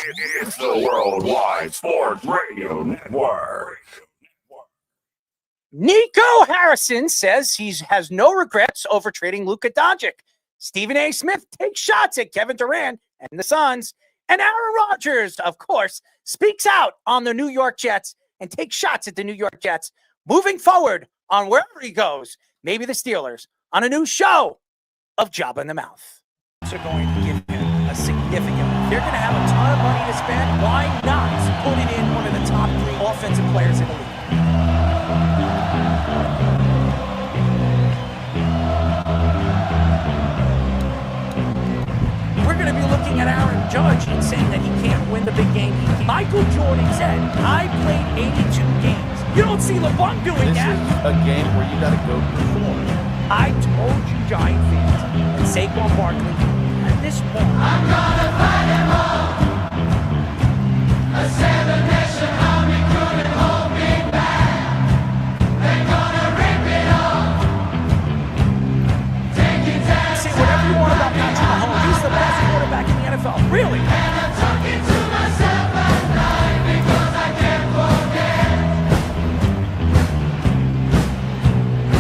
It's the Worldwide Sports Radio Network. Nico Harrison says he has no regrets over trading Luka Doncic. Stephen A. Smith takes shots at Kevin Durant and the Suns. And Aaron Rodgers, of course, speaks out on the New York Jets and takes shots at the New York Jets moving forward on wherever he goes, maybe the Steelers, on a new show of Joba in the Mouth. Are going to give him a significant. They're going to have a ton of money to spend. Why not put it in one of the top 3 offensive players in the league? We're going to be looking at Aaron Judge and saying that he can't win the big game. Michael Jordan said, I played 82 games. You don't see LeBron doing that. This is a game where you got to go perform. I told you, Giant fans, and Saquon Barkley, at this point, I'm gonna fight them all. A 7-nation army couldn't hold me back. They're gonna rip it off. Taking time. Say whatever you want about Patrick Mahomes. He's the best quarterback in the NFL. Really? And I'm talking to myself at night because I can't forget.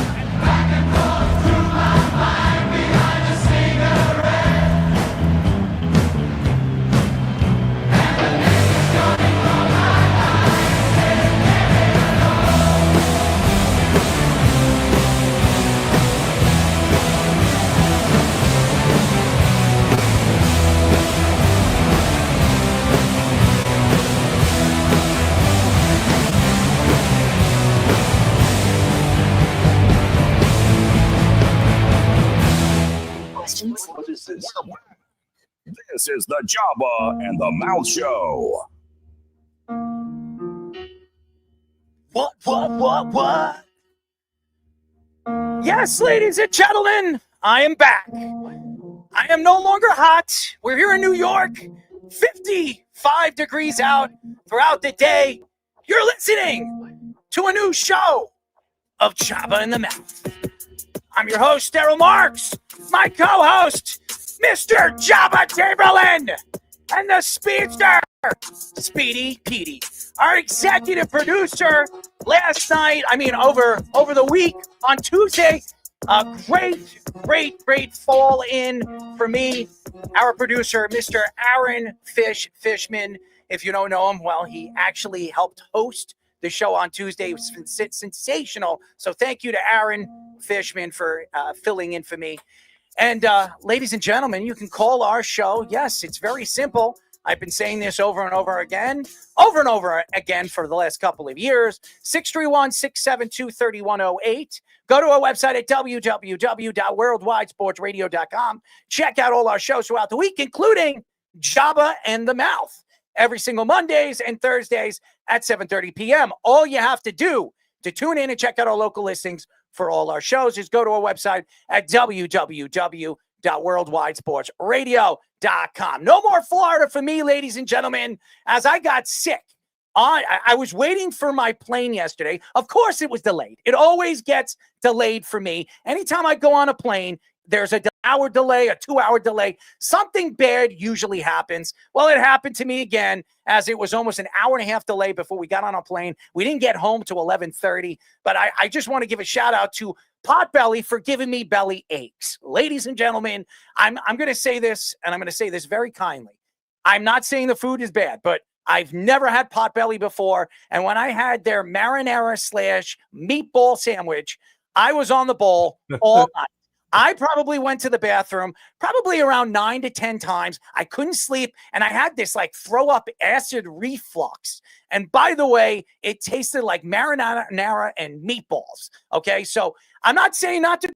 And back and forth through my mind behind a cigarette. And the name is coming from my eyes, saying let it alone. Questions? What is this? This is the Joba and the Mouth Show. What? Yes, ladies and gentlemen, I am back. I am no longer hot. We're here in New York, 55 degrees out throughout the day. You're listening to a new show of Joba in the Mouth. I'm your host, Errol Marks, my co-host, Mr. Joba Chamberlain, and the speedster, Speedy Petey. Our executive producer last night, over the week on Tuesday, a great fall in for me. Our producer, Mr. Aaron Fishman. If you don't know him, well, he actually helped host the show on Tuesday. It was sensational. So thank you to Aaron Fishman for filling in for me. And ladies and gentlemen, you can call our show. Yes, it's very simple. I've been saying this over and over again for the last couple of years. 631-672-3108. Go to our website at www.worldwidesportsradio.com. Check out all our shows throughout the week, including Joba and the Mouth, every single Mondays and Thursdays at 7:30 p.m. All you have to do to tune in and check out our local listings for all our shows is go to our website at www.worldwidesportsradio.com. No more Florida for me, ladies and gentlemen, as I got sick. I was waiting for my plane yesterday. Of course, it was delayed. It always gets delayed for me. Anytime I go on a plane, there's a hour delay, a 2-hour delay. Something bad usually happens. Well, it happened to me again, as it was almost an hour and a half delay before we got on a plane. We didn't get home till 11:30. But I just want to give a shout out to Potbelly for giving me belly aches. Ladies and gentlemen, I'm going to say this, and I'm going to say this very kindly. I'm not saying the food is bad, but I've never had Potbelly before. And when I had their marinara/meatball sandwich, I was on the bowl all night. I probably went to the bathroom probably around 9 to 10 times. I couldn't sleep, and I had this throw up acid reflux. And by the way, it tasted like marinara and meatballs. Okay, so I'm not saying not to go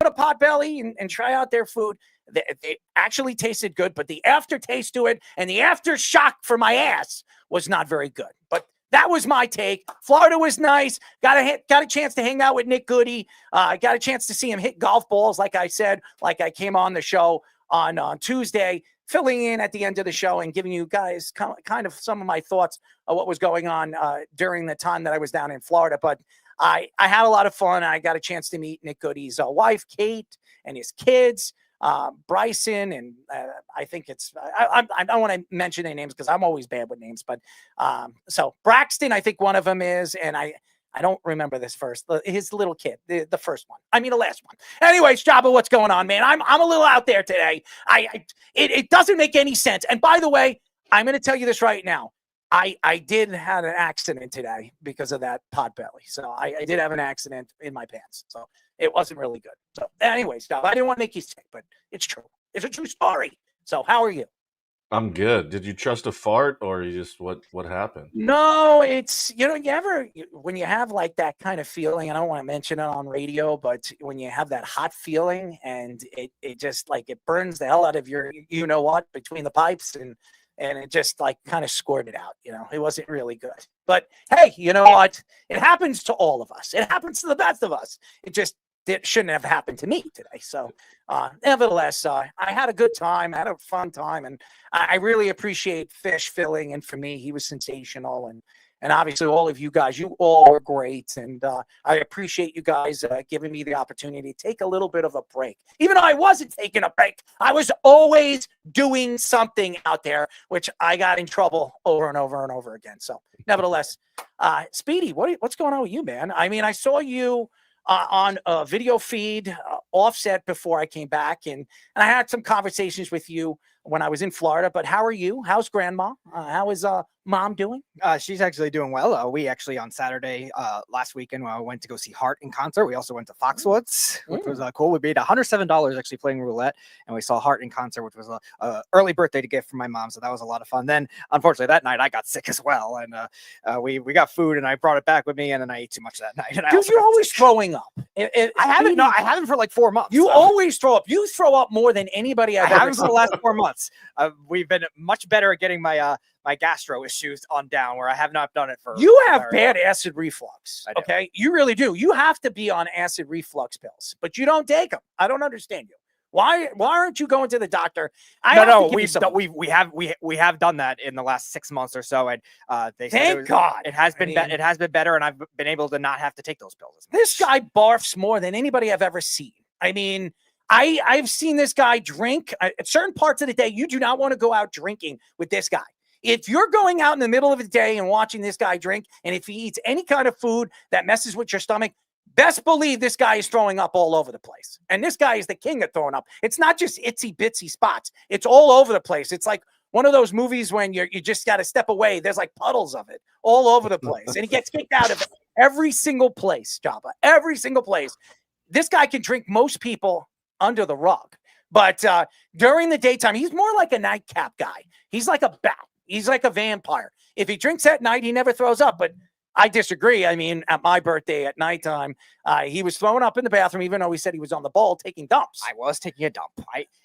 to Potbelly and try out their food. It actually tasted good, but the aftertaste to it and the aftershock for my ass was not very good. But that was my take. Florida was nice. Got a chance to hang out with Nick Goody. Got a chance to see him hit golf balls, like I said, like I came on the show on Tuesday, filling in at the end of the show and giving you guys kind of some of my thoughts of what was going on during the time that I was down in Florida. But I had a lot of fun. I got a chance to meet Nick Goody's wife, Kate, and his kids. Bryson, and I think it's I don't want to mention their names because I'm always bad with names, but so Braxton, I think one of them is, and I don't remember this first, his little kid, the first one. I mean, the last one. Anyways, Joba, what's going on, man? I'm a little out there today. It doesn't make any sense. And by the way, I'm going to tell you this right now. I did have an accident today because of that pot belly. So I did have an accident in my pants. So it wasn't really good. So anyways, Joba, I didn't want to make you sick, but it's true. It's a true story. So how are you? I'm good. Did you trust a fart, or you just what happened? No, it's, when you have like that kind of feeling, I don't want to mention it on radio, but when you have that hot feeling and it just like it burns the hell out of your, between the pipes, and it just like kind of scored it out. It wasn't really good. But hey, you know what? It happens to all of us. It happens to the best of us. It shouldn't have happened to me today. So nevertheless, I had a good time. I had a fun time. And I really appreciate Fish filling in for me. He was sensational. And obviously all of you guys, you all were great. And I appreciate you guys giving me the opportunity to take a little bit of a break. Even though I wasn't taking a break, I was always doing something out there, which I got in trouble over and over and over again. So nevertheless, Speedy, what's going on with you, man? I mean, I saw you on a video feed offset before I came back, and I had some conversations with you when I was in Florida. But how are you? How's grandma? How is mom doing? She's actually doing well. We actually on Saturday last weekend went to go see Heart in concert. We also went to Foxwoods, which was cool. We paid $107 actually playing roulette, and we saw Heart in concert, which was a early birthday gift from my mom. So that was a lot of fun. Then unfortunately that night I got sick as well, and we got food and I brought it back with me, and then I ate too much that night. Dude, you're always throwing up. I haven't for like 4 months. You always throw up. You throw up more than anybody I've ever seen. For the last 4 months. We've been much better at getting my gastro issues on down, where I have not done it for. You have bad acid reflux. Okay, you really do. You have to be on acid reflux pills, but you don't take them. I don't understand you. Why aren't you going to the doctor? We have done that in the last 6 months or so, and they thank God it has been better, and I've been able to not have to take those pills. This guy barfs more than anybody I've ever seen. I mean, I've seen this guy drink at certain parts of the day. You do not want to go out drinking with this guy. If you're going out in the middle of the day and watching this guy drink, and if he eats any kind of food that messes with your stomach, best believe this guy is throwing up all over the place. And this guy is the king of throwing up. It's not just itsy bitsy spots. It's all over the place. It's like one of those movies when you just got to step away. There's like puddles of it all over the place. And he gets kicked out of every single place, Joba. Every single place. This guy can drink most people under the rug. But during the daytime, he's more like a nightcap guy. He's like a bat. He's like a vampire. If he drinks at night, he never throws up. But I disagree. I mean, at my birthday at nighttime, he was throwing up in the bathroom, even though he said he was on the ball taking dumps. I was taking a dump.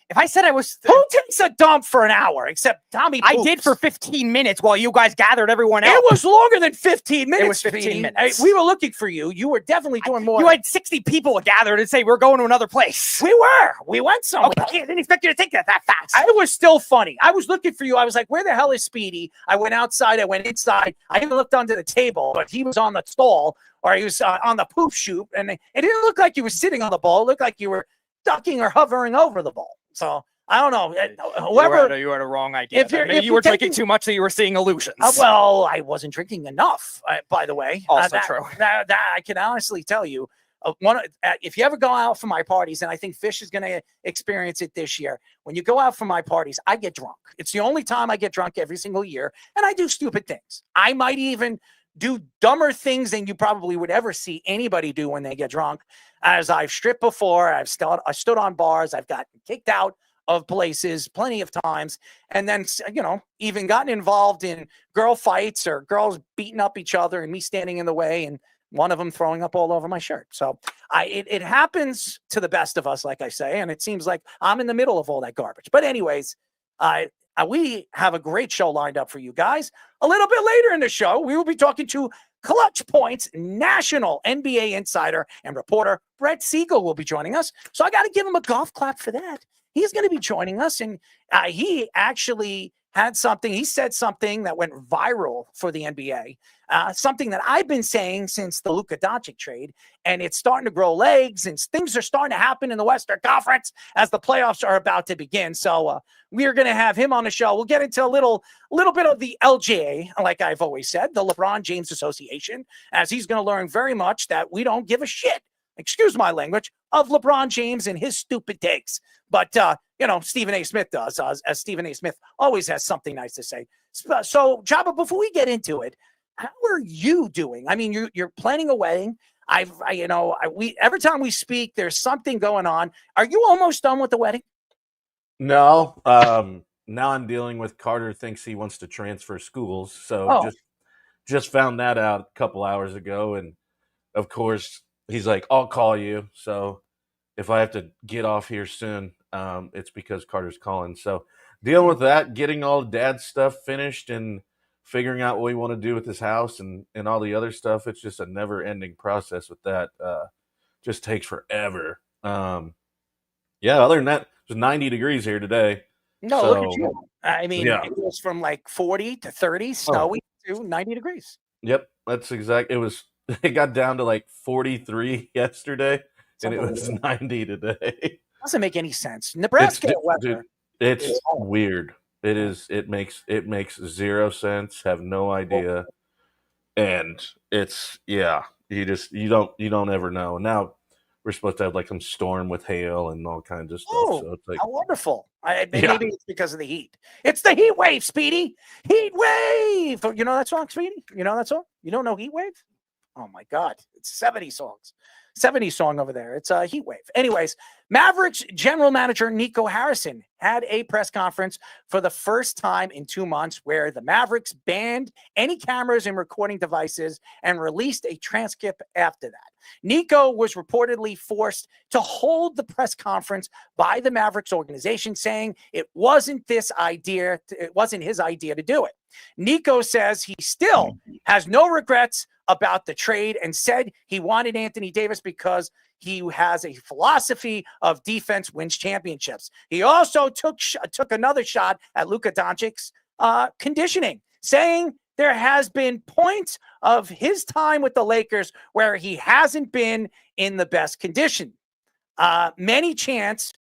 If I said I was... Who takes a dump for an hour except Tommy Poops? I did for 15 minutes while you guys gathered everyone else. It was longer than 15 minutes. It was 15 minutes. We were looking for you. You were definitely doing more. You had 60 people gathered and say, we're going to another place. We were. We went somewhere. Okay, I didn't expect you to take that fast. It was still funny. I was looking for you. I was like, where the hell is Speedy? I went outside. I went inside. I even looked under the table, but he was on the stall, or he was on the poop chute. And it didn't look like you were sitting on the ball. It looked like you were ducking or hovering over the ball. So I don't know. Whoever you had a wrong idea. If you were drinking too much, that you were seeing illusions. Well, I wasn't drinking enough. By the way, also true. That I can honestly tell you. If you ever go out for my parties, and I think Fish is going to experience it this year, when you go out for my parties, I get drunk. It's the only time I get drunk every single year, and I do stupid things. I might even do dumber things than you probably would ever see anybody do when they get drunk. As I've stripped before, I stood on bars, I've gotten kicked out of places plenty of times, and then even gotten involved in girl fights or girls beating up each other and me standing in the way and one of them throwing up all over my shirt. So it happens to the best of us, like I say, and it seems like I'm in the middle of all that garbage. But anyways, we have a great show lined up for you guys. A little bit later in the show, we will be talking to Clutch Points national NBA insider and reporter Brett Siegel will be joining us. So I got to give him a golf clap for that. He's going to be joining us, and he actually had something. He said something that went viral for the NBA, something that I've been saying since the Luka Doncic trade, and it's starting to grow legs, and things are starting to happen in the Western Conference as the playoffs are about to begin. So we are going to have him on the show. We'll get into a little bit of the LGA, like I've always said, the LeBron James Association, as he's going to learn very much that we don't give a shit, excuse my language, of LeBron James and his stupid takes. But, Stephen A. Smith does, as Stephen A. Smith always has something nice to say. So, Joba, before we get into it, how are you doing? I mean, you're planning a wedding. Every time we speak, there's something going on. Are you almost done with the wedding? No. Now I'm dealing with Carter thinks he wants to transfer schools. So just found that out a couple hours ago. And, of course, he's like, I'll call you. So if I have to get off here soon, it's because Carter's calling. So dealing with that, getting all Dad's stuff finished and figuring out what we want to do with this house and all the other stuff. It's just a never-ending process with that. Just takes forever. Other than that, it's 90 degrees here today. No, so, look at you. I mean, yeah. It goes from like 40 to 30, snowy to 90 degrees. Yep, that's exact. It got down to like 43 yesterday, and it was 90 today. Doesn't make any sense. Nebraska weather. Dude, it's weird. It is. It makes zero sense. Have no idea, and it's You don't ever know. Now we're supposed to have like some storm with hail and all kinds of stuff. So it's like, how wonderful. Maybe it's because of the heat. It's the heat wave, Speedy. Heat wave. You know that song, Speedy? You know that song? You don't know Heat Wave? Oh my God. It's 70 songs. 70 song over there. It's a heat wave. Anyways, Mavericks general manager Nico Harrison had a press conference for the first time in 2 months where the Mavericks banned any cameras and recording devices and released a transcript after that. Nico was reportedly forced to hold the press conference by the Mavericks organization, saying it wasn't his idea to do it. Nico says he still has no regrets about the trade and said he wanted Anthony Davis because he has a philosophy of defense wins championships. He also took another shot at Luka Doncic's conditioning, saying there has been points of his time with the Lakers where he hasn't been in the best condition. Many chants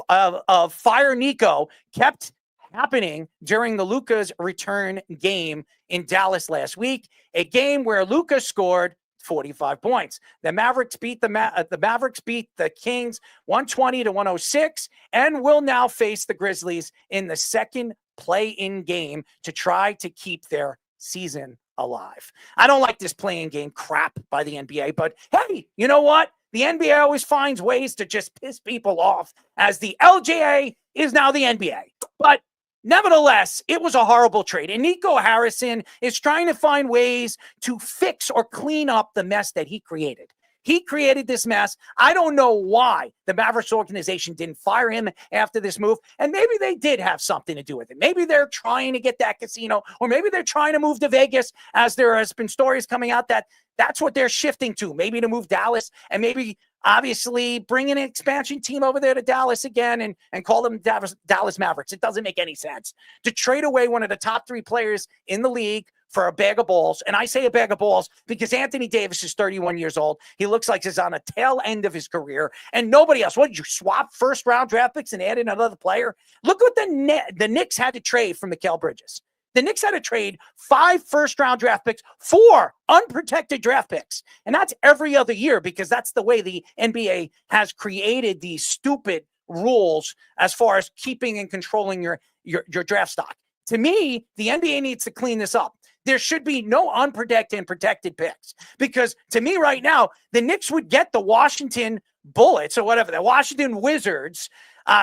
of fire Nico kept happening during the Luka's return game in Dallas last week, a game where Luka scored 45 points. The Mavericks beat the Kings 120-106 and will now face the Grizzlies in the second play-in game to try to keep their season alive. I don't like this play-in game crap by the NBA, but hey, you know what? The NBA always finds ways to just piss people off, as the LGA is now the NBA. But nevertheless, it was a horrible trade, and Nico Harrison is trying to find ways to fix or clean up the mess that he created. He created this mess. I don't know why the Mavericks organization didn't fire him after this move, and maybe they did have something to do with it. Maybe they're trying to get that casino, or maybe they're trying to move to Vegas, as there has been stories coming out that that's what they're shifting to, maybe to move Dallas, and maybe obviously bring an expansion team over there to Dallas again and call them Dallas Mavericks. It doesn't make any sense to trade away one of the top 3 players in the league for a bag of balls. And I say a bag of balls because Anthony Davis is 31 years old. He looks like he's on a tail end of his career, and nobody else. What did you swap first-round draft picks and add in another player? Look what the Knicks had to trade for Mikal Bridges. The Knicks had to trade 5 first-round draft picks, 4 unprotected draft picks. And that's every other year, because that's the way the NBA has created these stupid rules as far as keeping and controlling your draft stock. To me, the NBA needs to clean this up. There should be no unprotected and protected picks, because to me right now, the Knicks would get the Washington Bullets or whatever, the Washington Wizards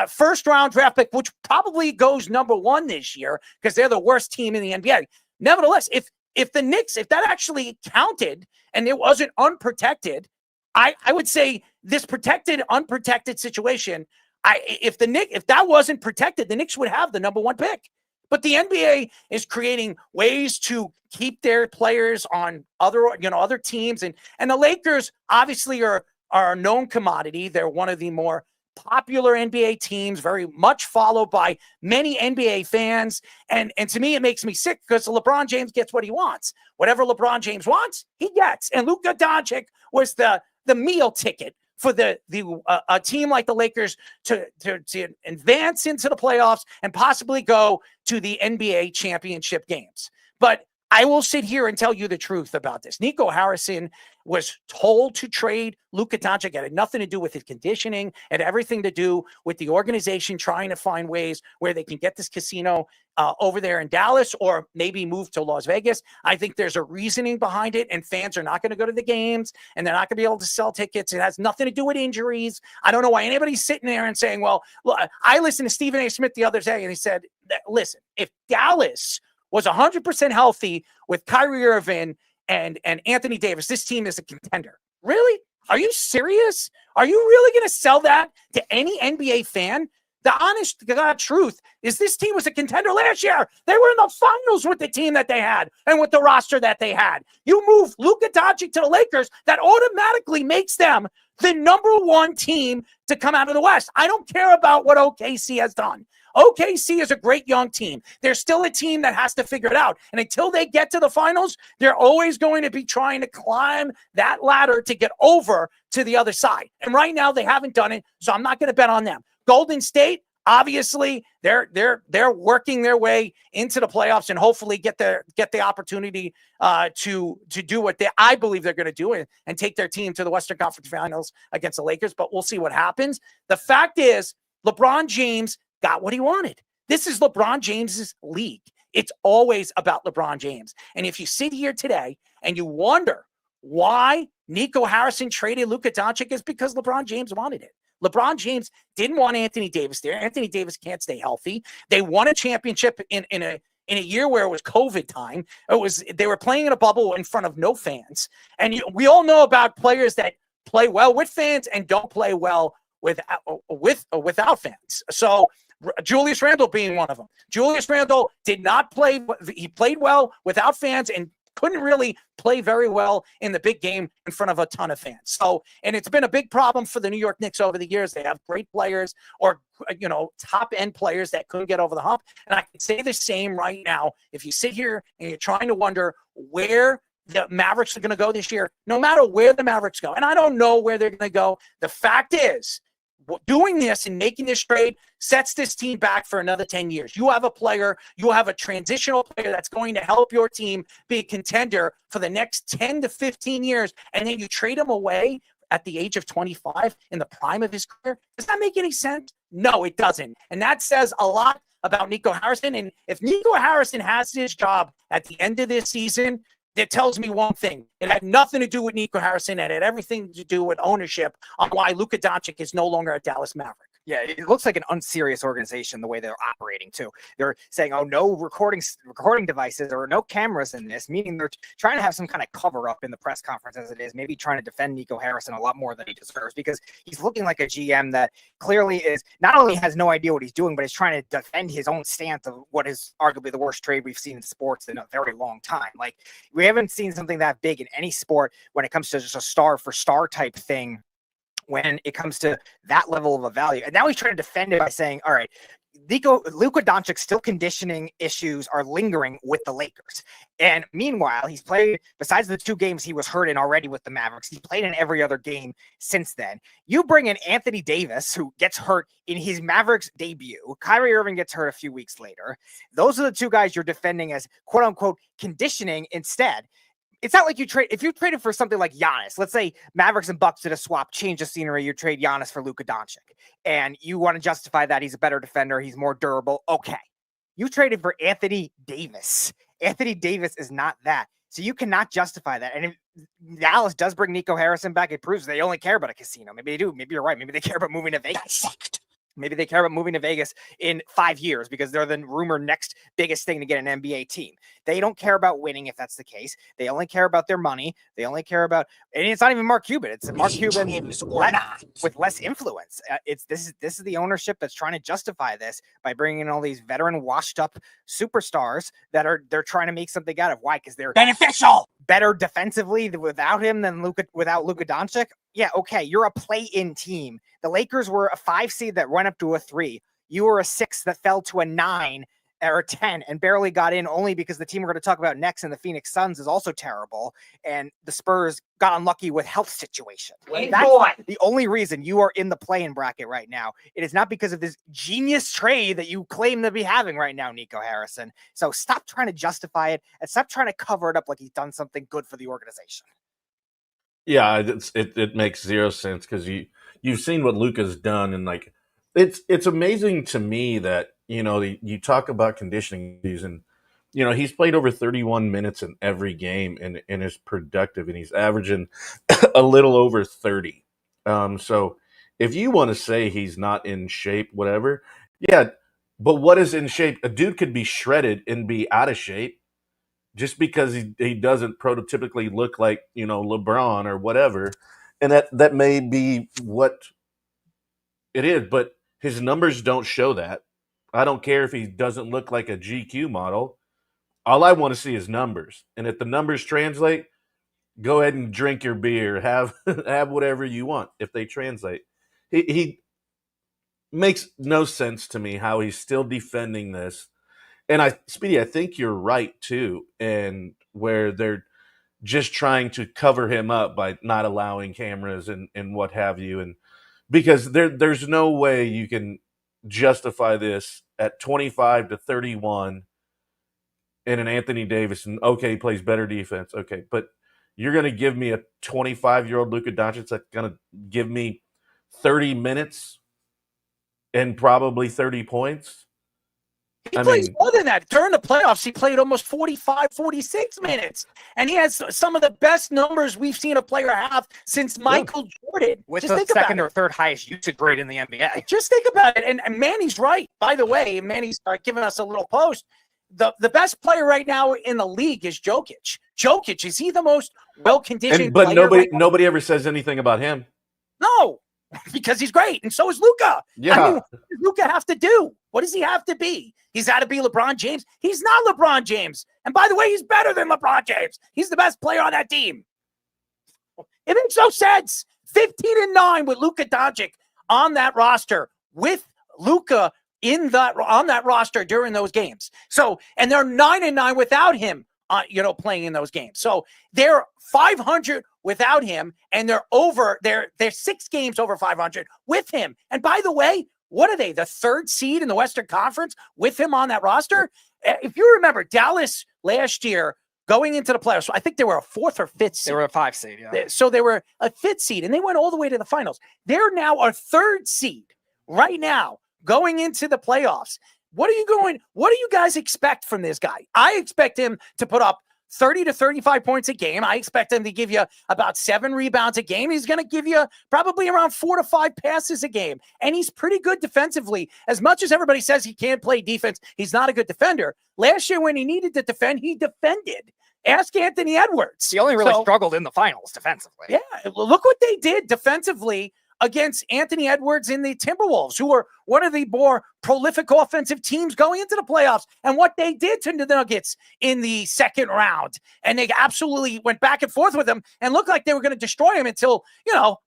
first-round draft pick, which probably goes number 1 this year because they're the worst team in the NBA. Nevertheless, if the Knicks, if that actually counted and it wasn't unprotected, I would say this protected, unprotected situation, if that wasn't protected, the Knicks would have the number 1 pick. But the NBA is creating ways to keep their players on other teams, and the Lakers obviously are a known commodity. They're one of the more popular NBA teams, very much followed by many NBA fans. And to me, it makes me sick because LeBron James gets what he wants. Whatever LeBron James wants, he gets. And Luka Doncic was the meal ticket for a team like the Lakers to advance into the playoffs and possibly go to the NBA championship games. But I will sit here and tell you the truth about this. Nico Harrison was told to trade Luka Doncic. It had nothing to do with his conditioning and everything to do with the organization trying to find ways where they can get this casino over there in Dallas or maybe move to Las Vegas. I think there's a reasoning behind it, and fans are not going to go to the games, and they're not going to be able to sell tickets. It has nothing to do with injuries. I don't know why anybody's sitting there and saying, well, look, I listened to Stephen A. Smith the other day, and he said, listen, if Dallas was 100% healthy with Kyrie Irving and Anthony Davis, this team is a contender. Really? Are you serious? Are you really going to sell that to any NBA fan? The honest to God truth is this team was a contender last year. They were in the finals with the team that they had and with the roster that they had. You move Luka Doncic to the Lakers, that automatically makes them the number one team to come out of the West. I don't care about what OKC has done. OKC is a great young team. They're still a team that has to figure it out. And until they get to the finals, they're always going to be trying to climb that ladder to get over to the other side. And right now they haven't done it, so I'm not going to bet on them. Golden State, obviously, they're working their way into the playoffs and hopefully get the opportunity to do what I believe they're going to do and take their team to the Western Conference Finals against the Lakers. But we'll see what happens. The fact is, LeBron James got what he wanted. This is LeBron James's league. It's always about LeBron James. And if you sit here today and you wonder why Nico Harrison traded Luka Doncic, is because LeBron James wanted it. LeBron James didn't want Anthony Davis there. Anthony Davis can't stay healthy. They won a championship in a year where it was COVID time. They were playing in a bubble in front of no fans. And we all know about players that play well with fans and don't play well without fans. So Julius Randle being one of them. Julius Randle did not play. He played well without fans and couldn't really play very well in the big game in front of a ton of fans. So, and it's been a big problem for the New York Knicks over the years. They have great players or, top end players that couldn't get over the hump. And I can say the same right now. If you sit here and you're trying to wonder where the Mavericks are going to go this year, no matter where the Mavericks go, and I don't know where they're going to go, the fact is, doing this and making this trade sets this team back for another 10 years. You have a transitional player that's going to help your team be a contender for the next 10 to 15 years, and then you trade him away at the age of 25 in the prime of his career. Does that make any sense? No, it doesn't. And that says a lot about Nico Harrison. And if Nico Harrison has his job at the end of this season, it tells me one thing. It had nothing to do with Nico Harrison. It had everything to do with ownership on why Luka Doncic is no longer a Dallas Maverick. Yeah, it looks like an unserious organization the way they're operating too. They're saying, oh, no recording devices or no cameras in this, meaning they're trying to have some kind of cover up in the press conference as it is, maybe trying to defend Nico Harrison a lot more than he deserves, because he's looking like a GM that clearly is not only has no idea what he's doing, but is trying to defend his own stance of what is arguably the worst trade we've seen in sports in a very long time. Like, we haven't seen something that big in any sport when it comes to just a star for star type thing, when it comes to that level of a value. And now he's trying to defend it by saying, all right, Luka Doncic still conditioning issues are lingering with the Lakers. And meanwhile, he's played, besides the 2 games he was hurt in already with the Mavericks, he played in every other game since then. You bring in Anthony Davis, who gets hurt in his Mavericks debut. Kyrie Irving gets hurt a few weeks later. Those are the 2 guys you're defending as quote unquote conditioning instead. It's not like if you traded for something like Giannis, let's say Mavericks and Bucks did a swap, change the scenery, you trade Giannis for Luka Doncic, and you want to justify that he's a better defender, he's more durable. Okay. You traded for Anthony Davis. Anthony Davis is not that. So you cannot justify that. And if Dallas does bring Nico Harrison back, it proves they only care about a casino. Maybe they do. Maybe you're right. Maybe they care about moving to Vegas. Maybe they care about moving to Vegas in 5 years because they're the rumored next biggest thing to get an NBA team. They don't care about winning if that's the case. They only care about their money. They only care about, and it's not even Mark Cuban. It's Mark Cuban with less influence. This is the ownership that's trying to justify this by bringing in all these veteran, washed-up superstars that they're trying to make something out of. Why? Because they're beneficial, better defensively without him than without Luka Doncic. yeah, okay, you're a play-in team. The Lakers were a 5 seed that went up to a 3. You were a 6 that fell to a 9 or a 10 and barely got in, only because the team we're going to talk about next in the Phoenix Suns is also terrible, and the Spurs got unlucky with health situation. That's the only reason you are in the play-in bracket right now. It is not because of this genius trade that you claim to be having right now, Nico Harrison. So stop trying to justify it and stop trying to cover it up like he's done something good for the organization. Yeah, it makes zero sense, because you've seen what Luka's done, and like it's amazing to me that, you know, you talk about conditioning season. You know, he's played over 31 minutes in every game and is productive, and he's averaging a little over 30. So if you want to say he's not in shape, whatever, yeah, but what is in shape? A dude could be shredded and be out of shape just because he doesn't prototypically look like, you know, LeBron or whatever. And that may be what it is, but his numbers don't show that. I don't care if he doesn't look like a GQ model. All I want to see is numbers. And if the numbers translate, go ahead and drink your beer. Have whatever you want if they translate. He makes no sense to me how he's still defending this. And Speedy, I think you're right too. And where they're just trying to cover him up by not allowing cameras and what have you. And because there's no way you can justify this at 25 to 31 in an Anthony Davis, and okay, he plays better defense. Okay, but you're going to give me a 25-year-old Luka Doncic that's going to give me 30 minutes and probably 30 points? He plays more than that. During the playoffs, he played almost 45, 46 minutes. And he has some of the best numbers we've seen a player have since Michael Jordan. With the second or third highest usage rate in the NBA. Just think about it. And Manny's right. By the way, Manny's giving us a little post. The best player right now in the league is Jokic. Jokic, is he the most well-conditioned player? But nobody ever says anything about him. No, because he's great. And so is Luka. Yeah. I mean, what does Luka have to do? What does he have to be? He's got to be LeBron James. He's not LeBron James. And by the way, he's better than LeBron James. He's the best player on that team. It makes no sense. 15-9 with Luka Doncic on that roster, with Luka on that roster during those games. So, and they're 9-9 without him, playing in those games. So they're 500 without him, and they're 6 games over 500 with him. And by the way, what are they? The 3rd seed in the Western Conference with him on that roster? If you remember, Dallas last year going into the playoffs, I think they were a 4th or 5th seed. They were a 5 seed, yeah. So they were a 5th seed, and they went all the way to the finals. They're now a 3rd seed right now going into the playoffs. What do you guys expect from this guy? I expect him to put up 30 to 35 points a game. I expect him to give you about 7 rebounds a game. He's going to give you probably around 4 to 5 passes a game. And he's pretty good defensively. As much as everybody says he can't play defense, he's not a good defender. Last year when he needed to defend, he defended. Ask Anthony Edwards. He only really struggled in the finals defensively. Yeah, look what they did defensively against Anthony Edwards in the Timberwolves, who are one of the more prolific offensive teams going into the playoffs, and what they did to the Nuggets in the second round. And they absolutely went back and forth with them and looked like they were going to destroy him until,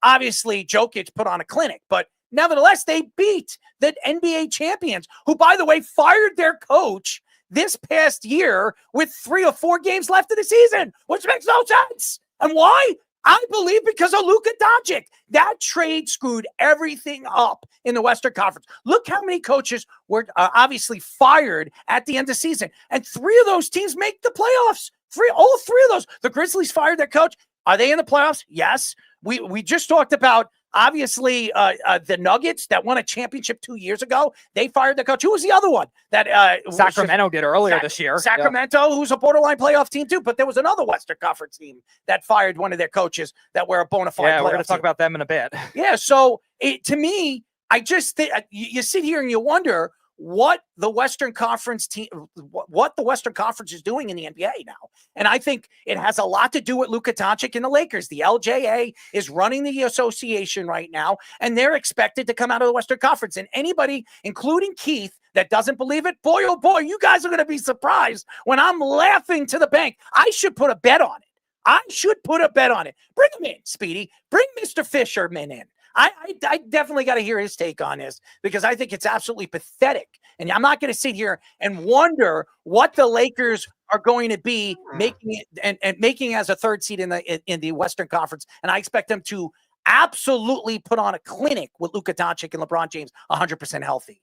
obviously Jokic put on a clinic. But nevertheless, they beat the NBA champions, who, by the way, fired their coach this past year with 3 or 4 games left of the season, which makes no sense. And why? I believe because of Luka Doncic. That trade screwed everything up in the Western Conference. Look how many coaches were obviously fired at the end of the season. And 3 of those teams make the playoffs. All 3 of those. The Grizzlies fired their coach. Are they in the playoffs? Yes. We just talked about, obviously, the Nuggets that won a championship 2 years ago. They fired the coach. Who was the other one? That Sacramento did earlier this year. Sacramento, who's a borderline playoff team too. But there was another Western Conference team that fired one of their coaches that were a bona fide. Yeah, we're going to talk about them in a bit. Yeah. So to me, I just think you sit here and you wonder what the Western Conference team, what the Western Conference is doing in the NBA now. And I think it has a lot to do with Luka Doncic and the Lakers. The LJA is running the association right now, and they're expected to come out of the Western Conference. And anybody, including Keith, that doesn't believe it, boy, oh boy, you guys are going to be surprised when I'm laughing to the bank. I should put a bet on it. I should put a bet on it. Bring him in, Speedy. Bring Mr. Fisherman in. I definitely got to hear his take on this because I think it's absolutely pathetic. And I'm not going to sit here and wonder what the Lakers are going to be making it and making as a third seed in the Western Conference. And I expect them to absolutely put on a clinic with Luka Doncic and LeBron James 100% healthy.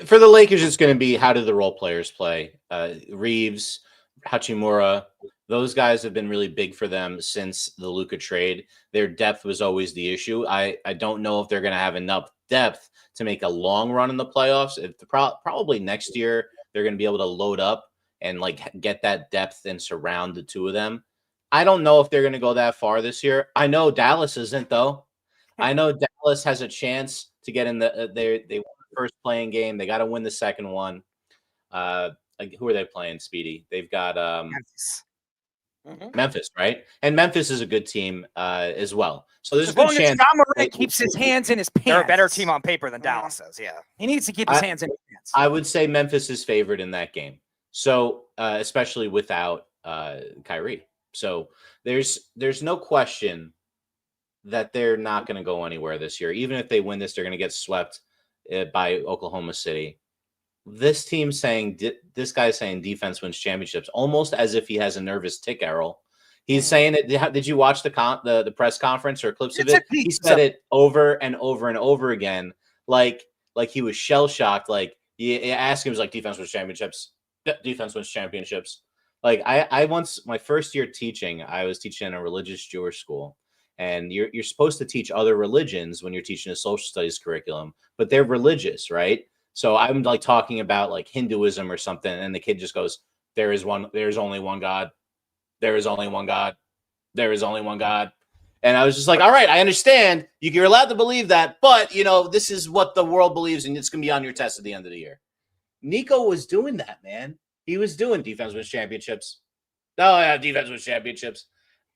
For the Lakers, it's going to be how do the role players play? Reeves, Hachimura, those guys have been really big for them since the Luka trade. Their depth was always the issue. I don't know if they're going to have enough depth to make a long run in the playoffs. Probably next year they're going to be able to load up and like get that depth and surround the two of them. I don't know if they're going to go that far this year. I know Dallas isn't though. I know Dallas has a chance to get in the they won the first playing game. They got to win the second one. Who are they playing, Speedy? They've got Memphis, right? And Memphis is a good team as well. So there's a good chance. John Morant keeps his hands in his pants. They're a better team on paper than Dallas is. Yeah, he needs to keep his hands in his pants. I would say Memphis is favored in that game. So especially without Kyrie. So there's no question that they're not going to go anywhere this year. Even if they win this, they're going to get swept by Oklahoma City. This guy's saying defense wins championships, almost as if he has a nervous tick, Errol. He's saying it. Did you watch the press conference or clips of it? He said it over and over and over again, like he was shell shocked. Like you ask him, like defense wins championships. Defense wins championships. Like I once, my first year teaching, I was teaching in a religious Jewish school, and you're supposed to teach other religions when you're teaching a social studies curriculum, but they're religious, right? So I'm like talking about like Hinduism or something, and the kid just goes, there is only one God. There is only one God. There is only one God. And I was just like, all right, I understand. You're allowed to believe that, but this is what the world believes, and it's gonna be on your test at the end of the year. Nico was doing that, man. He was doing defense wins championships. Oh yeah, defense wins championships.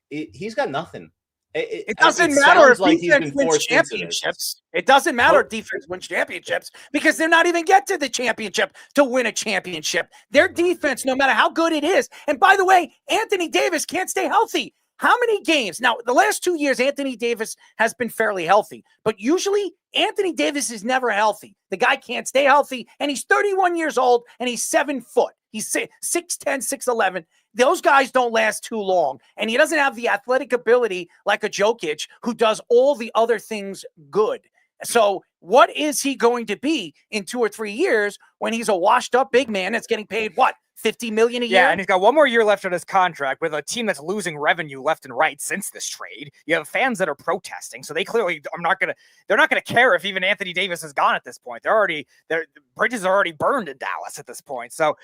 He's got nothing. It doesn't matter if like defense wins championships. It doesn't matter if defense wins championships because they're not even get to the championship to win a championship. Their defense, no matter how good it is. And by the way, Anthony Davis can't stay healthy. How many games? Now, the last 2 years, Anthony Davis has been fairly healthy, but usually Anthony Davis is never healthy. The guy can't stay healthy, and he's 31 years old, and he's 7 foot. He's 6'10", 6'11". Those guys don't last too long, and he doesn't have the athletic ability like a Jokic who does all the other things good. So what is he going to be in 2 or 3 years when he's a washed-up big man that's getting paid, what, $50 million a year? Yeah, and he's got 1 more year left on his contract with a team that's losing revenue left and right since this trade. You have fans that are protesting, so they clearly they're not gonna care if even Anthony Davis is gone at this point. Their bridges are already burned in Dallas at this point. So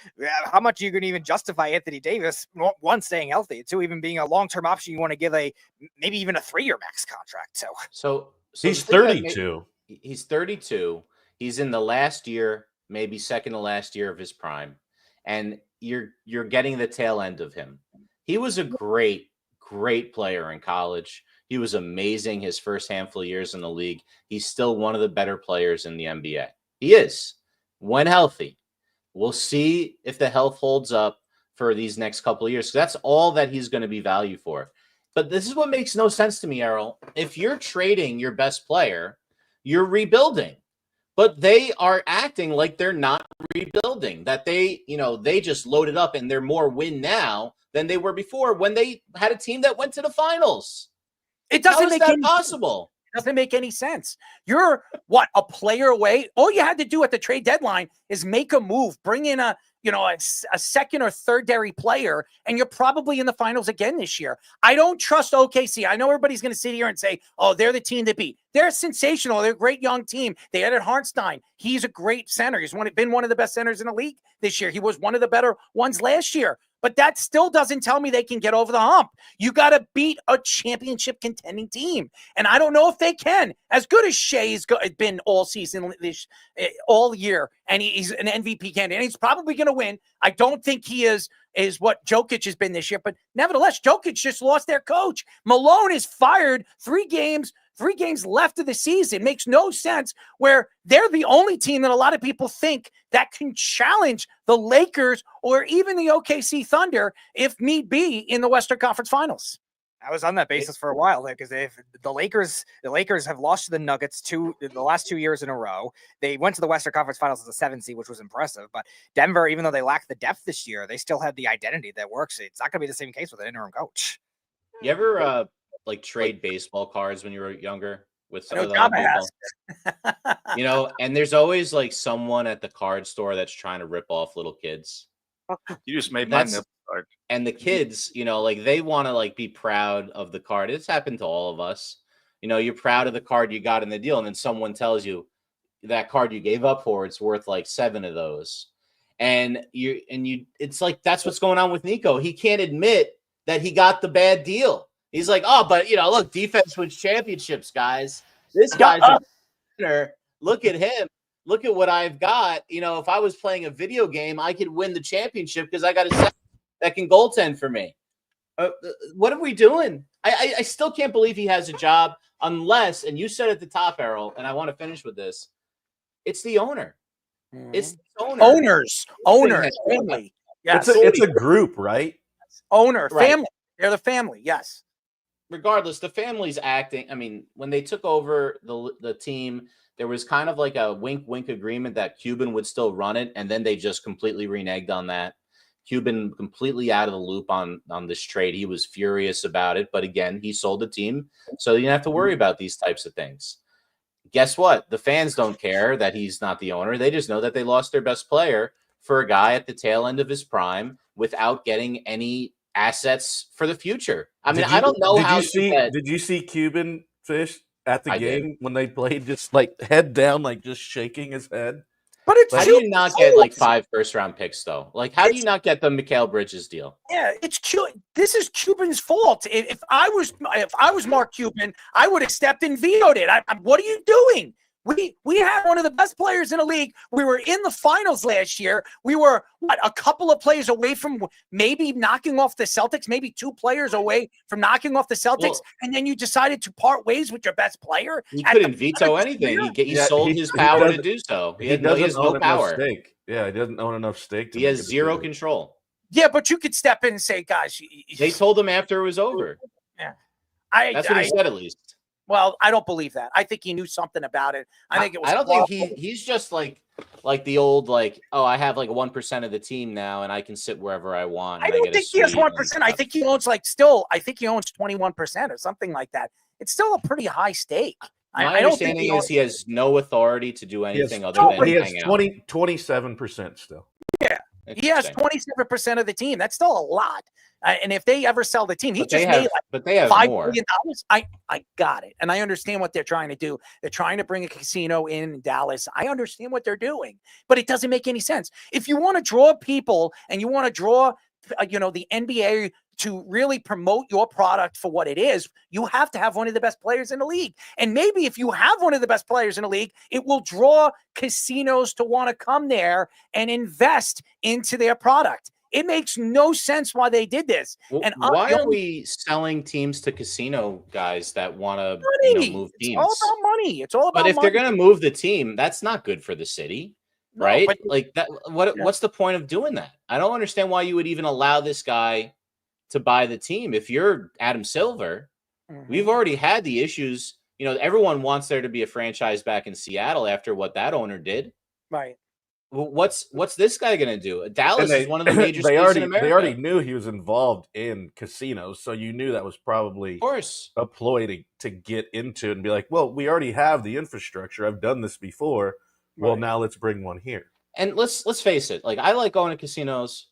how much are you gonna even justify Anthony Davis, 1, staying healthy, 2, even being a long-term option you want to give maybe even a 3-year max contract. So he's 32. He's 32. He's in the last year, maybe second to last year of his prime. And you're getting the tail end of him. He was a great player in college. He was amazing his first handful of years in the league. He's still one of the better players in the NBA. He is, when healthy. We'll see if the health holds up for these next couple of years. So that's all that he's going to be valued for. But this is what makes no sense to me, Errol. If you're trading your best player, you're rebuilding. But they are acting like they're not rebuilding, that they just loaded up and they're more win now than they were before when they had a team that went to the finals. It doesn't make any possible. It doesn't make any sense. You're a player away. All you had to do at the trade deadline is make a move, bring in a second or thirdary player, and you're probably in the finals again this year. I don't trust OKC. I know everybody's going to sit here and say, oh, they're the team to beat. They're sensational. They're a great young team. They added Hartenstein. He's a great center. He's been one of the best centers in the league this year. He was one of the better ones last year. But that still doesn't tell me they can get over the hump. You got to beat a championship contending team. And I don't know if they can. As good as Shea's been all season, all year, and he's an MVP candidate, and he's probably going to win. I don't think he is what Jokic has been this year. But nevertheless, Jokic just lost their coach. Malone is fired 3 games, 3 games left of the season. Makes no sense where they're the only team that a lot of people think that can challenge the Lakers or even the OKC Thunder, if need be, in the Western Conference Finals. I was on that basis for a while, because if the Lakers have lost to the Nuggets the last 2 years in a row. They went to the Western Conference Finals as a 7 seed, which was impressive. But Denver, even though they lack the depth this year, they still had the identity that works. It's not going to be the same case with an interim coach. You ever trade baseball cards when you were younger with some of the Joba people? You know, and there's always like someone at the card store that's trying to rip off little kids. You just made my nipple hard. And the kids, you know, like they want to like be proud of the card. It's happened to all of us. You know, you're proud of the card you got in the deal, and then someone tells you that card you gave up for, it's worth like 7 of those. And it's like that's what's going on with Nico. He can't admit that he got the bad deal. He's like, oh, but you know, look, defense wins championships, guys. This guy's a winner. Look at him. Look at what I've got. You know, if I was playing a video game, I could win the championship because I got a set that can goaltend for me. What are we doing? I still can't believe he has a job unless, and you said at the top, Errol, and I want to finish with this, it's the owner. It's the owner. Owners, family. Yes. It's a group, right? Owner, Right. family. They're the family, yes. Regardless, the family's acting. I mean, when they took over the team, there was kind of like a wink agreement that Cuban would still run it, and then they just completely reneged on that. Cuban completely out of the loop on this trade. He was furious about it, but again, he sold the team, so you don't have to worry about these types of things. Guess what? The fans don't care that he's not the owner. They just know that they lost their best player for a guy at the tail end of his prime without getting any assets for the future. I mean, I don't know how did you see Cuban Fish at the game when they played, just like head down, like just shaking his head? But it's how do you not get like 5 first-round picks though? Like, how do you not get the Mikal Bridges deal? Yeah, this is Cuban's fault. If I was Mark Cuban, I would have stepped and vetoed it. What are you doing? We had one of the best players in the league. We were in the finals last year. We were a couple of players away from maybe knocking off the Celtics, maybe 2 players away from knocking off the Celtics, and then you decided to part ways with your best player. He couldn't veto anything. He sold his power to do so. He has no power. Yeah, he doesn't own enough stake. He has zero control. Yeah, but you could step in and say, guys. They told him after it was over. Yeah, that's what he said at least. Well, I don't believe that. I think he knew something about it. I think it was. I don't think he's just like the old I have like 1% of the team now and I can sit wherever I want. I don't think he has 1%. I think he owns I think he owns 21% or something like that. It's still a pretty high stake. My understanding is he has no authority to do anything other than he has hang out. 27% still. Yeah, he has 27% of the team. That's still a lot. And if they ever sell the team, but they have $5 more. million. I got it. And I understand what they're trying to do. They're trying to bring a casino in Dallas. I understand what they're doing, but it doesn't make any sense. If you want to draw people and you want to draw, the NBA to really promote your product for what it is, you have to have one of the best players in the league. And maybe if you have one of the best players in the league, it will draw casinos to want to come there and invest into their product. It makes no sense why they did this. And why are we selling teams to casino guys that want to move teams? It's all about money. It's all about But if money. they're going to move the team, that's not good for the city, right? But, like that. What's the point of doing that? I don't understand why you would even allow this guy to buy the team. If you're Adam Silver, we've already had the issues. Everyone wants there to be a franchise back in Seattle after what that owner did. Right. What's this guy going to do? Dallas is one of the major cities in America. They already knew he was involved in casinos, so you knew that was probably of course a ploy to get into it and be like, well, we already have the infrastructure. I've done this before. Well, now let's bring one here. And let's face it. Like, I like going to casinos,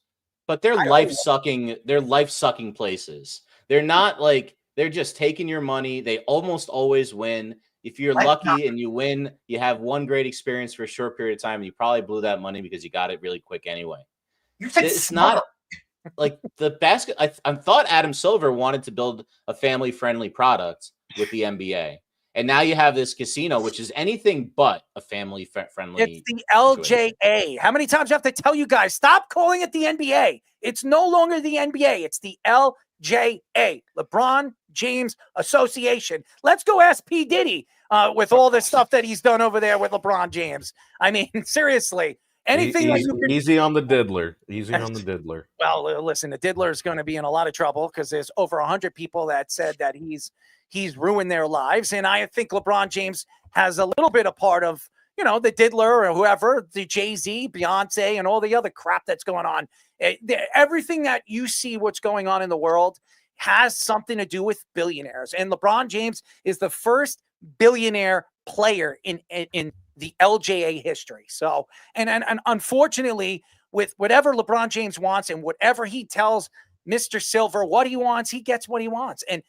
but they're life-sucking. They're life-sucking places. They're not like they're just taking your money. They almost always win. If you're lucky and you win, you have one great experience for a short period of time, and you probably blew that money because you got it really quick anyway. It's not like the basket. I thought Adam Silver wanted to build a family-friendly product with the NBA, and now you have this casino, which is anything but a family-friendly. It's the LJA. How many times do I have to tell you guys? Stop calling it the NBA. It's no longer the NBA. It's the LJA. LeBron James Association. Let's go ask P. Diddy with all the stuff that he's done over there with LeBron James. I mean, seriously, anything that you can... Easy on the diddler. Easy on the diddler. Well, listen, the diddler is going to be in a lot of trouble because there's over 100 people that said that he's ruined their lives. And I think LeBron James has a little bit of part of, the diddler or whoever, the Jay-Z, Beyonce, and all the other crap that's going on. Everything that you see what's going on in the world has something to do with billionaires. And LeBron James is the first billionaire player in the LJA history. So, and unfortunately, with whatever LeBron James wants and whatever he tells Mr. Silver what he wants, he gets what he wants. And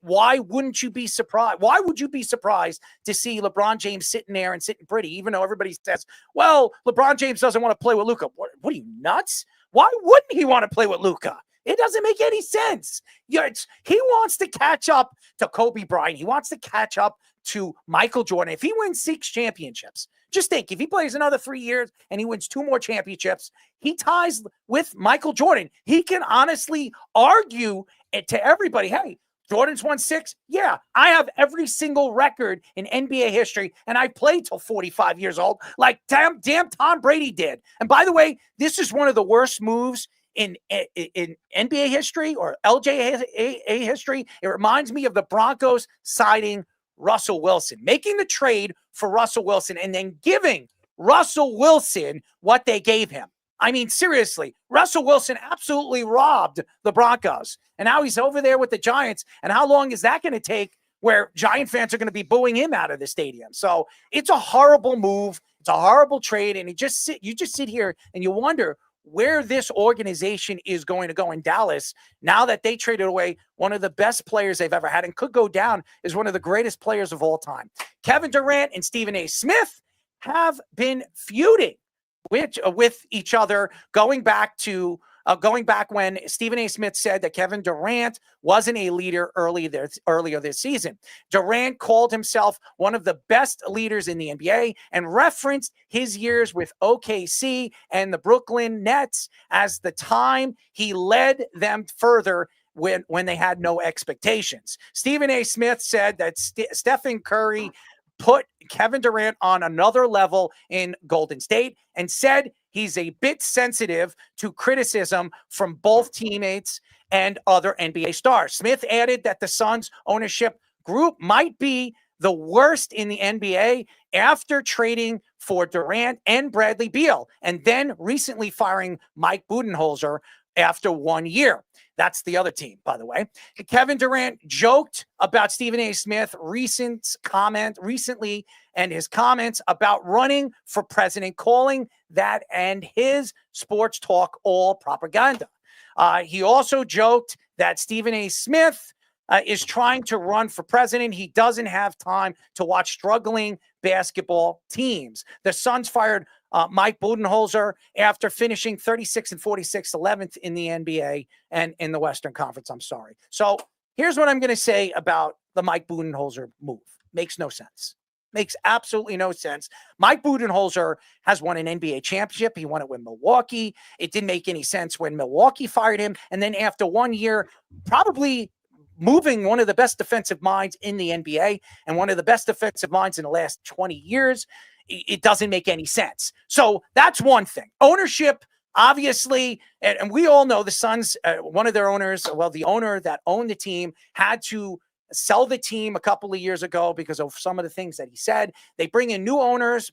why wouldn't you be surprised? Why would you be surprised to see LeBron James sitting there and sitting pretty, even though everybody says, well, LeBron James doesn't want to play with Luka. What are you, nuts? Why wouldn't he want to play with Luka? It doesn't make any sense. He wants to catch up to Kobe Bryant. He wants to catch up to Michael Jordan. If he wins 6 championships, just think, if he plays another 3 years and he wins 2 more championships, he ties with Michael Jordan. He can honestly argue to everybody, hey, Jordan's won 6. Yeah, I have every single record in NBA history, and I played till 45 years old, like damn Tom Brady did. And by the way, this is one of the worst moves in NBA history or LJA history. It reminds me of the Broncos signing Russell Wilson, making the trade for Russell Wilson, and then giving Russell Wilson what they gave him. I mean, seriously, Russell Wilson absolutely robbed the Broncos. And now he's over there with the Giants. And how long is that going to take where Giant fans are going to be booing him out of the stadium? So it's a horrible move. It's a horrible trade. And you just sit here and you wonder where this organization is going to go in Dallas now that they traded away one of the best players they've ever had and could go down as one of the greatest players of all time. Kevin Durant and Stephen A. Smith have been feuding with each other going back when Stephen A. Smith said that Kevin Durant wasn't a leader earlier this season. Durant called himself one of the best leaders in the NBA and referenced his years with OKC and the Brooklyn Nets as the time he led them further when they had no expectations. Stephen A. Smith said that Stephen Curry put Kevin Durant on another level in Golden State and said he's a bit sensitive to criticism from both teammates and other NBA stars. Smith added that the Suns ownership group might be the worst in the NBA after trading for Durant and Bradley Beal, and then recently firing Mike Budenholzer after 1 year. That's the other team, by the way. Kevin Durant joked about Stephen A. Smith recently and his comments about running for president, calling that and his sports talk all propaganda. He also joked that Stephen A. Smith is trying to run for president. He doesn't have time to watch struggling basketball teams. The Suns fired Mike Budenholzer after finishing 36 and 46, 11th in the NBA and in the Western Conference. I'm sorry. So here's what I'm going to say about the Mike Budenholzer move. Makes no sense. Makes absolutely no sense. Mike Budenholzer has won an NBA championship. He won it with Milwaukee. It didn't make any sense when Milwaukee fired him. And then after 1 year, probably moving one of the best defensive minds in the NBA and one of the best defensive minds in the last 20 years, it doesn't make any sense. So that's one thing. Ownership, obviously, and we all know the Suns, one of their owners, well, the owner that owned the team had to sell the team a couple of years ago because of some of the things that he said. They bring in new owners,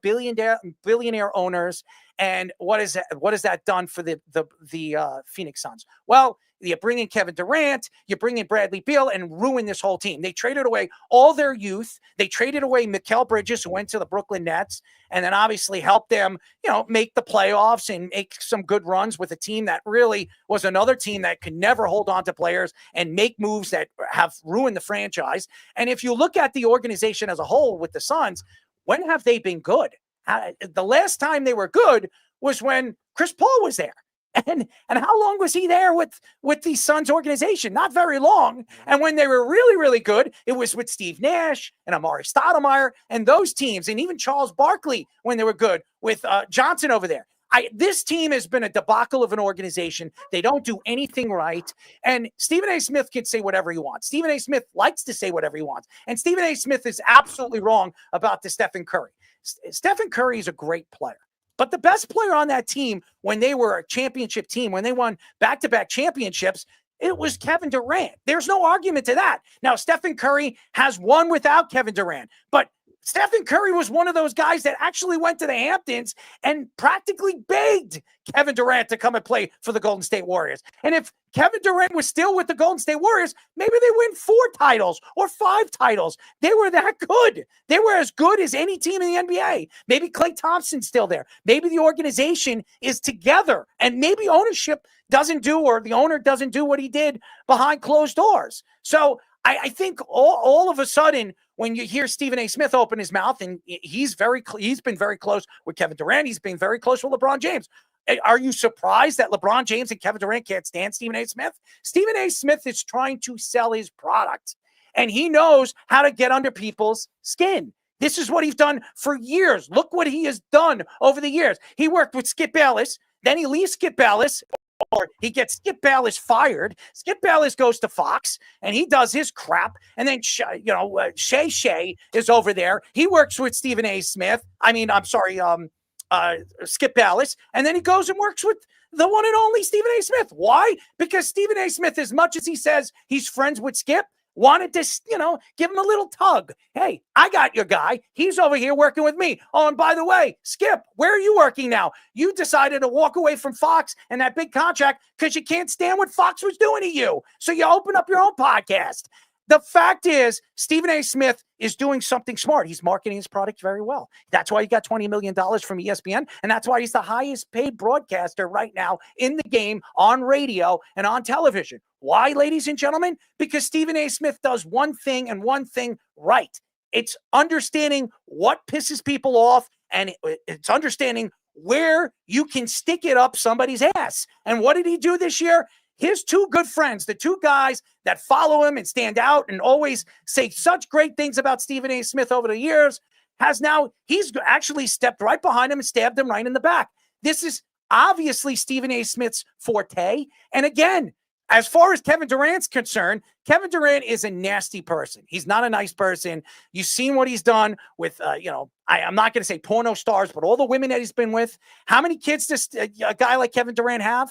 billionaire owners, and what is that done for the Phoenix Suns? Well, you bring in Kevin Durant, you bring in Bradley Beal, and ruin this whole team. They traded away all their youth. They traded away Mikal Bridges, who went to the Brooklyn Nets, and then obviously helped them, make the playoffs and make some good runs with a team that really was another team that could never hold on to players and make moves that have ruined the franchise. And if you look at the organization as a whole with the Suns, when have they been good? The last time they were good was when Chris Paul was there. And how long was he there with the Suns organization? Not very long. And when they were really, really good, it was with Steve Nash and Amari Stoudemire and those teams, and even Charles Barkley when they were good with Johnson over there. This team has been a debacle of an organization. They don't do anything right. And Stephen A. Smith can say whatever he wants. Stephen A. Smith likes to say whatever he wants. And Stephen A. Smith is absolutely wrong about the Stephen Curry. Stephen Curry is a great player. But the best player on that team, when they were a championship team, when they won back-to-back championships, it was Kevin Durant. There's no argument to that. Now, Stephen Curry has won without Kevin Durant, but Stephen Curry was one of those guys that actually went to the Hamptons and practically begged Kevin Durant to come and play for the Golden State Warriors. And if Kevin Durant was still with the Golden State Warriors, maybe they win 4 titles or 5 titles. They were that good. They were as good as any team in the NBA. Maybe Klay Thompson's still there. Maybe the organization is together, and maybe ownership doesn't do, or the owner doesn't do what he did behind closed doors. So I think all of a sudden, when you hear Stephen A. Smith open his mouth, and he's been very close with Kevin Durant, he's been very close with LeBron James. Are you surprised that LeBron James and Kevin Durant can't stand Stephen A. Smith? Stephen A. Smith is trying to sell his product, and he knows how to get under people's skin. This is what he's done for years. Look what he has done over the years. He worked with Skip Bayless, then he leaves Skip Bayless, or he gets Skip Bayless fired. Skip Bayless goes to Fox, and he does his crap. And then, Shay Shay is over there. He works with Stephen A. Smith. Skip Bayless. And then he goes and works with the one and only Stephen A. Smith. Why? Because Stephen A. Smith, as much as he says he's friends with Skip, wanted to, give him a little tug. Hey, I got your guy. He's over here working with me. Oh, and by the way, Skip, where are you working now? You decided to walk away from Fox and that big contract because you can't stand what Fox was doing to you. So you open up your own podcast. The fact is, Stephen A. Smith is doing something smart. He's marketing his product very well. That's why he got $20 million from ESPN, and that's why he's the highest paid broadcaster right now in the game on radio and on television. Why, ladies and gentlemen? Because Stephen A. Smith does one thing and one thing right. It's understanding what pisses people off, and it's understanding where you can stick it up somebody's ass. And what did he do this year? His 2 good friends, the 2 guys that follow him and stand out and always say such great things about Stephen A. Smith over the years, he's actually stepped right behind him and stabbed him right in the back. This is obviously Stephen A. Smith's forte. And again, as far as Kevin Durant's concerned, Kevin Durant is a nasty person. He's not a nice person. You've seen what he's done with, I'm not going to say porno stars, but all the women that he's been with. How many kids does a guy like Kevin Durant have?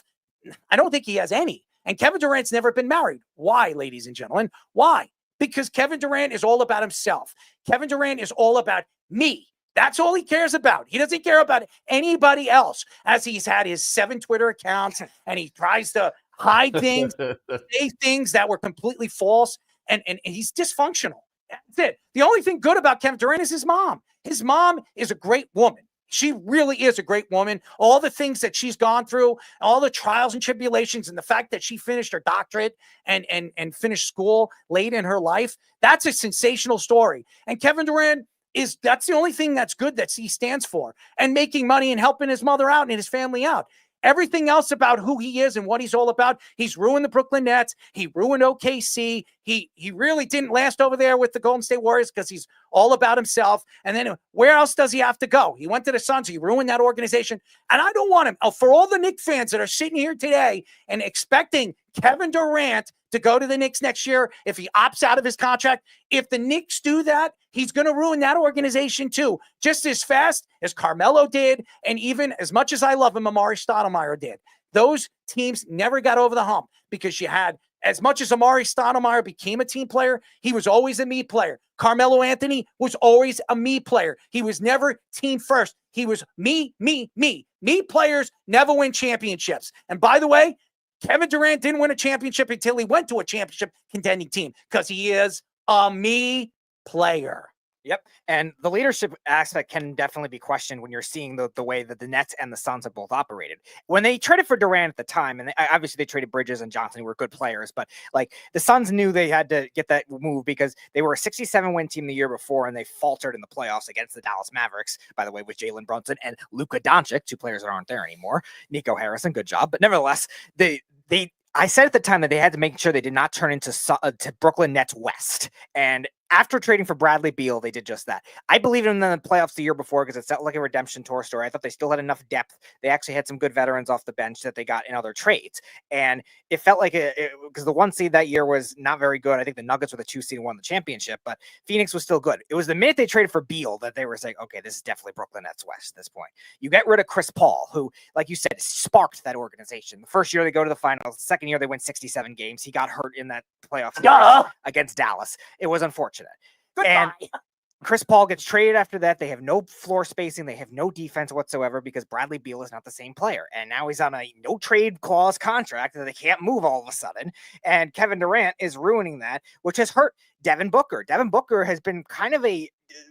I don't think he has any. And Kevin Durant's never been married. Why, ladies and gentlemen? Why? Because Kevin Durant is all about himself. Kevin Durant is all about me. That's all he cares about. He doesn't care about anybody else, as he's had his 7 Twitter accounts, and he tries to hide things, say things that were completely false, and he's dysfunctional. That's it. The only thing good about Kevin Durant is his mom. His mom is a great woman. She really is a great woman. All the things that she's gone through, all the trials and tribulations, and the fact that she finished her doctorate and finished school late in her life, that's a sensational story. And Kevin Durant that's the only thing that's good that he stands for, and making money and helping his mother out and his family out. Everything else about who he is and what he's all about, he's ruined the Brooklyn Nets. He ruined OKC. He really didn't last over there with the Golden State Warriors because he's all about himself. And then where else does he have to go? He went to the Suns. He ruined that organization. And I don't want him. For all the Knicks fans that are sitting here today and expecting Kevin Durant to go to the Knicks next year if he opts out of his contract, if the Knicks do that, he's going to ruin that organization too, just as fast as Carmelo did, and even as much as I love him, Amari Stoudemire did. Those teams never got over the hump because you had, as much as Amari Stoudemire became a team player, he was always a me player. Carmelo Anthony was always a me player. He was never team first. He was me. Me players never win championships. And by the way, Kevin Durant didn't win a championship until he went to a championship contending team because he is a me player. Yep. And the leadership aspect can definitely be questioned when you're seeing the way that the Nets and the Suns have both operated. When they traded for Durant at the time, and obviously they traded Bridges and Johnson, who were good players, but like the Suns knew they had to get that move because they were a 67-win team the year before, and they faltered in the playoffs against the Dallas Mavericks, by the way, with Jalen Brunson and Luka Doncic, 2 players that aren't there anymore. Nico Harrison, good job. But nevertheless, I said at the time that they had to make sure they did not turn into Brooklyn Nets West. And after trading for Bradley Beal, they did just that. I believed in the playoffs the year before because it felt like a redemption tour story. I thought they still had enough depth. They actually had some good veterans off the bench that they got in other trades. And it felt like because the 1 seed that year was not very good. I think the Nuggets were the 2 seed and won the championship, but Phoenix was still good. It was the minute they traded for Beal that they were saying, okay, this is definitely Brooklyn Nets West at this point. You get rid of Chris Paul, who, like you said, sparked that organization. The first year they go to the finals. The second year they win 67 games. He got hurt in that playoff series against Dallas. It was unfortunate. Goodbye. And Chris Paul gets traded after that. They have no floor spacing. They have no defense whatsoever because Bradley Beal is not the same player. And now he's on a no trade clause contract that they can't move all of a sudden. And Kevin Durant is ruining that, which has hurt Devin Booker. Devin Booker has been kind of a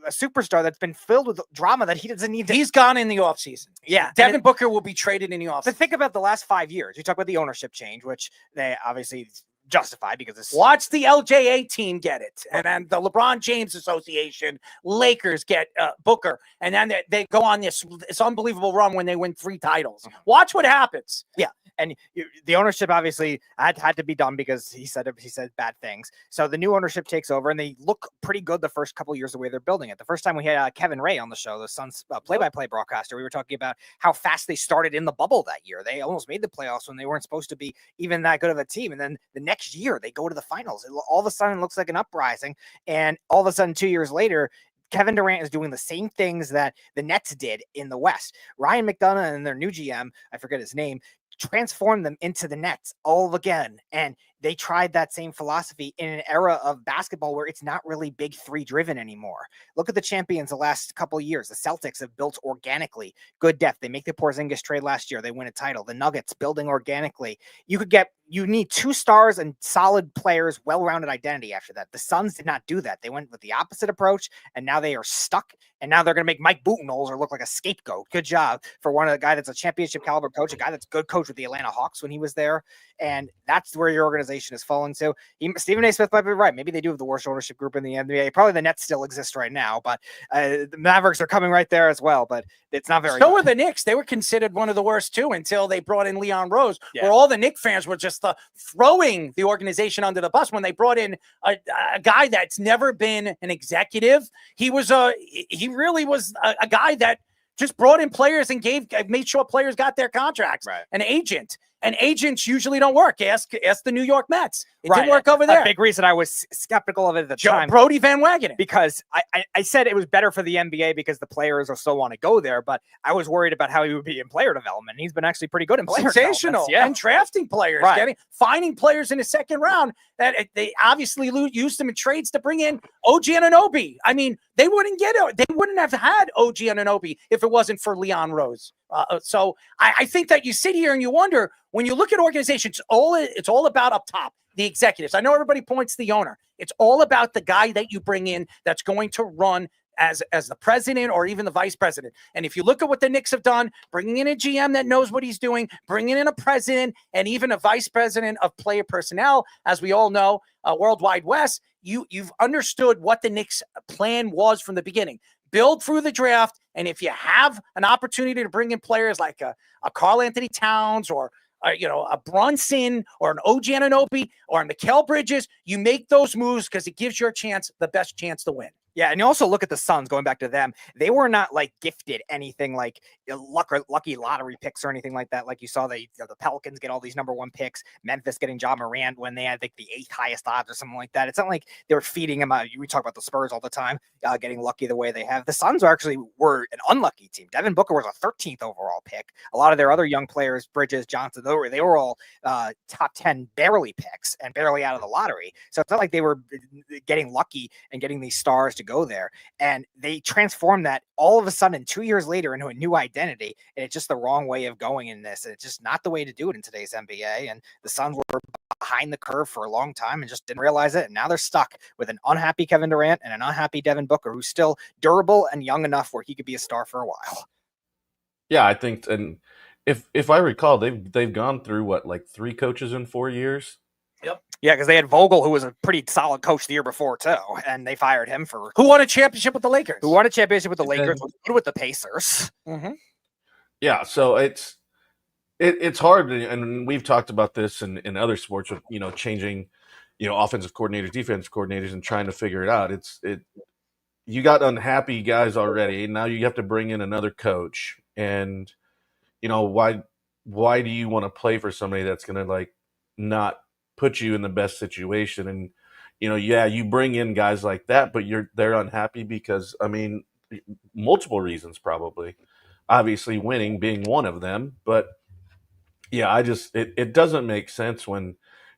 superstar that's been filled with drama that he doesn't need to. He's gone in the offseason. Yeah. Devin Booker will be traded in the offseason. But think about the last 5 years. You talk about the ownership change, which they obviously justified because it's watch the LJA team get it, and then the LeBron James Association, Lakers get Booker, and then they go on this unbelievable run when they win 3 titles. Watch what happens. Yeah, and the ownership obviously had to be done because he said bad things. So the new ownership takes over, and they look pretty good the first couple of years the way they're building it. The first time we had Kevin Ray on the show, the Suns play-by-play broadcaster, we were talking about how fast they started in the bubble that year. They almost made the playoffs when they weren't supposed to be even that good of a team, and then the next year they go to the finals. All of a sudden it looks like an uprising, and all of a sudden 2 years later Kevin Durant is doing the same things that the Nets did in the West. Ryan McDonough and their new GM, I forget his name, transformed them into the Nets all again. And they tried that same philosophy in an era of basketball where it's not really big 3 driven anymore. Look at the champions the last couple of years. The Celtics have built organically, good depth. They make the Porzingis trade last year. They win a title. The Nuggets building organically. You need 2 stars and solid players, well-rounded identity after that. The Suns did not do that. They went with the opposite approach, and now they are stuck. And now they're going to make Mike Budenholzer look like a scapegoat. Good job for one of the guy that's a championship caliber coach, a guy that's a good coach with the Atlanta Hawks when he was there. And that's where your organization has fallen to. Stephen A. Smith might be right. Maybe they do have the worst ownership group in the NBA. Probably the Nets still exist right now, but the Mavericks are coming right there as well. But it's not very. So were the Knicks. They were considered one of the worst too until they brought in Leon Rose, where all the Knicks fans were just throwing the organization under the bus when they brought in a guy that's never been an executive. He really was a guy that just brought in players and made sure players got their contracts. Right. An agent. And agents usually don't work. Ask the New York Mets. It didn't work over there. A big reason I was skeptical of it at the time. Brody Van Wagenen. Because I said it was better for the NBA because the players will still want to go there, but I was worried about how he would be in player development. He's been actually pretty good in player development. Yeah. And drafting players, finding players in the second round that they obviously used them in trades to bring in OG Anunoby. I mean, they wouldn't have had OG Anunoby if it wasn't for Leon Rose. So I think that you sit here and you wonder, when you look at organizations, it's all about up top, the executives. I know everybody points to the owner. It's all about the guy that you bring in that's going to run as the president or even the vice president. And if you look at what the Knicks have done, bringing in a GM that knows what he's doing, bringing in a president and even a vice president of player personnel, as we all know, Worldwide West, you've understood what the Knicks plan was from the beginning. Build through the draft, and if you have an opportunity to bring in players like a Karl Anthony Towns or a Brunson or an OG Anunoby or a Mikal Bridges, you make those moves because it gives your chance the best chance to win. Yeah, and you also look at the Suns, going back to them. They were not like gifted anything like lucky lottery picks or anything like that. Like you saw the Pelicans get all these number 1 picks, Memphis getting Ja Morant when they had like the 8th highest odds or something like that. It's not like they were feeding him out. We talk about the Spurs all the time, getting lucky the way they have. The Suns were an unlucky team. Devin Booker was a 13th overall pick. A lot of their other young players, Bridges, Johnson, they were all top 10 barely picks and barely out of the lottery. So it's not like they were getting lucky and getting these stars to go there, and they transformed that all of a sudden 2 years later into a new identity, and it's just the wrong way of going in this. It's just not the way to do it in today's NBA, and the Suns were behind the curve for a long time and just didn't realize it, and now they're stuck with an unhappy Kevin Durant and an unhappy Devin Booker, who's still durable and young enough where he could be a star for a while. Yeah, I think, and if I recall, they've gone through what, like 3 coaches in 4 years. Yep. Yeah, because they had Vogel, who was a pretty solid coach the year before too, and they fired him for who won a championship with the Lakers. Was good with the Pacers. Yeah, so it's it's hard, and we've talked about this in other sports with changing, offensive coordinators, defensive coordinators, and trying to figure it out. You got unhappy guys already, and now you have to bring in another coach, and why do you want to play for somebody that's going to like not put you in the best situation? And you bring in guys like that, but they're unhappy because multiple reasons probably. Obviously, winning being one of them, but yeah, it doesn't make sense when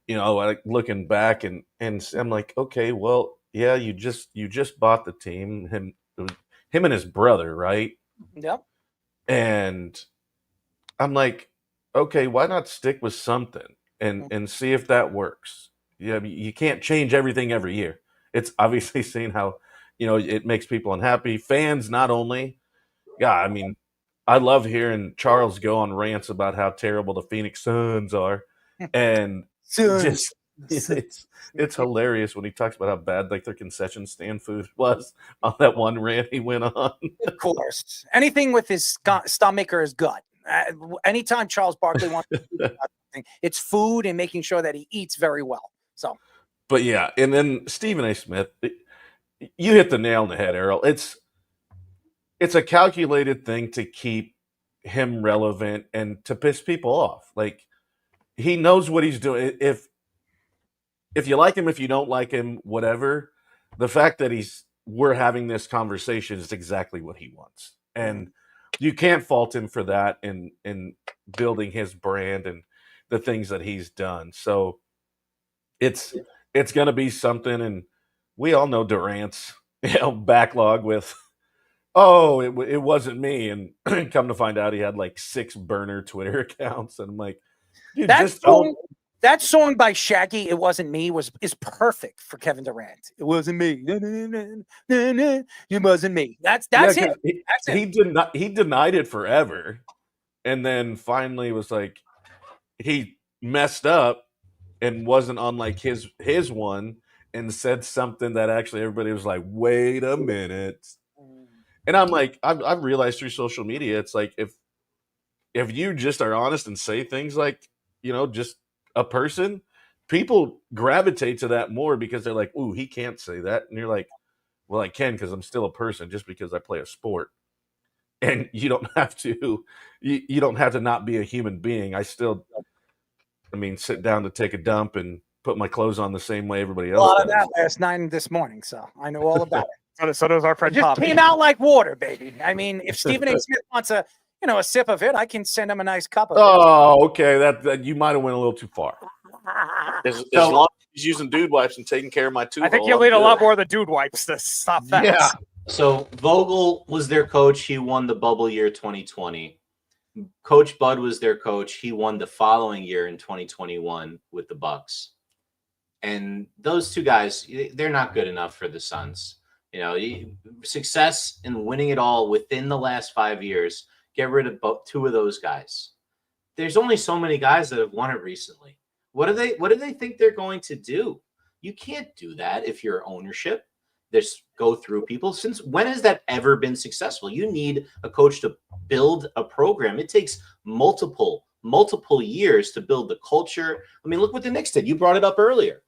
like looking back and I'm like, okay, well, yeah, you just bought the team, him and his brother, right? Yep. And I'm like, okay, why not stick with something and see if that works? Yeah, you can't change everything every year. It's obviously seeing how it makes people unhappy. Fans not only, yeah, I love hearing Charles go on rants about how terrible the Phoenix Suns are, and just it's hilarious when he talks about how bad like their concession stand food was on that one rant he went on. Of course, anything with his stomach or his gut. Anytime Charles Barkley wants to do something, it's food and making sure that he eats very well. So, but yeah, and then Stephen A. Smith, you hit the nail on the head, Errol. It's a calculated thing to keep him relevant and to piss people off. Like, he knows what he's doing. If you like him, if you don't like him, whatever, the fact that we're having this conversation is exactly what he wants. And you can't fault him for that in building his brand and the things that he's done. So it's going to be something. And we all know Durant's backlog with, oh, it wasn't me. And come to find out he had like 6 burner Twitter accounts. And I'm like, dude, that song by Shaggy, "It Wasn't Me," is perfect for Kevin Durant. It wasn't me. It wasn't me. That's it. That's it. He denied it forever. And then finally was like, he messed up and wasn't on like his one and said something that actually everybody was like, wait a minute. And I'm like, I've realized through social media, it's like if you just are honest and say things like, just a person, people gravitate to that more because they're like, ooh, he can't say that. And you're like, well, I can because I'm still a person just because I play a sport. And you don't have to not be a human being. I still, sit down to take a dump and put my clothes on the same way everybody else A lot does. of that last night and this morning, so I know all about it. So does our friend It just Poppy. came out like water, baby. If Stephen A. Smith wants a sip of it, I can send him a nice cup of it. Oh, okay. That you might have went a little too far. As long as he's using dude wipes and taking care of my tooth. I think you'll need a lot more of the dude wipes to stop that. Yeah. So Vogel was their coach. He won the bubble year 2020. Coach Bud was their coach. He won the following year in 2021 with the Bucks. And those two guys, they're not good enough for the Suns. Success in winning it all within the last 5 years. Get rid of 2 of those guys. There's only so many guys that have won it recently. What do they think they're going to do? You can't do that if you're ownership. Just go through people. Since when has that ever been successful? You need a coach to build a program. It takes multiple years to build the culture. Look what the Knicks did. You brought it up earlier.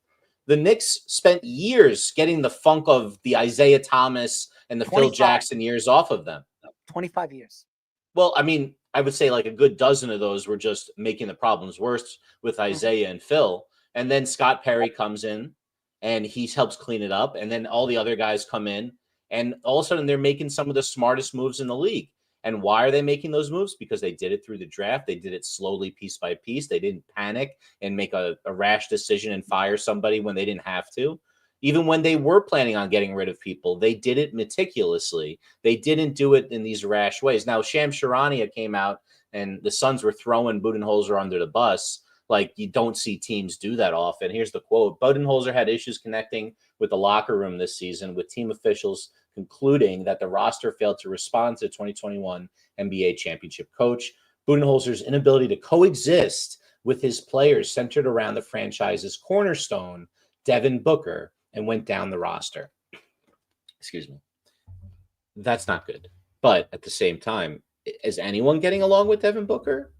The Knicks spent years getting the funk of the Isaiah Thomas and the 25. Phil Jackson years off of them. 25 years. Well, I would say like a good dozen of those were just making the problems worse with Isaiah and Phil. And then Scott Perry comes in and he helps clean it up. And then all the other guys come in and all of a sudden they're making some of the smartest moves in the league. And why are they making those moves? Because they did it through the draft. They did it slowly, piece by piece. They didn't panic and make a rash decision and fire somebody when they didn't have to. Even when they were planning on getting rid of people, they did it meticulously. They didn't do it in these rash ways. Now, Shams Charania came out and the Suns were throwing Budenholzer under the bus. Like, you don't see teams do that often. Here's the quote. Budenholzer had issues connecting with the locker room this season, with team officials concluding that the roster failed to respond to 2021 NBA championship coach. Budenholzer's inability to coexist with his players centered around the franchise's cornerstone, Devin Booker, and went down the roster. Excuse me. That's not good. But at the same time, is anyone getting along with Devin Booker?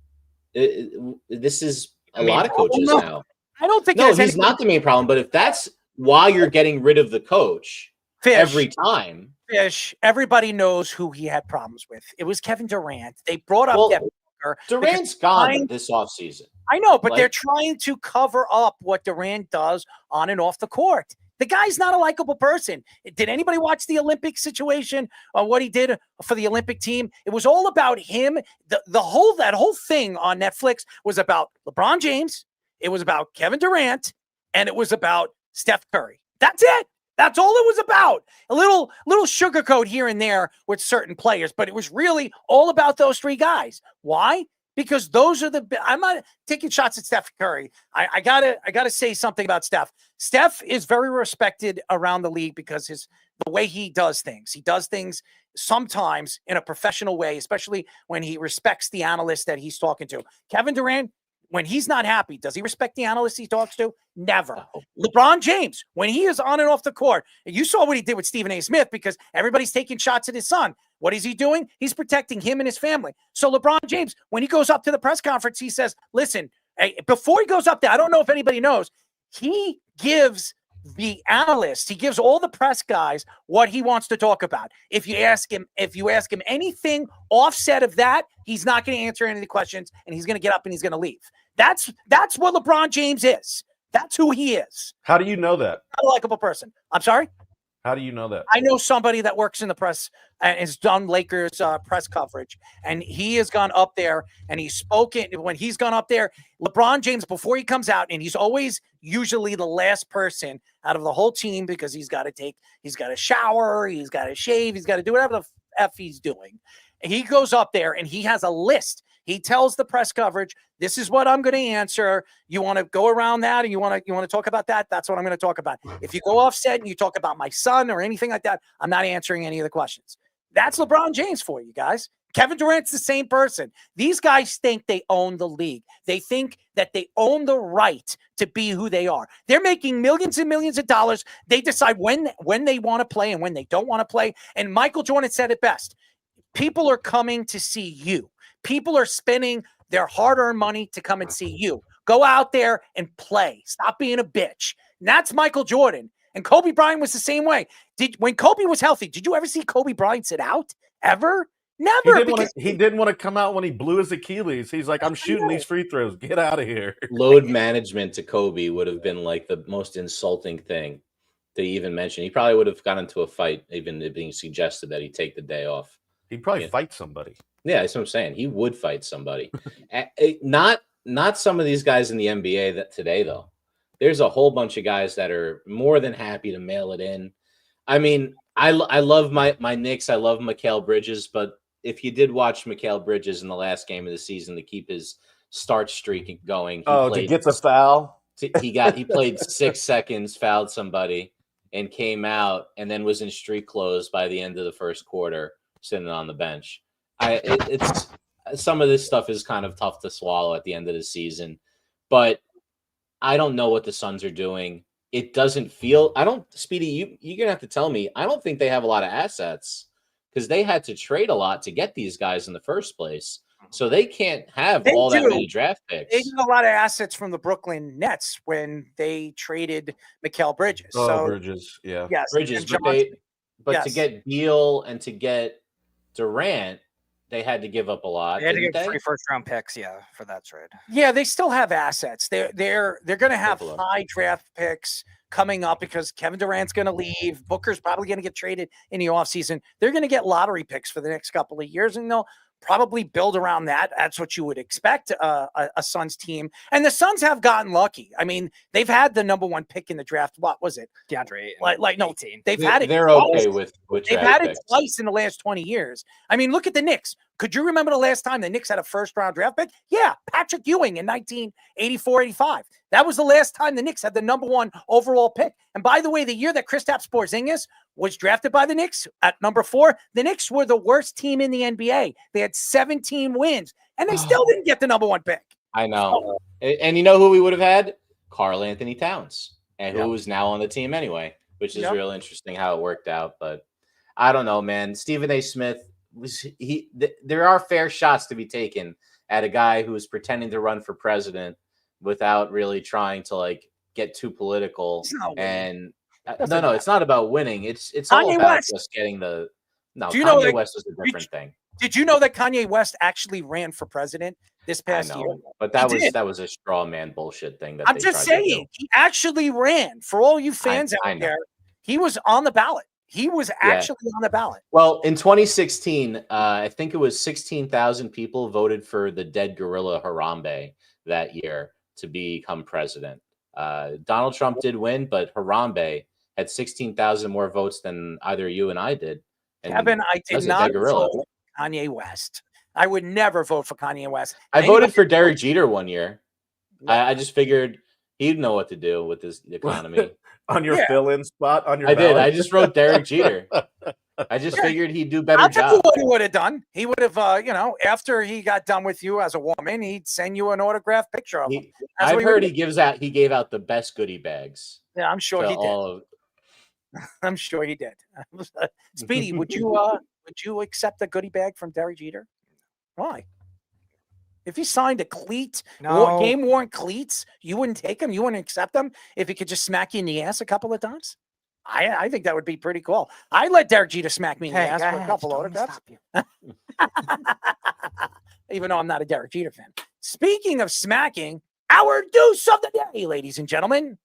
This is a main lot of coaches problem, now. I don't think No, it has he's not the main problem. But if that's why you're getting rid of the coach every time, Fish, everybody knows who he had problems with. It was Kevin Durant. They brought up Devin Booker. Durant's gone this offseason. I know, but they're trying to cover up what Durant does on and off the court. The guy's not a likable person. Did anybody watch the Olympic situation or what he did for the Olympic team? It was all about him. That whole thing on Netflix was about LeBron James. It was about Kevin Durant, and it was about Steph Curry. That's it. That's all it was about. A little sugarcoat here and there with certain players, but it was really all about those three guys. Why? Because those are I'm not taking shots at Steph Curry. I gotta say something about Steph. Steph is very respected around the league because the way he does things. He does things sometimes in a professional way, especially when he respects the analyst that he's talking to. Kevin Durant, when he's not happy, does he respect the analyst he talks to? Never. LeBron James, when he is on and off the court, you saw what he did with Stephen A. Smith because everybody's taking shots at his son. What is he doing? He's protecting him and his family. So LeBron James, when he goes up to the press conference, he says, listen, before he goes up there, I don't know if anybody knows, he gives the analysts, he gives all the press guys what he wants to talk about. If you ask him anything offset of that, he's not going to answer any of the questions and he's going to get up and he's going to leave. That's what LeBron James is. That's who he is. How do you know that? Not a likable person. I'm sorry? How do you know that? I know somebody that works in the press and has done Lakers press coverage, and he has gone up there and he's spoken. When he's gone up there, LeBron James, before he comes out, and he's always usually the last person out of the whole team because he's got to shower, he's got to shave, he's got to do whatever the F he's doing. He goes up there and he has a list. He tells the press coverage, this is what I'm going to answer. You want to go around that and you want to talk about that? That's what I'm going to talk about. If you go offset and you talk about my son or anything like that, I'm not answering any of the questions. That's LeBron James for you guys. Kevin Durant's the same person. These guys think they own the league. They think that they own the right to be who they are. They're making millions and millions of dollars. They decide when they want to play and when they don't want to play. And Michael Jordan said it best. People are coming to see you. People are spending their hard-earned money to come and see you. Go out there and play. Stop being a bitch. And that's Michael Jordan. And Kobe Bryant was the same way. When Kobe was healthy, did you ever see Kobe Bryant sit out? Ever? Never. He didn't want to come out when he blew his Achilles. He's like, I'm shooting these free throws. Get out of here. Load management to Kobe would have been like the most insulting thing to even mention. He probably would have gotten into a fight, even it being suggested that he take the day off. He'd probably fight somebody. Yeah, that's what I'm saying. He would fight somebody. Not some of these guys in the NBA that today, though. There's a whole bunch of guys that are more than happy to mail it in. I mean, I love my Knicks. I love Mikal Bridges, but if you did watch Mikal Bridges in the last game of the season to keep his start streak going, to get the foul, he played 6 seconds, fouled somebody, and came out, and then was in street clothes by the end of the first quarter, sitting on the bench. It's some of this stuff is kind of tough to swallow at the end of the season, but I don't know what the Suns are doing. It doesn't feel. Speedy, you're gonna have to tell me. I don't think they have a lot of assets because they had to trade a lot to get these guys in the first place. So they can't have all that many draft picks. They got a lot of assets from the Brooklyn Nets when they traded Mikal Bridges. Bridges, yeah, yes, Bridges, but to get Beal and to get Durant, they had to give up a lot. They had to get 3 first-round picks, for that trade. Yeah, they still have assets. They're going to have high draft picks coming up because Kevin Durant's going to leave. Booker's probably going to get traded in the offseason. They're going to get lottery picks for the next couple of years, and they'll probably build around that. That's what you would expect a Suns team. And the Suns have gotten lucky. I mean, they've had the number 1 pick in the draft. What was it? DeAndre. No, they've had it. They're twice. Okay with they've had it twice in the last 20 years. I mean, look at the Knicks. Could you remember the last time the Knicks had a first-round draft pick? Yeah, Patrick Ewing in 1984-85. That was the last time the Knicks had the number 1 overall pick. And by the way, the year that Kristaps Porzingis was drafted by the Knicks at number 4, the Knicks were the worst team in the NBA. They had 17 wins, and they still didn't get the number 1 pick. I know. And you know who we would have had? Karl Anthony Towns, and who is now on the team anyway, which is real interesting how it worked out. But I don't know, man. Stephen A. Smith, there are fair shots to be taken at a guy who was pretending to run for president without really trying to like get too political. And no, it's not about winning. It's all about just getting the. No, Kanye West is a different thing. Did you know that Kanye West actually ran for president this past year? But that was a straw man bullshit thing. That I'm just saying, he actually ran. For all you fans out there, he was on the ballot. He was actually on the ballot. Well, in 2016, I think it was 16,000 people voted for the dead gorilla Harambe that year to become president. Donald Trump did win, but Harambe had 16,000 more votes than either you and I did. And Kevin, I did not vote for Kanye West. I would never vote for Kanye West. I voted for Derek Jeter one year. I just figured he'd know what to do with this economy. On your fill-in spot on your I did. I just wrote Derek Jeter. I just figured he'd do better I'll job. tell you what he would have done. He would have, after he got done with you as a woman, he'd send you an autographed picture of him. I've heard he gave out the best goodie bags. Yeah, I'm sure he did. I'm sure he did. Speedy, would you accept a goodie bag from Derek Jeter? Why? If he signed a cleat, game-worn cleats, you wouldn't take them? You wouldn't accept them if he could just smack you in the ass a couple of times? I think that would be pretty cool. I'd let Derek Jeter smack me in the ass for a couple of autographs. Even though I'm not a Derek Jeter fan. Speaking of smacking, our deuce of the day, ladies and gentlemen.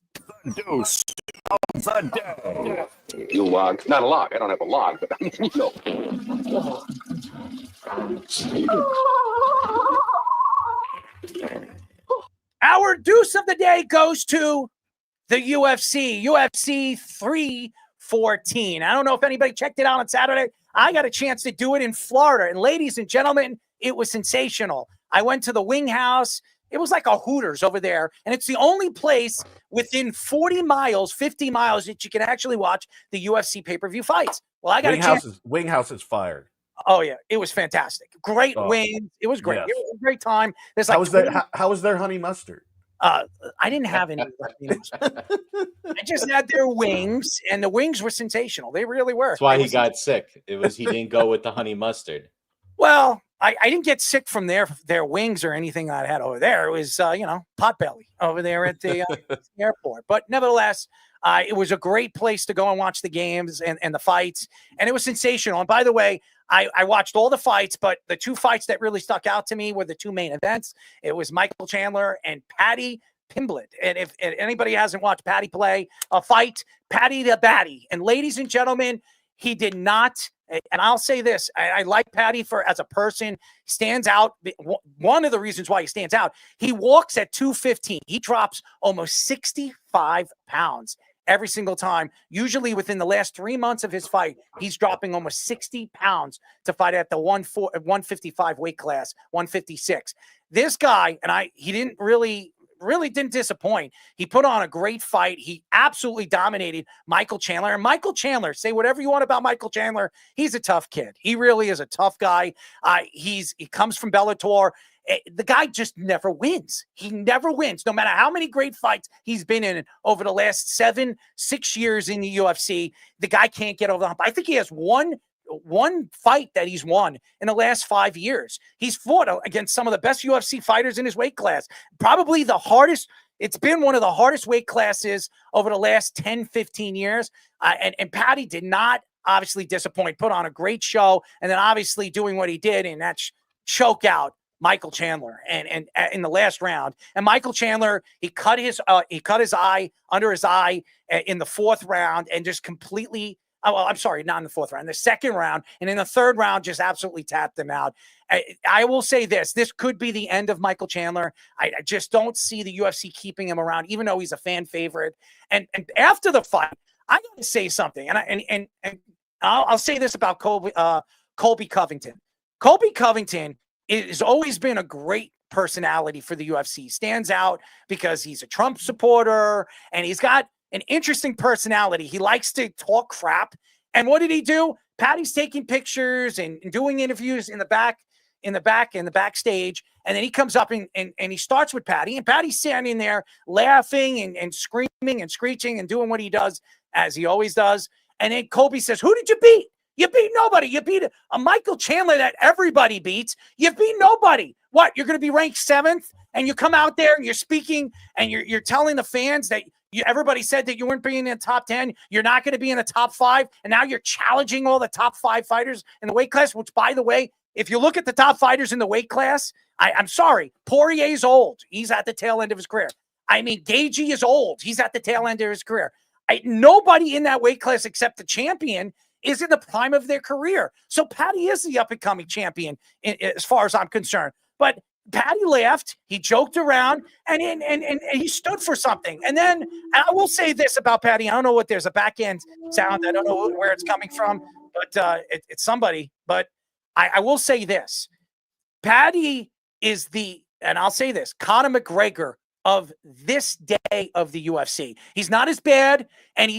Deuce of the day. You log. Not a log. I don't have a log, but you know. Our deuce of the day goes to the UFC 314. I don't know if anybody checked it out on Saturday. I got a chance to do it in Florida. And ladies and gentlemen, it was sensational. I went to the Wing House. It was like a Hooters over there. And it's the only place within 50 miles that you can actually watch the UFC pay-per-view fights. Well, I got Wing House is fired. Oh, yeah. It was fantastic. Great wings. It was great. Yes. It was a great time. There's like how was their honey mustard? I didn't have any. I just had their wings, and the wings were sensational. They really were. That's why he got sick. It was he didn't go with the honey mustard. Well, I didn't get sick from their wings or anything I had over there. It was, potbelly over there at the airport. But nevertheless, it was a great place to go and watch the games and the fights. And it was sensational. And by the way, I watched all the fights, but the two fights that really stuck out to me were the two main events. It was Michael Chandler and Paddy Pimblett. And if anybody hasn't watched Paddy play a fight, Paddy the Batty. And ladies and gentlemen, he did not. And I'll say this, I like Paddy as a person, stands out. One of the reasons why he stands out, he walks at 215. He drops almost 65 pounds every single time. Usually within the last 3 months of his fight, he's dropping almost 60 pounds to fight at the 155 weight class, 156. This guy, he didn't really didn't disappoint. He put on a great fight. He absolutely dominated Michael Chandler. And Michael Chandler, say whatever you want about Michael Chandler, he's a tough kid. He really is a tough guy. He comes from Bellator. The guy just never wins. He never wins. No matter how many great fights he's been in over the last 6 years in the UFC, the guy can't get over the hump. I think he has one fight that he's won in the last 5 years. He's fought against some of the best UFC fighters in his weight class. Probably the hardest. It's been one of the hardest weight classes over the last 10, 15 years. And Paddy did not obviously disappoint, put on a great show, and then obviously doing what he did, and that's choke out Michael Chandler and in the last round. And Michael Chandler, he cut his eye under his eye in the fourth round and just completely. Oh, well, I'm sorry, not in the fourth round, the second round. And in the third round, just absolutely tapped him out. I will say this could be the end of Michael Chandler. I just don't see the UFC keeping him around, even though he's a fan favorite. And after the fight, I got to say something. And I'll say this about Colby Covington. Colby Covington has always been a great personality for the UFC. Stands out because he's a Trump supporter, and he's got an interesting personality. He likes to talk crap. And what did he do? Paddy's taking pictures and doing interviews in the backstage. And then he comes up and he starts with Paddy. And Paddy's standing there laughing and screaming and screeching and doing what he does, as he always does. And then Colby says, "Who did you beat? You beat nobody. You beat a Michael Chandler that everybody beats. You beat nobody. what? You're going to be ranked 7th, and you come out there and you're speaking and you're telling the fans that everybody said that you weren't being in the top 10. You're not going to be in the top 5, and now you're challenging all the top 5 fighters in the weight class. Which, by the way, if you look at the top fighters in the weight class, I'm sorry, Poirier's old. He's at the tail end of his career. I mean, Gagey is old. He's at the tail end of his career. Nobody in that weight class except the champion is in the prime of their career. So Patty is the up-and-coming champion as far as I'm concerned. But Patty laughed, he joked around, and he stood for something. And then I will say this about Patty. I don't know what there's a back-end sound. I don't know where it's coming from, but it's somebody. But I will say this. Patty is and I'll say this, Conor McGregor of this day of the UFC. He's not as bad, and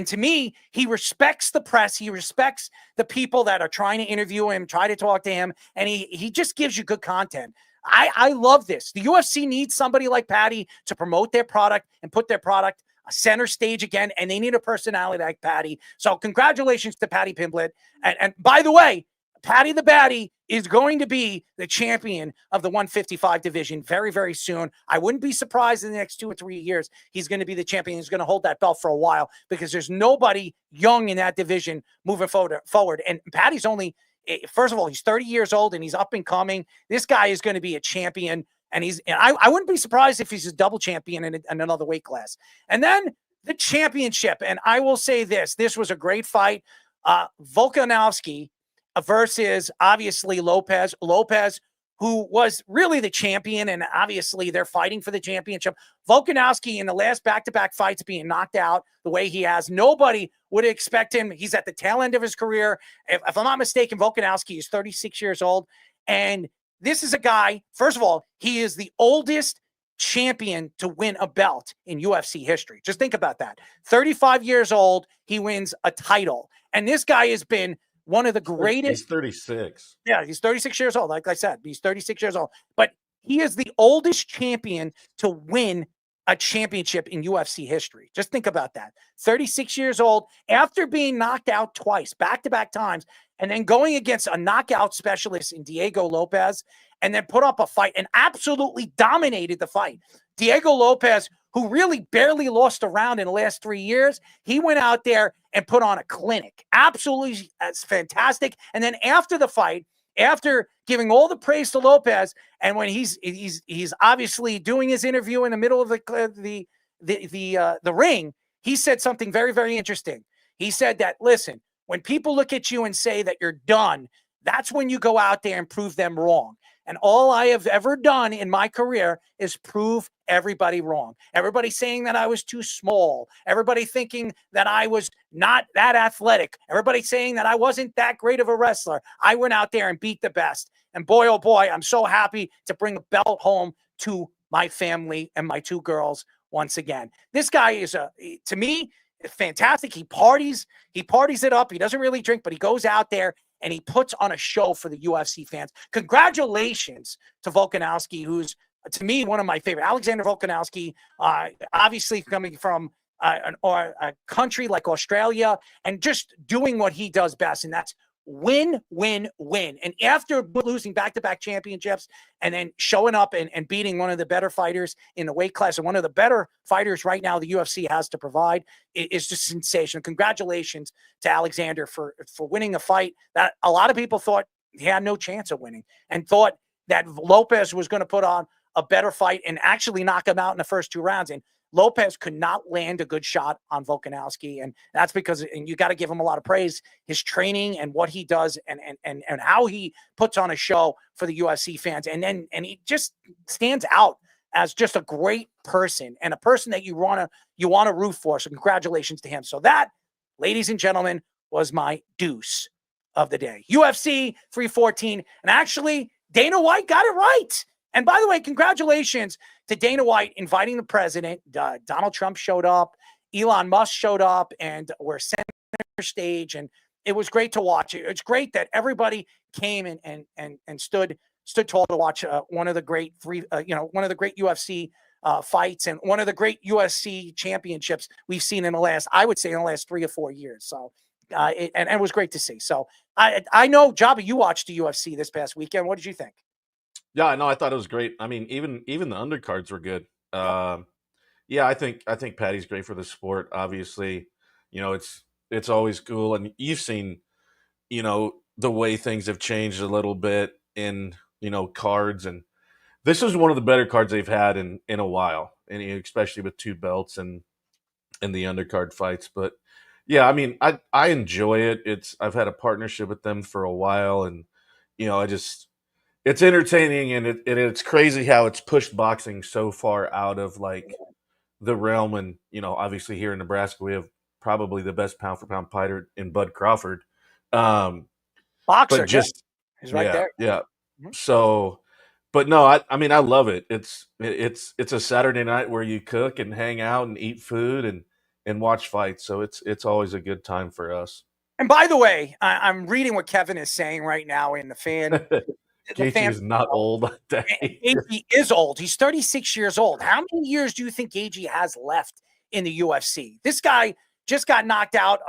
to me, he respects the press. He respects the people that are trying to interview him, try to talk to him, and he just gives you good content. I love this. The UFC needs somebody like Patty to promote their product and put their product center stage again, and they need a personality like Patty. So congratulations to Patty Pimblett. And by the way, Patty the Batty is going to be the champion of the 155 division very, very soon. I wouldn't be surprised in the next 2 or 3 years he's going to be the champion. He's going to hold that belt for a while because there's nobody young in that division moving forward. And Patty's only, first of all, he's 30 years old and he's up and coming. This guy is going to be a champion, and I wouldn't be surprised if he's a double champion in another weight class. And then the championship, and I will say this was a great fight. Volkanovski versus obviously Lopez, who was really the champion, and obviously they're fighting for the championship. Volkanovski in the last back-to-back fights being knocked out the way he has, nobody would expect him. He's at the tail end of his career. If I'm not mistaken, Volkanovski is 36 years old, and this is a guy, first of all, he is the oldest champion to win a belt in UFC history. Just think about that. 35 years old, he wins a title, and this guy has been one of the greatest. He's 36. Yeah, he's 36 years old. Like I said, he's 36 years old. But he is the oldest champion to win a championship in UFC history. Just think about that. 36 years old after being knocked out twice, back-to-back times, and then going against a knockout specialist in Diego Lopez, and then put up a fight and absolutely dominated the fight. Diego Lopez, who really barely lost a round in the last 3 years, he went out there and put on a clinic. Absolutely fantastic. And then after the fight, after giving all the praise to Lopez, and when he's obviously doing his interview in the middle of the ring, he said something very, very interesting. He said that, listen, when people look at you and say that you're done, that's when you go out there and prove them wrong. And all I have ever done in my career is prove everybody wrong. Everybody saying that I was too small. Everybody thinking that I was not that athletic. Everybody saying that I wasn't that great of a wrestler. I went out there and beat the best. And boy, oh boy, I'm so happy to bring a belt home to my family and my 2 girls once again. This guy is, to me, fantastic. He parties it up. He doesn't really drink, but he goes out there and he puts on a show for the UFC fans. Congratulations to Volkanovski, who's, to me, one of my favorite. Alexander Volkanovski, obviously coming from a country like Australia and just doing what he does best, and that's win, win, win. And after losing back-to-back championships and then showing up and beating one of the better fighters in the weight class and one of the better fighters right now the UFC has to provide, is just sensational. Congratulations to Alexander for winning a fight that a lot of people thought he had no chance of winning and thought that Lopez was going to put on a better fight and actually knock him out in the first 2 rounds. And Lopez could not land a good shot on Volkanovski, and that's because, and you got to give him a lot of praise, his training and what he does and how he puts on a show for the UFC fans. And he just stands out as just a great person and a person that you want to root for. So congratulations to him. So that, ladies and gentlemen, was my deuce of the day. UFC 314. And actually, Dana White got it right. And by the way, congratulations to Dana White inviting the president. Donald Trump showed up, Elon Musk showed up, and we're center stage. And it was great to watch. It's great that everybody came and stood tall to watch one of the great one of the great UFC fights and one of the great UFC championships we've seen in the last 3 or 4 years. So it was great to see. So I know, Joba, you watched the UFC this past weekend. What did you think? Yeah, no, I thought it was great. I mean, even the undercards were good. Yeah, I think Patty's great for the sport. Obviously, it's always cool, and you've seen the way things have changed a little bit in cards, and this is one of the better cards they've had in a while, and especially with two belts and the undercard fights. But yeah, I mean, I enjoy it. I've had a partnership with them for a while, and it's entertaining, and it's crazy how it's pushed boxing so far out of like the realm. And obviously here in Nebraska, we have probably the best pound for pound fighter in Bud Crawford. Boxer, but just he's right there. Yeah. So, but no, I mean, I love it. It's a Saturday night where you cook and hang out and eat food and watch fights. So it's always a good time for us. And by the way, I'm reading what Kevin is saying right now in the fan. Gaethje is not old. Gaethje is old. He's 36 years old. How many years do you think Gaethje has left in the UFC? This guy just got knocked out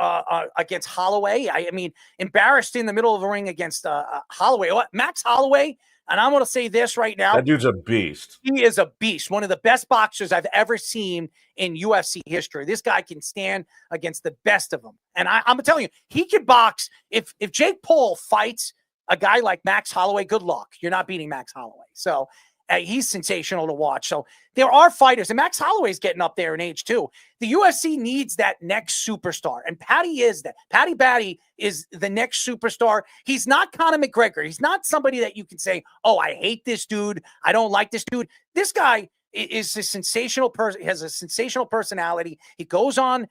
against Holloway. I mean, embarrassed in the middle of the ring against Holloway. Max Holloway, and I'm going to say this right now. That dude's a beast. He is a beast. One of the best boxers I've ever seen in UFC history. This guy can stand against the best of them. And I'm telling you, he can box. If Jake Paul fights a guy like Max Holloway, good luck. You're not beating Max Holloway. So he's sensational to watch. So there are fighters, and Max Holloway's getting up there in age too. The UFC needs that next superstar, and Patty is that. Patty Batty is the next superstar. He's not Conor McGregor. He's not somebody that you can say, oh, I hate this dude. I don't like this dude. This guy is a sensational person, has a sensational personality. He goes and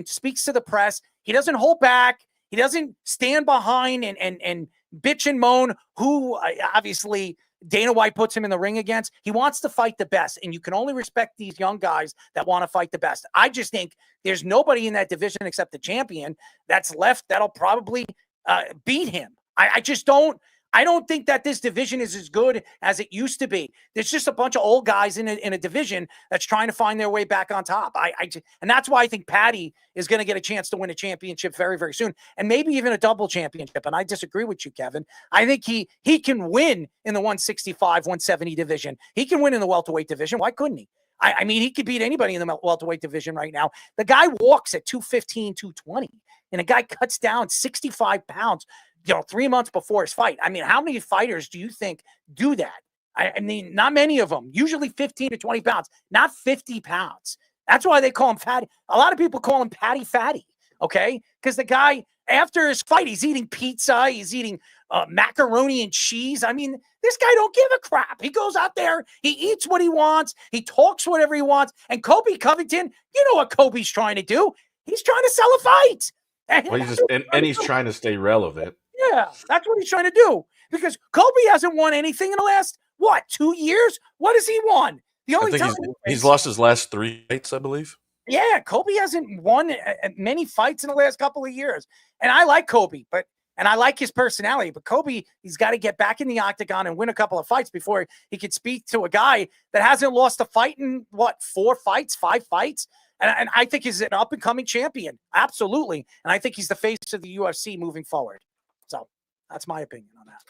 speaks to the press. He doesn't hold back. He doesn't stand behind and bitch and moan, who obviously Dana White puts him in the ring against. He wants to fight the best, and you can only respect these young guys that want to fight the best. I just think there's nobody in that division except the champion that's left that'll probably beat him. I don't think that this division is as good as it used to be. There's just a bunch of old guys in a division that's trying to find their way back on top. And that's why I think Patty is going to get a chance to win a championship very, very soon, and maybe even a double championship. And I disagree with you, Kevin. I think he can win in the 165, 170 division. He can win in the welterweight division. Why couldn't he? I mean, he could beat anybody in the welterweight division right now. The guy walks at 215, 220, and a guy cuts down 65 pounds. 3 months before his fight. I mean, how many fighters do you think do that? I mean, not many of them. Usually 15 to 20 pounds, not 50 pounds. That's why they call him fatty. A lot of people call him Patty Fatty, okay? Because the guy, after his fight, he's eating pizza, he's eating macaroni and cheese. I mean, this guy don't give a crap. He goes out there, he eats what he wants, he talks whatever he wants. And Kobe Covington, you know what Kobe's trying to do? He's trying to sell a fight. And he's trying to stay relevant. Yeah, that's what he's trying to do, because Kobe hasn't won anything in the last, 2 years? What has he won? The only time he's lost his last 3 fights, I believe. Yeah, Kobe hasn't won many fights in the last couple of years. And I like Kobe, and I like his personality, but Kobe, he's got to get back in the octagon and win a couple of fights before he could speak to a guy that hasn't lost a fight in 4 fights, 5 fights. And I think he's an up-and-coming champion. Absolutely. And I think he's the face of the UFC moving forward. So that's my opinion on that.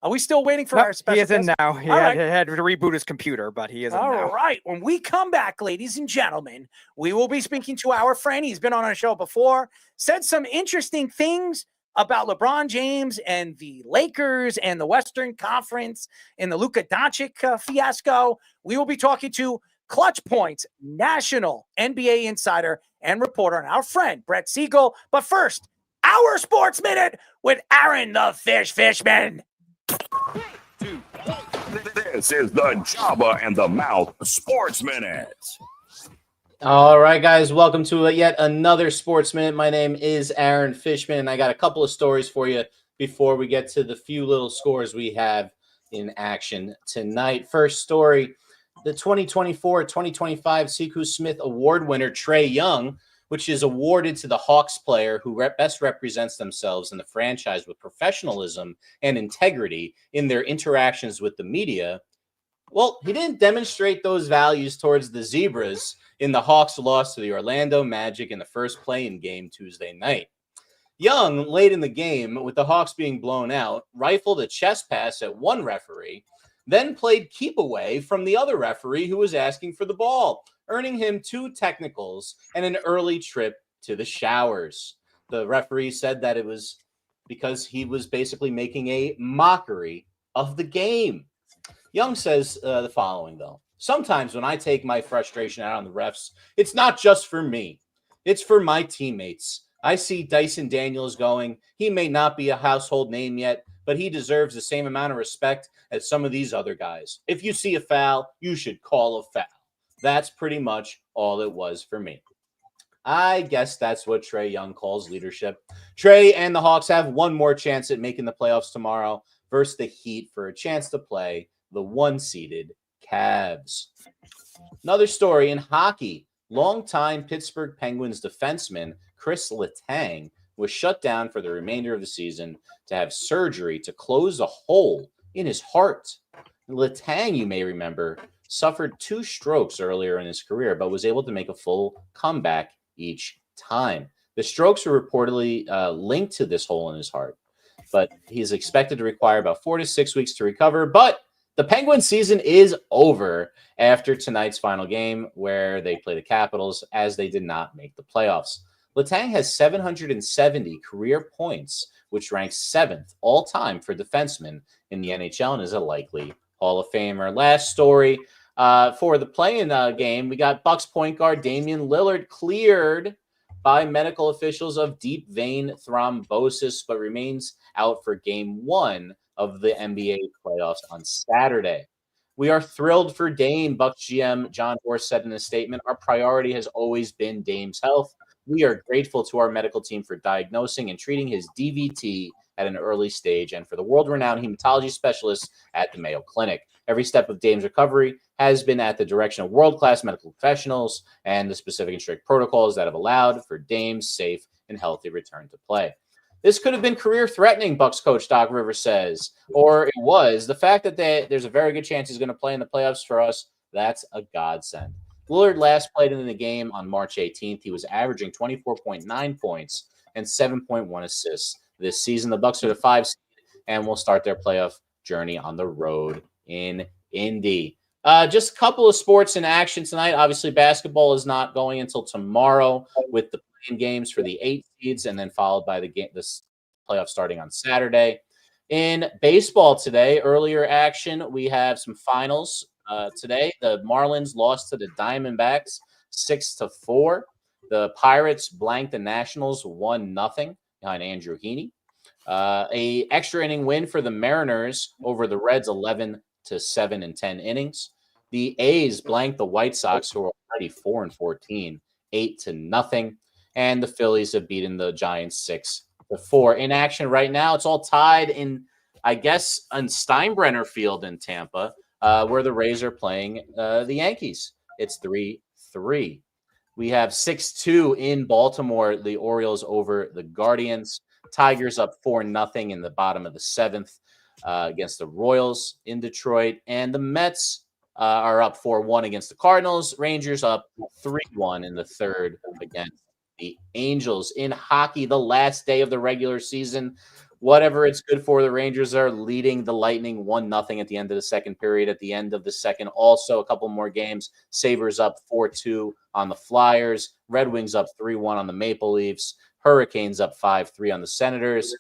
Are we still waiting for our special guest? He isn't now. He had to reboot his computer, but he isn't now. All right. When we come back, ladies and gentlemen, we will be speaking to our friend. He's been on our show before, said some interesting things about LeBron James and the Lakers and the Western Conference and the Luka Doncic fiasco. We will be talking to Clutch Points national NBA insider and reporter and our friend, Brett Siegel. But first, our Sports Minute with Aaron the Fishman. This is the Joba and the Mouth Sports Minute. All right, guys, welcome to yet another Sports Minute. My name is Aaron Fishman, and I got a couple of stories for you before we get to the few little scores we have in action tonight. First story, the 2024-2025 Sekou Smith Award winner Trae Young, which is awarded to the Hawks player who best represents themselves in the franchise with professionalism and integrity in their interactions with the media. Well, he didn't demonstrate those values towards the Zebras in the Hawks' loss to the Orlando Magic in the first play-in game Tuesday night. Young, late in the game, with the Hawks being blown out, rifled a chest pass at one referee, then played keep away from the other referee who was asking for the ball, earning him 2 technicals and an early trip to the showers. The referee said that it was because he was basically making a mockery of the game. Young says the following, though. Sometimes when I take my frustration out on the refs, it's not just for me. It's for my teammates. I see Dyson Daniels going. He may not be a household name yet, but he deserves the same amount of respect as some of these other guys. If you see a foul, you should call a foul. That's pretty much all it was for me. I guess that's what Trae Young calls leadership. Trae and the Hawks have one more chance at making the playoffs tomorrow versus the Heat for a chance to play the 1-seeded Cavs. Another story in hockey. Longtime Pittsburgh Penguins defenseman Chris Letang was shut down for the remainder of the season to have surgery to close a hole in his heart. Letang, you may remember, suffered 2 strokes earlier in his career, but was able to make a full comeback each time. The strokes were reportedly linked to this hole in his heart, but he's expected to require about 4 to 6 weeks to recover. But the Penguins season is over after tonight's final game where they play the Capitals, as they did not make the playoffs. Letang has 770 career points, which ranks 7th all-time for defensemen in the NHL and is a likely Hall of Famer. Last story for the play-in game, we got Bucks point guard Damian Lillard cleared by medical officials of deep vein thrombosis, but remains out for Game 1 of the NBA playoffs on Saturday. We are thrilled for Dame, Bucks GM John Horst said in a statement. Our priority has always been Dame's health. We are grateful to our medical team for diagnosing and treating his DVT at an early stage and for the world-renowned hematology specialists at the Mayo Clinic. Every step of Dame's recovery has been at the direction of world-class medical professionals and the specific and strict protocols that have allowed for Dame's safe and healthy return to play. This could have been career-threatening, Bucks coach Doc Rivers says, or it was. The fact that there's a very good chance he's going to play in the playoffs for us, that's a godsend. Lillard last played in the game on March 18th. He was averaging 24.9 points and 7.1 assists this season. The Bucks are the 5 seed and will start their playoff journey on the road in Indy. Just a couple of sports in action tonight. Obviously, basketball is not going until tomorrow with the play-in games for the 8 seeds, and then followed by the playoff starting on Saturday. In baseball today, earlier action, we have some finals today. The Marlins lost to the Diamondbacks 6-4. The Pirates blanked the Nationals 1-0 behind Andrew Heaney. A extra inning win for the Mariners over the Reds 11-7 in 10 innings. The A's blanked the White Sox, who are already 4-14, 8-0. And the Phillies have beaten the Giants 6-4. In action right now, it's all tied in, I guess, on Steinbrenner Field in Tampa, where the Rays are playing the Yankees. It's 3-3. We have 6-2 in Baltimore, the Orioles over the Guardians. Tigers up 4-0 in the bottom of the 7th against the Royals in Detroit. And the Mets are up 4-1 against the Cardinals. Rangers up 3-1 in the 3rd against the Angels. In hockey, the last day of the regular season, whatever it's good for, the Rangers are leading the Lightning 1-0 at the end of the second period. At the end of the second, also a couple more games. Sabres up 4-2 on the Flyers. Red Wings up 3-1 on the Maple Leafs. Hurricanes up 5-3 on the Senators.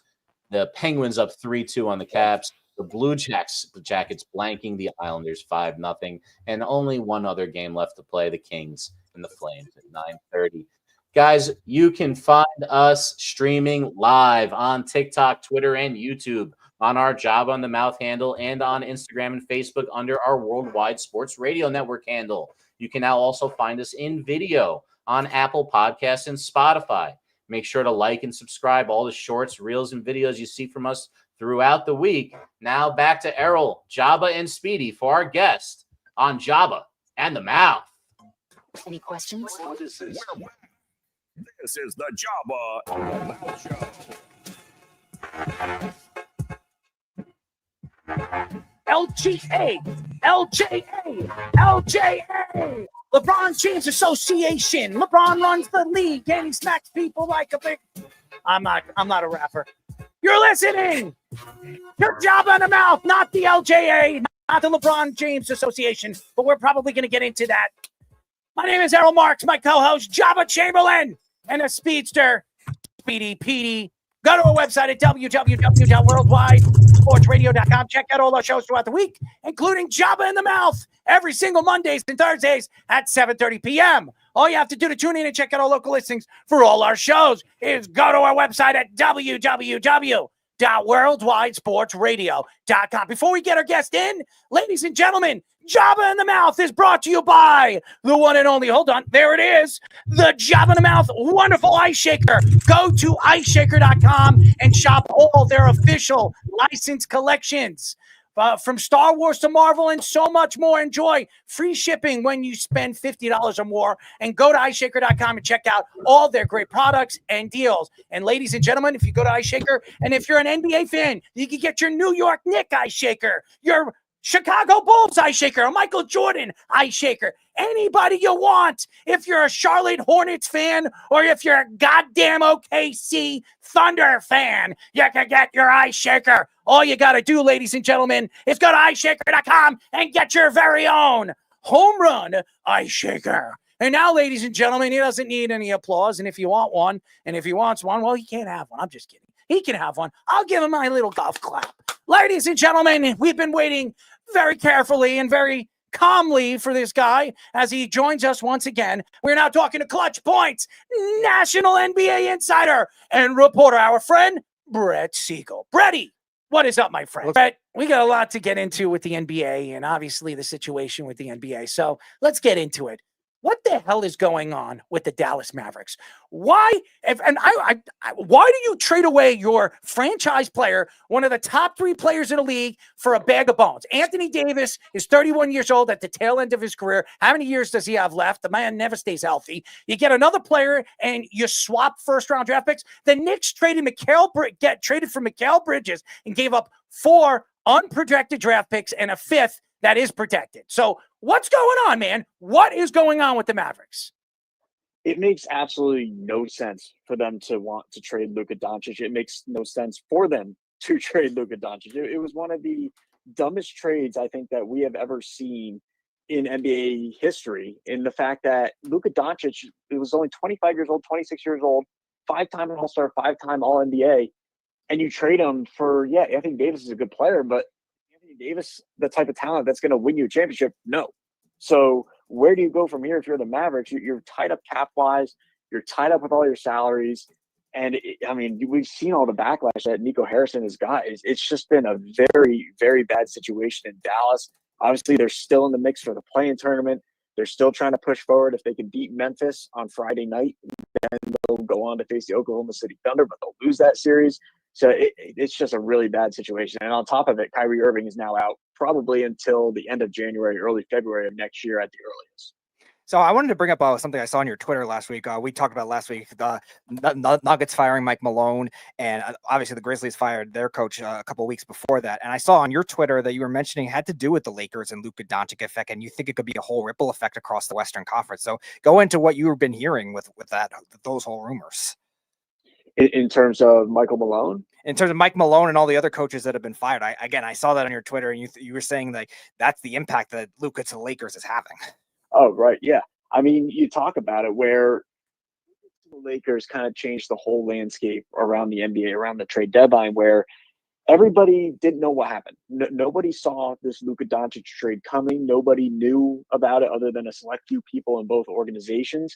The Penguins up 3-2 on the Caps. The Blue Jackets blanking the Islanders 5-0. And only one other game left to play, the Kings and the Flames at 9:30. Guys, you can find us streaming live on TikTok, Twitter, and YouTube, on our Job on the Mouth handle, and on Instagram and Facebook under our Worldwide Sports Radio Network handle. You can now also find us in video on Apple Podcasts and Spotify. Make sure to like and subscribe all the shorts, reels, and videos you see from us throughout the week. Now back to Errol, Joba, and Speedy for our guest on Joba and the Mouth. Any questions? What is this? This is the Joba and the Mouth Show. LGA, LJA, LJA. LeBron James Association. LeBron runs the league and he smacks people like a big. I'm not a rapper. You're listening. Your Job on the Mouth, not the LJA. not the LeBron James Association, but we're probably going to get into that. My name is Errol Marks, my co-host, Joba Chamberlain, and a speedster, Speedy Petey. Go to our website at www.worldwidesportsradio.com. Check out all our shows throughout the week, including Joba in the Mouth, every single Mondays and Thursdays at 7:30 p.m. All you have to do to tune in and check out our local listings for all our shows is go to our website at www.worldwidesportsradio.com. Before we get our guest in, ladies and gentlemen, Joba in the Mouth is brought to you by the one and only, hold on, there it is, the Joba in the Mouth Wonderful Ice Shaker. Go to iceshaker.com and shop all their official licensed collections. From Star Wars to Marvel and so much more. Enjoy free shipping when you spend $50 or more. And go to iceshaker.com and check out all their great products and deals. And ladies and gentlemen, if you go to Ice Shaker, and if you're an NBA fan, you can get your New York Knicks Ice Shaker, your Chicago Bulls Ice Shaker, a Michael Jordan Ice Shaker, anybody you want. If you're a Charlotte Hornets fan or if you're a goddamn OKC Thunder fan, you can get your Ice Shaker. All you got to do, ladies and gentlemen, is go to iceshaker.com and get your very own home run Ice Shaker. And now, ladies and gentlemen, he doesn't need any applause. And if you want one, and if he wants one, well, he can't have one. I'm just kidding. He can have one. I'll give him my little golf clap. Ladies and gentlemen, we've been waiting very carefully and very calmly for this guy as he joins us once again. We're now talking to Clutch Points, national NBA insider and reporter, our friend, Brett Siegel. Bretty, what is up, my friend? Brett, we got a lot to get into with the NBA and obviously the situation with the NBA. So let's get into it. What the hell is going on with the Dallas Mavericks? Why do you trade away your franchise player, one of the top 3 players in the league, for a bag of bones? Anthony Davis is 31 years old at the tail end of his career. How many years does he have left? The man never stays healthy. You get another player and you swap first-round draft picks. The Knicks traded for Mikal Bridges and gave up 4 unprotected draft picks and a 5th that is protected. So what's going on, man? What is going on with the Mavericks? It makes absolutely no sense for them to want to trade Luka Doncic. It makes no sense for them to trade Luka Doncic. It was one of the dumbest trades I think that we have ever seen in NBA history, in the fact that Luka Doncic, it was only 25 years old, 26 years old, 5-time All-Star, 5-time All-NBA, and you trade him for, Anthony Davis is a good player, but Davis, the type of talent that's going to win you a championship? No. So where do you go from here if you're the Mavericks? You're tied up cap-wise. You're tied up with all your salaries. And, we've seen all the backlash that Nico Harrison has got. It's just been a very, very bad situation in Dallas. Obviously, they're still in the mix for the play-in tournament. They're still trying to push forward. If they can beat Memphis on Friday night, then they'll go on to face the Oklahoma City Thunder, but they'll lose that series. So it's just a really bad situation. And on top of it, Kyrie Irving is now out probably until the end of January, early February of next year at the earliest. So I wanted to bring up something I saw on your Twitter last week. We talked about last week, the Nuggets firing Mike Malone, and obviously the Grizzlies fired their coach a couple of weeks before that. And I saw on your Twitter that you were mentioning had to do with the Lakers and Luka Doncic effect, and you think it could be a whole ripple effect across the Western Conference. So go into what you've been hearing with those whole rumors. In terms of Michael Malone? In terms of Mike Malone and all the other coaches that have been fired. I saw that on your Twitter, and you were saying like that's the impact that Luka to the Lakers is having. Oh, right. Yeah. You talk about it where the Lakers kind of changed the whole landscape around the NBA, around the trade deadline, where everybody didn't know what happened. Nobody saw this Luka Doncic trade coming. Nobody knew about it other than a select few people in both organizations.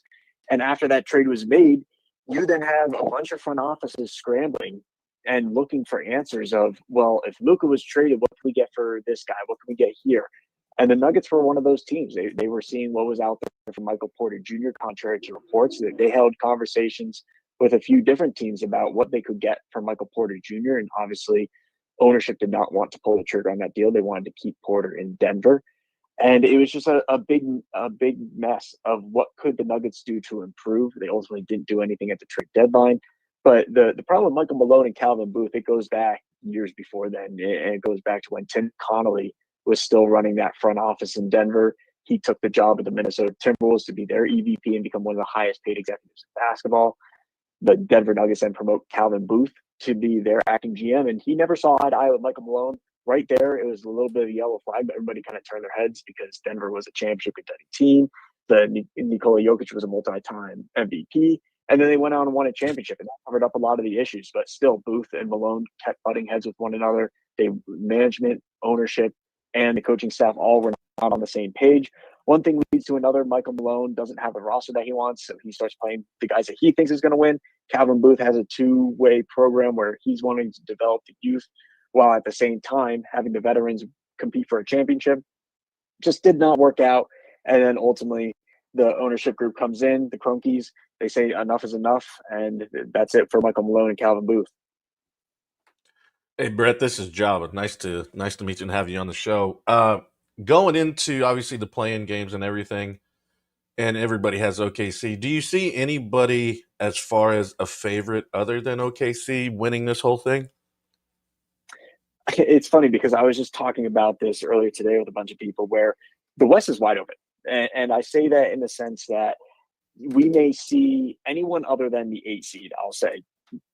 And after that trade was made, you then have a bunch of front offices scrambling and looking for answers of, well, if Luka was traded, what can we get for this guy? What can we get here? And the Nuggets were one of those teams. They were seeing what was out there from Michael Porter Jr., contrary to reports. They held conversations with a few different teams about what they could get from Michael Porter Jr. And obviously, ownership did not want to pull the trigger on that deal. They wanted to keep Porter in Denver. And it was just a big mess of what could the Nuggets do to improve. They ultimately didn't do anything at the trade deadline. But the problem with Michael Malone and Calvin Booth, it goes back years before then. And it goes back to when Tim Connolly was still running that front office in Denver. He took the job at the Minnesota Timberwolves to be their EVP and become one of the highest paid executives in basketball. The Denver Nuggets then promote Calvin Booth to be their acting GM. And he never saw eye to eye with Michael Malone. right there, it was a little bit of a yellow flag, but everybody kind of turned their heads because Denver was a championship contending team. Nikola Jokic was a multi-time MVP. And then they went out and won a championship, and that covered up a lot of the issues. But still, Booth and Malone kept butting heads with one another. Management, ownership, and the coaching staff all were not on the same page. One thing leads to another. Michael Malone doesn't have the roster that he wants, so he starts playing the guys that he thinks is going to win. Calvin Booth has a two-way program where he's wanting to develop the youth while at the same time having the veterans compete for a championship. Just did not work out. And then ultimately, the ownership group comes in, the Kroenkes, they say enough is enough, and that's it for Michael Malone and Calvin Booth. Hey, Brett, this is Joba. Nice to meet you and have you on the show. Going into, obviously, the play-in games and everything, and everybody has OKC, do you see anybody as far as a favorite other than OKC winning this whole thing? It's funny because I was just talking about this earlier today with a bunch of people where the West is wide open. And I say that in the sense that we may see anyone other than the 8 seed, I'll say,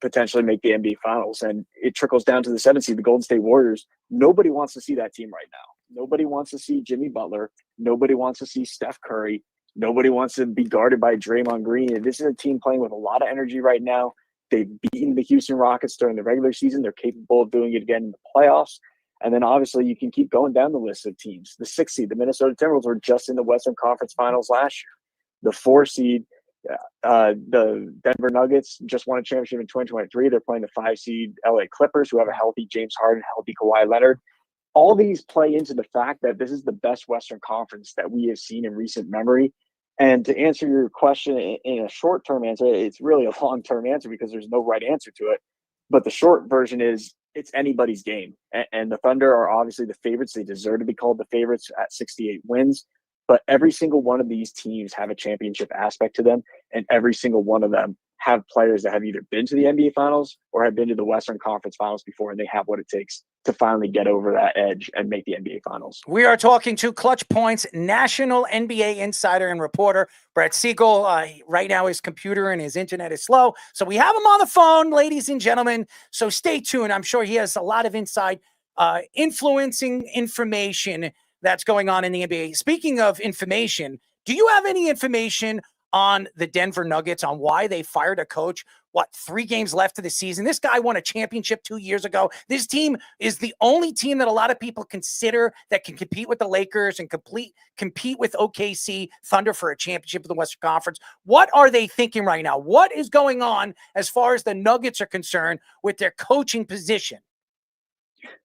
potentially make the NBA Finals. And it trickles down to the 7 seed, the Golden State Warriors. Nobody wants to see that team right now. Nobody wants to see Jimmy Butler. Nobody wants to see Steph Curry. Nobody wants to be guarded by Draymond Green. And this is a team playing with a lot of energy right now. They've beaten the Houston Rockets during the regular season. They're capable of doing it again in the playoffs. And then obviously you can keep going down the list of teams. The 6 seed, the Minnesota Timberwolves, were just in the Western Conference Finals last year. The 4 seed, the Denver Nuggets, just won a championship in 2023. They're playing the 5 seed LA Clippers, who have a healthy James Harden, healthy Kawhi Leonard. All these play into the fact that this is the best Western Conference that we have seen in recent memory. And to answer your question in a short-term answer, it's really a long-term answer because there's no right answer to it. But the short version is it's anybody's game. And the Thunder are obviously the favorites. They deserve to be called the favorites at 68 wins. But every single one of these teams have a championship aspect to them. And every single one of them have players that have either been to the NBA Finals or have been to the Western Conference Finals before, and they have what it takes to finally get over that edge and make the NBA Finals. We are talking to Clutch Points national NBA insider and reporter Brett Siegel. Right now his computer and his internet is slow, so we have him on the phone, ladies and gentlemen. So stay tuned. I'm sure he has a lot of inside influencing information that's going on in the NBA. Speaking of information, do you have any information on the Denver Nuggets, on why they fired a coach? 3 games left of the season? This guy won a championship 2 years ago. This team is the only team that a lot of people consider that can compete with the Lakers and compete with OKC Thunder for a championship of the Western Conference. What are they thinking right now? What is going on as far as the Nuggets are concerned with their coaching position?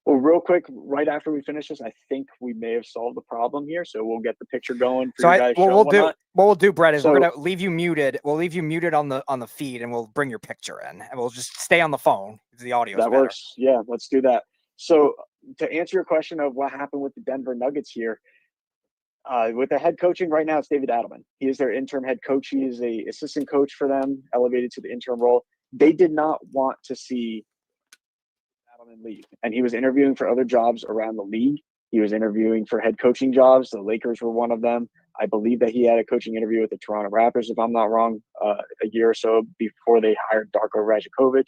Well, real quick, right after we finish this, I think we may have solved the problem here. So we'll get the picture going for you guys. What we'll do, Brett, is we're gonna leave you muted. We'll leave you muted on the feed, and we'll bring your picture in, and we'll just stay on the phone. The audio that works. Yeah, let's do that. So to answer your question of what happened with the Denver Nuggets here, with the head coaching right now, it's David Adelman. He is their interim head coach. He is a assistant coach for them, elevated to the interim role. They did not want to see Adelman leave, and he was interviewing for other jobs around the league. He was interviewing for head coaching jobs. The Lakers were one of them. I believe that he had a coaching interview with the Toronto Raptors, if I'm not wrong, a year or so before they hired Darko Rajakovic.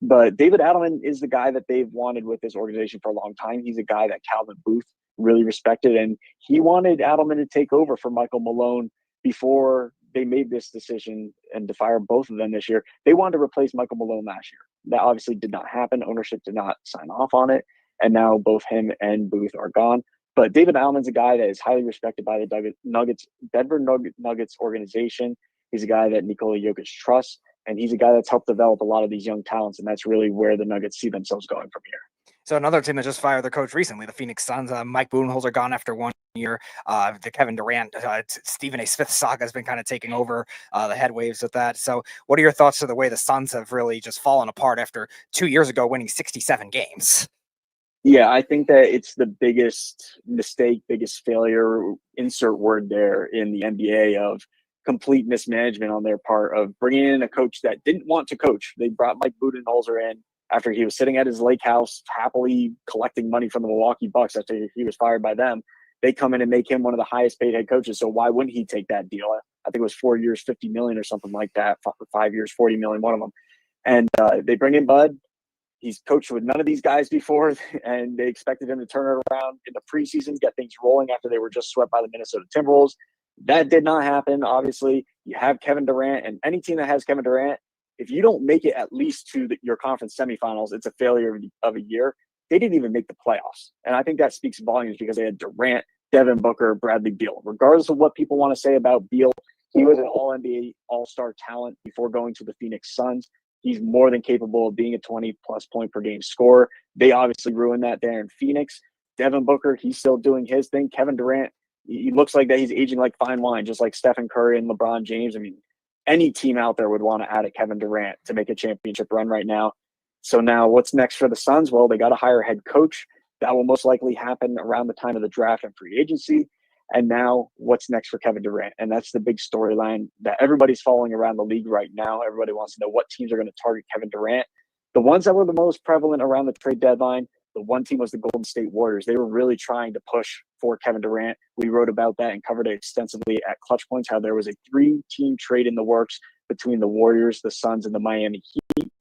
But David Adelman is the guy that they've wanted with this organization for a long time. He's a guy that Calvin Booth really respected, and he wanted Adelman to take over for Michael Malone before they made this decision and to fire both of them this year. They wanted to replace Michael Malone last year. That obviously did not happen. Ownership did not sign off on it, and now both him and Booth are gone. But David Adelman's a guy that is highly respected by the Denver Nuggets organization. He's a guy that Nikola Jokic trusts, and he's a guy that's helped develop a lot of these young talents, and that's really where the Nuggets see themselves going from here. So another team that just fired their coach recently, the Phoenix Suns, Mike Budenholzer gone after 1 year. The Kevin Durant, Stephen A. Smith saga has been kind of taking over the headwaves with that. So what are your thoughts to the way the Suns have really just fallen apart after 2 years ago winning 67 games? Yeah, I think that it's the biggest mistake, biggest failure, insert word there in the NBA of complete mismanagement on their part of bringing in a coach that didn't want to coach. They brought Mike Budenholzer in after he was sitting at his lake house, happily collecting money from the Milwaukee Bucks after he was fired by them. They come in and make him one of the highest paid head coaches. So why wouldn't he take that deal? I think it was 4 years, $50 million or something like that. 5 years, $40 million, one of them. And they bring in Bud. He's coached with none of these guys before, and they expected him to turn it around in the preseason, get things rolling after they were just swept by the Minnesota Timberwolves. That did not happen. Obviously, you have Kevin Durant, and any team that has Kevin Durant, if you don't make it at least to your conference semifinals, it's a failure of a year. They didn't even make the playoffs. And I think that speaks volumes because they had Durant, Devin Booker, Bradley Beal. Regardless of what people want to say about Beal, he was an all-NBA, all-star talent before going to the Phoenix Suns. He's more than capable of being a 20-plus point per game scorer. They obviously ruined that there in Phoenix. Devin Booker, he's still doing his thing. Kevin Durant, he looks like that he's aging like fine wine, just like Stephen Curry and LeBron James. I mean, any team out there would want to add a Kevin Durant to make a championship run right now. So now what's next for the Suns? Well, they got to hire a head coach. That will most likely happen around the time of the draft and free agency. And now what's next for Kevin Durant? And that's the big storyline that everybody's following around the league right now. Everybody wants to know what teams are going to target Kevin Durant. The ones that were the most prevalent around the trade deadline, the one team was the Golden State Warriors. They were really trying to push for Kevin Durant. We wrote about that and covered it extensively at Clutch Points, how there was a 3-team trade in the works between the Warriors, the Suns, and the Miami Heat.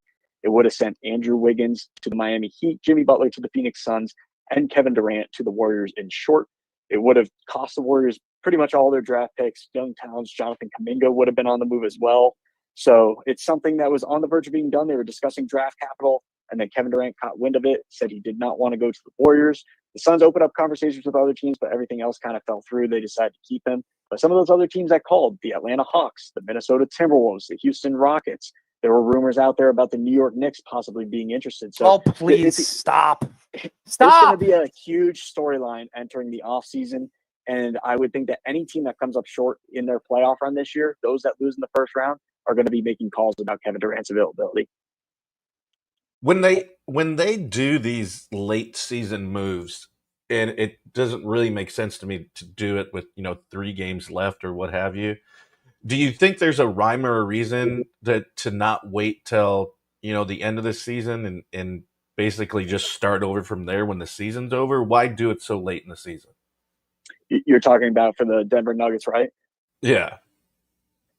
It would have sent Andrew Wiggins to the Miami Heat, Jimmy Butler to the Phoenix Suns, and Kevin Durant to the Warriors in short. It would have cost the Warriors pretty much all their draft picks. Young talents, Jonathan Kuminga would have been on the move as well. So it's something that was on the verge of being done. They were discussing draft capital, and then Kevin Durant caught wind of it, said he did not want to go to the Warriors. The Suns opened up conversations with other teams, but everything else kind of fell through. They decided to keep him. But some of those other teams that called, the Atlanta Hawks, the Minnesota Timberwolves, the Houston Rockets, there were rumors out there about the New York Knicks possibly being interested. So please stop. It's going to Stop. be a huge storyline entering the offseason. And I would think that any team that comes up short in their playoff run this year, those that lose in the first round, are going to be making calls about Kevin Durant's availability. When they do these late season moves, and it doesn't really make sense to me to do it with 3 games left or what have you. Do you think there's a rhyme or a reason to not wait till the end of the season and basically just start over from there when the season's over? Why do it so late in the season? You're talking about for the Denver Nuggets, right? Yeah.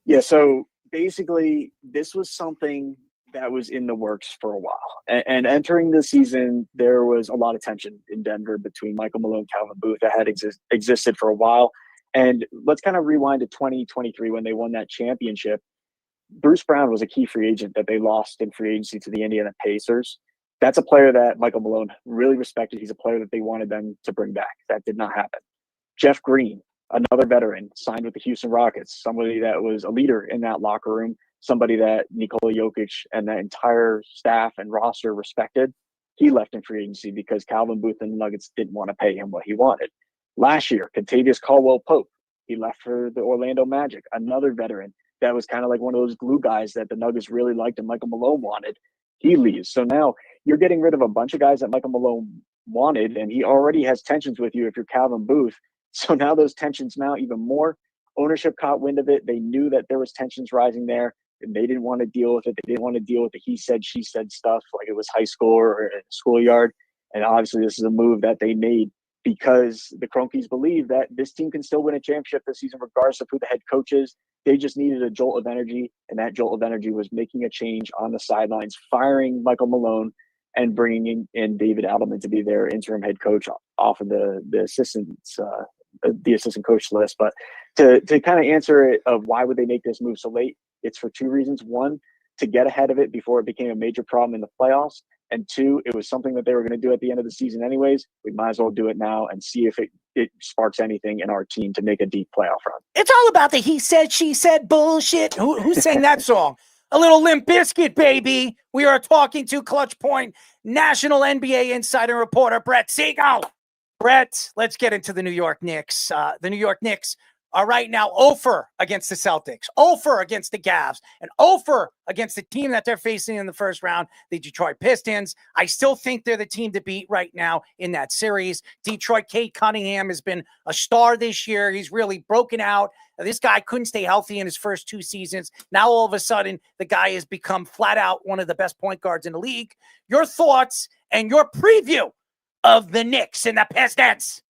Yeah, so basically this was something that was in the works for a while. And entering the season, there was a lot of tension in Denver between Michael Malone and Calvin Booth that had existed for a while. And let's kind of rewind to 2023 when they won that championship. Bruce Brown was a key free agent that they lost in free agency to the Indiana Pacers. That's a player that Michael Malone really respected. He's a player that they wanted them to bring back. That did not happen. Jeff Green, another veteran, signed with the Houston Rockets, somebody that was a leader in that locker room, somebody that Nikola Jokic and that entire staff and roster respected. He left in free agency because Calvin Booth and the Nuggets didn't want to pay him what he wanted. Last year, Kentavious Caldwell-Pope, he left for the Orlando Magic, another veteran that was kind of like one of those glue guys that the Nuggets really liked and Michael Malone wanted. He leaves. So now you're getting rid of a bunch of guys that Michael Malone wanted, and he already has tensions with you if you're Calvin Booth. So now those tensions mount even more. Ownership caught wind of it. They knew that there was tensions rising there, and they didn't want to deal with it. They didn't want to deal with the he said, she said stuff like it was high school or a schoolyard. And obviously this is a move that they made because the Cronkies believe that this team can still win a championship this season regardless of who the head coach is. They just needed a jolt of energy, and that jolt of energy was making a change on the sidelines, firing Michael Malone and bringing in David Adelman to be their interim head coach off of the assistant coach list. But to kind of answer it of why would they make this move so late, it's for 2 reasons. 1, to get ahead of it before it became a major problem in the playoffs. And 2, it was something that they were going to do at the end of the season anyways. We might as well do it now and see if it sparks anything in our team to make a deep playoff run. It's all about the he said, she said bullshit. Who sang that song? A little Limp Bizkit, baby. We are talking to Clutch Point National NBA insider reporter Brett Siegel. Brett, let's get into the New York Knicks. The New York Knicks are right now 0-for against the Celtics, 0-for against the Cavs, and 0-for against the team that they're facing in the first round, the Detroit Pistons. I still think they're the team to beat right now in that series. Detroit, Cade Cunningham has been a star this year. He's really broken out. This guy couldn't stay healthy in his first 2 seasons. Now, all of a sudden, the guy has become flat out one of the best point guards in the league. Your thoughts and your preview of the Knicks and the Pistons?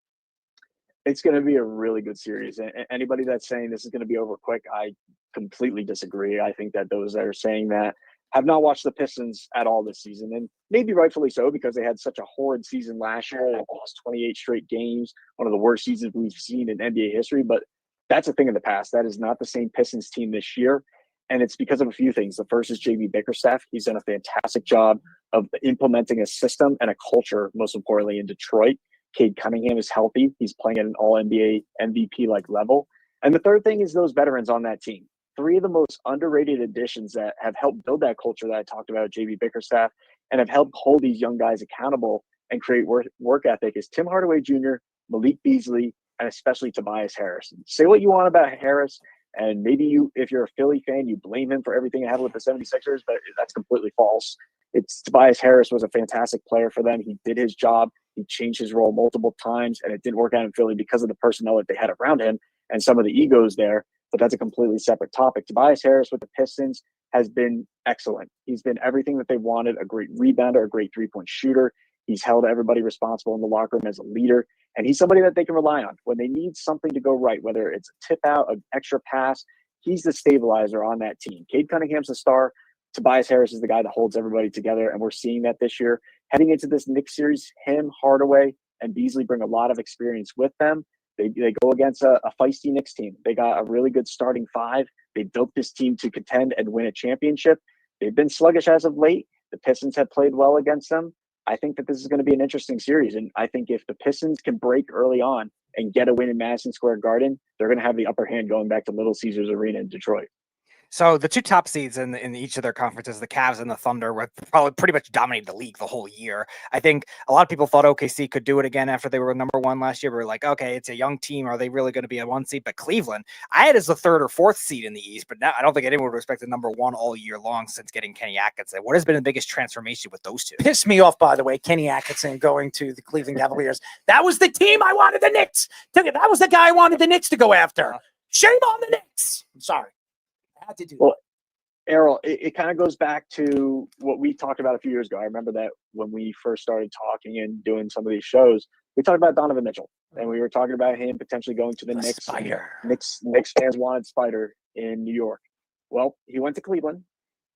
It's going to be a really good series. And anybody that's saying this is going to be over quick, I completely disagree. I think that those that are saying that have not watched the Pistons at all this season, and maybe rightfully so because they had such a horrid season last year. They lost 28 straight games, one of the worst seasons we've seen in NBA history. But that's a thing of the past. That is not the same Pistons team this year, and it's because of a few things. The first is JB Bickerstaff. He's done a fantastic job of implementing a system and a culture, most importantly, in Detroit. Cade Cunningham is healthy. He's playing at an all-NBA MVP-like level. And the third thing is those veterans on that team. Three of the most underrated additions that have helped build that culture that I talked about, JB Bickerstaff, and have helped hold these young guys accountable and create work ethic is Tim Hardaway Jr., Malik Beasley, and especially Tobias Harris. Say what you want about Harris, and maybe you, if you're a Philly fan, you blame him for everything that happened with the 76ers, but that's completely false. Tobias Harris was a fantastic player for them. He did his job. He changed his role multiple times, and it didn't work out in Philly because of the personnel that they had around him and some of the egos there. But that's a completely separate topic. Tobias Harris with the Pistons has been excellent. He's been everything that they wanted, a great rebounder, a great three-point shooter. He's held everybody responsible in the locker room as a leader, and he's somebody that they can rely on. When they need something to go right, whether it's a tip out, an extra pass, he's the stabilizer on that team. Cade Cunningham's the star. Tobias Harris is the guy that holds everybody together, and we're seeing that this year. Heading into this Knicks series, him, Hardaway, and Beasley bring a lot of experience with them. They go against a feisty Knicks team. They got a really good starting five. They built this team to contend and win a championship. They've been sluggish as of late. The Pistons have played well against them. I think that this is going to be an interesting series, and I think if the Pistons can break early on and get a win in Madison Square Garden, they're going to have the upper hand going back to Little Caesars Arena in Detroit. So the two top seeds in each of their conferences, the Cavs and the Thunder, were probably pretty much dominated the league the whole year. I think a lot of people thought OKC could do it again after they were number one last year. We were like, okay, it's a young team. Are they really going to be a one seed? But Cleveland, I had as the third or fourth seed in the East, but now I don't think anyone would respect the number one all year long since getting Kenny Atkinson. What has been the biggest transformation with those two? Pissed me off, by the way, Kenny Atkinson going to the Cleveland Cavaliers. That was the team I wanted the Knicks. That was the guy I wanted the Knicks to go after. Shame on the Knicks. I'm sorry. I had to do that. Errol, it kind of goes back to what we talked about a few years ago. I remember that when we first started talking and doing some of these shows, we talked about Donovan Mitchell, and we were talking about him potentially going to the Knicks. Spider. Knicks fans wanted Spider in New York. Well, he went to Cleveland.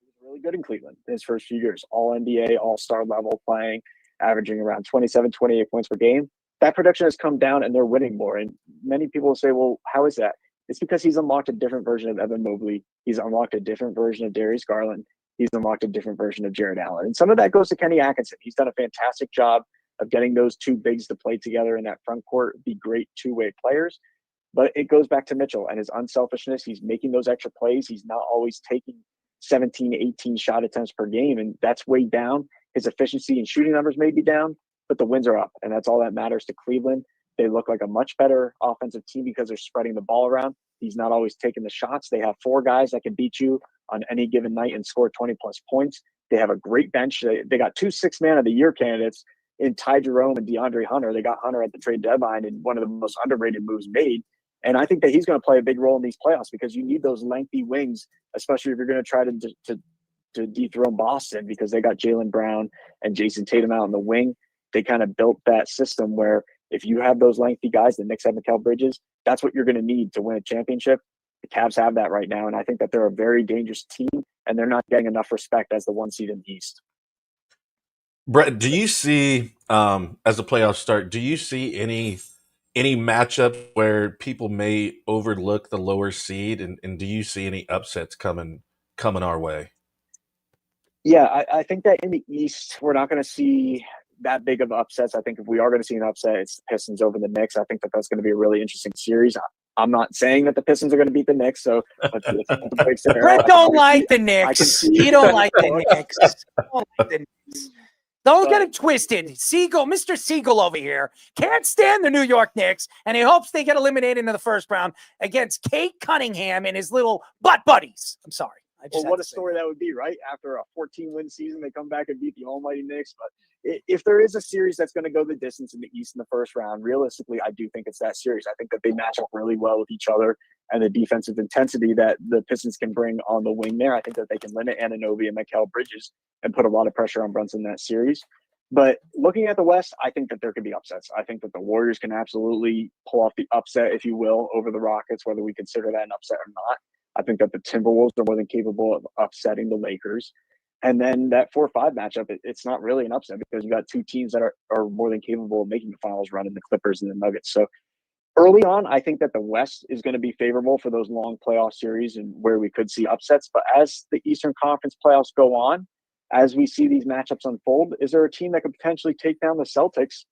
He was really good in Cleveland in his first few years. All NBA, all-star level playing, averaging around 27, 28 points per game. That production has come down, and they're winning more. And many people will say, well, how is that? It's because he's unlocked a different version of Evan Mobley. He's unlocked a different version of Darius Garland. He's unlocked a different version of Jared Allen. And some of that goes to Kenny Atkinson. He's done a fantastic job of getting those two bigs to play together in that front court, be great two-way players. But it goes back to Mitchell and his unselfishness. He's making those extra plays. He's not always taking 17, 18 shot attempts per game, and that's way down. His efficiency and shooting numbers may be down, but the wins are up, and that's all that matters to Cleveland. They look like a much better offensive team because they're spreading the ball around. He's not always taking the shots. They have four guys that can beat you on any given night and score 20-plus points. They have a great bench. They got two six-man of the year candidates in Ty Jerome and DeAndre Hunter. They got Hunter at the trade deadline in one of the most underrated moves made. And I think that he's going to play a big role in these playoffs because you need those lengthy wings, especially if you're going to try to dethrone Boston, because they got Jaylen Brown and Jason Tatum out in the wing. They kind of built that system where if you have those lengthy guys, the Knicks have Mikal Bridges, that's what you're going to need to win a championship. The Cavs have that right now, and I think that they're a very dangerous team, and they're not getting enough respect as the one seed in the East. Brett, do you see, as the playoffs start, do you see any matchup where people may overlook the lower seed, and do you see any upsets coming our way? Yeah, I think that in the East, we're not going to see that big of upsets. I think if we are going to see an upset, it's the Pistons over the Knicks. I think that that's going to be a really interesting series. I'm not saying that the Pistons are going to beat the Knicks, so Brett don't like the Knicks. He don't like the Knicks. Don't get it twisted. Siegel, Mr. Siegel over here, can't stand the New York Knicks, and he hopes they get eliminated in the first round against Cade Cunningham and his little butt buddies. I'm sorry. Well, what a story that would be, right? After a 14-win season, they come back and beat the almighty Knicks. But if there is a series that's going to go the distance in the East in the first round, realistically, I do think it's that series. I think that they match up really well with each other, and the defensive intensity that the Pistons can bring on the wing there, I think that they can limit Anunoby and Mikal Bridges and put a lot of pressure on Brunson in that series. But looking at the West, I think that there could be upsets. I think that the Warriors can absolutely pull off the upset, if you will, over the Rockets, whether we consider that an upset or not. I think that the Timberwolves are more than capable of upsetting the Lakers. And then that 4-5 matchup, it's not really an upset because you got two teams that are more than capable of making the finals run in the Clippers and the Nuggets. So early on, I think that the West is going to be favorable for those long playoff series and where we could see upsets. But as the Eastern Conference playoffs go on, as we see these matchups unfold, is there a team that could potentially take down the Celtics?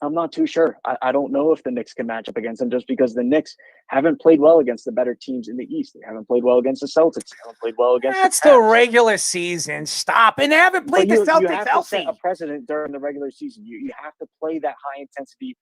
I'm not too sure. I don't know if the Knicks can match up against them just because the Knicks haven't played well against the better teams in the East. They haven't played well against the Celtics. They haven't played well against That's the the Cavs. regular season. Stop. And they haven't played the You Celtics have healthy. to set a precedent during the regular season. You have to play that high intensity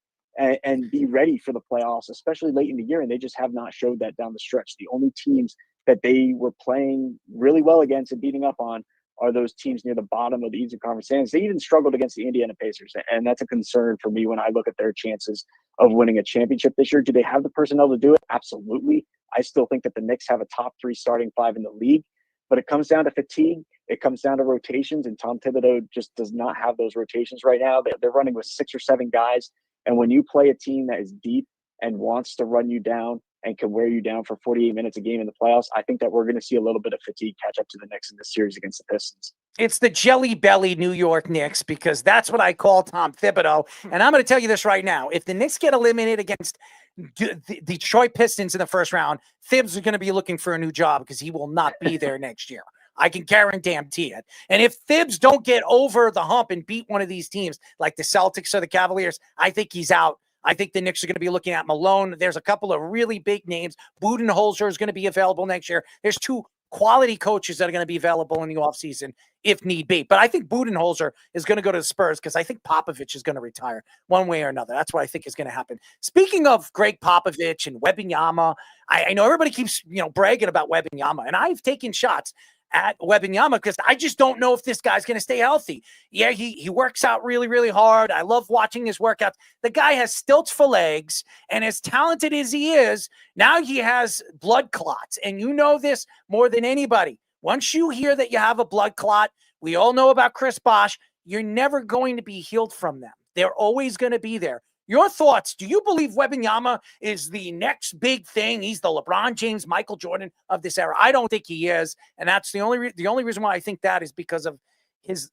and be ready for the playoffs, especially late in the year. And they just have not showed that down the stretch. The only teams that they were playing really well against and beating up on are those teams near the bottom of the Eastern Conference standings. They even struggled against the Indiana Pacers, and that's a concern for me when I look at their chances of winning a championship this year. Do they have the personnel to do it? Absolutely. I still think that the Knicks have a top 3 starting 5 in the league, but it comes down to fatigue. It comes down to rotations, and Tom Thibodeau just does not have those rotations right now. They're running with 6 or 7 guys, and when you play a team that is deep and wants to run you down and can wear you down for 48 minutes a game in the playoffs, I think that we're going to see a little bit of fatigue catch up to the Knicks in this series against the Pistons. It's the Jelly Belly New York Knicks, because that's what I call Tom Thibodeau. And I'm going to tell you this right now. If the Knicks get eliminated against the Detroit Pistons in the first round, Thibs is going to be looking for a new job because he will not be there next year. I can guarantee it. And if Thibs don't get over the hump and beat one of these teams like the Celtics or the Cavaliers, I think he's out. I think the Knicks are going to be looking at Malone. There's a couple of really big names. Budenholzer is going to be available next year. There's 2 quality coaches that are going to be available in the offseason if need be. But I think Budenholzer is going to go to the Spurs because I think Popovich is going to retire one way or another. That's what I think is going to happen. Speaking of Greg Popovich and Wembanyama, I know everybody keeps bragging about Wembanyama, and I've taken shots at Wembanyama because I just don't know if this guy's going to stay healthy. Yeah, he works out really, really hard. I love watching his workouts. The guy has stilts for legs, and as talented as he is, now he has blood clots. And you know this more than anybody. Once you hear that you have a blood clot, we all know about Chris Bosh, you're never going to be healed from them. They're always going to be there. Your thoughts? Do you believe Wembanyama is the next big thing? He's the LeBron James, Michael Jordan of this era. I don't think he is, and that's the only reason why I think that is because of his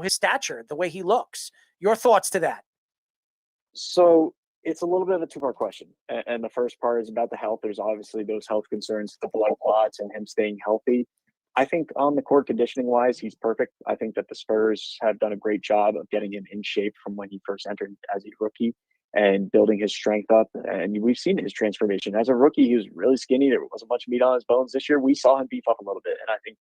stature, the way he looks. Your thoughts to that? So it's a little bit of a 2-part question, and the first part is about the health. There's obviously those health concerns, the blood clots, and him staying healthy. I think on the court conditioning wise, he's perfect. I think that the Spurs have done a great job of getting him in shape from when he first entered as a rookie and building his strength up. And we've seen his transformation. As a rookie, he was really skinny. There wasn't much meat on his bones. This year, we saw him beef up a little bit. And I think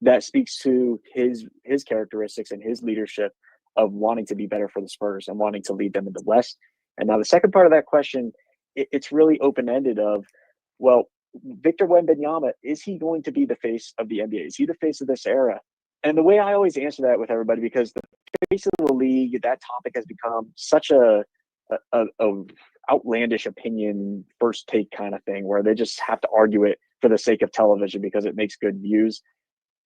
that speaks to his characteristics and his leadership of wanting to be better for the Spurs and wanting to lead them in the West. And now the second part of that question, it's really open-ended of, well, Victor Wembanyama, is he going to be the face of the NBA? Is he the face of this era? And the way I always answer that with everybody, because the face of the league, that topic has become such a outlandish opinion, first take kind of thing, where they just have to argue it for the sake of television because it makes good views.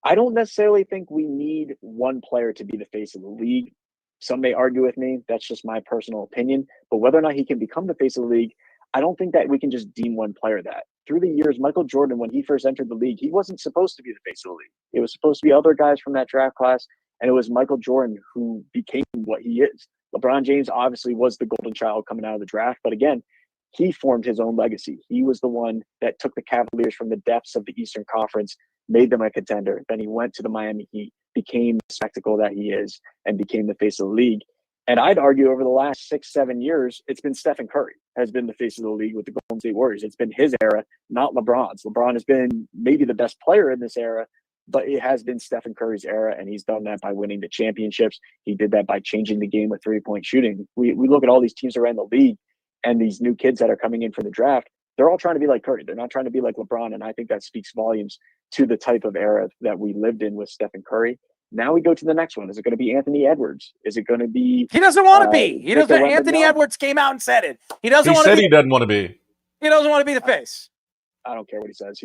I don't necessarily think we need one player to be the face of the league. Some may argue with me. That's just my personal opinion. But whether or not he can become the face of the league, I don't think that we can just deem one player that. Through the years, Michael Jordan, when he first entered the league, he wasn't supposed to be the face of the league. It was supposed to be other guys from that draft class, and it was Michael Jordan who became what he is. LeBron James obviously was the golden child coming out of the draft, but again, he formed his own legacy. He was the one that took the Cavaliers from the depths of the Eastern Conference, made them a contender. Then he went to the Miami Heat, became the spectacle that he is, and became the face of the league. And I'd argue over the last 6-7 years, it's been Stephen Curry has been the face of the league with the Golden State Warriors. It's been his era, not LeBron's. LeBron has been maybe the best player in this era, but it has been Stephen Curry's era, and he's done that by winning the championships. He did that by changing the game with three-point shooting. We look at all these teams around the league and these new kids that are coming in for the draft. They're all trying to be like Curry. They're not trying to be like LeBron, and I think that speaks volumes to the type of era that we lived in with Stephen Curry. Now we go to the next one. Is it going to be Anthony Edwards? Is it going to be? He doesn't want to be. He doesn't. Anthony Edwards came out and said it. He doesn't want to be. He doesn't want to be. He doesn't want to be the face. I don't care what he says.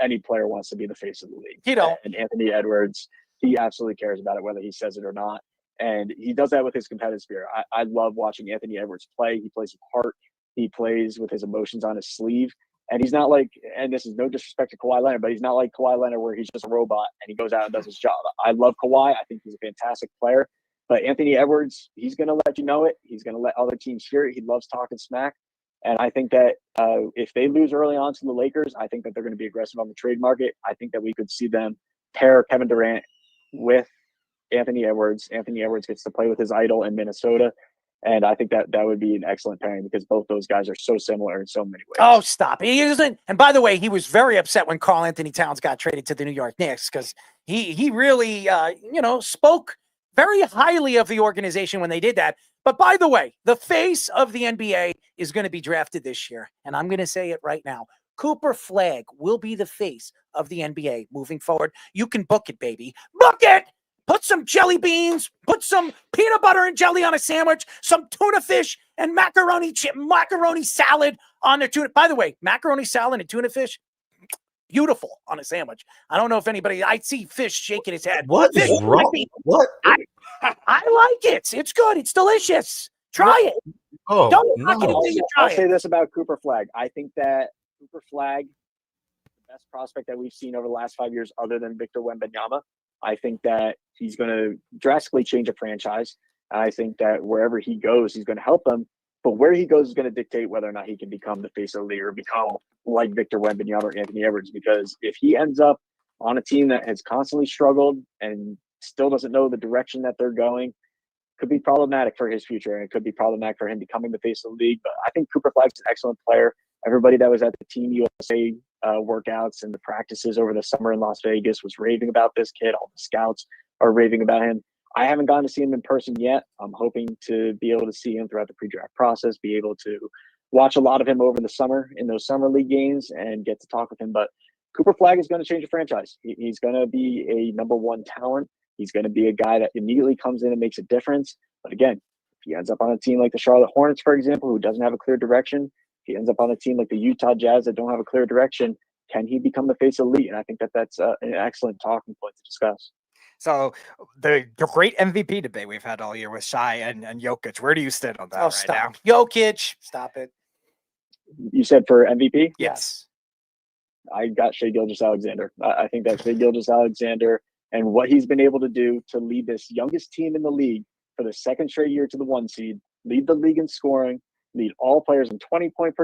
Any player wants to be the face of the league. He don't. And Anthony Edwards, he absolutely cares about it, whether he says it or not. And he does that with his competitive spirit. I love watching Anthony Edwards play. He plays with heart. He plays with his emotions on his sleeve. And he's not like, and this is no disrespect to Kawhi Leonard, but he's not like Kawhi Leonard where he's just a robot and he goes out and does his job. I love Kawhi. I think he's a fantastic player. But Anthony Edwards, he's going to let you know it. He's going to let other teams hear it. He loves talking smack. And I think that if they lose early on to the Lakers, I think that they're going to be aggressive on the trade market. I think that we could see them pair Kevin Durant with Anthony Edwards. Anthony Edwards gets to play with his idol in Minnesota. And I think that would be an excellent pairing because both those guys are so similar in so many ways. Oh, stop. He isn't. And by the way, he was very upset when Karl Anthony Towns got traded to the New York Knicks because he really, spoke very highly of the organization when they did that. But by the way, the face of the NBA is going to be drafted this year. And I'm going to say it right now. Cooper Flagg will be the face of the NBA moving forward. You can book it, baby. Book it! Put some jelly beans, put some peanut butter and jelly on a sandwich, some tuna fish and macaroni salad on the tuna. By the way, macaroni salad and tuna fish, beautiful on a sandwich. I don't know if anybody, I see fish shaking his head. What is wrong? What? I like it. It's good. It's delicious. Try it. Oh, Don't no. knock it until you try I'll say it. this about Cooper Flagg. I think that Cooper Flagg, the best prospect that we've seen over the last 5 years, other than Victor Wembanyama. I think that he's going to drastically change a franchise. I think that wherever he goes, he's going to help them. But where he goes is going to dictate whether or not he can become the face of the league or become like Victor Wembanyama or Anthony Edwards. Because if he ends up on a team that has constantly struggled and still doesn't know the direction that they're going, could be problematic for his future, and it could be problematic for him becoming the face of the league. But I think Cooper Flagg's an excellent player. Everybody that was at the Team USA workouts and the practices over the summer in Las Vegas was raving about this kid. All the scouts are raving about him. I haven't gotten to see him in person yet. I'm hoping to be able to see him throughout the pre-draft process, be able to watch a lot of him over the summer in those summer league games and get to talk with him. But Cooper Flagg is going to change the franchise. He's going to be a number one talent. He's going to be a guy that immediately comes in and makes a difference. But again, if he ends up on a team like the Charlotte Hornets, for example, who doesn't have a clear direction, if he ends up on a team like the Utah Jazz that don't have a clear direction, can he become the face of the league? And I think that that's an excellent talking point to discuss. So the great MVP debate we've had all year with Shai and Jokic, where do you stand on that right stop. now? Jokic, stop it. You said for MVP? Yes. I got Shai Gilgeous-Alexander. I think that Shai Gilgeous-Alexander and what he's been able to do to lead this youngest team in the league for the second straight year to the 1 seed, lead the league in scoring, lead all players in 20-point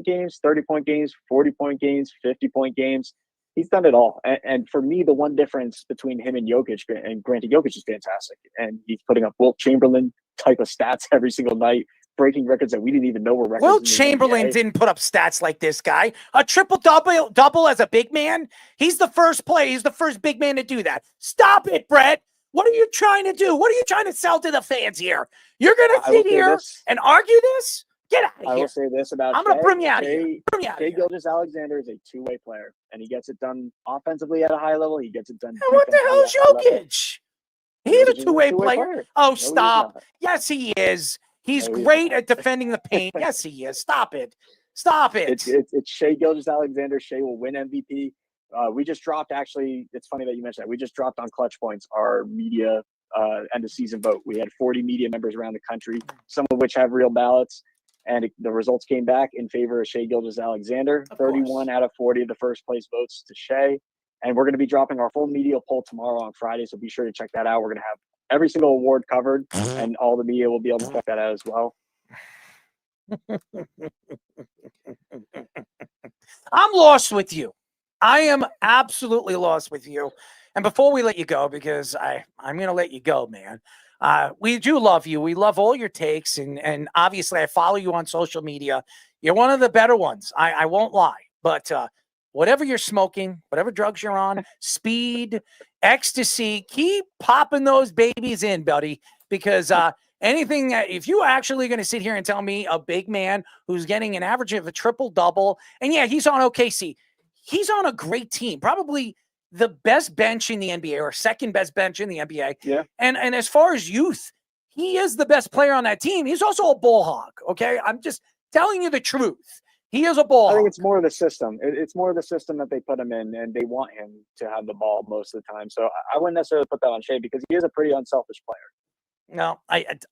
games, 30-point games, 40-point games, 50-point games. He's done it all. And for me, the one difference between him and Jokic, and granted, Jokic is fantastic, and he's putting up Wilt Chamberlain type of stats every single night, breaking records that we didn't even know were records. Wilt Chamberlain didn't put up stats like this guy. A triple-double as a big man? He's the first player. He's the first big man to do that. Stop it, Brett. What are you trying to do? What are you trying to sell to the fans here? You're going to sit here and argue this? Get out of here. I will say this about I'm going to bring you out of here. Shai Gilgeous-Alexander is a two-way player, and he gets it done offensively at a high level. He gets it done. And what the hell is Jokic? He's a two-way player. Oh, No, stop. Yes, he is. He's No, great at defending the paint. Yes, he is. Stop it. Stop it. It's Shai Gilgeous-Alexander. Shai will win MVP. We just dropped, actually, it's funny that you mentioned that. We just dropped on Clutch Points our media end of season vote. We had 40 media members around the country, some of which have real ballots. And the results came back in favor of Shai Gilgeous-Alexander. 31 out of 40 of the first place votes to Shai. And we're going to be dropping our full media poll tomorrow on Friday, so be sure to check that out. We're going to have every single award covered, and all the media will be able to check that out as well. I'm lost with you. I am absolutely lost with you. And before we let you go, because I'm going to let you go, man. We do love you. We love all your takes. And obviously, I follow you on social media. You're one of the better ones. I won't lie. But whatever you're smoking, whatever drugs you're on, speed, ecstasy, keep popping those babies in, buddy. Because anything, if you actually going to sit here and tell me a big man who's getting an average of a triple-double, and yeah, he's on OKC. He's on a great team. Probably the best bench in the NBA or second best bench in the NBA. Yeah. And as far as youth, he is the best player on that team. He's also a ball hog. Okay. I'm just telling you the truth. He is a ball hog. I think it's more of the system. It's more of the system that they put him in, and they want him to have the ball most of the time. So I wouldn't necessarily put that on Shai because he is a pretty unselfish player. No,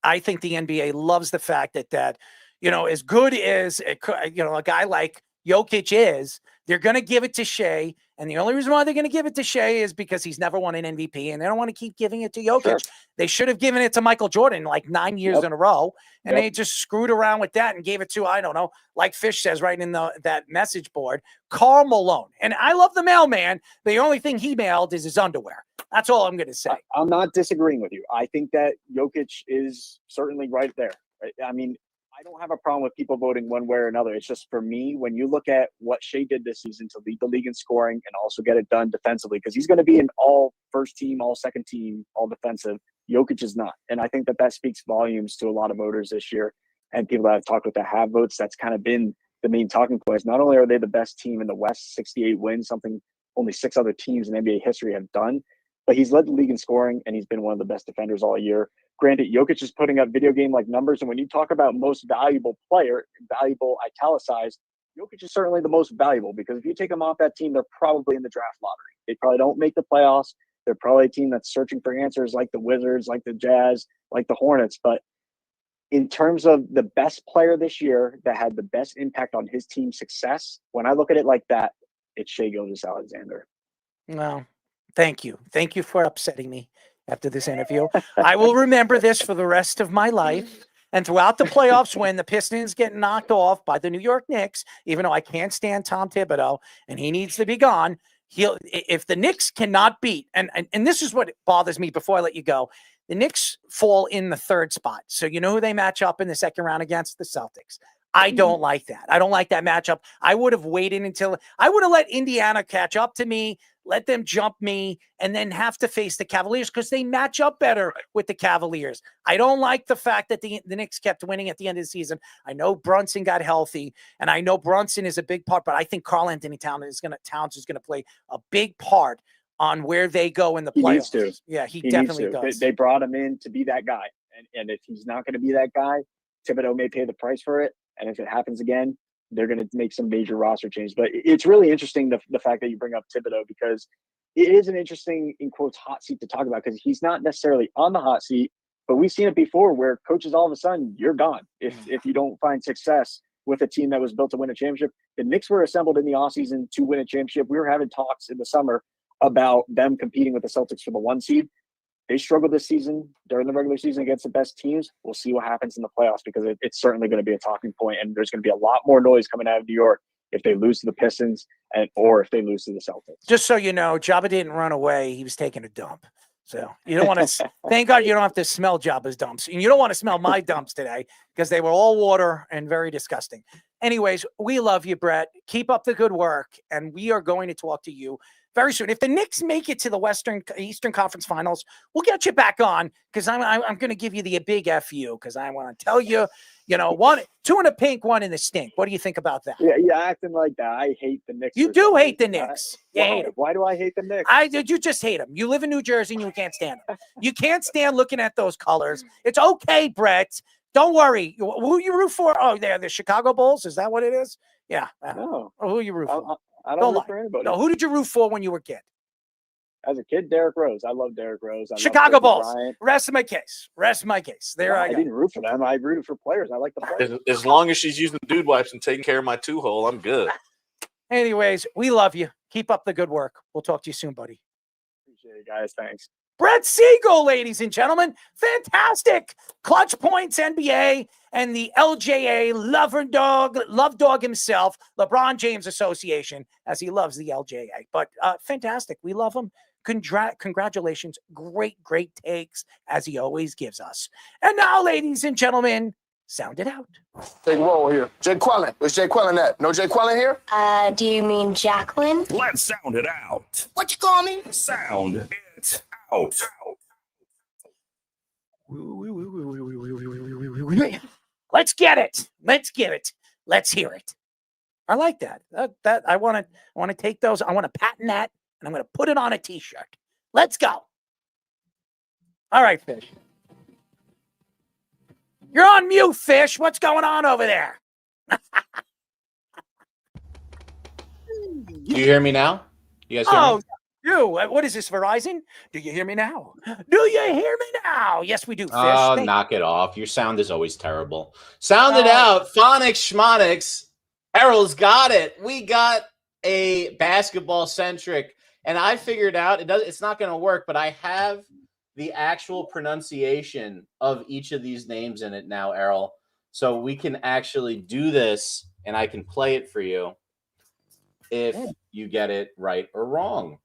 I think the NBA loves the fact that, as good as, a guy like Jokic is, they're going to give it to Shea. And the only reason why they're going to give it to Shea is because he's never won an MVP, and they don't want to keep giving it to Jokic. Sure. They should have given it to Michael Jordan like 9 years in a row, and they just screwed around with that and gave it to, I don't know, like Fish says right in that message board, Karl Malone. And I love the mailman. The only thing he mailed is his underwear. That's all I'm going to say. I'm not disagreeing with you. I think that Jokic is certainly right there. Right? I mean, I don't have a problem with people voting one way or another. It's just, for me, when you look at what Shea did this season to lead the league in scoring and also get it done defensively, because he's going to be an all first team, all second team, all defensive. Jokic is not. And I think that speaks volumes to a lot of voters this year, and people that I've talked with that have votes. That's kind of been the main talking points. Not only are they the best team in the West, 68 wins, something only 6 other teams in NBA history have done, but he's led the league in scoring, and he's been one of the best defenders all year. Granted, Jokic is putting up video game-like numbers, and when you talk about most valuable player, valuable italicized, Jokic is certainly the most valuable, because if you take him off that team, they're probably in the draft lottery. They probably don't make the playoffs. They're probably a team that's searching for answers like the Wizards, like the Jazz, like the Hornets. But in terms of the best player this year that had the best impact on his team's success, when I look at it like that, it's Shai Gilgeous-Alexander. No, thank you. Thank you for upsetting me after this interview. I will remember this for the rest of my life. And throughout the playoffs, when the Pistons get knocked off by the New York Knicks, even though I can't stand Tom Thibodeau and he needs to be gone, if the Knicks cannot beat, and this is what bothers me before I let you go, the Knicks fall in the 3rd spot. So you know who they match up in the 2nd round against? The Celtics. I don't like that. I don't like that matchup. I would have waited until I would have let Indiana catch up to me, let them jump me, and then have to face the Cavaliers because they match up better with the Cavaliers. I don't like the fact that the Knicks kept winning at the end of the season. I know Brunson got healthy, and I know Brunson is a big part, but I think Karl-Anthony Towns is going to play a big part on where they go in the playoffs. He needs to. Yeah, he definitely does. They brought him in to be that guy, and if he's not going to be that guy, Thibodeau may pay the price for it. And if it happens again, they're going to make some major roster changes. But it's really interesting, the fact that you bring up Thibodeau, because it is an interesting, in quotes, hot seat to talk about, because he's not necessarily on the hot seat, but we've seen it before where coaches, all of a sudden, you're gone if you don't find success with a team that was built to win a championship. The Knicks were assembled in the offseason to win a championship. We were having talks in the summer about them competing with the Celtics for the 1 seed. They struggled this season during the regular season against the best teams. We'll see what happens in the playoffs, because it's certainly going to be a talking point, and there's going to be a lot more noise coming out of New York if they lose to the Pistons or if they lose to the Celtics. Just so you know, Joba didn't run away. He was taking a dump. So you don't want to – thank God you don't have to smell Joba's dumps. And you don't want to smell my dumps today because they were all water and very disgusting. Anyways, we love you, Brett. Keep up the good work, and we are going to talk to you very soon. If the Knicks make it to the Eastern Conference Finals, we'll get you back on, because I'm going to give you the big FU, because I want to tell you, 2 in the pink, 1 in the stink. What do you think about that? Yeah, you're acting like that. I hate the Knicks. You do hate the Knicks. Why do I hate the Knicks? You just hate them. You live in New Jersey and you can't stand them. You can't stand looking at those colors. It's okay, Brett. Don't worry. Who you root for? Oh, they're the Chicago Bulls. Is that what it is? Yeah. No. Who you root for? I don't root for anybody. No, who did you root for when you were a kid? As a kid, Derrick Rose. I love Derrick Rose. Chicago Bulls. Rest of my case. There I go. I didn't root for them. I rooted for players. I like the players. As long as she's using dude wipes and taking care of my 2-hole, I'm good. Anyways, we love you. Keep up the good work. We'll talk to you soon, buddy. Appreciate it, guys. Thanks. Brett Siegel, ladies and gentlemen. Fantastic. Clutch Points NBA and the LJA love dog himself, LeBron James Association, as he loves the LJA. But fantastic. We love him. Congratulations. Great takes, as he always gives us. And now, ladies and gentlemen, sound it out. Big roll here. Jay Quellen. Where's Jay Quellen at? No Jay Quellen here? Do you mean Jacqueline? Let's sound it out. What you call me? Sound it out. Let's get it. Let's give it. Let's hear it. I like that. That I want to take those. I want to patent that, and I'm going to put it on a T-shirt. Let's go. All right, Fish. You're on mute, Fish. What's going on over there? Do you hear me now? You guys hear me? What is this, Verizon? Do you hear me now? Do you hear me now? Yes, we do, Fish. Oh, knock it off. Your sound is always terrible. Sound it out. Phonics, schmonics. Errol's got it. We got a basketball centric, and I figured out it's not going to work, but I have the actual pronunciation of each of these names in it now, Errol. So we can actually do this, and I can play it for you if you get it right or wrong.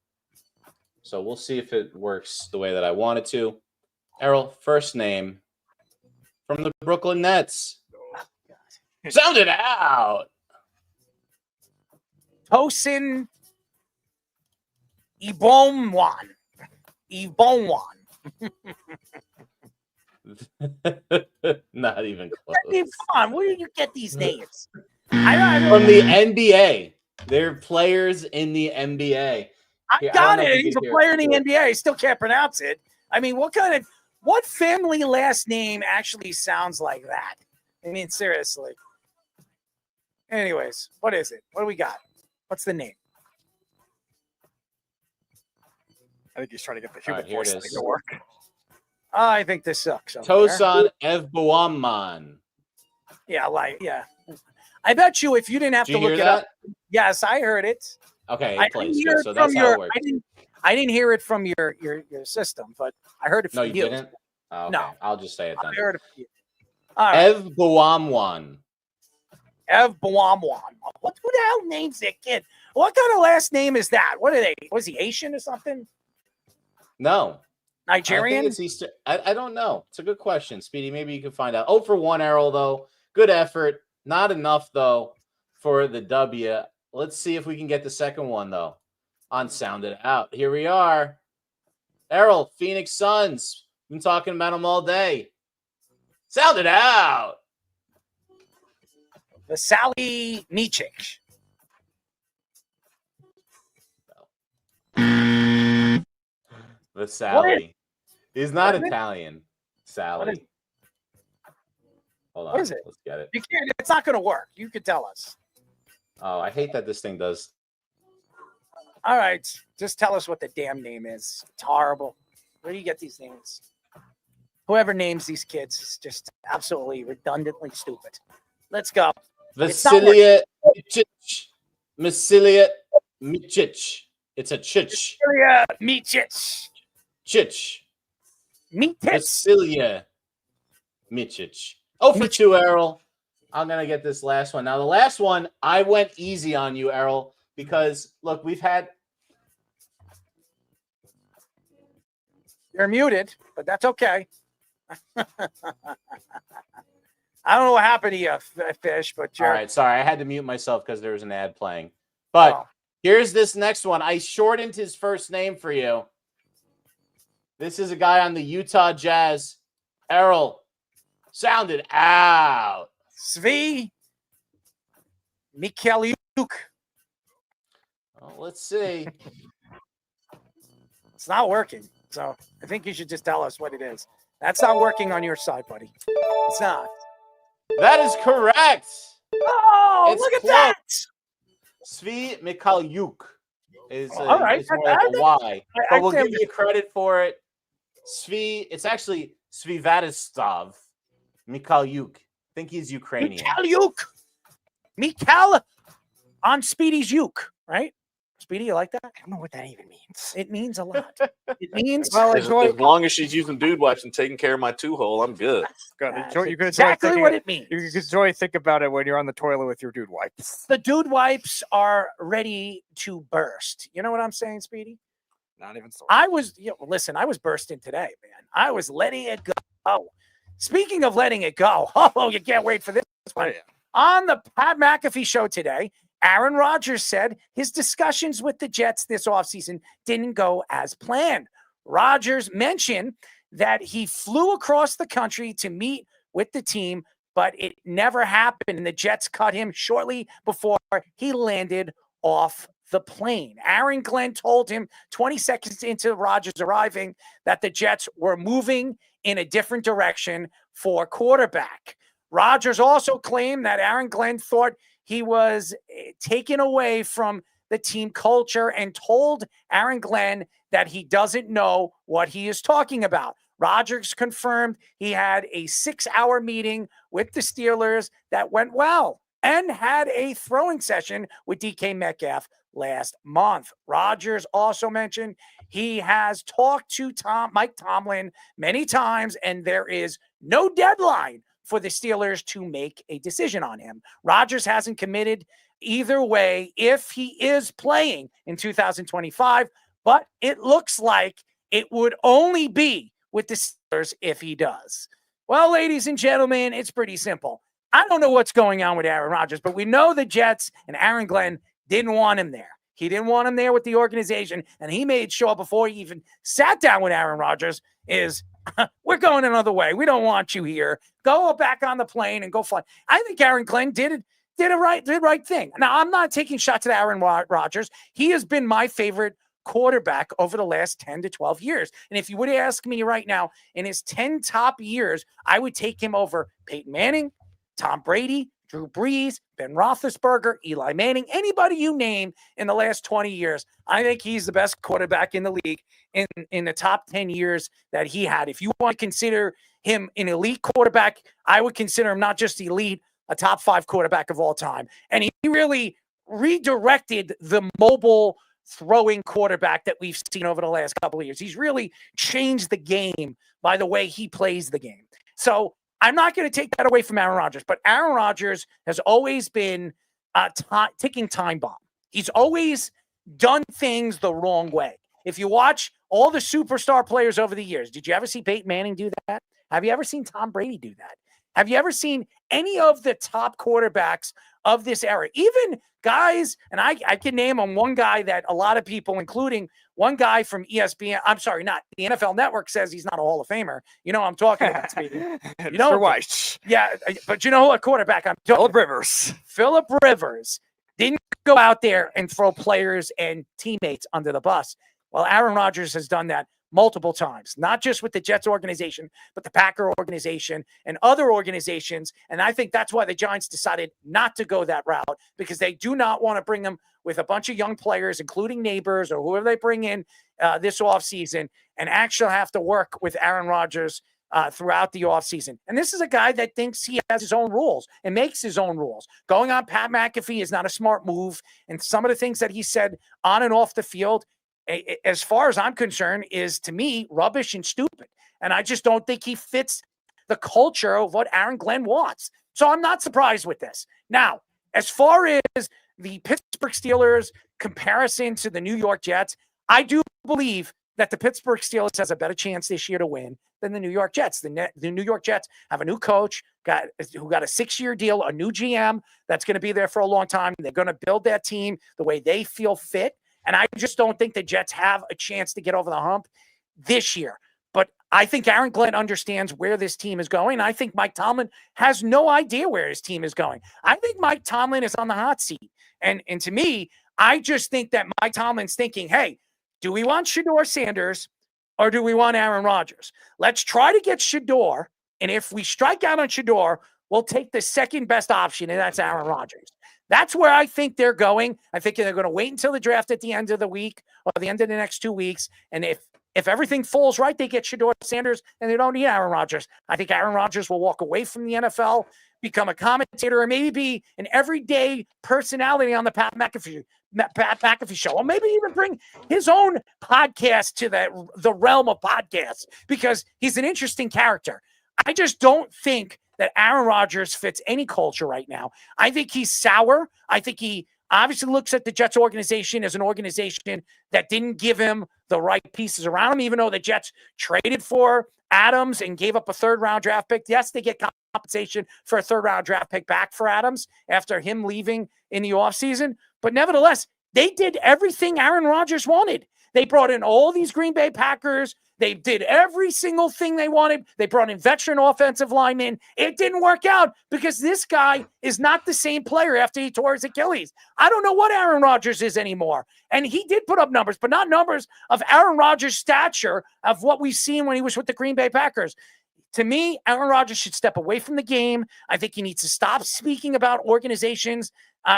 So we'll see if it works the way that I want it to. Errol, first name from the Brooklyn Nets. Sound it out. Tosin Ibomwan. Not even close. Come on, where did you get these names? From the NBA. They're players in the NBA. I got it. He's a player in the NBA. I still can't pronounce it. I mean, what family last name actually sounds like that? I mean, seriously. Anyways, what is it? What do we got? What's the name? I think he's trying to get the human Here force it thing is. to work. I think this sucks. Tosin Evbuamman. Yeah. I bet you if you didn't have Did to you look hear it up. that? Yes, I heard it. Okay, I it plays. didn't hear So it that's from how it your. works. I didn't hear it from your system, but I heard it from No, you didn't? Oh, okay. No. I'll just say it then. I heard it from you. All right. Evbuamwan. Evbuamwan. Who the hell names that kid? What kind of last name is that? What are they? Was he Asian or something? No. Nigerian? I think it's Easter. I don't know. It's a good question, Speedy. Maybe you can find out. 0-for-1 Errol, though. Good effort. Not enough, though, for the W. Let's see if we can get the second one, though, on Sound It Out. Here we are. Errol, Phoenix Suns. Been talking about them all day. Sound it out. The Sally Michik. The Sally. He's not what is Italian. Sally. Hold on. What is it? Let's get it. You can't. It's not going to work. You could tell us. Oh, I hate that this thing does. All right. Just tell us what the damn name is. It's horrible. Where do you get these names? Whoever names these kids is just absolutely redundantly stupid. Let's go. Vasilia Michich. Vasilia Michich. It's a chich. Vasilia Michich. Chich. Michich. Vasilia Michich. 0-for-2, Errol. I'm going to get this last one. Now, the last one, I went easy on you, Errol, because, look, we've had... You're muted, but that's okay. I don't know what happened to you, Fish, but you're... All right, sorry. I had to mute myself because there was an ad playing. But here's this next one. I shortened his first name for you. This is a guy on the Utah Jazz. Errol, sound it out. Svi Mikhailiuk. Well, let's see. It's not working. So I think you should just tell us what it is. That's not working on your side, buddy. It's not. That is correct. Oh, It's look at close. that. Svi Mikhailiuk is All right. it's more like a Y. But we'll I give you credit for it. Svi, it's actually Svivadistov Mikhailiuk. I think he's Ukrainian. Mikhail on Speedy's uke, right? Speedy, you like that? I don't know what that even means. It means a lot. It means As long as she's using dude wipes and taking care of my two-hole, I'm good. Good. That's You could exactly what it means. You can enjoy think about it when you're on the toilet with your dude wipes. The dude wipes are ready to burst. You know what I'm saying, Speedy? Not even so. I was bursting today, man. I was letting it go. Speaking of letting it go, oh, you can't wait for this one. Oh, yeah. On the Pat McAfee show today, Aaron Rodgers said his discussions with the Jets this offseason didn't go as planned. Rodgers mentioned that he flew across the country to meet with the team, but it never happened, and the Jets cut him shortly before he landed off the plane. Aaron Glenn told him 20 seconds into Rodgers arriving that the Jets were moving in a different direction for quarterback. Rodgers also claimed that Aaron Glenn thought he was taken away from the team culture and told Aaron Glenn that he doesn't know what he is talking about. Rodgers confirmed he had a 6-hour meeting with the Steelers that went well. and had a throwing session with DK Metcalf last month. Rodgers also mentioned he has talked to Mike Tomlin many times, and there is no deadline for the Steelers to make a decision on him. Rodgers hasn't committed either way if he is playing in 2025, but it looks like it would only be with the Steelers if he does. Well, ladies and gentlemen, it's pretty simple. I don't know what's going on with Aaron Rodgers, but we know the Jets and Aaron Glenn didn't want him there. He didn't want him there with the organization, and he made sure before he even sat down with Aaron Rodgers is, we're going another way. We don't want you here. Go back on the plane and go fly. I think Aaron Glenn did the right thing. Now, I'm not taking shots at Aaron Rodgers. He has been my favorite quarterback over the last 10 to 12 years. And if you would ask me right now, in his 10 top years, I would take him over Peyton Manning, Tom Brady, Drew Brees, Ben Roethlisberger, Eli Manning, anybody you name in the last 20 years. I think he's the best quarterback in the league in the top 10 years that he had. If you want to consider him an elite quarterback, I would consider him not just elite, a top 5 quarterback of all time. And he really redirected the mobile throwing quarterback that we've seen over the last couple of years. He's really changed the game by the way he plays the game. So I'm not going to take that away from Aaron Rodgers, but Aaron Rodgers has always been a ticking time bomb. He's always done things the wrong way. If you watch all the superstar players over the years, did you ever see Peyton Manning do that? Have you ever seen Tom Brady do that? Have you ever seen any of the top quarterbacks of this era? Even guys, and I can name on one guy that a lot of people, including one guy from ESPN, I'm sorry, not the NFL Network, says he's not a Hall of Famer. You know what I'm talking about, Speedy. You know, White. Yeah, but you know what quarterback I'm talking Phillip Rivers. Phillip Rivers didn't go out there and throw players and teammates under the bus. Well, Aaron Rodgers has done that multiple times, not just with the Jets organization, but the Packer organization and other organizations. And I think that's why the Giants decided not to go that route, because they do not want to bring them with a bunch of young players, including neighbors or whoever they bring in this offseason, and actually have to work with Aaron Rodgers throughout the offseason. And this is a guy that thinks he has his own rules and makes his own rules. Going on Pat McAfee is not a smart move. And some of the things that he said on and off the field, as far as I'm concerned, is to me rubbish and stupid. And I just don't think he fits the culture of what Aaron Glenn wants. So I'm not surprised with this. Now, as far as the Pittsburgh Steelers comparison to the New York Jets, I do believe that the Pittsburgh Steelers has a better chance this year to win than the New York Jets. The New York Jets have a new coach who got a 6-year deal, a new GM that's going to be there for a long time. They're going to build that team the way they feel fit. And I just don't think the Jets have a chance to get over the hump this year. But I think Aaron Glenn understands where this team is going. I think Mike Tomlin has no idea where his team is going. I think Mike Tomlin is on the hot seat. And to me, I just think that Mike Tomlin's thinking, hey, do we want Shedeur Sanders or do we want Aaron Rodgers? Let's try to get Shedeur. And if we strike out on Shedeur, we'll take the second best option, and that's Aaron Rodgers. That's where I think they're going. I think they're going to wait until the draft at the end of the week or the end of the next 2 weeks. And if everything falls right, they get Shedeur Sanders and they don't need Aaron Rodgers. I think Aaron Rodgers will walk away from the NFL, become a commentator, or maybe be an everyday personality on the Pat McAfee show, or maybe even bring his own podcast to the realm of podcasts, because he's an interesting character. I just don't think that Aaron Rodgers fits any culture right now. I think he's sour. I think he obviously looks at the Jets organization as an organization that didn't give him the right pieces around him, even though the Jets traded for Adams and gave up a 3rd-round draft pick. Yes, they get compensation for a 3rd-round draft pick back for Adams after him leaving in the offseason. But nevertheless, they did everything Aaron Rodgers wanted. They brought in all these Green Bay Packers. They did every single thing they wanted. They brought in veteran offensive linemen. It didn't work out because this guy is not the same player after he tore his Achilles. I don't know what Aaron Rodgers is anymore. And he did put up numbers, but not numbers of Aaron Rodgers' stature of what we've seen when he was with the Green Bay Packers. To me, Aaron Rodgers should step away from the game. I think he needs to stop speaking about organizations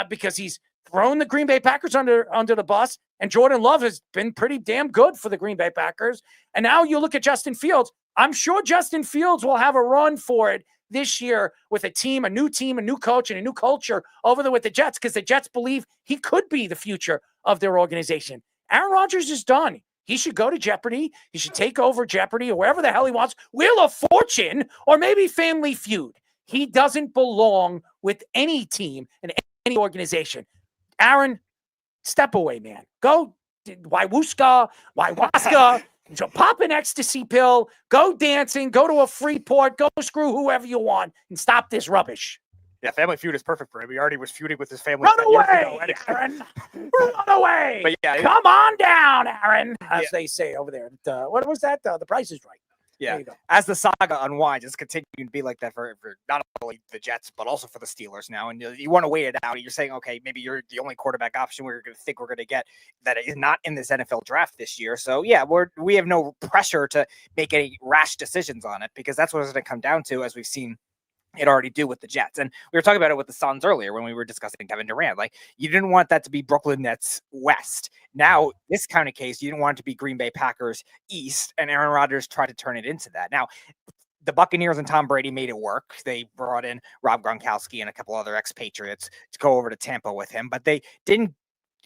because he's thrown the Green Bay Packers under the bus, and Jordan Love has been pretty damn good for the Green Bay Packers. And now you look at Justin Fields. I'm sure Justin Fields will have a run for it this year with a new coach, and a new culture over there with the Jets because the Jets believe he could be the future of their organization. Aaron Rodgers is done. He should go to Jeopardy. He should take over Jeopardy or wherever the hell he wants. Wheel of Fortune or maybe Family Feud. He doesn't belong with any team and any organization. Aaron, step away, man. Go Waiwuska, so pop an ecstasy pill, go dancing, go to a free port, go screw whoever you want, and stop this rubbish. Yeah, Family Feud is perfect for him. He already was feuding with his family. Run away, Aaron. Run away. But yeah, come on down, Aaron, as they say over there. What was that? The Price is Right. Yeah, as the saga unwinds, it's continuing to be like that for not only the Jets, but also for the Steelers now. And you want to wait it out. You're saying, okay, maybe you're the only quarterback option we're going to think we're going to get that is not in this NFL draft this year. So, yeah, we have no pressure to make any rash decisions on it because that's what it's going to come down to, as we've seen it already do with the Jets. And we were talking about it with the Suns earlier when we were discussing Kevin Durant. Like, you didn't want that to be Brooklyn Nets West. Now, this kind of case, you didn't want it to be Green Bay Packers East, and Aaron Rodgers tried to turn it into that. Now, the Buccaneers and Tom Brady made it work. They brought in Rob Gronkowski and a couple other expatriates to go over to Tampa with him, but they didn't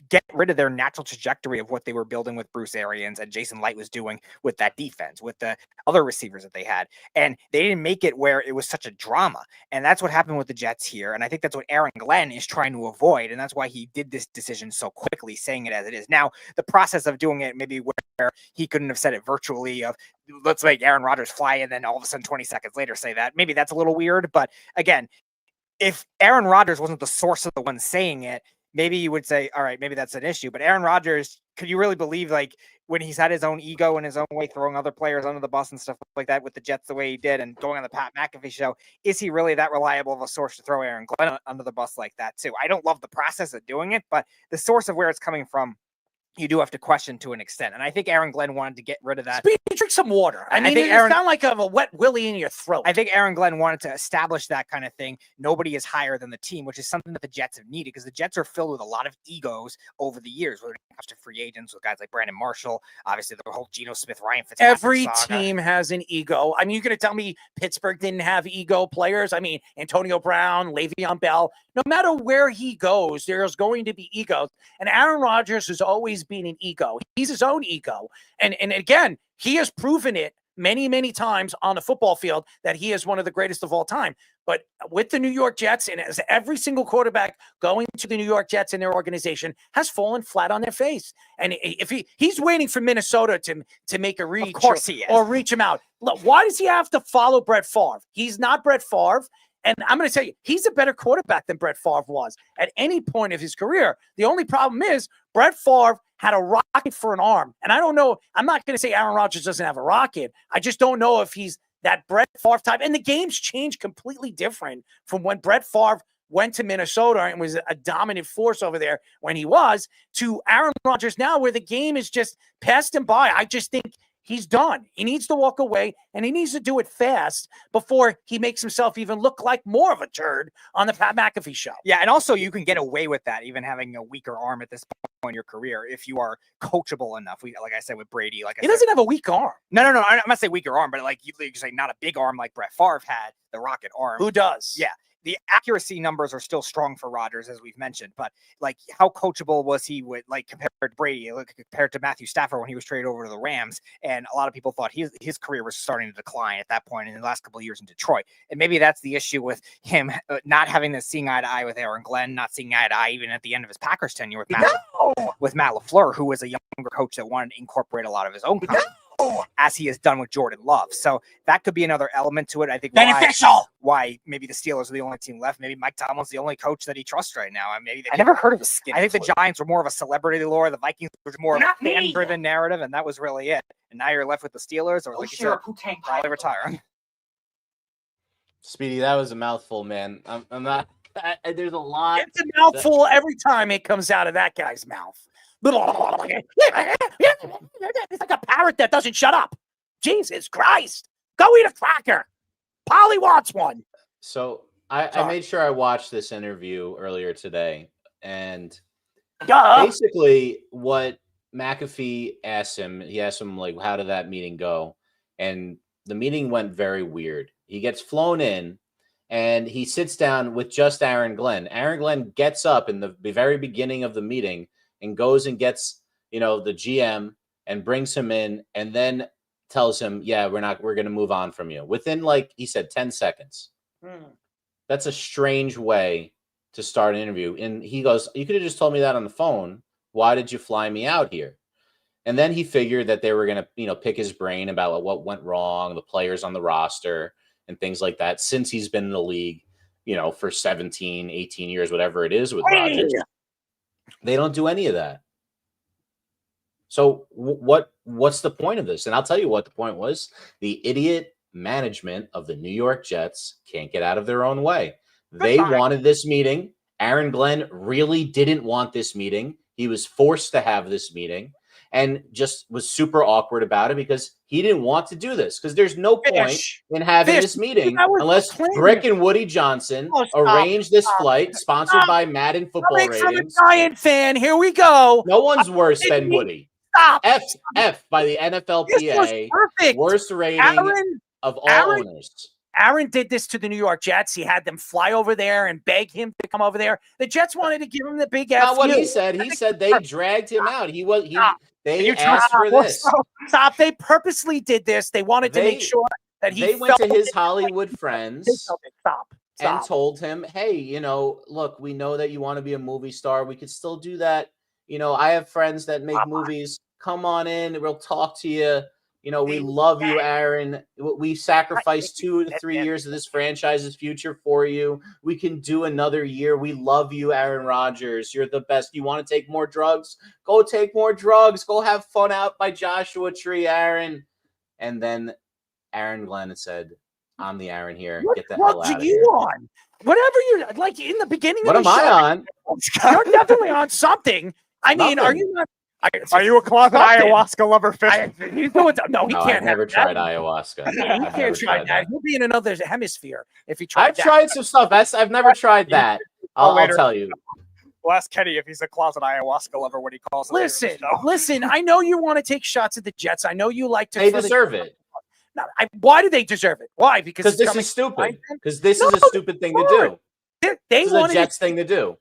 get rid of their natural trajectory of what they were building with Bruce Arians and Jason Light was doing with that defense, with the other receivers that they had. And they didn't make it where it was such a drama. And that's what happened with the Jets here. And I think that's what Aaron Glenn is trying to avoid. And that's why he did this decision so quickly, saying it as it is. Now, the process of doing it, maybe where he couldn't have said it virtually of let's make Aaron Rodgers fly and then all of a sudden 20 seconds later say that, maybe that's a little weird. But again, if Aaron Rodgers wasn't the source of the one saying it, maybe you would say, all right, maybe that's an issue. But Aaron Rodgers, could you really believe, like, when he's had his own ego and his own way, throwing other players under the bus and stuff like that with the Jets the way he did and going on the Pat McAfee show, is he really that reliable of a source to throw Aaron Glenn under the bus like that too? I don't love the process of doing it, but the source of where it's coming from, you do have to question to an extent. And I think Aaron Glenn wanted to get rid of that. Drink some water. I mean, it's not like a wet willy in your throat. I think Aaron Glenn wanted to establish that kind of thing. Nobody is higher than the team, which is something that the Jets have needed because the Jets are filled with a lot of egos over the years, whether it comes to free agents with guys like Brandon Marshall, obviously the whole Geno Smith, Ryan Fitzpatrick Every saga. team has an ego. I mean, you're going to tell me Pittsburgh didn't have ego players? I mean, Antonio Brown, Le'Veon Bell. No matter where he goes, there's going to be egos. And Aaron Rodgers has always been an ego. He's his own ego. And again, he has proven it many, many times on the football field that he is one of the greatest of all time. But with the New York Jets, and as every single quarterback going to the New York Jets and their organization has fallen flat on their face. And if he's waiting for Minnesota to make a reach, of course he is, or reach him out. Look, why does he have to follow Brett Favre? He's not Brett Favre. And I'm going to tell you, he's a better quarterback than Brett Favre was at any point of his career. The only problem is Brett Favre had a rocket for an arm. And I don't know. I'm not going to say Aaron Rodgers doesn't have a rocket. I just don't know if he's that Brett Favre type. And the game's changed completely different from when Brett Favre went to Minnesota and was a dominant force over there when he was, to Aaron Rodgers now, where the game is just passed him by. I just think he's done. He needs to walk away, and he needs to do it fast before he makes himself even look like more of a turd on the Pat McAfee show. Yeah, and also you can get away with that, even having a weaker arm at this point in your career, if you are coachable enough. Like I said with Brady, He doesn't have a weak arm. No. I'm not saying weaker arm, but like you say, not a big arm like Brett Favre had, the rocket arm. Who does? Yeah. The accuracy numbers are still strong for Rodgers, as we've mentioned, but like how coachable was he with, like, compared to Brady, compared to Matthew Stafford when he was traded over to the Rams? And a lot of people thought his career was starting to decline at that point in the last couple of years in Detroit. And maybe that's the issue with him not having the seeing eye to eye with Aaron Glenn, not seeing eye to eye even at the end of his Packers tenure with Matt LaFleur, who was a younger coach that wanted to incorporate a lot of his own content, as he has done with Jordan Love. So that could be another element to it. I think why maybe the Steelers are the only team left. Maybe Mike Tomlin's the only coach that he trusts right now. I never heard of a skin. I think the Giants were more of a celebrity lore. The Vikings were more of a fan-driven narrative, and that was really it. And now you're left with the Steelers, or like you said, probably retire. Speedy, that was a mouthful, man. I'm not. There's a lot. It's a mouthful every time it comes out of that guy's mouth. It's like a parrot that doesn't shut up. Jesus Christ. Go eat a cracker. Polly wants one. So I made sure I watched this interview earlier today. And basically what McAfee asked him, he asked him, like, how did that meeting go? And the meeting went very weird. He gets flown in, and he sits down with just Aaron Glenn. Aaron Glenn gets up in the very beginning of the meeting and goes and gets, the GM and brings him in and then tells him, yeah, we're going to move on from you within, like he said, 10 seconds. That's a strange way to start an interview. And he goes, you could have just told me that on the phone. Why did you fly me out here? And then he figured that they were going to, pick his brain about what went wrong, the players on the roster and things like that, since he's been in the league, for 17, 18 years, whatever it is with Rodgers. They don't do any of that. So what's the point of this? And I'll tell you what the point was. The idiot management of the New York Jets can't get out of their own way. They wanted this meeting. Aaron Glenn really didn't want this meeting. He was forced to have this meeting and just was super awkward about it because he didn't want to do this, because there's no point in having this meeting unless Brick and Woody Johnson arranged this flight sponsored by Madden Football Ratings. I'm a Giant fan. Here we go. No one's worse than Woody. F by the NFLPA. Worst rating of all owners. Aaron did this to the New York Jets. He had them fly over there and beg him to come over there. The Jets wanted to give him the big F. Not what he said. He said they dragged him out. They asked for this. Stop. They purposely did this. They wanted to make sure that they went to his Hollywood friends and told him, hey, look, we know that you want to be a movie star. We could still do that. I have friends that make movies. Come on in. We'll talk to you. We love you, Aaron. We sacrificed 2 to 3 years of this franchise's future for you. We can do another year. We love you, Aaron Rodgers. You're the best. You want to take more drugs? Go take more drugs. Go have fun out by Joshua Tree, Aaron. And then Aaron Glenn said, I'm the Aaron here. Get the hell out of here. On? Whatever you're like in the beginning of the show. What am I on? You're definitely on something. I mean, are you not? Are you a closet ayahuasca lover? No, he can't. I've never tried ayahuasca. He can't try that. He'll be in another hemisphere if he tries. I've tried some stuff. I've never tried that. I'll tell you. We'll ask Kenny if he's a closet ayahuasca lover when he calls. Listen. I know you want to take shots at the Jets. I know you like to. They deserve it. No, why do they deserve it? Why? Because this is stupid. Because this is a stupid thing to do. This is a Jets thing to do.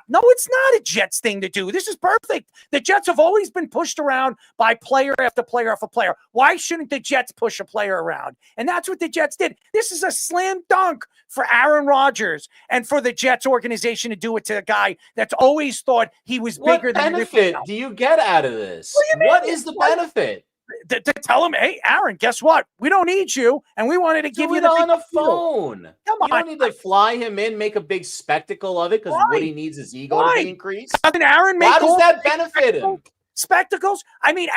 No, it's not a Jets thing to do. This is perfect. The Jets have always been pushed around by player after player after player. Why shouldn't the Jets push a player around? And that's what the Jets did. This is a slam dunk for Aaron Rodgers and for the Jets organization to do it to a guy that's always thought he was bigger than everything. What benefit do you get out of this? What is the benefit? To tell him, hey, Aaron, guess what? We don't need you, and we wanted to give you the on the phone. You don't need to fly him in, make a big spectacle of it because Woody needs his ego to be increased. Doesn't Aaron How does that benefit him? Spectacles? I mean,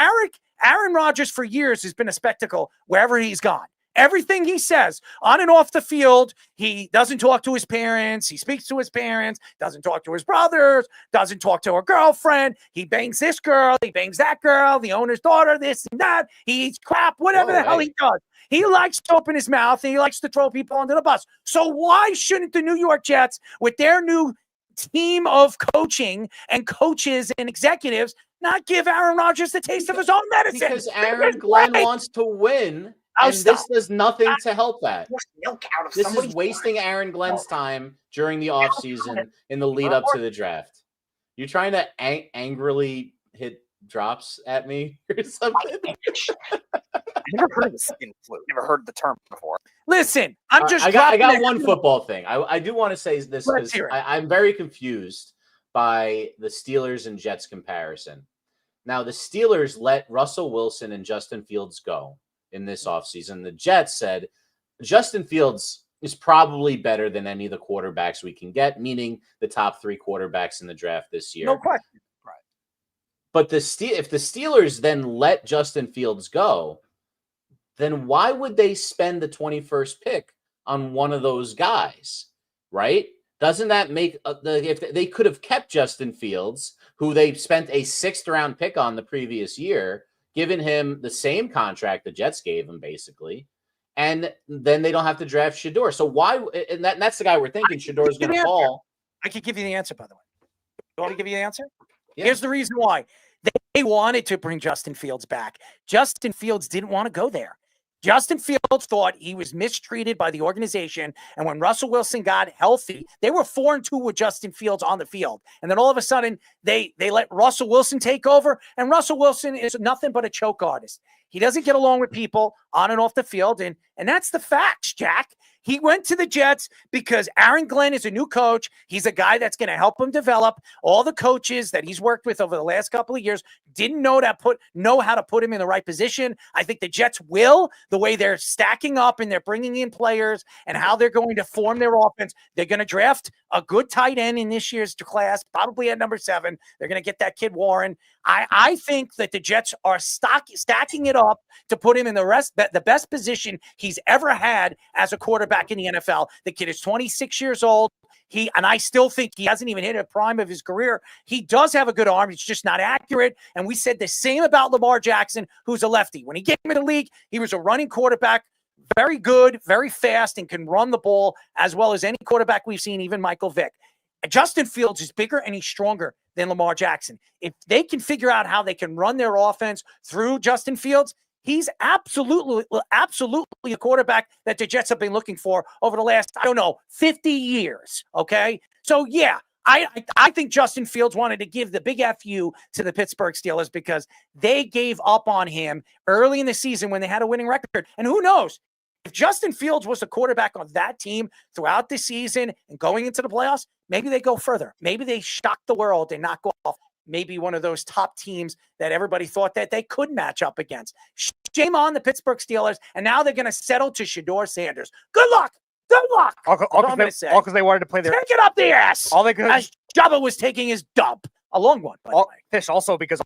Aaron Rodgers for years has been a spectacle wherever he's gone. Everything he says on and off the field, he doesn't talk to his parents. He speaks to his parents, doesn't talk to his brothers, doesn't talk to a girlfriend. He bangs this girl, he bangs that girl, the owner's daughter, this and that. He eats crap, whatever the hell he does. He likes to open his mouth and he likes to throw people under the bus. So why shouldn't the New York Jets, with their new team of coaching and coaches and executives, not give Aaron Rodgers the taste of his own medicine? Because Aaron Glenn wants to win. And this does nothing to help that. This is wasting Aaron Glenn's time during the offseason in the lead up to the draft. You're trying to angrily hit drops at me or something? I've never heard of the skin flu. Never heard the term before. Listen, I'm just. I got one football thing. I do want to say this because I'm very confused by the Steelers and Jets comparison. Now, the Steelers let Russell Wilson and Justin Fields go in this offseason. The Jets said Justin Fields is probably better than any of the quarterbacks we can get, meaning the top 3 quarterbacks in the draft this year. No question. Right. But if the Steelers then let Justin Fields go, then why would they spend the 21st pick on one of those guys, right? Doesn't that make if they could have kept Justin Fields, who they spent a 6th-round pick on the previous year, given him the same contract the Jets gave him, basically, and then they don't have to draft Shedeur. So why? And that's the guy we're thinking Shedeur is going to fall. I could give you the answer, by the way. You want to give you the answer? Yeah. Here's the reason why. They wanted to bring Justin Fields back. Justin Fields didn't want to go there. Justin Fields thought he was mistreated by the organization, and when Russell Wilson got healthy, they were 4-2 with Justin Fields on the field. And then all of a sudden, they let Russell Wilson take over, and Russell Wilson is nothing but a choke artist. He doesn't get along with people on and off the field, and that's the facts, Jack. He went to the Jets because Aaron Glenn is a new coach. He's a guy that's going to help him develop. All the coaches that he's worked with over the last couple of years didn't know how to put him in the right position. I think the Jets will, the way they're stacking up and they're bringing in players and how they're going to form their offense. They're going to draft a good tight end in this year's class, probably at number 7. They're going to get that kid Warren. I think that the Jets are stacking it up to put him in the best position he's ever had as a quarterback in the NFL. The kid is 26 years old. And I still think he hasn't even hit a prime of his career. He does have a good arm. It's just not accurate. And we said the same about Lamar Jackson, who's a lefty. When he came into the league, he was a running quarterback, very good, very fast, and can run the ball as well as any quarterback we've seen, even Michael Vick. Justin Fields is bigger and he's stronger than Lamar Jackson. If they can figure out how they can run their offense through Justin Fields, he's absolutely a quarterback that the Jets have been looking for over the last, 50 years. Okay. So yeah, I think Justin Fields wanted to give the big FU to the Pittsburgh Steelers because they gave up on him early in the season when they had a winning record. And who knows? If Justin Fields was the quarterback on that team throughout the season and going into the playoffs, maybe they go further. Maybe they shock the world and knock off maybe one of those top teams that everybody thought that they could match up against. Shame on the Pittsburgh Steelers, and now they're going to settle to Shedeur Sanders. Good luck. Good luck. All because they wanted to play their... Take it up the ass. All they could... As Joba was taking his dump. A long one, by the way. Fish also because...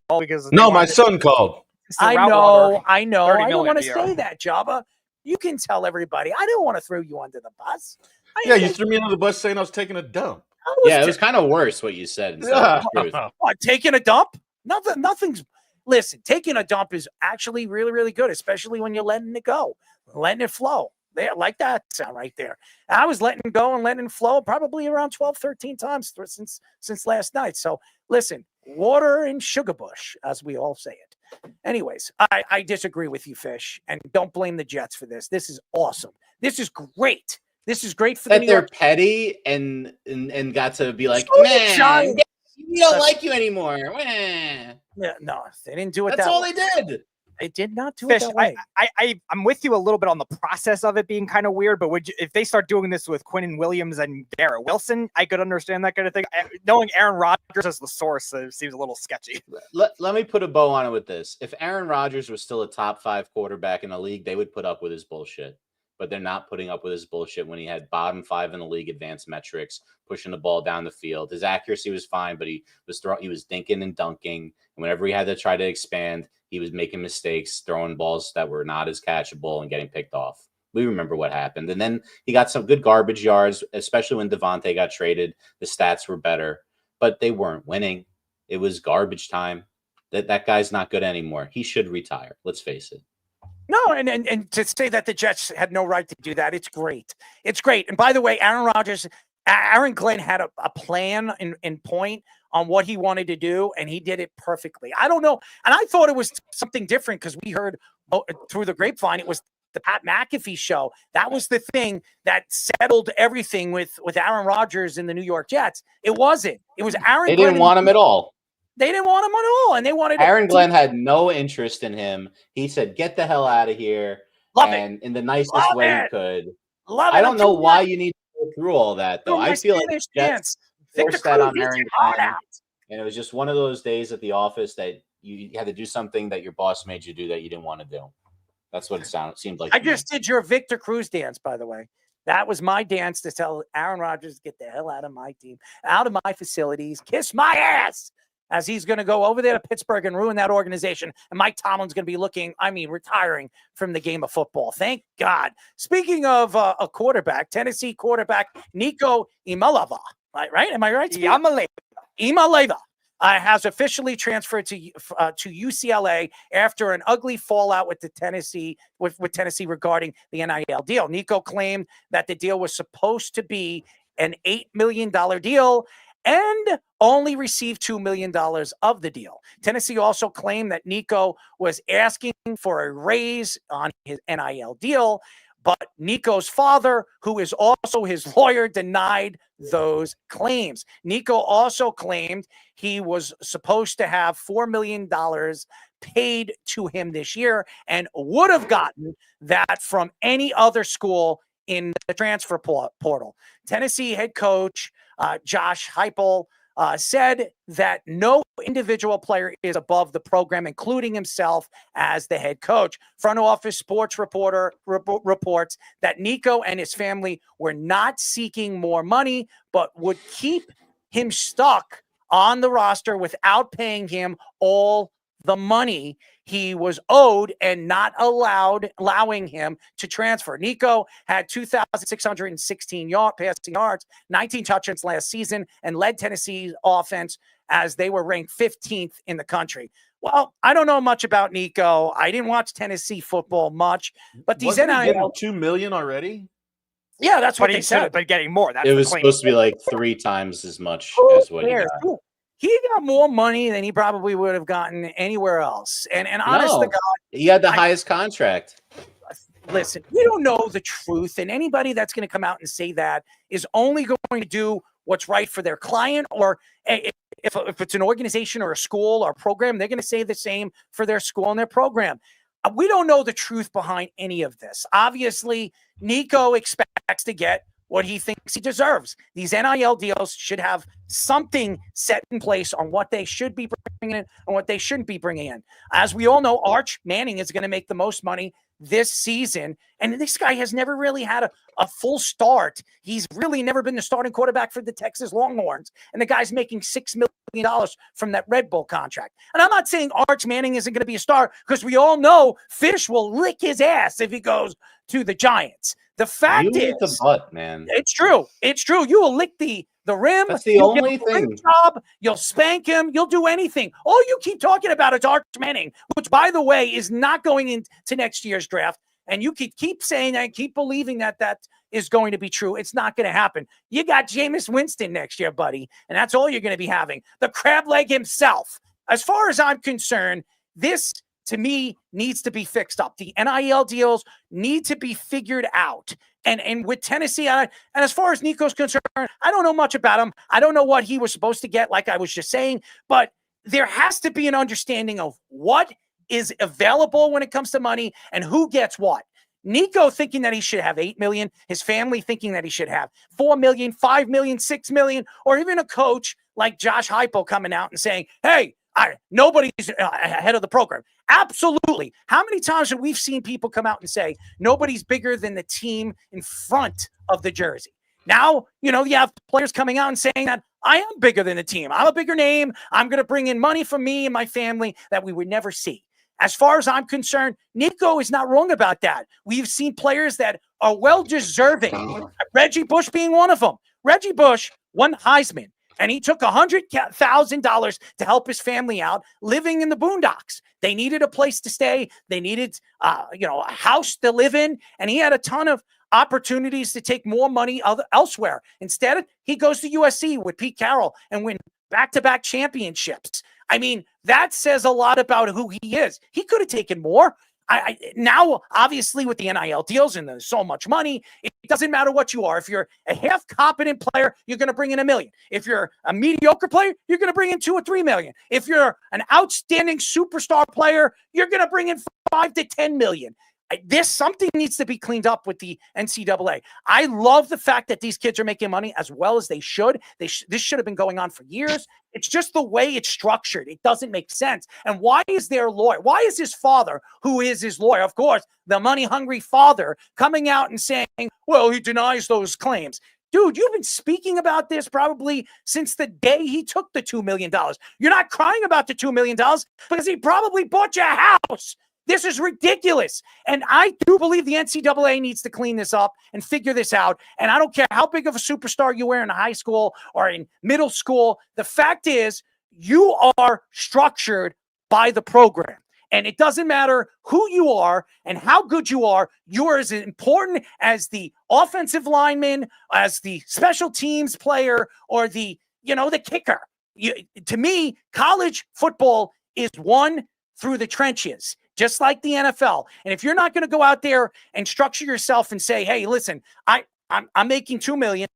No, my son called. I know. I don't want to say that, Joba. You can tell everybody. I don't want to throw you under the bus. You threw me under the bus saying I was taking a dump. Yeah, it was kind of worse what you said instead of the truth. What, taking a dump? Nothing's. Listen, taking a dump is actually really, really good, especially when you're letting it go, letting it flow. There, like that sound right there. I was letting go and letting it flow probably around 12, 13 times since last night. So listen, water and sugar bush, as we all say it. Anyways, I disagree with you, Fish, and don't blame the Jets for this. This is awesome. This is great. This is great for the New York. They're petty and got to be like, man, we don't like you anymore. Yeah, no, they didn't do it. That's all they did. They did not do Fish, it that way. I'm with you a little bit on the process of it being kind of weird, but if they start doing this with Quinnen Williams and Garrett Wilson, I could understand that kind of thing. Knowing Aaron Rodgers as the source seems a little sketchy. Let me put a bow on it with this. If Aaron Rodgers was still a top 5 quarterback in the league, they would put up with his bullshit. But they're not putting up with his bullshit when he had bottom 5 in the league advanced metrics, pushing the ball down the field. His accuracy was fine, but he was dinking and dunking. And whenever he had to try to expand, he was making mistakes, throwing balls that were not as catchable and getting picked off. We remember what happened. And then he got some good garbage yards, especially when Devontae got traded. The stats were better, but they weren't winning. It was garbage time. That guy's not good anymore. He should retire. Let's face it. No, and to say that the Jets had no right to do that, it's great. It's great. And by the way, Aaron Glenn had a plan in point on what he wanted to do, and he did it perfectly. I don't know. And I thought it was something different because we heard through the grapevine, it was the Pat McAfee show. That was the thing that settled everything with Aaron Rodgers and the New York Jets. It wasn't. It was Aaron Glenn. They didn't want him at all. They didn't want him at all, and they wanted Aaron Glenn had no interest in him. He said, "Get the hell out of here," in the nicest way he could. I don't know why you need to go through all that, though. I feel like Jets forced that on Aaron Glenn, and it was just one of those days at the office that you had to do something that your boss made you do that you didn't want to do. That's what it seemed like. I just did your Victor Cruz dance, by the way. That was my dance to tell Aaron Rodgers to get the hell out of my team, out of my facilities, kiss my ass. As he's going to go over there to Pittsburgh and ruin that organization. And Mike Tomlin's going to be retiring from the game of football. Thank God. Speaking of a quarterback, Tennessee quarterback Nico Iamalaeva, right? Am I right? Iamalaeva has officially transferred to UCLA after an ugly fallout with Tennessee regarding the NIL deal. Nico claimed that the deal was supposed to be an $8 million deal, and only received $2 million of the deal. Tennessee also claimed that Nico was asking for a raise on his NIL deal, but Nico's father, who is also his lawyer, denied those claims. Nico also claimed he was supposed to have $4 million paid to him this year and would have gotten that from any other school in the transfer portal. Tennessee head coach Josh Heupel said that no individual player is above the program, including himself as the head coach. Front office sports reporter reports that Nico and his family were not seeking more money, but would keep him stuck on the roster without paying him all the money he was owed and not allowing him to transfer. Nico had 2,616 passing yards, 19 touchdowns last season, and led Tennessee's offense as they were ranked 15th in the country. Well, I don't know much about Nico. I didn't watch Tennessee football much, but these NIL $2 million already. Yeah, that's what they said. But getting more. That's it was supposed to be like 3 times as much as what he got. He got more money than he probably would have gotten anywhere else. And honest to God, he had the highest contract. Listen, we don't know the truth, and anybody that's going to come out and say that is only going to do what's right for their client, or if it's an organization or a school or a program, they're going to say the same for their school and their program. We don't know the truth behind any of this. Obviously, Nico expects to get what he thinks he deserves. These NIL deals should have something set in place on what they should be bringing in and what they shouldn't be bringing in. As we all know, Arch Manning is going to make the most money this season, and this guy has never really had a full start. He's really never been the starting quarterback for the Texas Longhorns, and the guy's making $6 million from that Red Bull contract. And I'm not saying Arch Manning isn't going to be a star, because we all know Fish will lick his ass if he goes to the Giants. The fact is, the butt, man. It's true. It's true. You will lick the rim. That's the only thing. Job. You'll spank him. You'll do anything. All you keep talking about is Arch Manning, which, by the way, is not going into next year's draft. And you keep saying that, keep believing that is going to be true. It's not going to happen. You got Jameis Winston next year, buddy, and that's all you're going to be having. The crab leg himself. As far as I'm concerned, this, to me, needs to be fixed up. The NIL deals need to be figured out. And with Tennessee, and as far as Nico's concerned, I don't know much about him. I don't know what he was supposed to get, like I was just saying, but there has to be an understanding of what is available when it comes to money and who gets what. Nico thinking that he should have $8 million, his family thinking that he should have $4 million, $5 million, $6 million, or even a coach like Josh Heupel coming out and saying, hey, nobody's ahead of the program. Absolutely. How many times have we seen people come out and say nobody's bigger than the team in front of the jersey? Now, you have players coming out and saying that I am bigger than the team. I'm a bigger name. I'm going to bring in money for me and my family that we would never see. As far as I'm concerned, Nico is not wrong about that. We've seen players that are well-deserving. Reggie Bush being one of them. Reggie Bush won Heisman, and he took $100,000 to help his family out living in the boondocks. They needed a place to stay. They needed, a house to live in, and he had a ton of opportunities to take more money elsewhere. Instead, he goes to USC with Pete Carroll and win back-to-back championships. I mean, that says a lot about who he is. He could have taken more. Now, obviously, with the NIL deals and there's so much money, it doesn't matter what you are. If you're a half-competent player, you're going to bring in $1 million. If you're a mediocre player, you're going to bring in $2 or $3 million. If you're an outstanding superstar player, you're going to bring in $5 to $10 million. Something needs to be cleaned up with the NCAA. I love the fact that these kids are making money as well as they should. This should have been going on for years. It's just the way it's structured. It doesn't make sense. And why is their lawyer? Why is his father, who is his lawyer, of course, the money-hungry father, coming out and saying, well, he denies those claims? Dude, you've been speaking about this probably since the day he took the $2 million. You're not crying about the $2 million because he probably bought you a house. This is ridiculous. And I do believe the NCAA needs to clean this up and figure this out. And I don't care how big of a superstar you were in high school or in middle school. The fact is, you are structured by the program. And it doesn't matter who you are and how good you are. You're as important as the offensive lineman, as the special teams player, or the the kicker. To me, college football is won through the trenches, just like the NFL. And if you're not going to go out there and structure yourself and say, hey, listen, I'm making $2 million.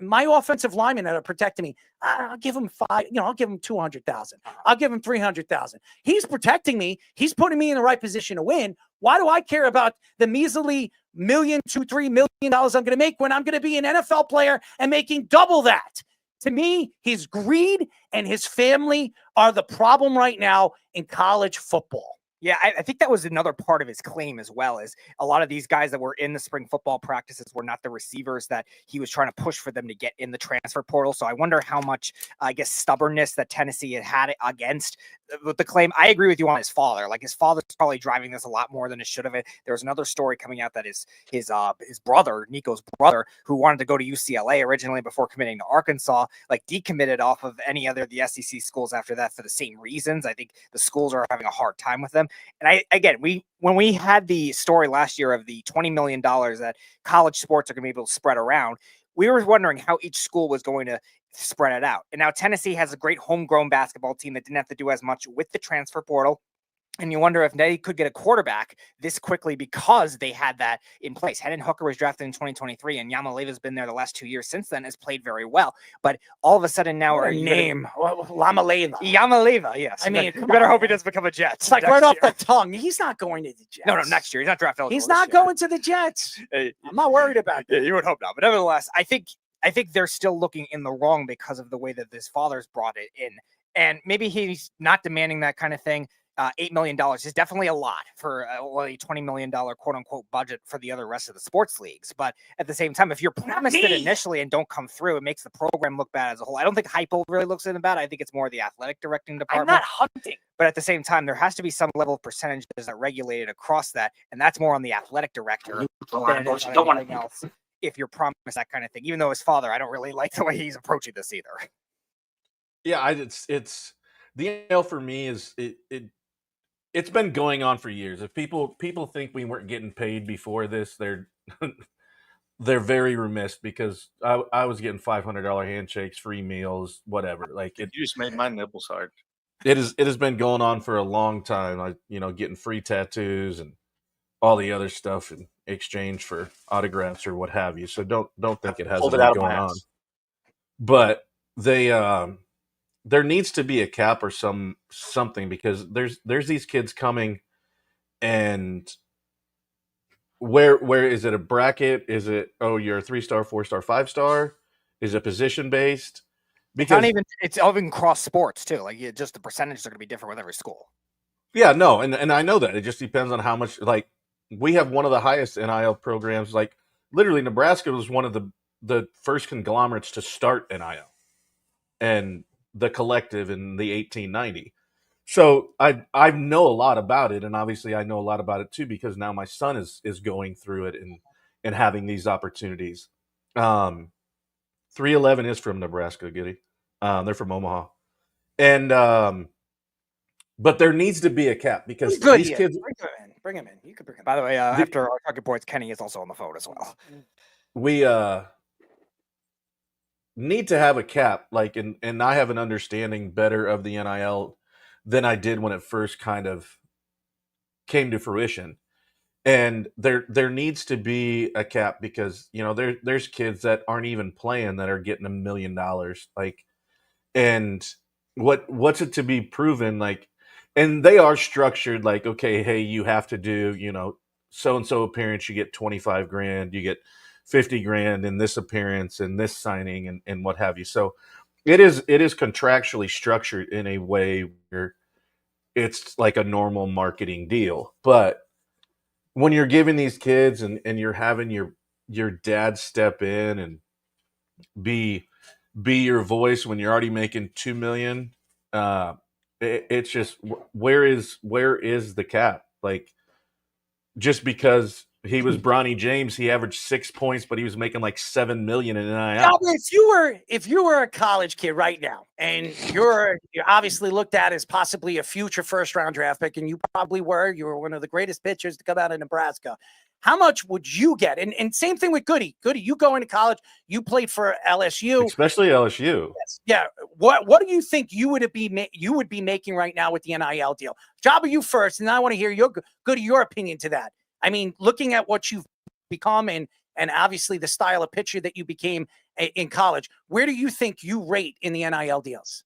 My offensive linemen that are protecting me, I'll give him I'll give him 200,000. I'll give him 300,000. He's protecting me. He's putting me in the right position to win. Why do I care about the measly $1 million, $2-3 million I'm going to make when I'm going to be an NFL player and making double that? To me, his greed and his family are the problem right now in college football. Yeah, I think that was another part of his claim as well, is a lot of these guys that were in the spring football practices were not the receivers that he was trying to push for them to get in the transfer portal. So I wonder how much, stubbornness that Tennessee had against the claim. I agree with you on his father. Like, his father's probably driving this a lot more than it should have. There was another story coming out that his brother, Nico's brother, who wanted to go to UCLA originally before committing to Arkansas, decommitted off of any other of the SEC schools after that for the same reasons. I think the schools are having a hard time with them. And when we had the story last year of the $20 million that college sports are going to be able to spread around, we were wondering how each school was going to spread it out. And now Tennessee has a great homegrown basketball team that didn't have to do as much with the transfer portal. And you wonder if they could get a quarterback this quickly because they had that in place. Hendon Hooker was drafted in 2023, and Iamalaeva has been there the last 2 years since then, has played very well. But all of a sudden now, Iamalaeva, yes. I mean, you better hope he doesn't become a Jet. It's like right off the tongue. He's not going to the Jets. No, next year. He's not drafted. He's not going to the Jets. I'm not worried about that. Yeah, you would hope not. But nevertheless, I think they're still looking in the wrong because of the way that his father's brought it in. And maybe he's not demanding that kind of thing. $8 million is definitely a lot for a $20 million quote unquote budget for the other rest of the sports leagues. But at the same time, if you're promised it initially and don't come through, it makes the program look bad as a whole. I don't think hypo really looks at it bad. I think it's more the athletic directing department. I'm not hunting. But at the same time, there has to be some level of percentages that regulated across that. And that's more on the athletic director than it is on anything else. If you're promised that kind of thing, even though his father, I don't really like the way he's approaching this either. Yeah, it's the NL for me is it's been going on for years. If people think we weren't getting paid before this, they're very remiss, because I was getting $500 handshakes, free meals, whatever. You just made my nipples hard. It has been going on for a long time. Getting free tattoos and all the other stuff in exchange for autographs or what have you. So don't think it hasn't been going on. But there needs to be a cap or something, because there's these kids coming, and where is it a bracket? Is it, you're a 3-star, 4-star, 5-star? Is it position based? Because it's even cross sports too. Just the percentages are going to be different with every school. Yeah, no, and I know that. It just depends on how much. We have one of the highest NIL programs. Literally, Nebraska was one of the first conglomerates to start NIL, and the collective in the 1890. So I know a lot about it, and obviously I know a lot about it too, because now my son is going through it and having these opportunities. 311 is from Nebraska, Giddy. They're from Omaha, and but there needs to be a cap, because these kids. Bring him in. You could bring him. By the way, after our talking points, Kenny is also on the phone as well. We need to have a cap, and I have an understanding better of the NIL than I did when it first kind of came to fruition. And there needs to be a cap, because there's kids that aren't even playing that are getting $1 million. And what's it to be proven? And they are structured okay, hey, you have to do so and so appearance, you get 25 grand, you get 50 grand in this appearance and this signing and what have you. So it is contractually structured in a way where it's like a normal marketing deal. But when you're giving these kids and you're having your dad step in and be your voice when you're already making $2 million, it's just, where is the cap? Just because he was Bronny James, he averaged 6 points, but he was making $7 million in NIL. Yeah, if you were a college kid right now, and you're obviously looked at as possibly a future first-round draft pick, and you probably were. You were one of the greatest pitchers to come out of Nebraska. how much would you get? And same thing with Goody. Goody, you go into college, you played for LSU, especially LSU. Yeah. What do you think you would be making right now with the NIL deal? Joba, you first, and I want to hear your opinion to that. I mean, looking at what you've become and obviously the style of pitcher that you became in college, where do you think you rate in the NIL deals?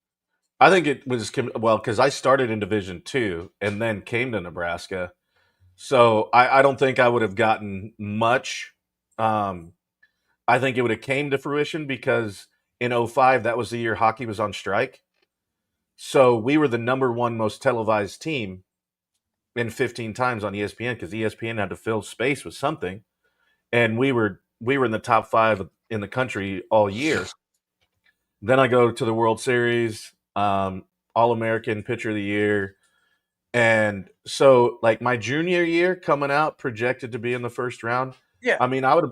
I think it was, well, because I started in Division II and then came to Nebraska. So I don't think I would have gotten much. I think it would have came to fruition because in 2005, that was the year hockey was on strike. So we were the number one most televised team in 15 times on ESPN because ESPN had to fill space with something. And we were in the top 5 in the country all year. Then I go to the World Series, All-American Pitcher of the Year. And so, like, my junior year coming out, projected to be in the first round. Yeah. I mean, I'd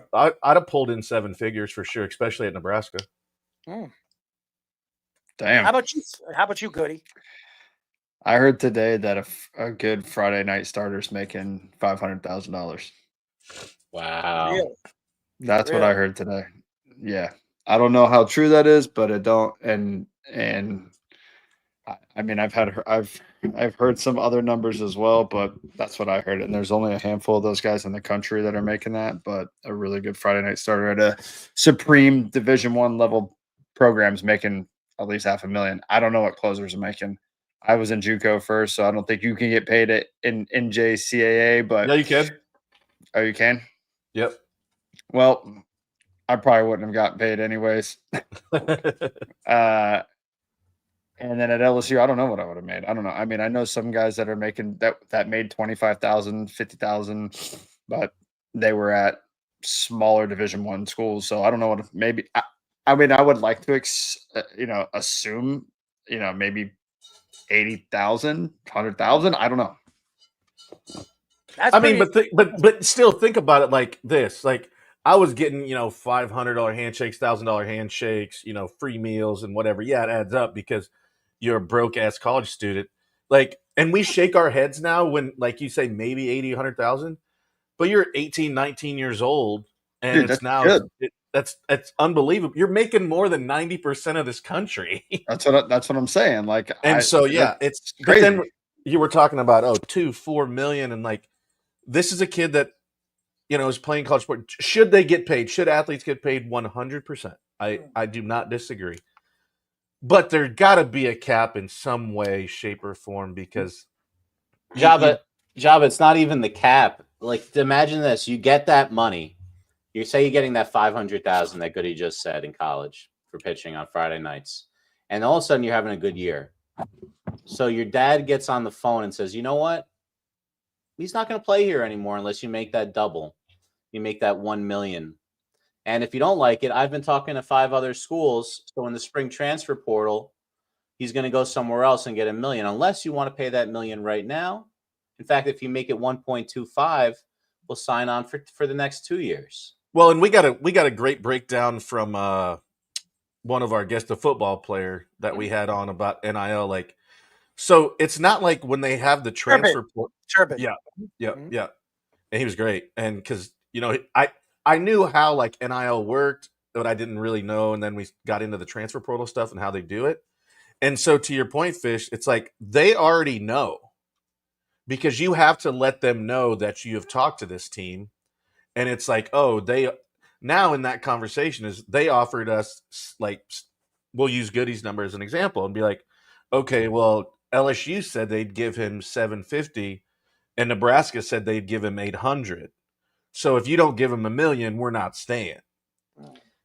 have pulled in 7 figures for sure, especially at Nebraska. Mm. Damn. How about you, Goody? I heard today that a good Friday night starter's making $500,000. Wow. Really? That's what I heard today. Yeah. I don't know how true that is, but I don't. And I mean, I've heard some other numbers as well, but that's what I heard. And there's only a handful of those guys in the country that are making that. But a really good Friday night starter at a supreme Division I level program's making at least $500,000. I don't know what closers are making. I was in JUCO first, so I don't think you can get paid in NJCAA. But yeah, you can. Oh, you can? Yep. Well, I probably wouldn't have gotten paid anyways. And then at LSU, I don't know what I would have made. I don't know. I mean, I know some guys that are making that made 25,000, 50,000, but they were at smaller Division I schools. So I don't know what maybe. I mean, I would like to assume maybe 80,000, 100,000. I don't know. I mean, but still think about it like this. Like, I was getting, $500 handshakes, $1,000 handshakes, free meals and whatever. Yeah, it adds up because you're a broke ass college student. Like, and we shake our heads now when, like you say, maybe 80, 100,000, but you're 18, 19 years old. And Dude, it's now, that's unbelievable. You're making more than 90% of this country. That's what I'm saying. Like, it's crazy. But then you were talking about, $2-4 million. And like, this is a kid that, is playing college sport. Should they get paid? Should athletes get paid? 100%. I do not disagree. But there got to be a cap in some way, shape, or form because Joba, it's not even the cap. Like, imagine this: you get that money. You say you're getting that $500,000 that Goody just said in college for pitching on Friday nights, and all of a sudden you're having a good year. So your dad gets on the phone and says, "You know what? He's not going to play here anymore unless you make that double. You make that $1 million." And if you don't like it, I've been talking to 5 other schools. So in the spring transfer portal, he's going to go somewhere else and get $1 million, unless you want to pay that $1 million right now. In fact, if you make it 1.25, we'll sign on for the next 2 years. Well, and we got a great breakdown from one of our guests, a football player that we had on about NIL. Like, so it's not like when they have the transfer portal. Yeah. And he was great. And because, I knew how like NIL worked, but I didn't really know. And then we got into the transfer portal stuff and how they do it. And so to your point, Fish, it's like they already know because you have to let them know that you have talked to this team. And it's like, they now in that conversation is they offered us, like, we'll use Goody's number as an example and be like, okay, well, LSU said they'd give him $750 and Nebraska said they'd give him $800. So if you don't give him $1 million, we're not staying.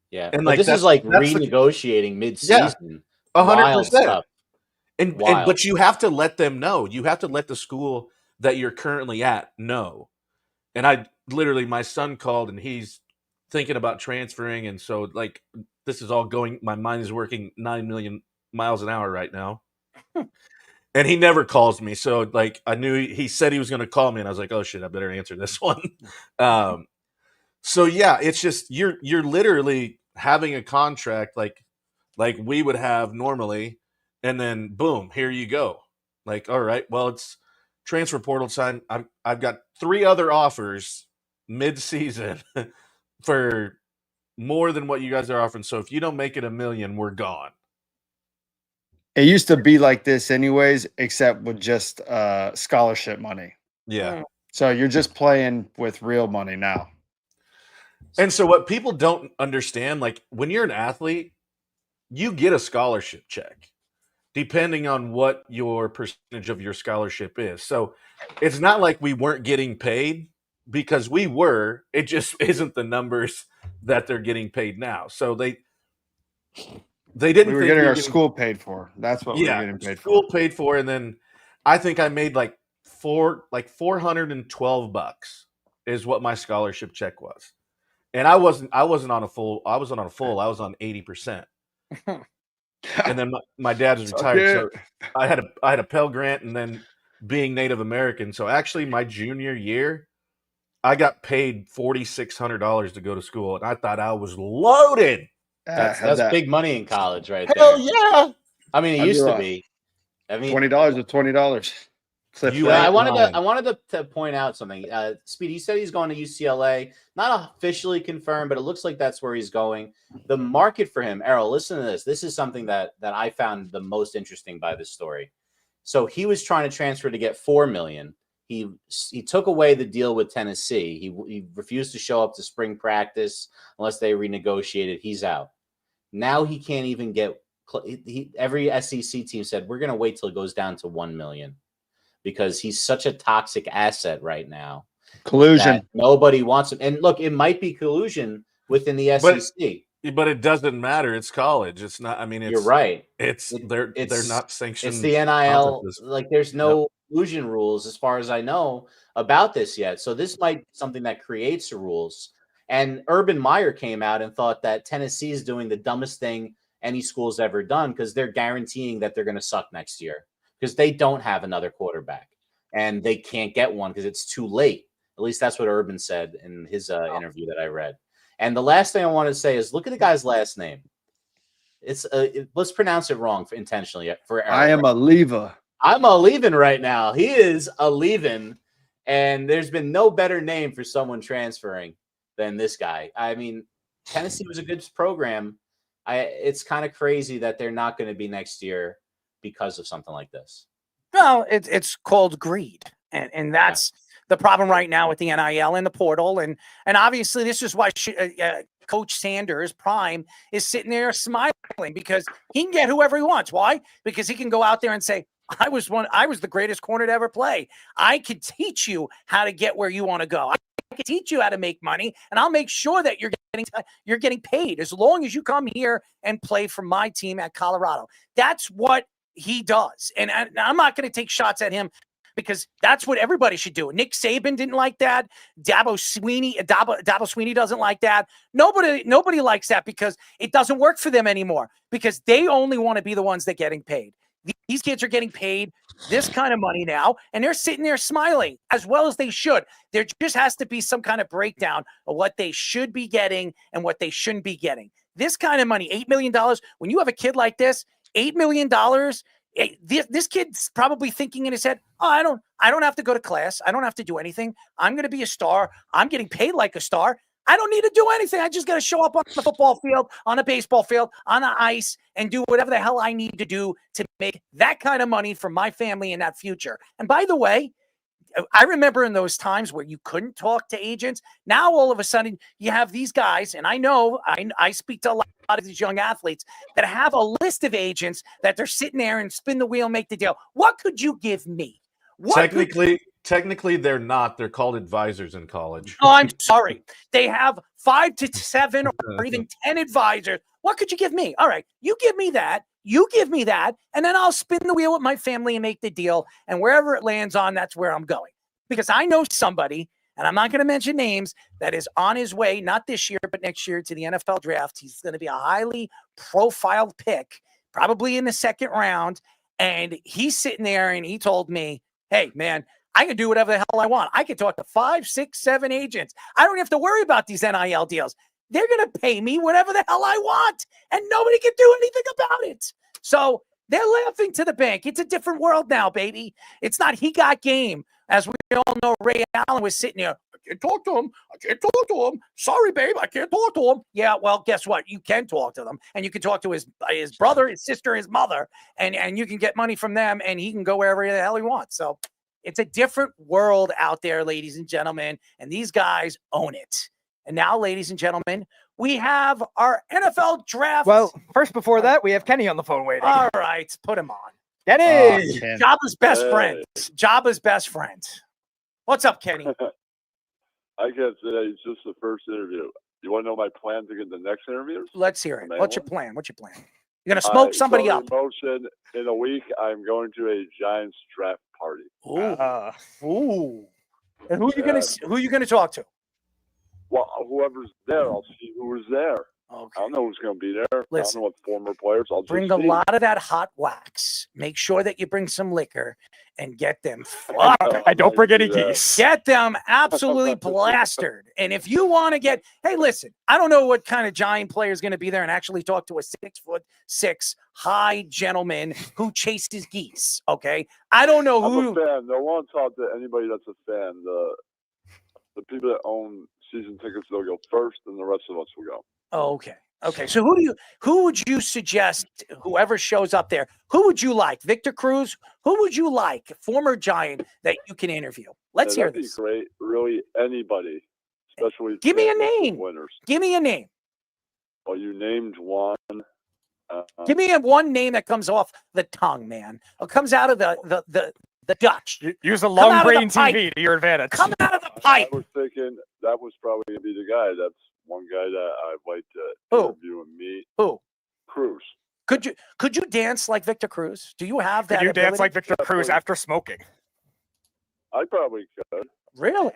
Yeah, and like this is like renegotiating mid-season. 100%. But you have to let them know. You have to let the school that you're currently at know. And my son called and he's thinking about transferring, and so like this is all going. My mind is working 9 million miles an hour right now. And he never calls me. So like I knew he said he was going to call me and I was like, oh shit, I better answer this one. So yeah, it's just, you're literally having a contract like we would have normally. And then boom, here you go. Like, all right, well, it's transfer portal time. I've got 3 other offers mid-season for more than what you guys are offering. So if you don't make it $1 million, we're gone. It used to be like this anyways, except with just scholarship money. Yeah. So you're just playing with real money now. And so what people don't understand, like when you're an athlete, you get a scholarship check depending on what your percentage of your scholarship is. So it's not like we weren't getting paid, because we were. It just isn't the numbers that they're getting paid now. So they didn't. We were getting our school paid for. That's what we were getting paid school for. paid for, and then I think I made like $412 is what my scholarship check was. And I wasn't on a full. I was on 80%. And then my dad was retired, so I had a Pell Grant, and then being Native American. So actually, my junior year, I got paid $4,600 to go to school, and I thought I was loaded. That's big money in college, right Hell there. yeah! I mean, it used to be. I mean, $20 is $20. I wanted to point out something. Speedy, you said he's going to UCLA. Not officially confirmed, but it looks like that's where he's going. The market for him, Errol, listen to this. This is something that I found the most interesting by this story. So he was trying to transfer to get $4 million. He took away the deal with Tennessee. He refused to show up to spring practice unless they renegotiated. He's out. Now he can't even get. Every SEC team said we're going to wait till it goes down to $1 million. Because he's such a toxic asset right now. Collusion. Nobody wants him. And look, it might be collusion within the SEC. But it doesn't matter. It's college. It's not. I mean, You're right. They're not sanctioned. It's the NIL. Like there's no collusion rules as far as I know about this yet. So this might be something that creates the rules. And Urban Meyer came out and thought that Tennessee is doing the dumbest thing any school's ever done because they're guaranteeing that they're going to suck next year. Because they don't have another quarterback, and they can't get one because it's too late. At least that's what Urban said in his interview that I read. And the last thing I want to say is, look at the guy's last name. It's let's pronounce it wrong intentionally for Errol. Iamalaeva. I'm a leaving right now. He is a leaving, and there's been no better name for someone transferring than this guy. I mean, Tennessee was a good program. It's kind of crazy that they're not going to be next year because of something like this. Well, it's called greed. And that's the problem right now with the NIL and the portal. And obviously this is why Coach Sanders, Prime, is sitting there smiling because he can get whoever he wants. Why? Because he can go out there and say, I was the greatest corner to ever play. I could teach you how to get where you want to go. I can teach you how to make money, and I'll make sure that you're getting paid as long as you come here and play for my team at Colorado. That's what he does. And I'm not going to take shots at him because that's what everybody should do. Nick Saban didn't like that. Dabo Sweeney doesn't like that. Nobody likes that because it doesn't work for them anymore because they only want to be the ones that are getting paid. These kids are getting paid this kind of money now, and they're sitting there smiling as well as they should. There just has to be some kind of breakdown of what they should be getting and what they shouldn't be getting. This kind of money, $8 million, when you have a kid like this, $8 million, this kid's probably thinking in his head, oh, I don't have to go to class. I don't have to do anything. I'm going to be a star. I'm getting paid like a star. I don't need to do anything. I just got to show up on the football field, on a baseball field, on the ice, and do whatever the hell I need to do to make that kind of money for my family in that future. And by the way, I remember in those times where you couldn't talk to agents. Now, all of a sudden, you have these guys, and I know I speak to a lot of these young athletes that have a list of agents that they're sitting there and spin the wheel and make the deal. What could you give me? Technically, they're not. They're called advisors in college. Oh, I'm sorry. They have 5 to 7 or even 10 advisors. What could you give me? All right, you give me that. You give me that, and then I'll spin the wheel with my family and make the deal. And wherever it lands on, that's where I'm going. Because I know somebody, and I'm not going to mention names, that is on his way, not this year, but next year to the NFL draft. He's going to be a highly profiled pick, probably in the second round. And he's sitting there and he told me, hey, man, I can do whatever the hell I want. I can talk to 5, 6, 7 agents. I don't have to worry about these NIL deals. They're going to pay me whatever the hell I want, and nobody can do anything about it. So they're laughing to the bank. It's a different world now, baby. It's not he got game. As we all know, Ray Allen was sitting there, can't talk to him. I can't talk to him. Sorry, babe, I can't talk to him. Yeah, well, guess what? You can talk to them, and you can talk to his brother, his sister, his mother, and you can get money from them, and he can go wherever the hell he wants. So it's a different world out there, ladies and gentlemen, and these guys own it. And now, ladies and gentlemen, we have our NFL draft. Well, first before that, we have Kenny on the phone waiting. All right, put him on. Kenny, Joba's best friend. Joba's best friend. What's up, Kenny? I guess it's just the first interview. You want to know my plan to get the next interviews? Let's hear it. What's your plan? What's your plan? You're gonna smoke somebody up. Motion in a week. I'm going to a Giants draft party. Ooh. And who are you gonna talk to? Well, whoever's there, I'll see who was there. Okay. I don't know who's going to be there. Listen, I don't know what former players. I'll bring just a see. lot of that hot wax. Make sure that you bring some liquor and get them. I don't bring any geese. Get them absolutely plastered. And if you want to get, hey, listen, I don't know what kind of Giant player is going to be there and actually talk to a 6'6" high gentleman who chases geese. Okay, I don't know I'm who. a fan. Don't want to talk to anybody that's a fan. The people that own season tickets, they'll go first, and the rest of us will go. Okay. Okay. So who would you suggest, whoever shows up there, who would you like? Victor Cruz? Who would you like, former Giant, that you can interview? Let's hear That'd this. Be great. Really, anybody, especially Give me a championship name. Winners. Give me a name. Well, you named one. Give me one name that comes off the tongue, man. It comes out of the Dutch. Use a Come long out of brain the pipe. TV to your advantage. Come out of the pipe. I was thinking that was probably going to be the guy. That's one guy that I'd like to interview and meet. Who? Cruz. Could you dance like Victor Cruz? Do you have that? Could you dance ability? like Victor Cruz after smoking? I probably could. Really?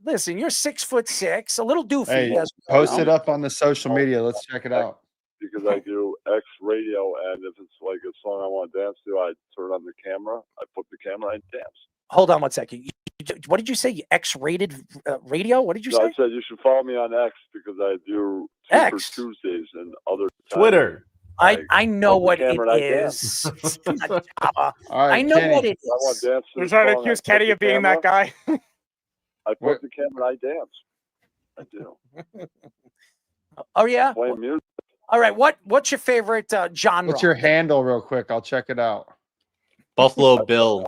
Listen, you're 6'6", a little doofy. Hey, yes. post it up on the social media. Let's check it out. Because I do X radio, and if it's like a song I want to dance to, I turn on the camera, I put the camera, and dance. Hold on one second. What did you say? X-rated radio? What did you say? I said you should follow me on X because I do X? Super Tuesdays and other Twitter. I know what it camera and I is. It's not Java. All right, I know Kenny. what it I want is. to dance to You're the trying to song, accuse I put Kenny the of being that camera, guy? I put the camera and I dance. I do. Oh yeah. Play music. All right. What's your favorite genre? What's your handle, real quick? I'll check it out. Buffalo Bill.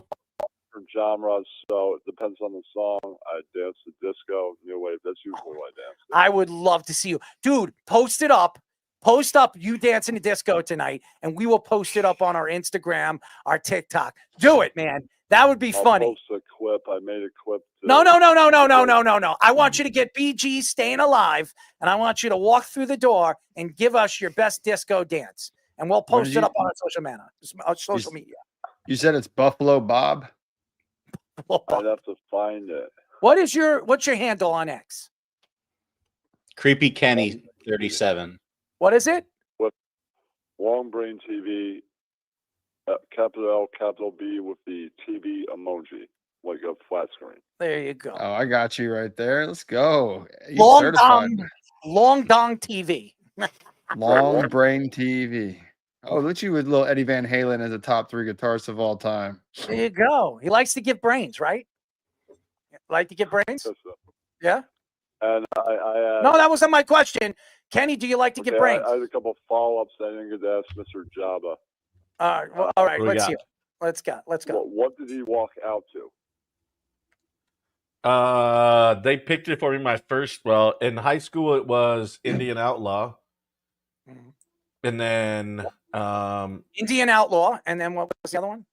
For genres, so it depends on the song. I dance to disco, new wave. That's usually what I dance to. I would love to see you, dude. Post it up. Post up you dancing to disco tonight, and we will post it up on our Instagram, our TikTok. Do it, man. That would be I'll funny. post a clip. I made a clip. No. I want you to get BG Staying Alive, and I want you to walk through the door and give us your best disco dance, and we'll post it up on our social media. You said it's Buffalo Bob? I'd have to find it. What's your handle on X? Creepy Kenny 37. What is it? With Long Brain TV, capital L, capital B with the TV emoji, like a flat screen. There you go. Oh, I got you right there. Let's go. You Long certified. Dong TV. Long Brain TV. Oh, look at you with little Eddie Van Halen as a top 3 guitarist of all time. There you go. He likes to give brains, right? Like to give brains? Yeah. And I No, that wasn't my question. Kenny, do you like to give brains? I had a couple follow-ups I didn't get to ask Mr. Joba. All right. Well, all right. What we Let's got? hear. Let's go. What did he walk out to? They picked it for me my first. Well, in high school it was Indian Outlaw, and then Indian Outlaw, and then what was the other one?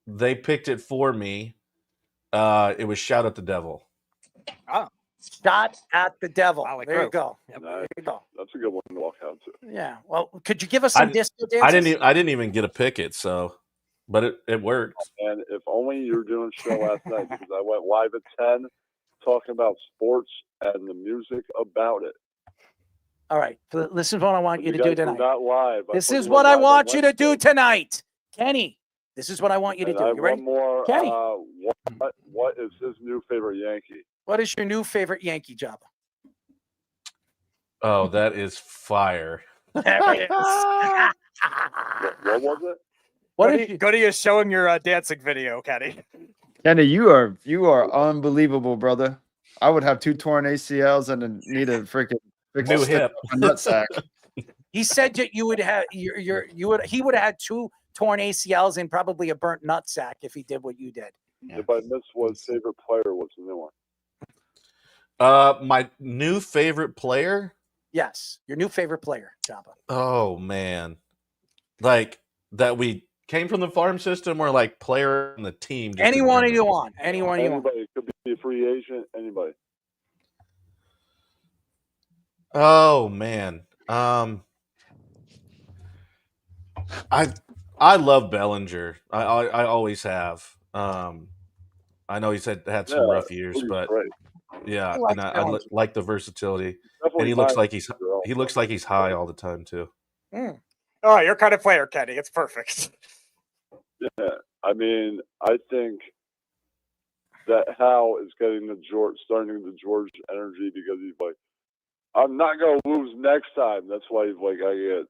they picked it for me. It was Shout at the Devil. Oh, Shot at the Devil. Like there you Grove. go. Nice. There you go. That's a good one to walk out to. Yeah. Well, could you give us some disco dances? I didn't even get a picket, so but it worked. And if only you were doing a show last night, because I went live at 10 talking about sports and the music about it. All right. This is what I want you to guys do were tonight. Not live. This is what I want you to do tonight, Kenny. This is what I want you to do. I have You ready? one more. Kenny. What is his new favorite Yankee? What is your new favorite Yankee job? Oh, that is fire. There it is. What was it? Go to your showing your dancing video, Kenny. Kenny, you are unbelievable, brother. I would have 2 torn ACLs and need a freaking New hip. nutsack. He said that you would have he would have had 2 torn ACLs and probably a burnt nutsack if he did what you did. If I missed one favorite player, what's the new one? My new favorite player? Yes, your new favorite player, Joba. Oh man. Like that we came from the farm system or like player on the team? Anyone you want. Anyone you want. Anybody. It could be a free agent. Anybody. Oh man. I love Bellinger. I always have. I know he's had some rough years, but yeah, and I like the versatility. Definitely And he looks like he's high all the time too. Oh, you're kind of player, Kenny. It's perfect. Yeah, I mean, I think that Hal is getting starting the George energy because he's like, I'm not gonna lose next time. That's why he's like, I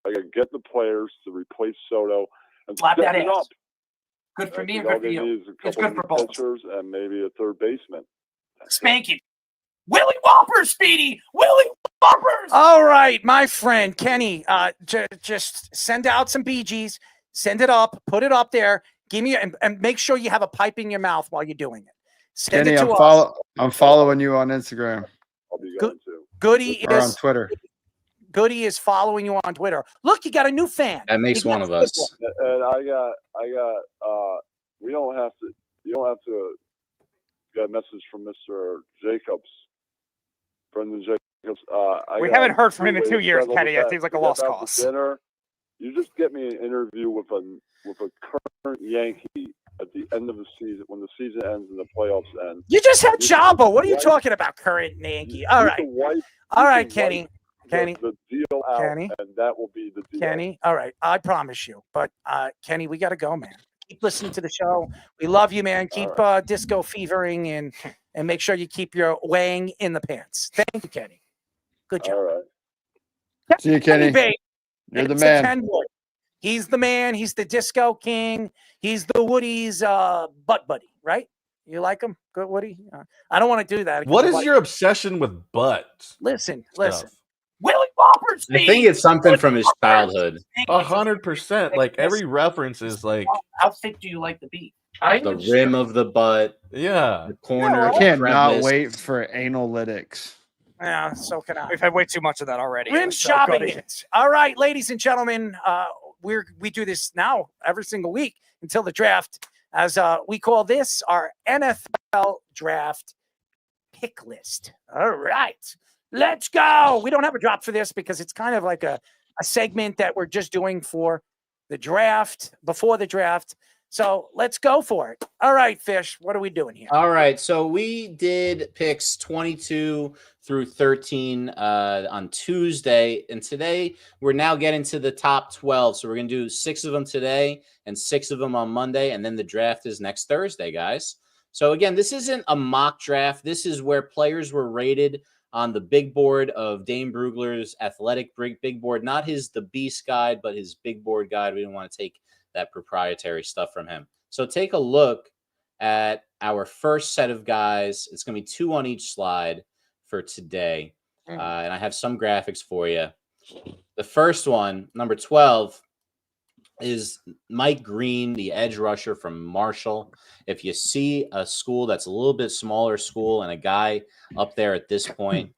gotta get the players to replace Soto and Slap that step it ass. up. Good for me I and think good for all they you. need is a It's couple good for of both. pitchers and maybe a third baseman. Spanky. Willie Whopper, Speedy. Willie Whoppers. All right, my friend Kenny. Just send out some BGs. Send it up. Put it up there. Give me and make sure you have a pipe in your mouth while you're doing it. Send Kenny, it to us. I'm following you on Instagram. I'll be going to. Goody or on is Twitter. Goody is following you on Twitter. Look, you got a new fan. That makes one of us. And I got. We don't have to. You don't have to get a message from Mr. Jacobs, Brendan Jacobs. We haven't heard from him in 2 years, Kenny. It seems like a lost About the cause. dinner, you just get me an interview with a current Yankee at the end of the season, when the season ends and the playoffs end. You just had Joba. What are you talking about, current Yankee? All right. All right, Kenny. Kenny. The deal out, Kenny. and that will be the deal. Kenny. All right. I promise you. But Kenny, we got to go, man. Keep listening to the show. We love you, man. Keep disco fevering and make sure you keep your weighing in the pants. Thank you, Kenny. Good job. All right. See you, Kenny. Bate. You're the It's man. a Kenwood. He's the man. He's the disco king. He's the Woody's butt buddy, right? You like him? Good, Woody? I don't want to do that. What is your obsession with butts? Listen. Stuff? Willie Whoppers. I think it's something from his childhood. 100%. Like every reference is like. How thick do you like the beat? The rim of the butt. Yeah. The corner. I can't not crevice. wait for analytics. Yeah, so can I. We've had way too much of that already. Rim So shopping good. it. All right, ladies and gentlemen, we do this now every single week until the draft, as we call this our NFL draft pick list. All right, let's go. We don't have a drop for this because it's kind of like a segment that we're just doing for the draft, before the draft. So let's go for it. All right, Fish, what are we doing here? All right, so we did picks 22 through 13 on Tuesday, and today we're now getting to the top 12. So we're going to do 6 of them today and 6 of them on Monday, and then the draft is next Thursday, guys. So again, this isn't a mock draft. This is where players were rated on the big board of Dane Brugler's athletic big board, not the Beast guide, but his big board guide. We didn't want to take that proprietary stuff from him. So take a look at our first set of guys. It's going to be 2 on each slide for today. And I have some graphics for you. The first one, number 12, is Mike Green, the edge rusher from Marshall. If you see a school that's a little bit smaller school and a guy up there at this point,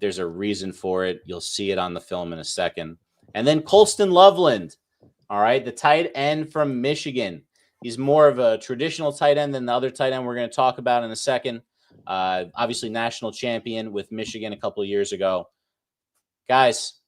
there's a reason for it. You'll see it on the film in a second. And then Colston Loveland. All right, the tight end from Michigan. He's more of a traditional tight end than the other tight end we're going to talk about in a second. Obviously, national champion with Michigan a couple of years ago. Guys,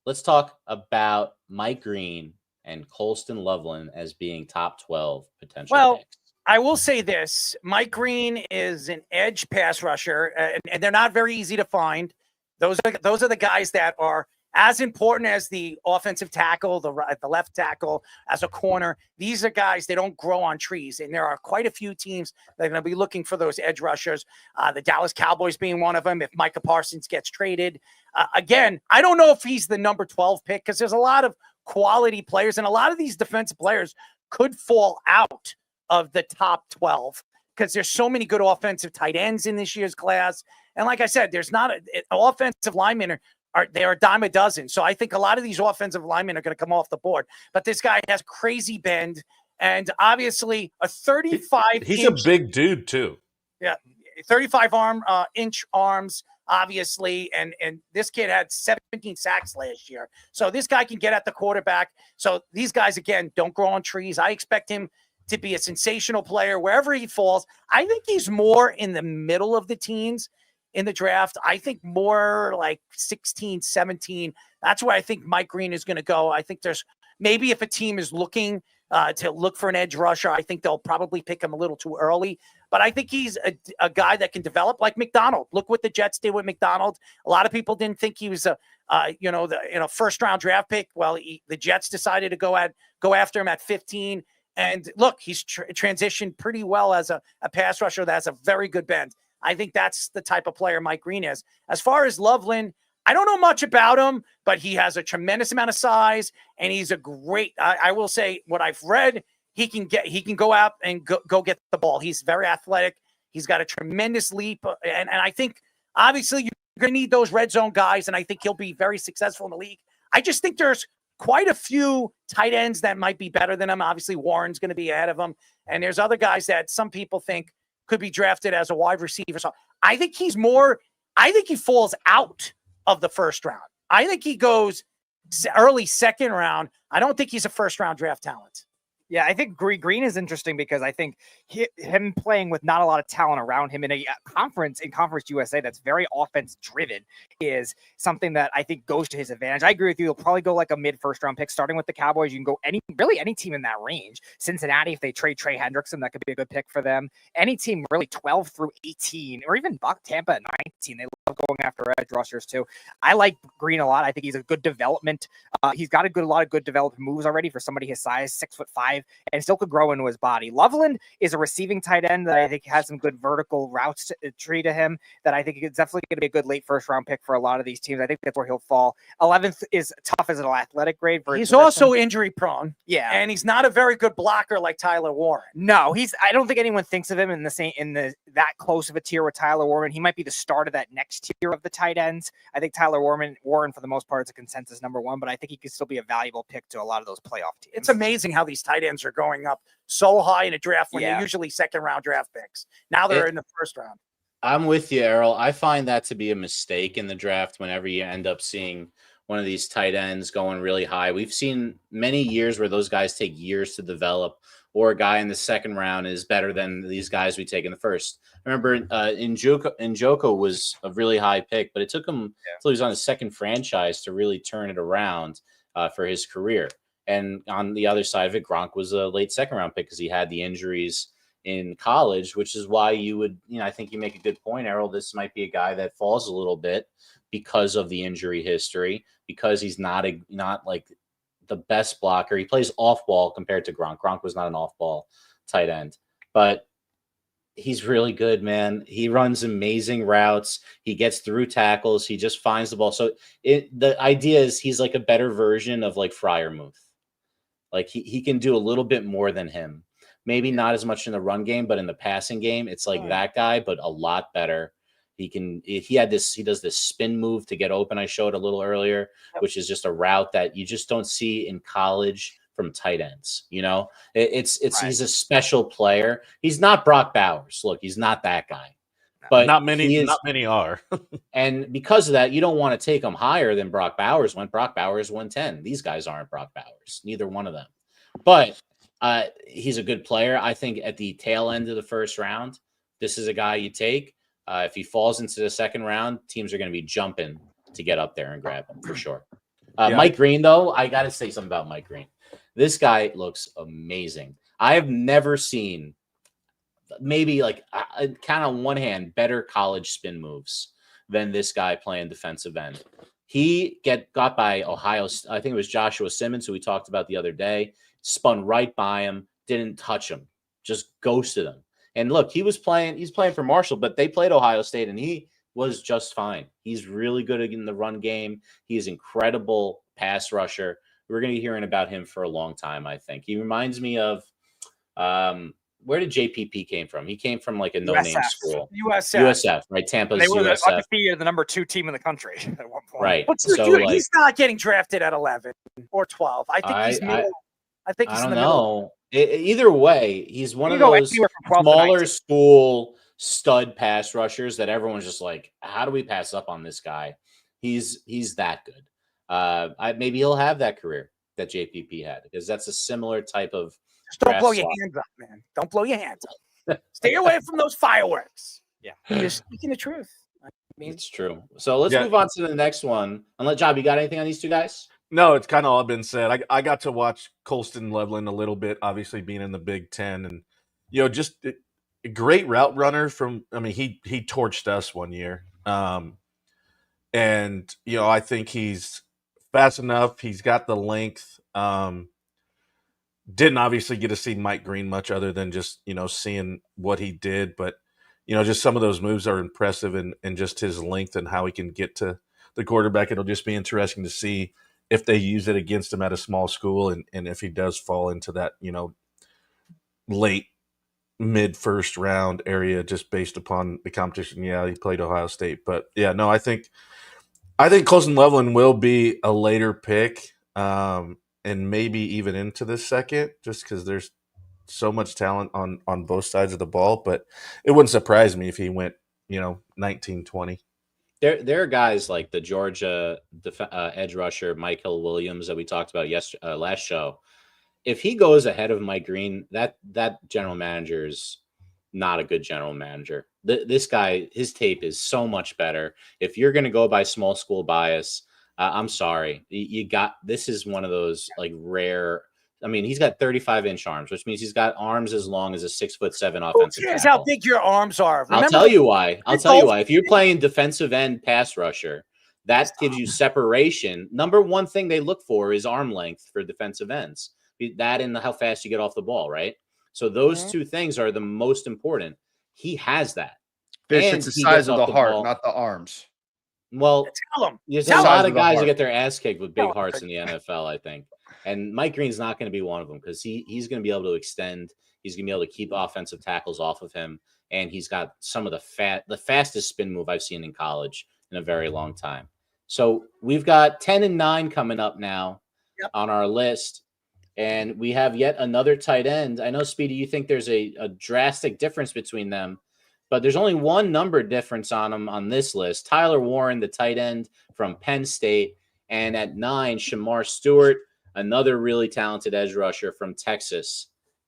let's talk about Mike Green and Colston Loveland as being top 12 potential picks. I will say this. Mike Green is an edge pass rusher, and they're not very easy to find. Those are the guys that are as important as the offensive tackle, the left tackle, as a corner. These are guys, they don't grow on trees. And there are quite a few teams that are going to be looking for those edge rushers. The Dallas Cowboys being one of them, if Micah Parsons gets traded. Again, I don't know if he's the number 12 pick because there's a lot of quality players, and a lot of these defensive players could fall out of the top 12. because there's so many good offensive tight ends in this year's class. And like I said, there's not offensive linemen they are a dime a dozen. So I think a lot of these offensive linemen are going to come off the board. But this guy has crazy bend, and obviously a 35. He's a big dude too. Yeah, 35 inch arms, obviously, and this kid had 17 sacks last year. So this guy can get at the quarterback. So these guys, again, don't grow on trees. I expect him to be a sensational player wherever he falls. I think he's more in the middle of the teens in the draft. I think more like 16, 17. That's where I think Mike Green is going to go. I think there's maybe if a team is looking to look for an edge rusher, I think they'll probably pick him a little too early. But I think he's a guy that can develop like McDonald. Look what the Jets did with McDonald. A lot of people didn't think he was a first round draft pick. Well, the Jets decided to go after him at 15. And look, he's transitioned pretty well as a pass rusher that has a very good bend. I think that's the type of player Mike Green is. As far as Loveland, I don't know much about him, but he has a tremendous amount of size, and he's a great. I will say what I've read. He can go out and go get the ball. He's very athletic. He's got a tremendous leap, and I think obviously you're going to need those red zone guys, and I think he'll be very successful in the league. I just think there's quite a few tight ends that might be better than him. Obviously, Warren's going to be ahead of him, and there's other guys that some people think could be drafted as a wide receiver. So I think he falls out of the first round. I think he goes early second round. I don't think he's a first round draft talent. Yeah, I think Green is interesting because I think him playing with not a lot of talent around him in a conference, in Conference USA, that's very offense driven, is something that I think goes to his advantage. I agree with you. He'll probably go like a mid first round pick, starting with the Cowboys. You can go any team in that range. Cincinnati, if they trade Trey Hendrickson, that could be a good pick for them. Any team really 12 through 18, or even Tampa at 19. They love going after edge rushers too. I like Green a lot. I think he's a good development. He's got a lot of good developed moves already for somebody his size, 6'5", and still could grow into his body. Loveland is a receiving tight end that I think has some good vertical routes tree to him that I think it's definitely going to be a good late first round pick for a lot of these teams. I think that's where he'll fall. 11th is tough as an athletic grade. He's also injury prone. Yeah. And he's not a very good blocker like Tyler Warren. No, I don't think anyone thinks of him in that close of a tier with Tyler Warren. He might be the start of that next tier of the tight ends. I think Tyler Warren for the most part is a consensus number one, but I think he could still be a valuable pick to a lot of those playoff teams. It's amazing how these tight ends are going up so high in a draft when they're usually second round draft picks. Now they're in the first round. I'm with you, Errol. I find that to be a mistake in the draft whenever you end up seeing one of these tight ends going really high. We've seen many years where those guys take years to develop, or a guy in the second round is better than these guys we take in the first. I remember Njoku was a really high pick, but it took him until he was on his second franchise to really turn it around for his career. And on the other side of it, Gronk was a late second round pick because he had the injuries in college, which is why you would, I think you make a good point, Errol. This might be a guy that falls a little bit because of the injury history, because he's not like the best blocker. He plays off ball compared to Gronk. Gronk was not an off ball tight end, but he's really good, man. He runs amazing routes. He gets through tackles. He just finds the ball. So the idea is he's like a better version of like Freiermuth. Like he can do a little bit more than him. Maybe not as much in the run game, but in the passing game, it's like that guy, but a lot better. He does this spin move to get open. I showed a little earlier, which is just a route that you just don't see in college from tight ends. He's a special player. He's not Brock Bowers. Look, he's not that guy. But not many are. And because of that, you don't want to take him higher than Brock Bowers when Brock Bowers 110. These guys aren't Brock Bowers, neither one of them. But he's a good player. I think at the tail end of the first round, this is a guy you take. If he falls into the second round, teams are going to be jumping to get up there and grab him for sure. Mike Green, though, I got to say something about Mike Green. This guy looks amazing. I have never seen maybe like kind of one hand better college spin moves than this guy playing defensive end. He got by Ohio. I think it was Joshua Simmons, who we talked about the other day, spun right by him, didn't touch him, just ghosted him. And look, he's playing for Marshall, but they played Ohio State and he was just fine. He's really good in the run game. He is incredible pass rusher. We're going to be hearing about him for a long time, I think. He reminds me of where did JPP came from? He came from like a no-name USF. school. USF. Right? Tampa's They were USF. undefeated, the number 2 team in the country at one point. Right. But So, dude, like, he's not getting drafted at 11 or 12. I think he's middle. I think he's I in don't the middle. know. Either way, he's one You of go those anywhere from 12 to smaller 19. school stud pass rushers that everyone's just like, how do we pass up on this guy? He's that good. Maybe he'll have that career that JPP had, because that's a similar type of. Just don't blow your hands up, man. Don't blow your hands up. Stay away from those fireworks. Yeah. You're speaking the truth. I mean, It's true. So let's move on to the next one. And let Job, you got anything on these two guys? No, it's kind of all been said. I got to watch Colston Loveland a little bit, obviously being in the Big Ten, and just a great route runner. He torched us one year, and I think he's fast enough. He's got the length. Didn't obviously get to see Mike Green much, other than just seeing what he did, but just some of those moves are impressive, and just his length and how he can get to the quarterback. It'll just be interesting to see if they use it against him at a small school, and if he does fall into that, late mid first round area, just based upon the competition. Yeah, he played Ohio State, but yeah, no, I think Colston Loveland will be a later pick, and maybe even into the second, just because there's so much talent on both sides of the ball. But it wouldn't surprise me if he went, 19, 20. There are guys like the Georgia edge rusher Michael Williams that we talked about last show. If he goes ahead of Mike Green, that general manager is not a good general manager. This guy, his tape is so much better. If you're going to go by small school bias, I'm sorry. This is one of those like rare. I mean, he's got 35-inch arms, which means he's got arms as long as a 6'7" offensive Who cares tackle. how big your arms are? Remember, I'll tell you why. If you're playing defensive end pass rusher, that gives you separation. Number one thing they look for is arm length for defensive ends. That and how fast you get off the ball, right? So those two things are the most important. He has that. Fish, it's the size of the heart, not the arms. Well, tell him. There's a lot of guys that get their ass kicked with big hearts in the NFL, I think. And Mike Green's not going to be one of them, because he's going to be able to extend. He's going to be able to keep offensive tackles off of him. And he's got some of the fastest spin move I've seen in college in a very long time. So we've got 10 and 9 coming up now on our list. And we have yet another tight end. I know, Speedy, you think there's a drastic difference between them, but there's only one number difference on them on this list. Tyler Warren, the tight end from Penn State. And at 9, Shamar Stewart, another really talented edge rusher from Texas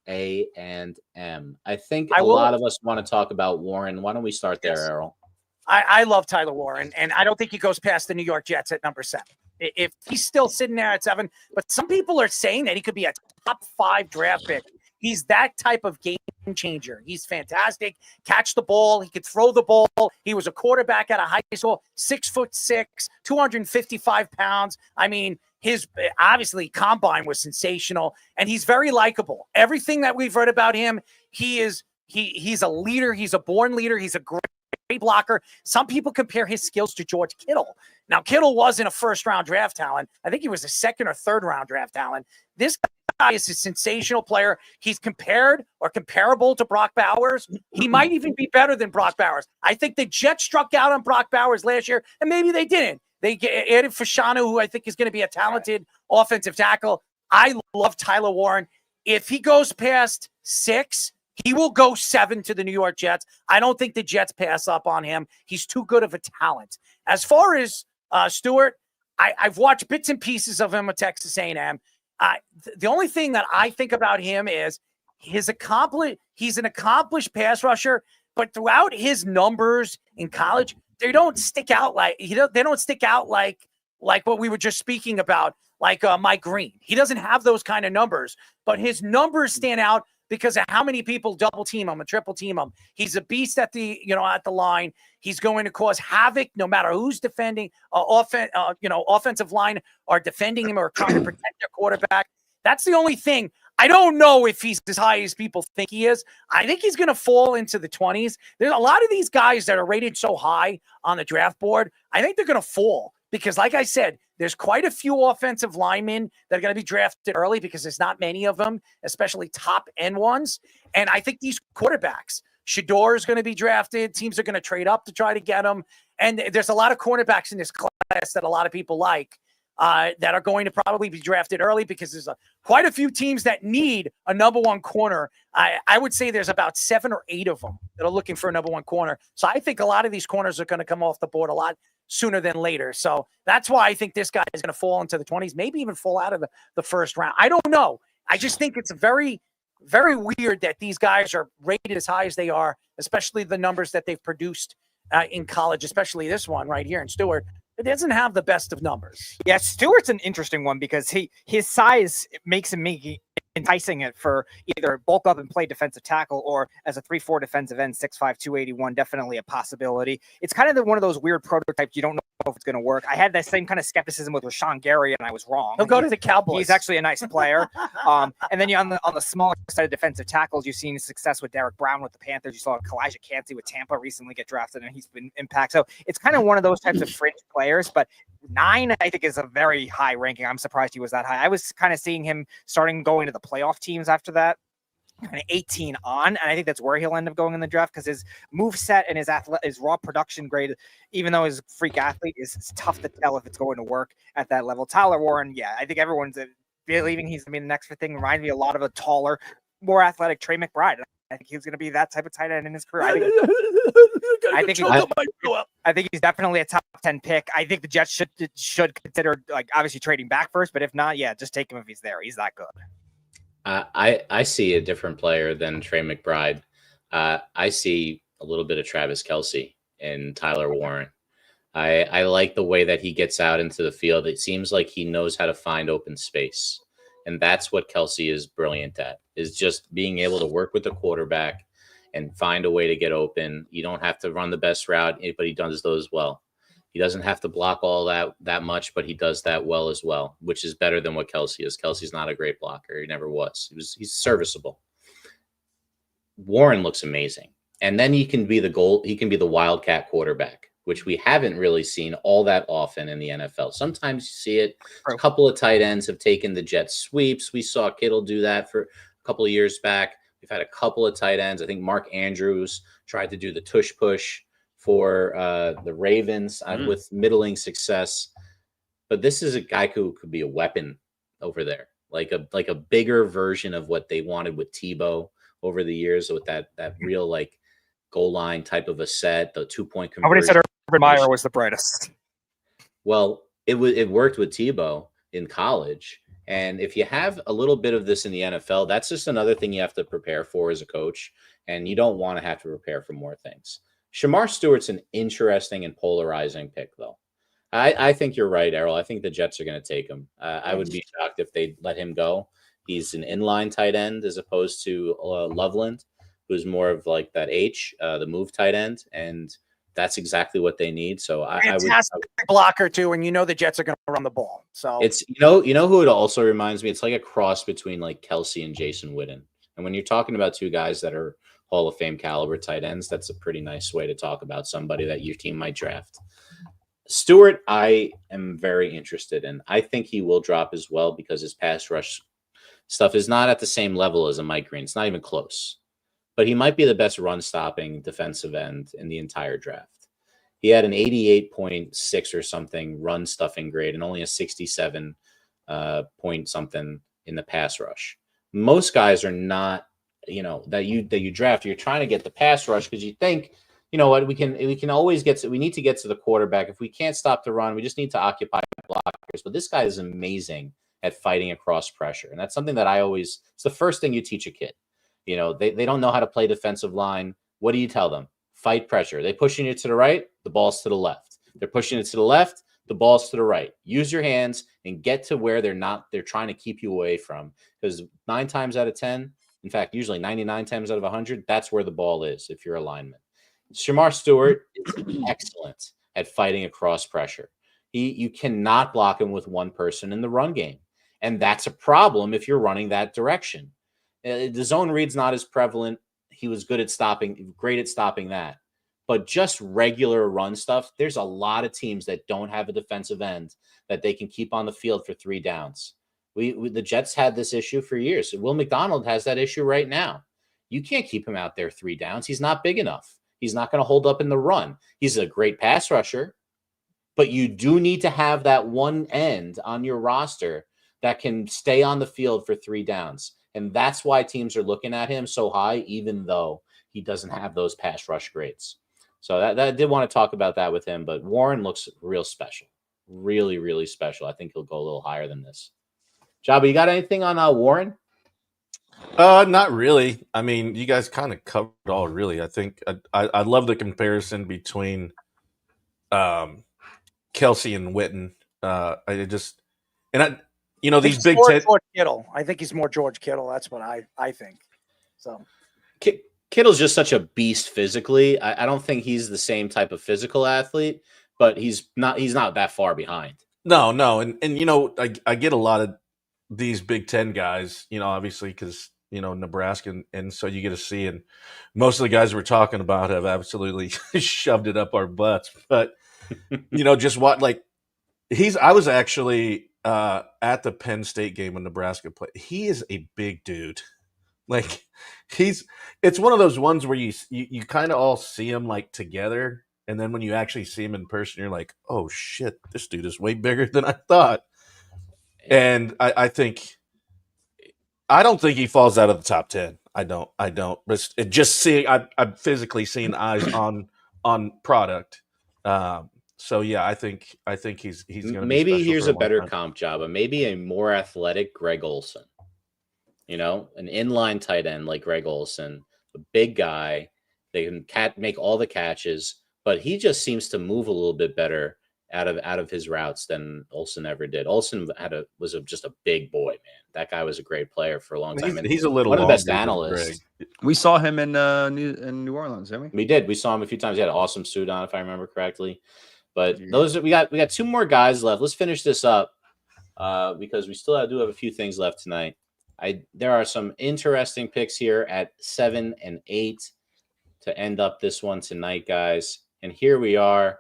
A&M. I think a lot of us want to talk about Warren. Why don't we start there, Errol? I love Tyler Warren, and I don't think he goes past the New York Jets at number 7. If he's still sitting there at 7, but some people are saying that he could be a top 5 draft pick. He's that type of game changer. He's fantastic. Catch the ball. He could throw the ball. He was a quarterback out of high school, 6'6", 255 pounds. I mean, his obviously combine was sensational, and he's very likable. Everything that we've read about him, he's a leader. He's a born leader. He's a great blocker. Some people compare his skills to George Kittle. Now, Kittle wasn't a first-round draft talent. I think he was a second or third-round draft talent. This guy is a sensational player. He's compared or comparable to Brock Bowers. He might even be better than Brock Bowers. I think the Jets struck out on Brock Bowers last year, and maybe they didn't. They added Fashanu, who I think is going to be a talented offensive tackle. I love Tyler Warren. If he goes past 6, he will go 7 to the New York Jets. I don't think the Jets pass up on him. He's too good of a talent. As far as Stewart, I've watched bits and pieces of him at Texas A&M. The only thing that I think about him is he's an accomplished pass rusher, but throughout his numbers in college, they don't stick out like what we were just speaking about, like Mike Green. He doesn't have those kind of numbers, but his numbers stand out because of how many people double team him and triple team him. He's a beast at the line. He's going to cause havoc no matter who's defending, offensive line are defending him or trying to protect their quarterback. That's the only thing. I don't know if he's as high as people think he is. I think he's going to fall into the 20s. There's a lot of these guys that are rated so high on the draft board. I think they're going to fall because like I said, there's quite a few offensive linemen that are going to be drafted early because there's not many of them, especially top end ones. And I think these quarterbacks, Shador is going to be drafted. Teams are going to trade up to try to get him. And there's a lot of cornerbacks in this class that a lot of people like that are going to probably be drafted early because there's quite a few teams that need a number one corner. I would say there's about 7 or 8 of them that are looking for a number one corner. So I think a lot of these corners are going to come off the board a lot sooner than later. So that's why I think this guy is going to fall into the 20s, maybe even fall out of the first round. I don't know. I just think it's very, very weird that these guys are rated as high as they are, especially the numbers that they've produced in college, especially this one right here in Stewart. It doesn't have the best of numbers. Yeah, Stewart's an interesting one because his size makes him enticing it for either bulk up and play defensive tackle or as a 3-4 defensive end, 6'5", 281, definitely a possibility. It's kind of one of those weird prototypes. You don't know if it's going to work. I had that same kind of skepticism with Rashawn Gary, and I was wrong. He'll go to the Cowboys. He's actually a nice player. And then you on the smaller side of defensive tackles, you've seen success with Derek Brown with the Panthers. You saw Kalijah Cansey with Tampa recently get drafted, and he's been impact. So it's kind of one of those types of fringe players, but 9, I think, is a very high ranking. I'm surprised he was that high. I was kind of seeing him starting going to the playoff teams after that, kind of 18 on, and I think that's where he'll end up going in the draft because his move set and his raw production grade, even though he's a freak athlete, is tough to tell if it's going to work at that level. Tyler Warren, yeah, I think everyone's believing he's going to be the next thing. Reminds me a lot of a taller, more athletic Trey McBride. I think he's going to be that type of tight end in his career. I think he's definitely a top 10 pick. I think the Jets should consider, like, obviously trading back first, but if not, yeah, just take him if he's there. He's that good. I see a different player than Trey McBride. I see a little bit of Travis Kelce and Tyler Warren. I like the way that he gets out into the field. It seems like he knows how to find open space. And that's what Kelce is brilliant at, is just being able to work with the quarterback and find a way to get open. You don't have to run the best route, but he does those well. He doesn't have to block all that much, but he does that well as well, which is better than what Kelce is. Kelce's not a great blocker. He never was. He's serviceable. Warren looks amazing. And then he can be the wildcat quarterback, which we haven't really seen all that often in the NFL. Sometimes you see it. A couple of tight ends have taken the jet sweeps. We saw Kittle do that for a couple of years back. We've had a couple of tight ends. I think Mark Andrews tried to do the tush push for the Ravens with middling success. But this is a guy who could be a weapon over there, like a bigger version of what they wanted with Tebow over the years, with that real like goal line type of a set, the 2-point conversion. Nobody said Urban Meyer was the brightest. Well, it worked with Tebow in college. And if you have a little bit of this in the NFL, that's just another thing you have to prepare for as a coach. And you don't want to have to prepare for more things. Shamar Stewart's an interesting and polarizing pick, though. I think you're right, Errol. I think the Jets are going to take him. I would be shocked if they let him go. He's an inline tight end as opposed to Loveland, who's more of like that the move tight end. And that's exactly what they need. So I would blocker too, and the Jets are going to run the ball. So it's you know who it also reminds me. It's like a cross between like Kelce and Jason Witten. And when you're talking about two guys that are Hall of Fame caliber tight ends, that's a pretty nice way to talk about somebody that your team might draft. Stewart, I am very interested in. I think he will drop as well because his pass rush stuff is not at the same level as a Mike Green. It's not even close. But he might be the best run-stopping defensive end in the entire draft. He had an 88.6 or something run-stuffing grade and only a 67 point something in the pass rush. Most guys are not, that you draft. You're trying to get the pass rush because you think, you know what, we can always we need to get to the quarterback. If we can't stop the run, we just need to occupy blockers. But this guy is amazing at fighting across pressure. And that's something that it's the first thing you teach a kid. They don't know how to play defensive line. What do you tell them? Fight pressure. They pushing you to the right, the ball's to the left. They're pushing it to the left, the ball's to the right. Use your hands and get to where they're trying to keep you away from. Because 9 times out of 10, in fact, usually 99 times out of 100, that's where the ball is if you're a lineman. Shamar Stewart is excellent at fighting across pressure. You cannot block him with one person in the run game. And that's a problem if you're running that direction. The zone read's not as prevalent. He was great at stopping that. but just regular run stuff, there's a lot of teams that don't have a defensive end that they can keep on the field for 3 downs. The Jets had this issue for years. Will McDonald has that issue right now. You can't keep him out there 3 downs. He's not big enough. He's not going to hold up in the run. He's a great pass rusher, but you do need to have that one end on your roster that can stay on the field for 3 downs. And that's why teams are looking at him so high, even though he doesn't have those pass rush grades. So that I did want to talk about that with him, but Warren looks real special. Really, really special. I think he'll go a little higher than this. Joba, you got anything on Warren? Not really. I mean, you guys kind of covered it all, really. I think I love the comparison between Kelsey and Witten. These Big more Ten. George Kittle. I think he's more George Kittle. That's what I think. So Kittle's just such a beast physically. I don't think he's the same type of physical athlete, but he's not that far behind. No, and I get a lot of these Big Ten guys, obviously because Nebraska, and so you get to see, and most of the guys we're talking about have absolutely shoved it up our butts. But just what I was actually at the Penn State game when Nebraska played. He is a big dude. It's one of those ones where you kind of all see him together, and then when you actually see him in person, you're like, oh shit, this dude is way bigger than I thought. And I don't think he falls out of the top 10. I don't. But just seeing, I'm physically seeing eyes on product. So yeah, I think he's going to maybe here's a better comp job, maybe a more athletic Greg Olsen. An inline tight end like Greg Olsen, a big guy. They can make all the catches, but he just seems to move a little bit better out of his routes than Olsen ever did. Olsen was just a big boy, man. That guy was a great player for a long time. He's a little one of the best analysts. We saw him in New Orleans, didn't we? We did. We saw him a few times. He had an awesome suit on, if I remember correctly. But we got 2 more guys left. Let's finish this up because we still do have a few things left tonight. There are some interesting picks here at 7 and 8 to end up this one tonight, guys. And here we are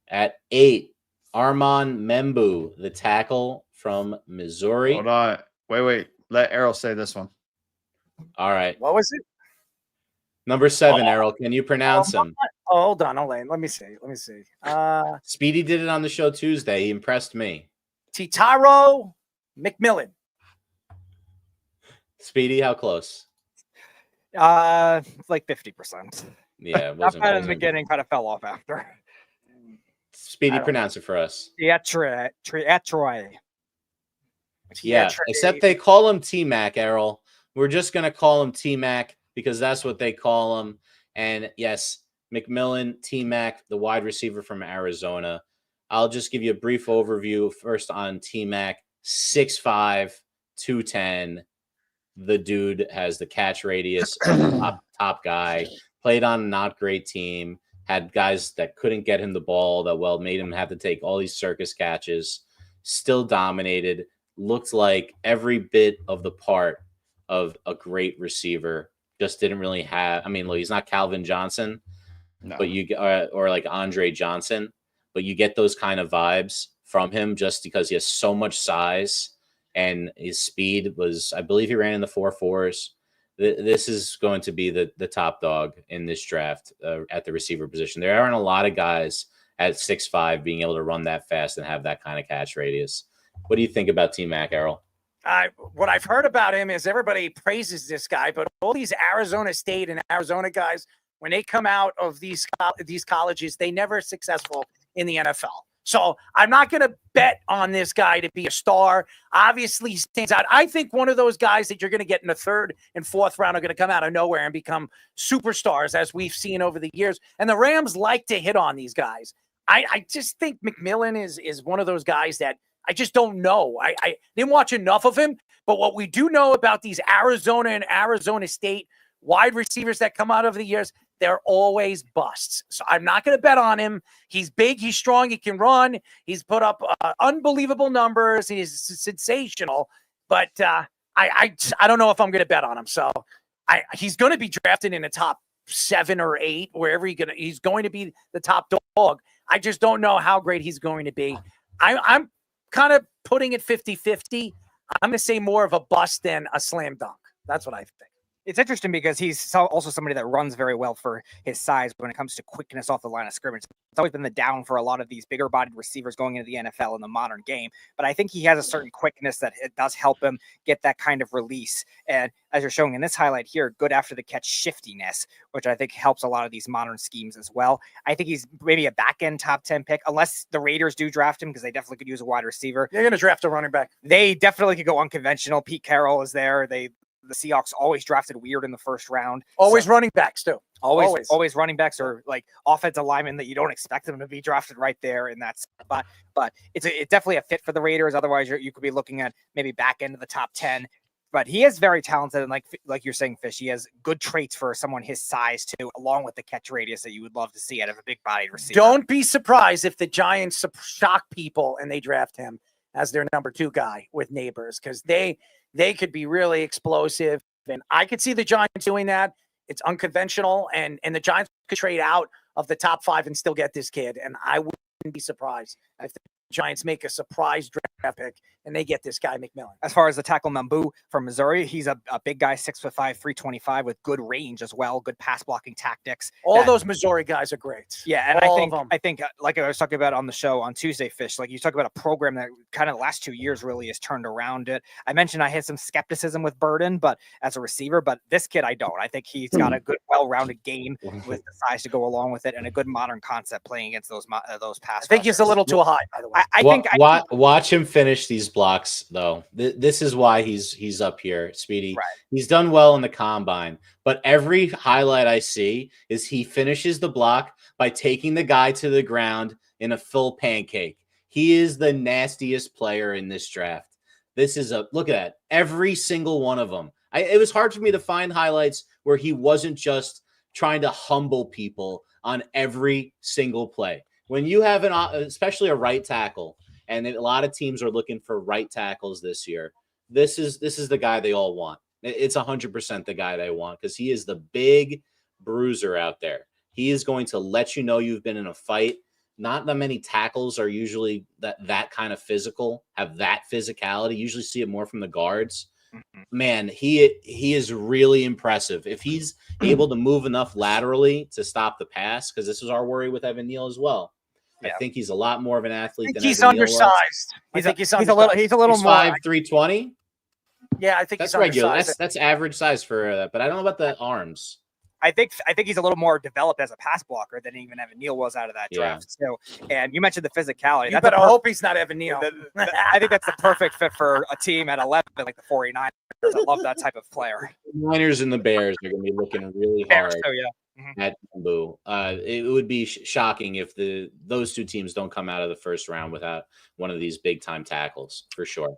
at 8. Armand Membu, the tackle from Missouri. Hold on. Wait. Let Errol say this one. All right. What was it? Number 7, Errol. Can you pronounce him? Oh, hold on. Let me see. Speedy did it on the show Tuesday. He impressed me. Titaro McMillan. Speedy, how close? 50%. Yeah, not bad in the beginning, kind of fell off after. Speedy, pronounce it for us. Triatre. Yeah, except they call him T-Mac, Errol. We're just going to call him T-Mac because that's what they call him. And yes, McMillan, T-Mac, the wide receiver from Arizona. I'll just give you a brief overview first on T-Mac. 6'5", 210. The dude has the catch radius of the top guy. Played on a not great team. Had guys that couldn't get him the ball that made him have to take all these circus catches. Still dominated. Looked like every bit of the part of a great receiver. Just didn't really have. Look, he's not Calvin Johnson, but or like Andre Johnson, but you get those kind of vibes from him just because he has so much size and his speed was. I believe he ran in the 4.4s. This is going to be the top dog in this draft at the receiver position. There aren't a lot of guys at 6'5" being able to run that fast and have that kind of catch radius. What do you think about T-Mac, Errol? What I've heard about him is everybody praises this guy, but all these Arizona State and Arizona guys, when they come out of these colleges, they never successful in the NFL. So I'm not going to bet on this guy to be a star. Obviously, he stands out. I think one of those guys that you're going to get in the 3rd and 4th round are going to come out of nowhere and become superstars, as we've seen over the years. And the Rams like to hit on these guys. I just think McMillan is one of those guys that I just don't know. I didn't watch enough of him. But what we do know about these Arizona and Arizona State wide receivers that come out over the years, they're always busts. So I'm not going to bet on him. He's big. He's strong. He can run. He's put up unbelievable numbers. He's sensational. But I don't know if I'm going to bet on him. So he's going to be drafted in the top 7 or 8, wherever he's going to be the top dog. I just don't know how great he's going to be. I'm kind of putting it 50-50. I'm going to say more of a bust than a slam dunk. That's what I think. It's interesting because he's also somebody that runs very well for his size when it comes to quickness off the line of scrimmage. It's always been the down for a lot of these bigger-bodied receivers going into the NFL in the modern game. But I think he has a certain quickness that it does help him get that kind of release. And as you're showing in this highlight here, good after the catch shiftiness, which I think helps a lot of these modern schemes as well. I think he's maybe a back-end top 10 pick, unless the Raiders do draft him, because they definitely could use a wide receiver. They're going to draft a running back. They definitely could go unconventional. Pete Carroll is there. The Seahawks always drafted weird in the first round. Always running backs too. Always running backs or like offensive linemen that you don't expect them to be drafted right there in that spot. But it's definitely a fit for the Raiders. Otherwise, you could be looking at maybe back end of the top 10. But he is very talented, and like you're saying, Fish, he has good traits for someone his size too, along with the catch radius that you would love to see out of a big-bodied receiver. Don't be surprised if the Giants shock people and they draft him as their number 2 guy with Neighbors, because they could be really explosive. And I could see the Giants doing that. It's unconventional, and the Giants could trade out of the top 5 and still get this kid. And I wouldn't be surprised if the Giants make a surprise draft pick and they get this guy McMillan. As far as the tackle Mambu from Missouri, he's a big guy, 6'5", 325 with good range as well, good pass blocking tactics. All those Missouri guys are great. Yeah, and I think like I was talking about on the show on Tuesday, Fish, like you talk about a program that kind of the last 2 years really has turned around it. I mentioned I had some skepticism with Burden, but as a receiver, but this kid I don't. I think he's got a good, well-rounded game with the size to go along with it, and a good modern concept playing against those pass. I think he's a little too high, by the way. I think watch him finish these blocks though. This is why he's up here, Speedy. Right. He's done well in the combine, but every highlight I see is he finishes the block by taking the guy to the ground in a full pancake. He is the nastiest player in this draft. This is look at that. Every single one of them. It was hard for me to find highlights where he wasn't just trying to humble people on every single play. When you have especially a right tackle, and a lot of teams are looking for right tackles this year, this is the guy they all want. It's 100% the guy they want, because he is the big bruiser out there. He is going to let you know you've been in a fight. Not that many tackles are usually that kind of physical, have that physicality. You usually see it more from the guards. Man, he is really impressive. If he's able to move enough laterally to stop the pass, because this is our worry with Evan Neal as well. Yeah. I think he's a lot more of an athlete than he's Evan Neal undersized. was. He's a little more 5'3", Yeah, I think that's he's regular. undersized. That's average size for that. But I don't know about the arms. I think he's a little more developed as a pass blocker than even Evan Neal was out of that draft. So, and you mentioned the physicality. You better hope he's not Evan Neal. I think that's the perfect fit for a team at 11, like the 49ers. I love that type of player. The Niners and the Bears are going to be looking really hard at Boo. It would be shocking if those two teams don't come out of the first round without one of these big time tackles for sure.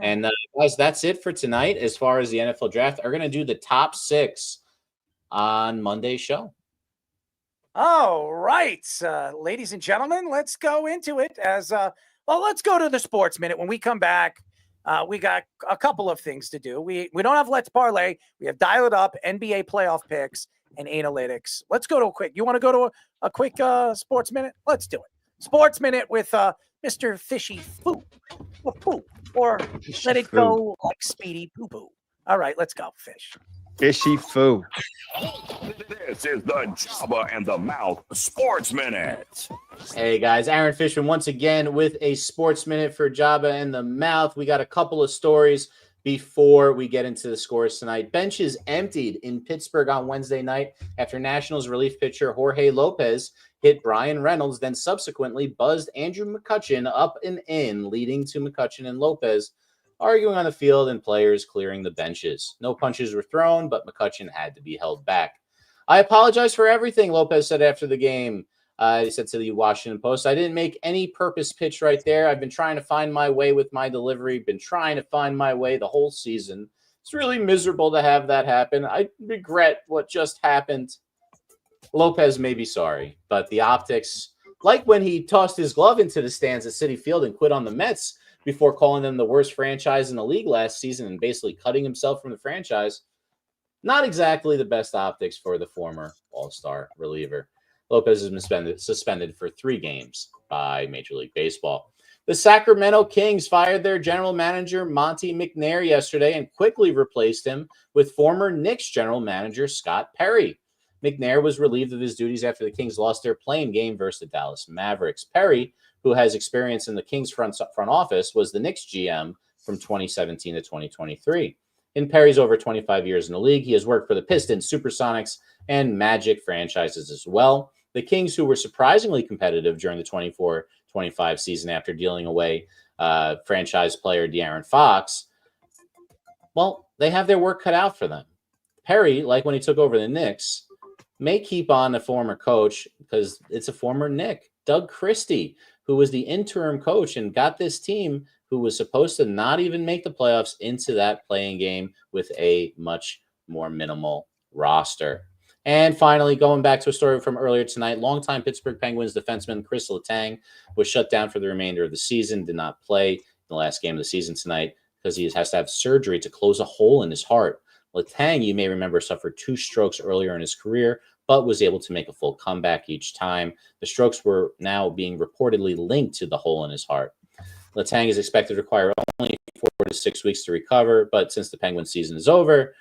And guys, that's it for tonight. As far as the NFL draft, are going to do the top 6 on Monday's show. All right, ladies and gentlemen, let's go into it. Let's go to the Sports Minute. When we come back, we got a couple of things to do. We don't have Let's Parlay. We have Dial It Up, NBA playoff picks, and analytics. Let's go to a quick. You want to go to a quick Sports Minute? Let's do it. Sports Minute with Mr. Fishy Foo, or let it go like Speedy Poo Poo. All right, let's go, Fish. Fishy Foo. This is the Joba and the Mouth Sports Minute. Hey guys, Aaron Fishman once again with a Sports Minute for Joba and the Mouth. We got a couple of stories before we get into the scores tonight. Benches emptied in Pittsburgh on Wednesday night after Nationals relief pitcher Jorge Lopez hit Brian Reynolds, then subsequently buzzed Andrew McCutchen up and in, leading to McCutchen and Lopez arguing on the field and players clearing the benches. No punches were thrown, but McCutchen had to be held back. I apologize for everything, Lopez said after the game. He said to the Washington Post, I didn't make any purpose pitch right there. I've been trying to find my way with my delivery, been trying to find my way the whole season. It's really miserable to have that happen. I regret what just happened. Lopez may be sorry, but the optics, like when he tossed his glove into the stands at Citi Field and quit on the Mets before calling them the worst franchise in the league last season and basically cutting himself from the franchise, Not exactly the best optics for the former All-Star reliever. Lopez has been suspended for 3 games by Major League Baseball. The Sacramento Kings fired their general manager, Monty McNair, yesterday and quickly replaced him with former Knicks general manager Scott Perry. McNair was relieved of his duties after the Kings lost their playing game versus the Dallas Mavericks. Perry, who has experience in the Kings front office, was the Knicks GM from 2017 to 2023. In Perry's over 25 years in the league, he has worked for the Pistons, Supersonics, and Magic franchises as well. The Kings, who were surprisingly competitive during the 24-25 season after dealing away franchise player De'Aaron Fox, well, they have their work cut out for them. Perry, like when he took over the Knicks, may keep on the former coach because it's a former Knick, Doug Christie, who was the interim coach and got this team, who was supposed to not even make the playoffs, into that playing game with a much more minimal roster. And finally, going back to a story from earlier tonight, longtime Pittsburgh Penguins defenseman Chris Letang was shut down for the remainder of the season, did not play in the last game of the season tonight because he has to have surgery to close a hole in his heart. Letang, you may remember, suffered 2 strokes earlier in his career, but was able to make a full comeback each time. The strokes were now being reportedly linked to the hole in his heart. Letang is expected to require only 4 to 6 weeks to recover, but since the Penguins season is over,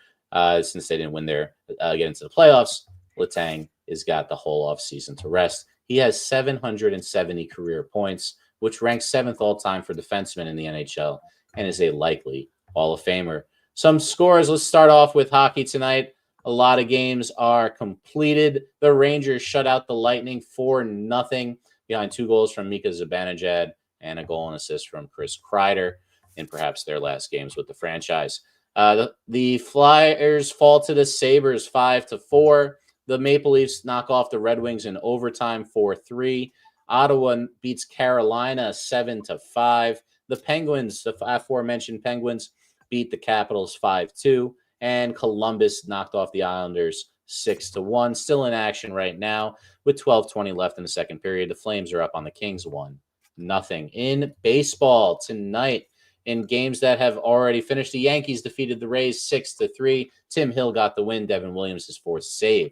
since they didn't win their get into the playoffs, Letang has got the whole offseason to rest. He has 770 career points, which ranks 7th all-time for defensemen in the NHL, and is a likely Hall of Famer. Some scores. Let's start off with hockey tonight. A lot of games are completed. The Rangers shut out the Lightning 4-0 behind 2 goals from Mika Zibanejad and a goal and assist from Chris Kreider in perhaps their last games with the franchise. The Flyers fall to the Sabres 5-4. The Maple Leafs knock off the Red Wings in overtime 4-3. Ottawa beats Carolina 7-5. The Penguins, the aforementioned Penguins, beat the Capitals 5-2. And Columbus knocked off the Islanders 6-1. Still in action right now with 12:20 left in the second period. The Flames are up on the Kings 1-0. In baseball tonight, in games that have already finished, the Yankees defeated the Rays 6-3. Tim Hill got the win. Devin Williams, his 4th save.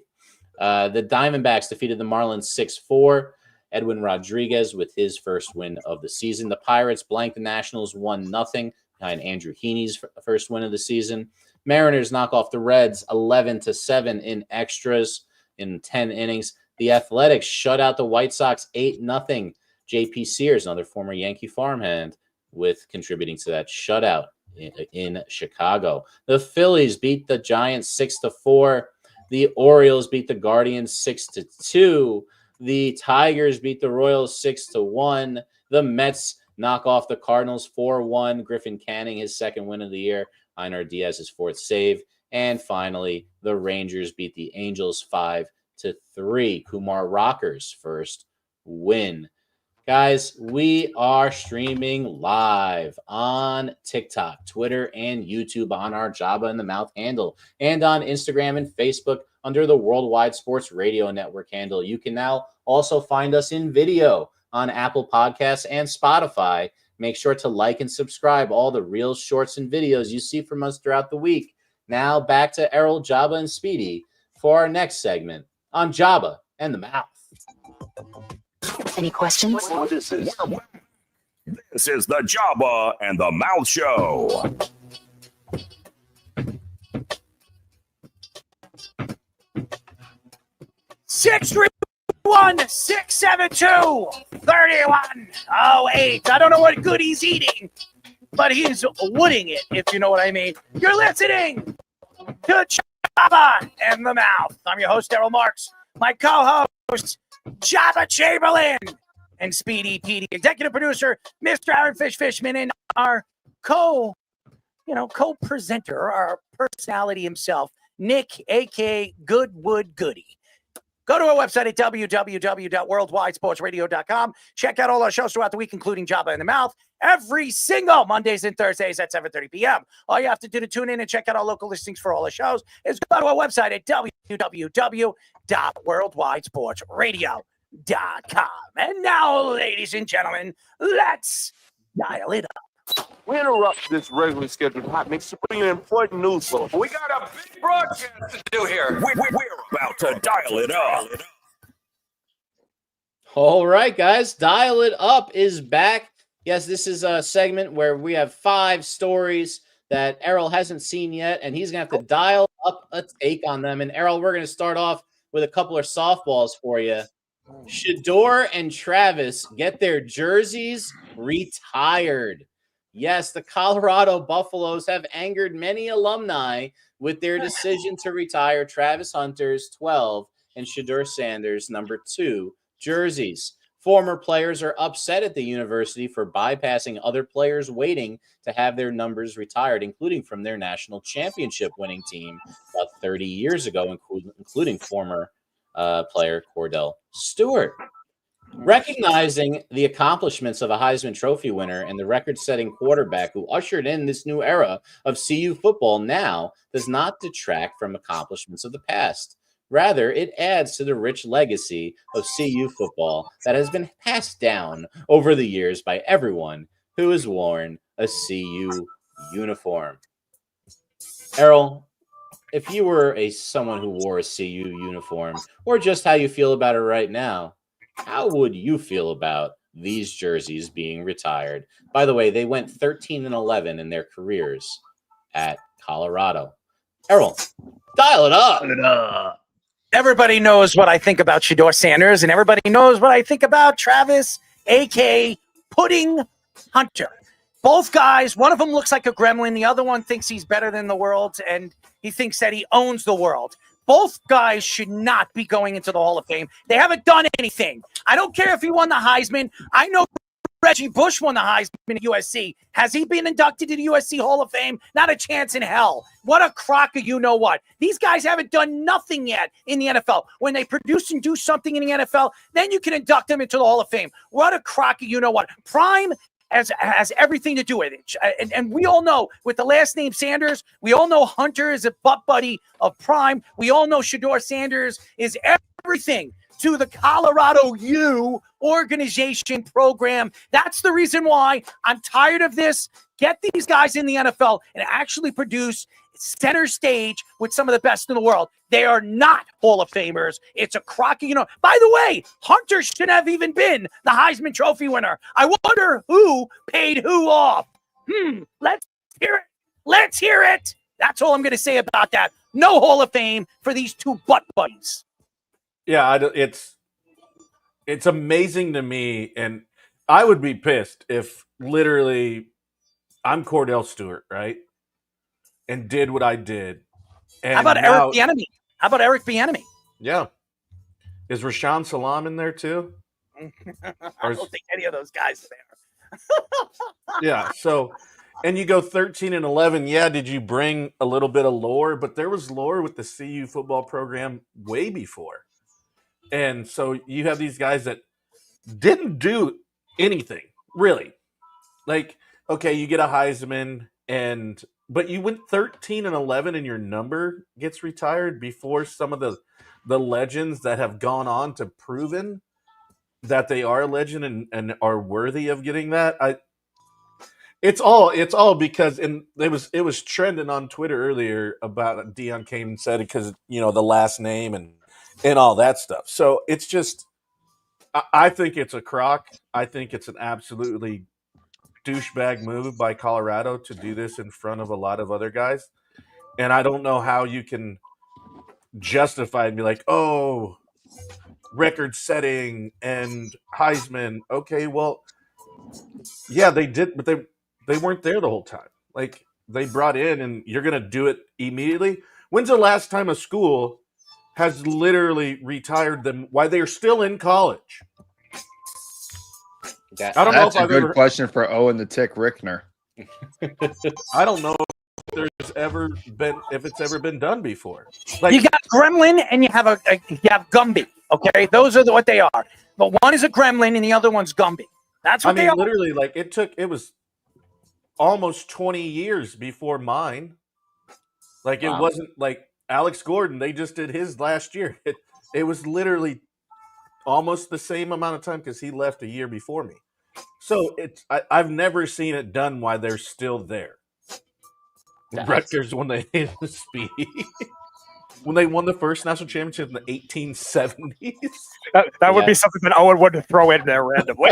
The Diamondbacks defeated the Marlins 6-4. Edwin Rodriguez with his first win of the season. The Pirates blanked the Nationals 1-0 behind Andrew Heaney's first win of the season. Mariners knock off the Reds 11-7 in extras in 10 innings. The Athletics shut out the White Sox 8-0. J.P. Sears, another former Yankee farmhand, with contributing to that shutout in Chicago. The Phillies beat the Giants 6-4. The Orioles beat the Guardians 6-2. The Tigers beat the Royals 6-1. The Mets knock off the Cardinals 4-1. Griffin Canning, his 2nd win of the year. Einar Diaz, his 4th save. And finally, the Rangers beat the Angels 5-3. Kumar Rocker's first win. Guys, we are streaming live on TikTok, Twitter, and YouTube on our Joba in the Mouth handle, and on Instagram and Facebook under the Worldwide Sports Radio Network handle. You can now also find us in video on Apple Podcasts and Spotify. Make sure to like and subscribe all the reels, shorts, and videos you see from us throughout the week. Now back to Errol, Joba, and Speedy for our next segment on Joba and the Mouth. Any questions? This is the Joba and the Mouth Show. Six 672-3108. I don't know what good he's eating, but he's wooding it, if you know what I mean. You're listening to Joba and the Mouth. I'm your host, Errol Marks. My co-host, Joba Chamberlain, and Speedy Petey, executive producer, Mr. Aaron Fishman, and our co-presenter, our personality himself, Nick, a.k.a. Goodwood Goody. Go to our website at www.worldwidesportsradio.com. Check out all our shows throughout the week, including Joba in the Mouth, every single Mondays and Thursdays at 7:30 p.m. All you have to do to tune in and check out our local listings for all the shows is go to our website at www.worldwidesportsradio.com. And now, ladies and gentlemen, let's dial it up. We interrupt this regularly scheduled hot mix to bring you important news, folks. We got a big broadcast to do here. We're about to dial it up. All right, guys, Dial It Up is back. Yes, this is a segment where we have 5 stories that Errol hasn't seen yet, and he's going to have to dial up a take on them. And Errol, we're going to start off with a couple of softballs for you. Shedeur and Travis get their jerseys retired. Yes, the Colorado Buffaloes have angered many alumni with their decision to retire Travis Hunter's 12 and Shedeur Sanders' number 2 jerseys. Former players are upset at the university for bypassing other players waiting to have their numbers retired, including from their national championship winning team about 30 years ago, including former player Cordell Stewart. Recognizing the accomplishments of a Heisman Trophy winner and the record-setting quarterback who ushered in this new era of CU football now does not detract from accomplishments of the past. Rather, it adds to the rich legacy of CU football that has been passed down over the years by everyone who has worn a CU uniform. Errol, if you were someone who wore a CU uniform, or just how you feel about it right now, how would you feel about these jerseys being retired? By the way, they went 13-11 in their careers at Colorado. Errol, dial it up. Everybody knows what I think about Shedeur Sanders, and everybody knows what I think about Travis, a.k.a. Pudding Hunter. Both guys, one of them looks like a gremlin. The other one thinks he's better than the world, and he thinks that he owns the world. Both guys should not be going into the Hall of Fame. They haven't done anything. I don't care if he won the Heisman. I know Reggie Bush won the Heisman at USC. Has he been inducted to the USC Hall of Fame? Not a chance in hell. What a crock of you-know-what. These guys haven't done nothing yet in the NFL. When they produce and do something in the NFL, then you can induct them into the Hall of Fame. What a crock of you-know-what. Prime has everything to do with it. And we all know, with the last name Sanders, we all know Hunter is a butt buddy of Prime. We all know Shedeur Sanders is everything to the Colorado U organization program. That's the reason why I'm tired of this. Get these guys in the NFL and actually produce center stage with some of the best in the world. They are not Hall of Famers. It's a crock, By the way, Hunter shouldn't have even been the Heisman Trophy winner. I wonder who paid who off. Let's hear it. Let's hear it. That's all I'm going to say about that. No Hall of Fame for these two butt buddies. Yeah, it's amazing to me, and I would be pissed if literally I'm Cordell Stewart, right, and did what I did. And How about Eric Bieniemy? Yeah. Is Rashawn Salam in there too? I don't think any of those guys are there. Yeah, so, and you go 13-11. Yeah, did you bring a little bit of lore? But there was lore with the CU football program way before. And so you have these guys that didn't do anything, really. Like, okay, you get a Heisman, but you went 13-11 and your number gets retired before some of the legends that have gone on to proven that they are a legend and are worthy of getting that. It's all because it was trending on Twitter earlier about Deion Kane said it because the last name and all that stuff. So it's just, I think it's a crock. I think it's an absolutely douchebag move by Colorado to do this in front of a lot of other guys. And I don't know how you can justify and be like, oh, record setting and Heisman. Okay, well, yeah, they did, but they weren't there the whole time. Like, they brought in, and you're going to do it immediately. When's the last time a school has literally retired them while they're still in college? I don't know if I've a good question for Owen the Tick Rickner. I don't know if it's ever been done before. Like, you got Gremlin and you have Gumby. Okay, those are what they are. But one is a Gremlin and the other one's Gumby. That's what they are. Literally, like it was almost 20 years before mine. Like, wow. It wasn't like Alex Gordon. They just did his last year. It was literally almost the same amount of time because he left a year before me. So I've never seen it done while they're still there. Rutgers, when they hit the speed, when they won the first national championship in the 1870s. That would be something that Owen would throw in there randomly.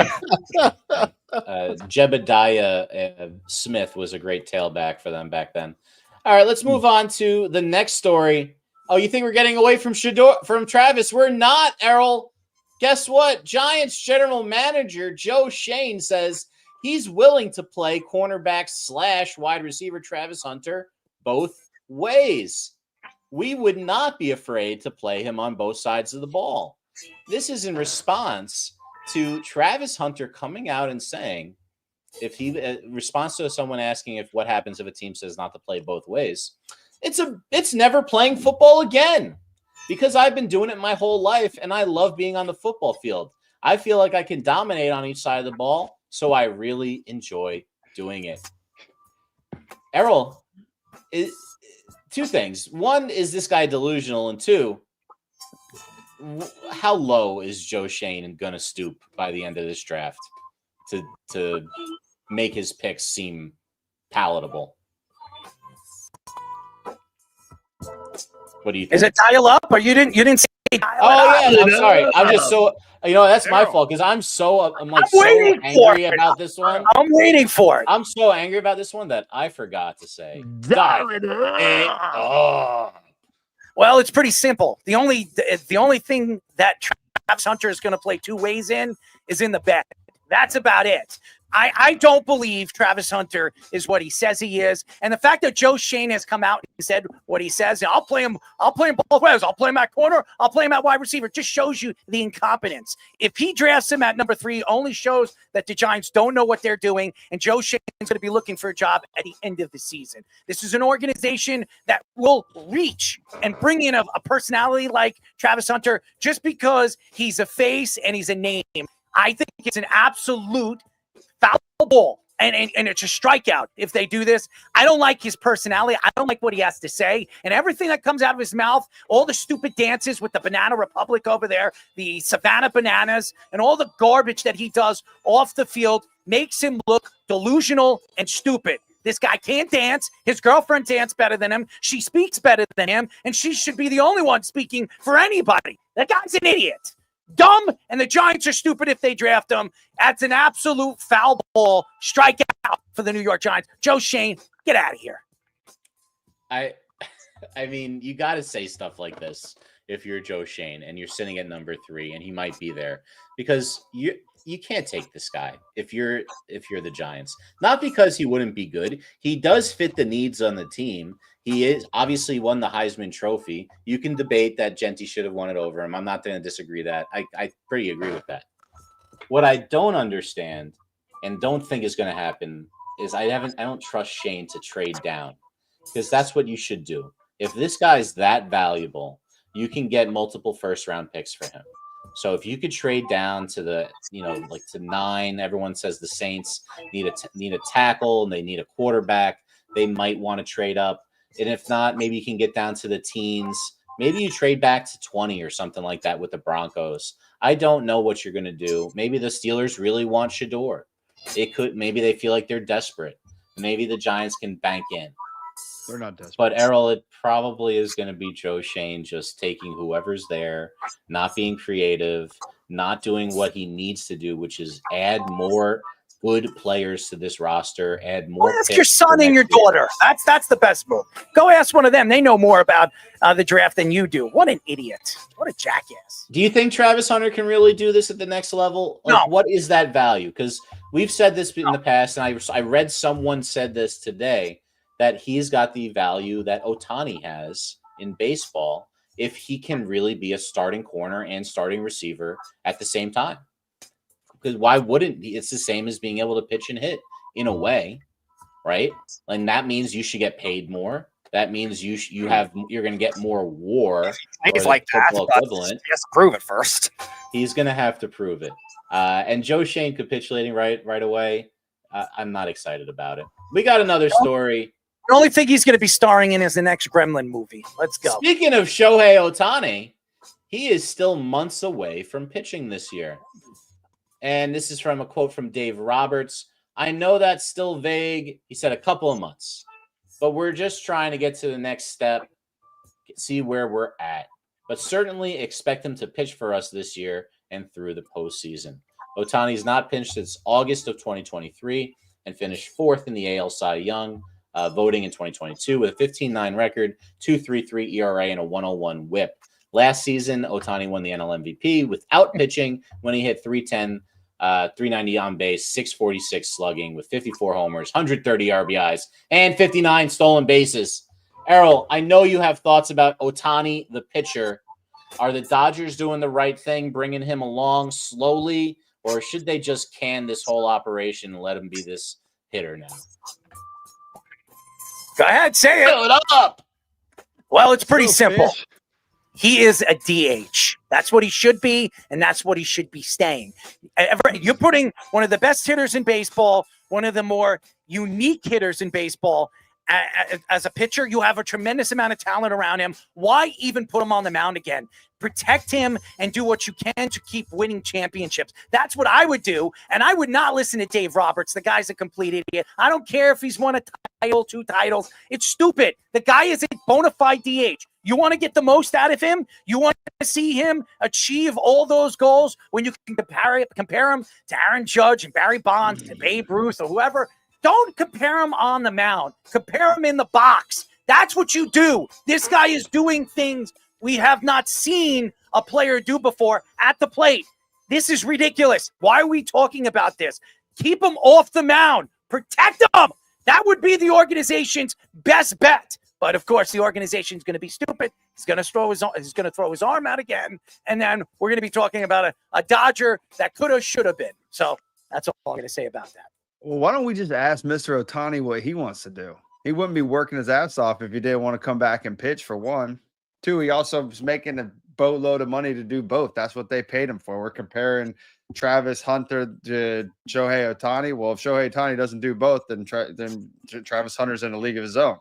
Jebediah Smith was a great tailback for them back then. All right, let's move on to the next story. Oh, you think we're getting away from Travis? We're not, Errol. Guess what? Giants general manager Joe Shane says he's willing to play cornerback / wide receiver Travis Hunter both ways. We would not be afraid to play him on both sides of the ball. This is in response to Travis Hunter coming out and saying, if he responds to someone asking if what happens if a team says not to play both ways, it's never playing football again, because I've been doing it my whole life and I love being on the football field. I feel like I can dominate on each side of the ball, so I really enjoy doing it. Errol, two things. One, is this guy delusional? And two, how low is Joe Shane going to stoop by the end of this draft to make his picks seem palatable? What do you think? Is it dial up, or you didn't say dial Oh yeah, up? I'm sorry. I'm just so that's my fault, because I'm so angry about this one. I'm waiting for it. I'm so angry about this one that I forgot to say dial it up. Well, it's pretty simple. The only thing that Travis Hunter is going to play two ways in is in the bed. That's about it. I don't believe Travis Hunter is what he says he is. And the fact that Joe Shane has come out and said what he says, I'll play him both ways. I'll play him at corner. I'll play him at wide receiver. Just shows you the incompetence. If he drafts him at number 3, only shows that the Giants don't know what they're doing. And Joe Shane's going to be looking for a job at the end of the season. This is an organization that will reach and bring in a personality like Travis Hunter just because he's a face and he's a name. I think it's an absolute foul ball, and it's a strikeout if they do this. I don't like his personality. I don't like what he has to say, and everything that comes out of his mouth, all the stupid dances with the Banana Republic over there, the Savannah Bananas, and all the garbage that he does off the field makes him look delusional and stupid. This guy can't dance. His girlfriend dances better than him. She speaks better than him, and she should be the only one speaking for anybody. That guy's an idiot. Dumb, and the Giants are stupid if they draft him. That's an absolute foul ball strikeout for the New York Giants. Joe Shane, get out of here. I mean, you got to say stuff like this if you're Joe Shane and you're sitting at number 3 and he might be there, because you can't take this guy if you're the Giants. Not because he wouldn't be good. He does fit the needs on the team. He is obviously won the Heisman Trophy. You can debate that Genty should have won it over him. I'm not going to disagree that. I pretty agree with that. What I don't understand and don't think is going to happen is I don't trust Shane to trade down, because that's what you should do. If this guy's that valuable, you can get multiple first-round picks for him. So if you could trade down to to 9, everyone says the Saints need a tackle and they need a quarterback. They might want to trade up. And if not, maybe you can get down to the teens. Maybe you trade back to 20 or something like that with the Broncos. I don't know what you're going to do. Maybe the Steelers really want Shador. Maybe they feel like they're desperate. Maybe the Giants can bank in. They're not desperate. But Errol, it probably is going to be Joe Shane just taking whoever's there, not being creative, not doing what he needs to do, which is add more good players to this roster, add more. Ask your son and your daughter. That's the best move. Go ask one of them. They know more about the draft than you do. What an idiot. What a jackass. Do you think Travis Hunter can really do this at the next level? Like, No. What is that value? Because we've said this in the past, and I read someone said this today, that he's got the value that Ohtani has in baseball if he can really be a starting corner and starting receiver at the same time. Because why wouldn't he? It's the same as being able to pitch and hit in a way, right? And that means you should get paid more. That means you're going to get more WAR. He's like that, equivalent. He has to prove it first. He's going to have to prove it. And Joe Shane capitulating right away. I'm not excited about it. We got another story. The only thing he's going to be starring in is the next Gremlin movie. Let's go. Speaking of Shohei Ohtani, he is still months away from pitching this year. And this is from a quote from Dave Roberts. I know that's still vague. He said a couple of months, but we're just trying to get to the next step, see where we're at. But certainly expect him to pitch for us this year and through the postseason. Ohtani's not pitched since August of 2023 and finished 4th in the AL Cy Young voting in 2022 with a 15-9 record, 2.33 ERA, and a 101 WHIP. Last season, Ohtani won the NL MVP without pitching when he hit 310, 390 on base, 646 slugging with 54 homers, 130 RBIs, and 59 stolen bases. Errol, I know you have thoughts about Ohtani, the pitcher. Are the Dodgers doing the right thing, bringing him along slowly, or should they just can this whole operation and let him be this hitter now? Go ahead, say it. Fill it up. Well, it's pretty simple. He is a DH. That's what he should be, and that's what he should be staying. You're putting one of the best hitters in baseball, one of the more unique hitters in baseball, as a pitcher. You have a tremendous amount of talent around him. Why even put him on the mound again? Protect him and do what you can to keep winning championships. That's what I would do, and I would not listen to Dave Roberts. The guy's a complete idiot. I don't care if he's won a title, 2 titles. It's stupid. The guy is a bona fide DH. You want to get the most out of him? You want to see him achieve all those goals when you can compare him to Aaron Judge and Barry Bonds, to Babe Ruth or whoever? Don't compare him on the mound. Compare him in the box. That's what you do. This guy is doing things we have not seen a player do before at the plate. This is ridiculous. Why are we talking about this? Keep him off the mound. Protect him. That would be the organization's best bet. But of course, the organization's going to be stupid. He's going to throw his arm out again, and then we're going to be talking about a Dodger that could have, should have been. So that's all I'm going to say about that. Well, why don't we just ask Mr. Ohtani what he wants to do? He wouldn't be working his ass off if he didn't want to come back and pitch, for one. 2, he also was making a boatload of money to do both. That's what they paid him for. We're comparing Travis Hunter to Shohei Ohtani. Well, if Shohei Ohtani doesn't do both, then Travis Hunter's in a league of his own.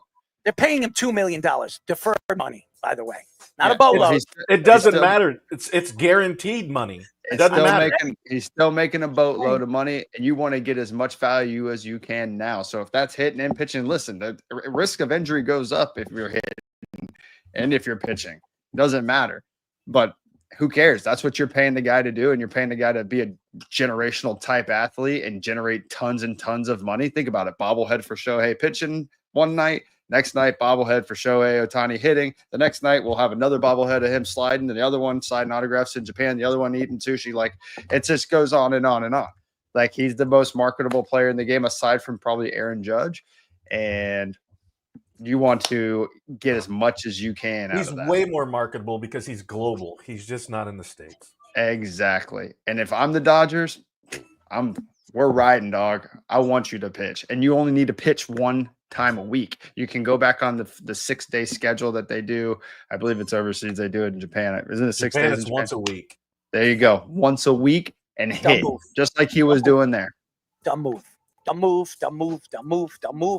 They're paying him $2 million deferred money, by the way, not a boatload. It doesn't matter. It's guaranteed money. It doesn't matter. He's still making a boatload of money, and you want to get as much value as you can now. So if that's hitting and pitching, listen, the risk of injury goes up if you're hitting and if you're pitching. It doesn't matter. But who cares? That's what you're paying the guy to do, and you're paying the guy to be a generational type athlete and generate tons and tons of money. Think about it. Bobblehead for Shohei pitching one night. Next night, bobblehead for Shohei Ohtani hitting. The next night, we'll have another bobblehead of him sliding, and the other one sliding autographs in Japan, the other one eating sushi. Like, it just goes on and on and on. Like, he's the most marketable player in the game, aside from probably Aaron Judge. And you want to get as much as you can out of that. He's way more marketable because he's global. He's just not in the States. Exactly. And if I'm the Dodgers, we're riding, dog. I want you to pitch. And you only need to pitch one time a week. You can go back on the 6-day schedule that they do. I believe it's overseas. They do it in Japan. Isn't it 6 days? It's once a week. There you go. Once a week and hit, just like he was doing there. Dumb move.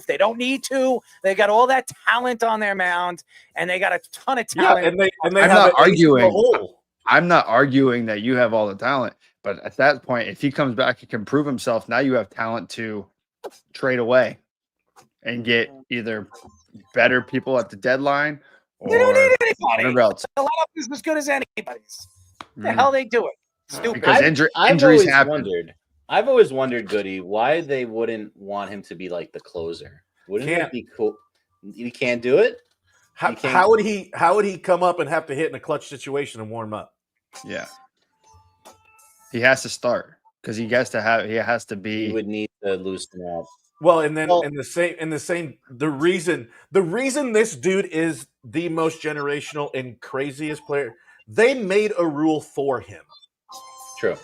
They don't need to. They got all that talent on their mound, and they got a ton of talent. Yeah, and they I'm not arguing. I'm not arguing that you have all the talent, but at that point, if he comes back and can prove himself, now you have talent to trade away and get either better people at the deadline or you don't need anybody. Whatever else. The lineup is as good as anybody's. The hell they do it? Stupid. Because injuries happen. I've always wondered, Goody, why they wouldn't want him to be like the closer. Wouldn't it be cool? You can't do it. How would he come up and have to hit in a clutch situation and warm up? Yeah, he has to start because he has to be. He would need to loosen up. Well, and then the reason this dude is the most generational and craziest player, they made a rule for him. True.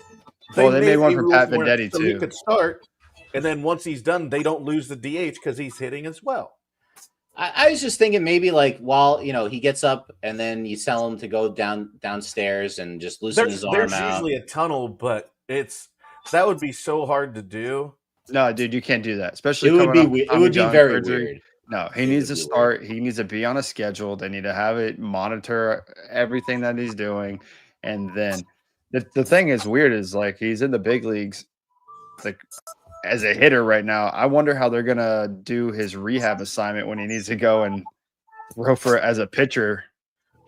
They made one for Pat Venditti so too. He could start, and then once he's done, they don't lose the DH because he's hitting as well. I was just thinking maybe like while he gets up and then you tell him to go downstairs and just loosen his arm out. There's usually a tunnel, but that would be so hard to do. No, dude, you can't do that. Especially it would be very weird. No, he needs to start. He needs to be on a schedule. They need to have it monitor everything that he's doing, and then The thing is weird is like he's in the big leagues, like as a hitter right now. I wonder how they're gonna do his rehab assignment when he needs to go and throw for as a pitcher.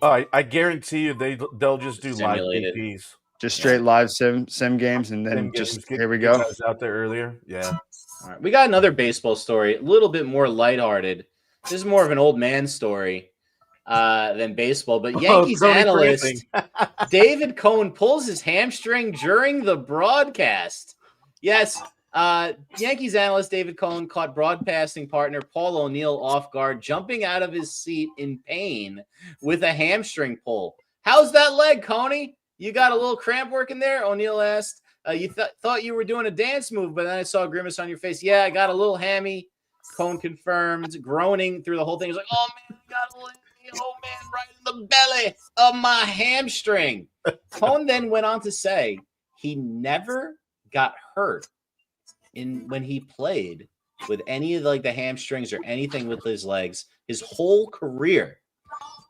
I guarantee you they'll just do live Simulated. PPs. Just straight live sim games, and then here we go. Guys out there earlier, yeah. All right, we got another baseball story, a little bit more lighthearted. This is more of an old man story than baseball, but Yankees analyst David Cohn pulls his hamstring during the broadcast. Yes, Yankees analyst David Cohn caught broadcasting partner Paul O'Neill off guard, jumping out of his seat in pain with a hamstring pull. How's that leg, Coney? You got a little cramp working there? O'Neill asked. You thought you were doing a dance move, but then I saw a grimace on your face. Yeah, I got a little hammy. Cohn confirmed, groaning through the whole thing. He's like, oh, man, I got a little hammy. Oh, man, right in the belly of my hamstring. Cohn then went on to say he never got hurt when he played with any of like the hamstrings or anything with his legs his whole career.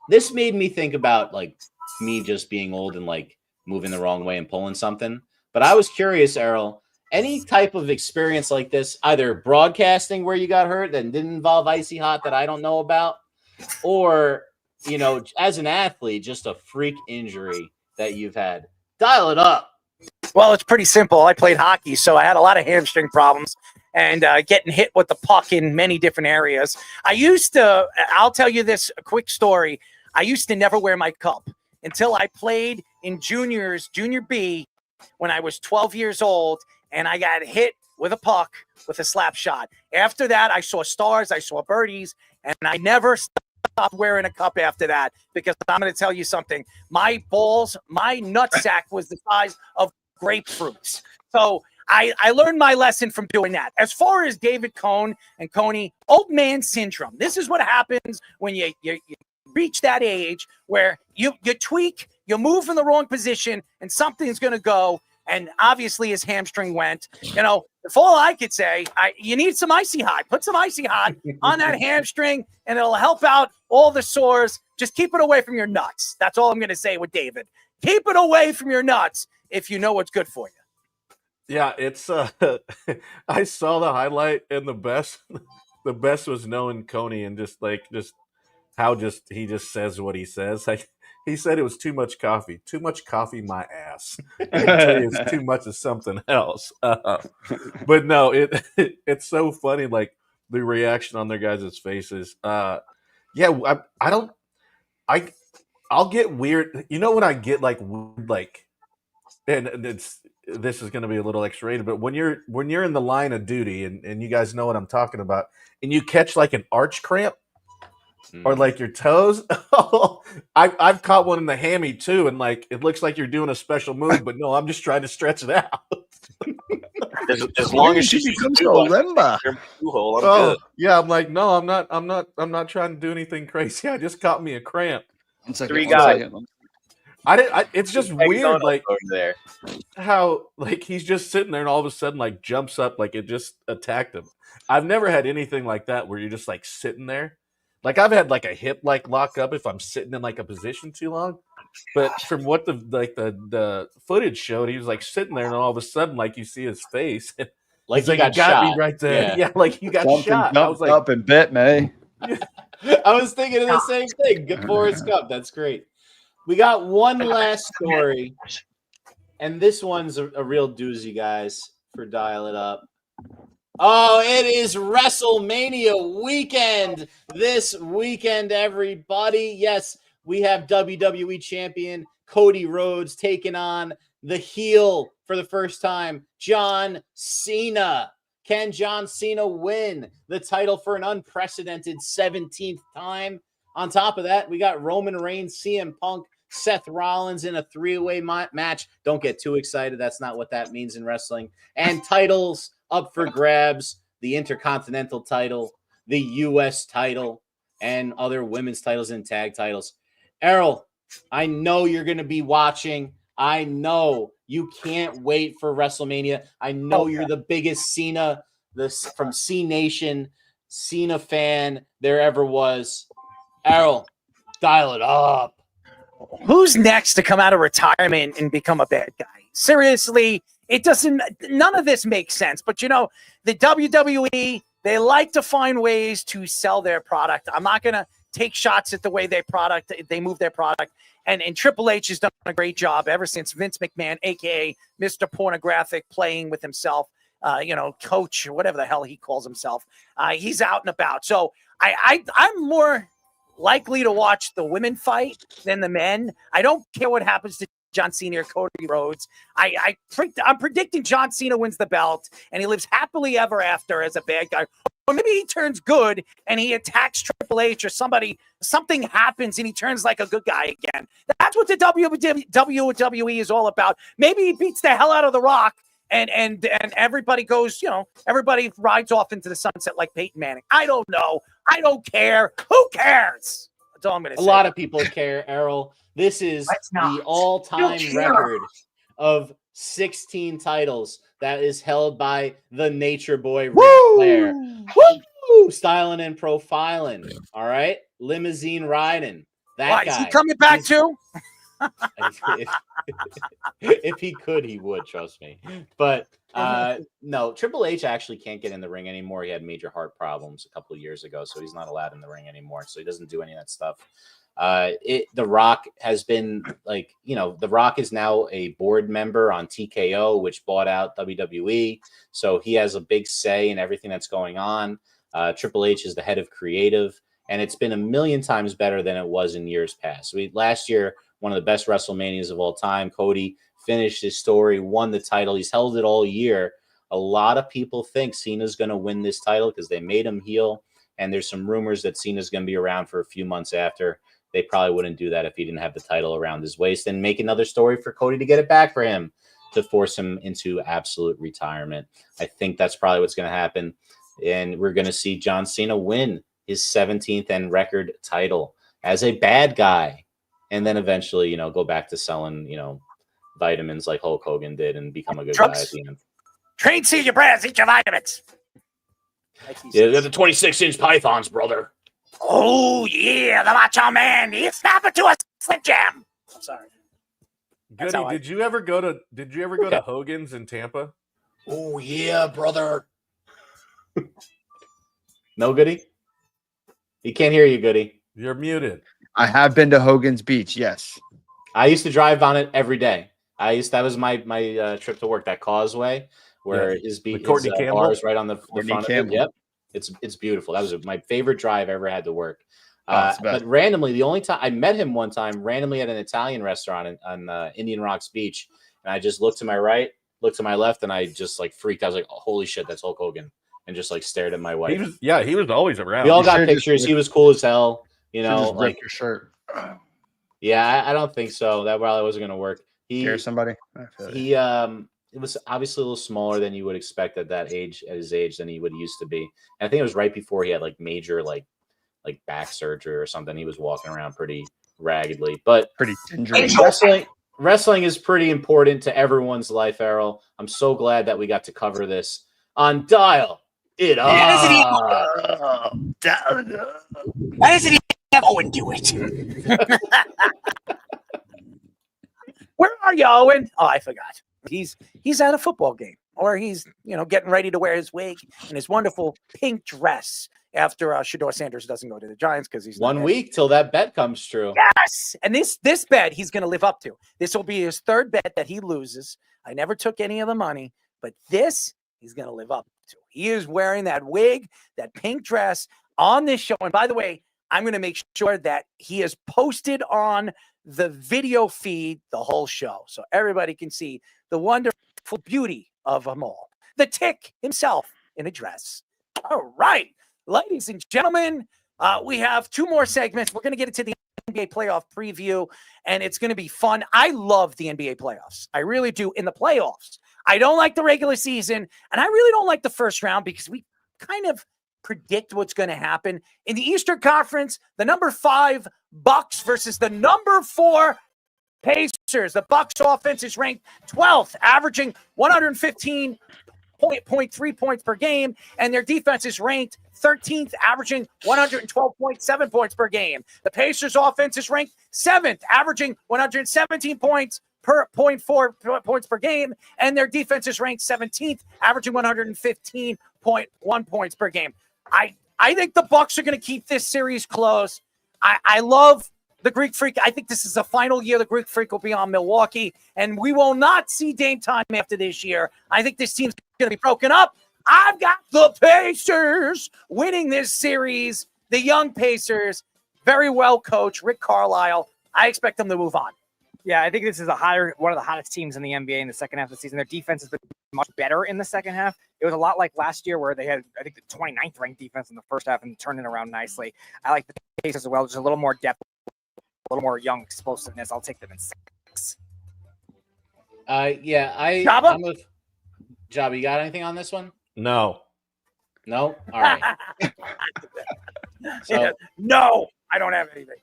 This made me think about like me just being old and like moving the wrong way and pulling something. But I was curious, Errol, any type of experience like this, either broadcasting where you got hurt that didn't involve icy hot that I don't know about, or, you know, as an athlete, just a freak injury that you've had. Dial it up. Well, it's pretty simple. I played hockey, so I had a lot of hamstring problems and getting hit with the puck in many different areas. I'll tell you this, a quick story. I used to never wear my cup until I played in junior B when I was 12 years old, and I got hit with a puck with a slap shot. After that, I saw stars, I saw birdies, and I never stopped wearing a cup after that, because I'm going to tell you something. My balls, my nutsack was the size of grapefruits. So I learned my lesson from doing that. As far as David Cohn and Coney, old man syndrome. This is what happens when you reach that age where you tweak, you move in the wrong position, and something's going to go. And obviously his hamstring went. You know, if all I could say, you need some icy hot. Put some icy hot on that hamstring, and it'll help out all the sores. Just keep it away from your nuts. That's all I'm going to say with David. Keep it away from your nuts if you know what's good for you. Yeah, it's I saw the highlight, and the best was knowing Coney and just how he just says what he says. Like, he said it was too much coffee. Too much coffee, my ass. I can tell you it's too much of something else. But no, it's so funny, like the reaction on their guys' faces. I'll get weird. You know when I get like and this is going to be a little X-rated, but when you're in the line of duty, and you guys know what I'm talking about, and you catch like an arch cramp or like your toes, I've caught one in the hammy too, and like it looks like you're doing a special move, but no, I'm just trying to stretch it out. as long as you become so limber. Yeah, I'm like, no, I'm not trying to do anything crazy. I just caught me a cramp. Three guys. It's just weird, like there, how like he's just sitting there and all of a sudden like jumps up like it just attacked him. I've never had anything like that where you're just like sitting there. Like I've had like a hip like lock up if I'm sitting in like a position too long. But from what the footage showed, he was like sitting there and all of a sudden like you see his face. Like he got shot. Me right there. Yeah, like you got shot. I was like, up and bit me. I was thinking of the same thing. Good Forrest Gump. That's great. We got one last story, and this one's a real doozy, guys, for Dial It Up. Oh, it is WrestleMania weekend this weekend, everybody. Yes, we have WWE Champion Cody Rhodes taking on the heel for the first time, John Cena. Can John Cena win the title for an unprecedented 17th time? On top of that, we got Roman Reigns, CM Punk, Seth Rollins in a three-way match. Don't get too excited. That's not what that means in wrestling. And titles up for grabs, the Intercontinental title, the U.S. title, and other women's titles and tag titles. Errol, I know you're going to be watching. I know you can't wait for WrestleMania. I know you're the biggest Cena, from C Nation, Cena fan there ever was. Errol, dial it up. Who's next to come out of retirement and become a bad guy? Seriously, none of this makes sense. But, the WWE, they like to find ways to sell their product. I'm not going to take shots at the way they move their product. And Triple H has done a great job ever since Vince McMahon, a.k.a. Mr. Pornographic, playing with himself, coach, or whatever the hell he calls himself. He's out and about. So I'm more likely to watch the women fight than the men. I don't care what happens to John Cena or Cody Rhodes. I'm predicting John Cena wins the belt and he lives happily ever after as a bad guy. Or maybe he turns good and he attacks Triple H or something happens and he turns like a good guy again. That's what the WWE is all about. Maybe he beats the hell out of The Rock and everybody goes, everybody rides off into the sunset like Peyton Manning. I don't know. I don't care. Who cares? That's all I'm going to say. A lot of people care, Errol. This is the all-time record of 16 titles that is held by the Nature Boy Ric Flair. Woo! Styling and profiling. All right? Limousine riding. That guy. Is he coming back too? If he could, he would, trust me. But no, Triple H actually can't get in the ring anymore. He had major heart problems a couple of years ago, so he's not allowed in the ring anymore. So he doesn't do any of that stuff. The Rock has been The Rock is now a board member on TKO, which bought out WWE. So he has a big say in everything that's going on. Triple H is the head of creative, and it's been a million times better than it was in years past. Last year, one of the best WrestleManias of all time, Cody finished his story, won the title. He's held it all year. A lot of people think Cena's going to win this title because they made him heel, and there's some rumors that Cena's going to be around for a few months after. They probably wouldn't do that if he didn't have the title around his waist and make another story for Cody to get it back for him to force him into absolute retirement. I think that's probably what's going to happen. And we're going to see John Cena win his 17th and record title as a bad guy. And then eventually, go back to selling, vitamins like Hulk Hogan did and become a good guy at the end. Train, see your brands, eat your vitamins. Yeah, they're the 26-inch pythons, brother. Oh, yeah, the Macho Man. He's snapping to a Slim Jim. I'm sorry. Goody, did you ever go to Hogan's in Tampa? Oh, yeah, brother. No, Goody? He can't hear you, Goody. You're muted. I have been to Hogan's Beach, yes. I used to drive on it every day. That was my trip to work, that causeway where his beach bar is right on the front of it. Yep. It's beautiful. That was my favorite drive I ever had to work. But randomly, the only time I met him one time randomly at an Italian restaurant on Indian Rocks Beach, and I just looked to my right, looked to my left, and I just freaked. I was like, oh, "Holy shit, that's Hulk Hogan!" And just stared at my wife. He was always around. We all got pictures. He was cool as hell. Rip your shirt. Yeah, I don't think so. That probably wasn't going to work. Scare somebody. It was obviously a little smaller than you would expect at his age than he would used to be. And I think it was right before he had major back surgery or something. He was walking around pretty raggedly, but pretty dangerous. Wrestling is pretty important to everyone's life, Errol. I'm so glad that we got to cover this on Dial It Up. Why doesn't he have Owen do it? Where are you, Owen? Oh, I forgot. He's at a football game, or he's getting ready to wear his wig and his wonderful pink dress after Shedeur Sanders doesn't go to the Giants because he's 1 week till that bet comes true. Yes, and this bet he's going to live up to. This will be his third bet that he loses. I never took any of the money, but this he's going to live up to. He is wearing that wig, that pink dress on this show. And by the way, I'm going to make sure that he is posted on the video feed the whole show so everybody can see the wonderful beauty of them all. The Tick himself in a dress. All right, ladies and gentlemen, we have two more segments. We're going to get into the NBA playoff preview, and it's going to be fun. I love the NBA playoffs. I really do. In the playoffs, I don't like the regular season, and I really don't like the first round because we kind of predict what's going to happen. In the Eastern Conference, the number 5 Bucks versus the number 4 Pacers. The Bucks offense is ranked 12th, averaging 115 0.3 points per game, and their defense is ranked 13th, averaging 112.7 points per game. The Pacers' offense is ranked 7th, averaging 117 points per 0.4 points per game, and their defense is ranked 17th, averaging 115.1 points per game. I think the Bucks are going to keep this series close. I love the Greek Freak. I think this is the final year the Greek Freak will be on Milwaukee, and we will not see Dame time after this year. I think this team's going to be broken up. I've got the Pacers winning this series. The young Pacers, very well coached, Rick Carlisle. I expect them to move on. Yeah, I think this is one of the hottest teams in the NBA in the second half of the season. Their defense has been much better in the second half. It was a lot like last year where they had, I think, the 29th ranked defense in the first half and turned it around nicely. I like the Pacers as well. Just a little more depth, a little more young explosiveness. I'll take them in 6. Joba? Joba, you got anything on this one? No. No? All right. So, no, I don't have anything.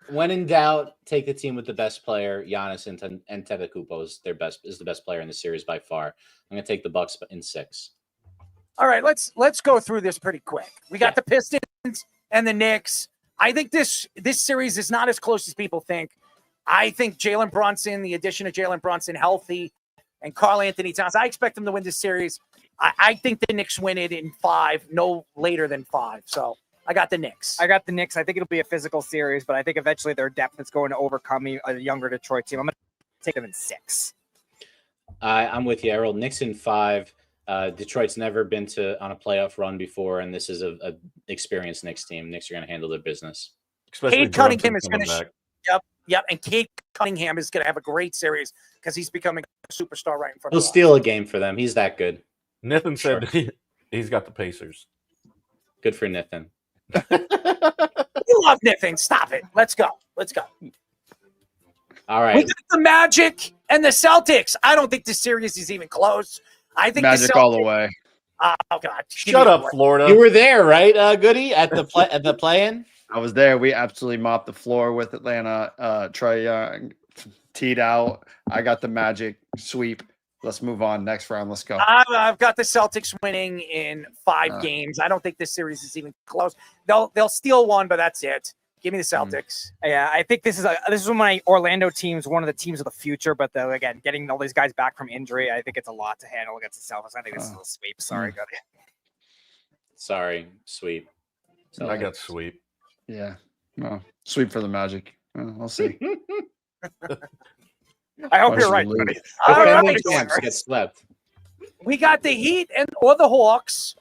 When in doubt, take the team with the best player. Giannis Antetokounmpo is the best player in the series by far. I'm going to take the Bucks in 6. All right, let's go through this pretty quick. We got the Pistons and the Knicks. I think this series is not as close as people think. I think Jalen Brunson, the addition of Jalen Brunson, healthy, and Karl Anthony Towns, I expect them to win this series. I think the Knicks win it in 5, no later than 5. So I got the Knicks. I got the Knicks. I think it'll be a physical series, but I think eventually their depth is going to overcome a younger Detroit team. I'm going to take them in 6. I'm with you, Errol. Knicks in 5. Detroit's never been on a playoff run before, and this is a experienced Knicks team. Knicks are going to handle their business. Cade Cunningham is going to Yep, and Cade Cunningham is going to have a great series because he's becoming a superstar right in front of us. He'll steal a game for them. He's that good. Nathan said he's got the Pacers. Good for Nathan. You love Nathan. Stop it. Let's go. All right. We got the Magic and the Celtics. I don't think this series is even close. I think Magic all the way. Oh God! Shut up, Florida. You were there, right, Goody, at the play-in? I was there. We absolutely mopped the floor with Atlanta. Trae Young teed out. I got the Magic sweep. Let's move on. Next round. Let's go. I've got the Celtics winning in 5 games. I don't think this series is even close. They'll steal one, but that's it. Give me the Celtics. Yeah, I think this is one of my Orlando teams, one of the teams of the future. But again, getting all these guys back from injury, I think it's a lot to handle against the Celtics. I think this is a sweep. Sorry, Goody. Sorry, sweep. So I got sweep. Yeah, no sweep for the Magic. We'll see. I hope you're right, buddy. Get swept. We got the Heat or the Hawks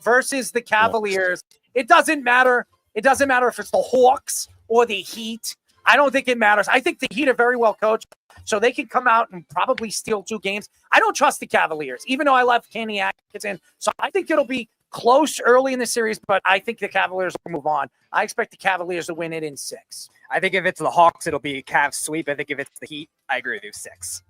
versus the Cavaliers. It doesn't matter. It doesn't matter if it's the Hawks or the Heat. I don't think it matters. I think the Heat are very well coached, so they can come out and probably steal 2 games. I don't trust the Cavaliers, even though I love Kenny Atkinson. So I think it'll be close early in the series, but I think the Cavaliers will move on. I expect the Cavaliers to win it in 6. I think if it's the Hawks, it'll be Cavs sweep. I think if it's the Heat, I agree with you, 6.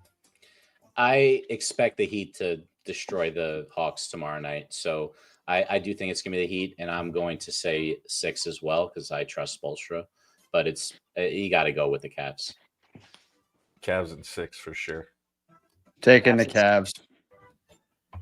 I expect the Heat to destroy the Hawks tomorrow night. So I do think it's going to be the Heat, and I'm going to say 6 as well because I trust Spoelstra. But it's you got to go with the Cavs. Cavs in 6 for sure. Taking the Cavs.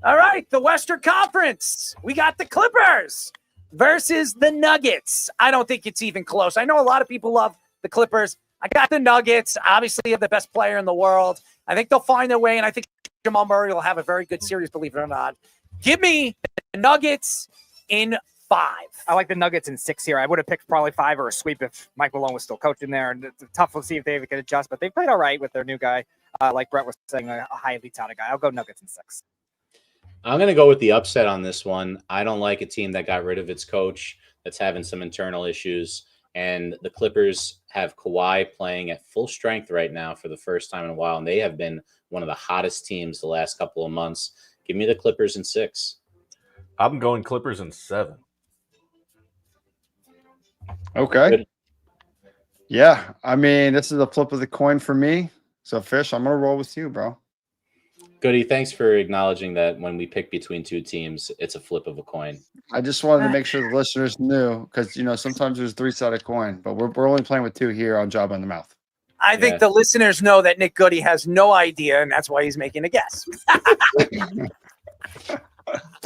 All right, the Western Conference. We got the Clippers versus the Nuggets. I don't think it's even close. I know a lot of people love the Clippers. I got the Nuggets. Obviously, they have the best player in the world. I think they'll find their way, and I think Jamal Murray will have a very good series, believe it or not. Give me the Nuggets in 5. I like the Nuggets in 6 here. I would have picked probably 5 or a sweep if Mike Malone was still coaching there. And it's tough to see if they could adjust, but they played all right with their new guy. Like Brett was saying, a highly touted guy. I'll go Nuggets in 6. I'm going to go with the upset on this one. I don't like a team that got rid of its coach that's having some internal issues. And the Clippers have Kawhi playing at full strength right now for the first time in a while. And they have been one of the hottest teams the last couple of months. Give me the Clippers in 6. I'm going Clippers in 7. Okay. Good. Yeah. I mean, this is a flip of the coin for me. So, Fish, I'm going to roll with you, bro. Goody, thanks for acknowledging that when we pick between 2 teams, it's a flip of a coin. I just wanted to make sure the listeners knew because, sometimes there's 3-sided coin, but we're only playing with 2 here on Job in the Mouth. I think the listeners know that Nick Goody has no idea, and that's why he's making a guess.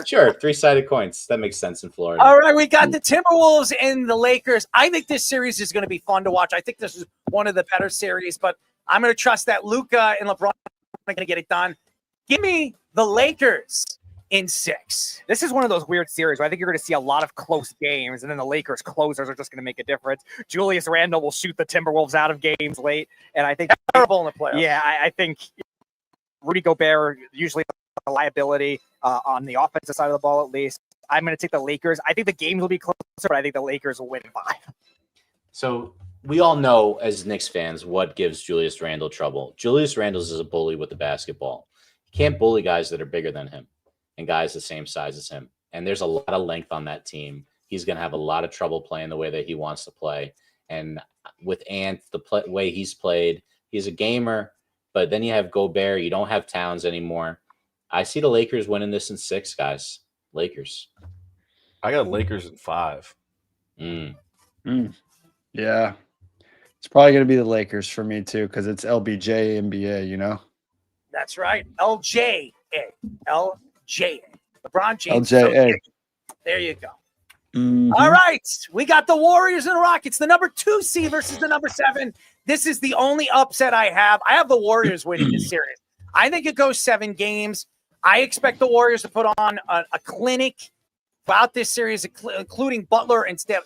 Sure, 3-sided coins. That makes sense in Florida. All right, we got the Timberwolves and the Lakers. I think this series is going to be fun to watch. I think this is one of the better series, but I'm going to trust that Luka and LeBron are going to get it done. Give me the Lakers in 6. This is one of those weird series where I think you're going to see a lot of close games, and then the Lakers closers are just going to make a difference. Julius Randle will shoot the Timberwolves out of games late, and I think terrible in the playoffs. Yeah, I think Rudy Gobert usually a liability on the offensive side of the ball, at least. I'm going to take the Lakers. I think the games will be closer, but I think the Lakers will win 5. So we all know as Knicks fans what gives Julius Randle trouble. Julius Randle is a bully with the basketball. He can't bully guys that are bigger than him and guys the same size as him. And there's a lot of length on that team. He's going to have a lot of trouble playing the way that he wants to play. And with Ant, way he's played, he's a gamer. But then you have Gobert. You don't have Towns anymore. I see the Lakers winning this in 6, guys. Lakers. I got Lakers in 5. Yeah. It's probably going to be the Lakers for me, too, because it's LBJ NBA, you know? That's right. LJA. LJA. LeBron James. LJA. There you go. Mm-hmm. All right. We got the Warriors and the Rockets, the number 2 seed versus the number 7. This is the only upset I have. I have the Warriors winning this series. I think it goes 7 games. I expect the Warriors to put on a clinic throughout this series, including Butler and Stephen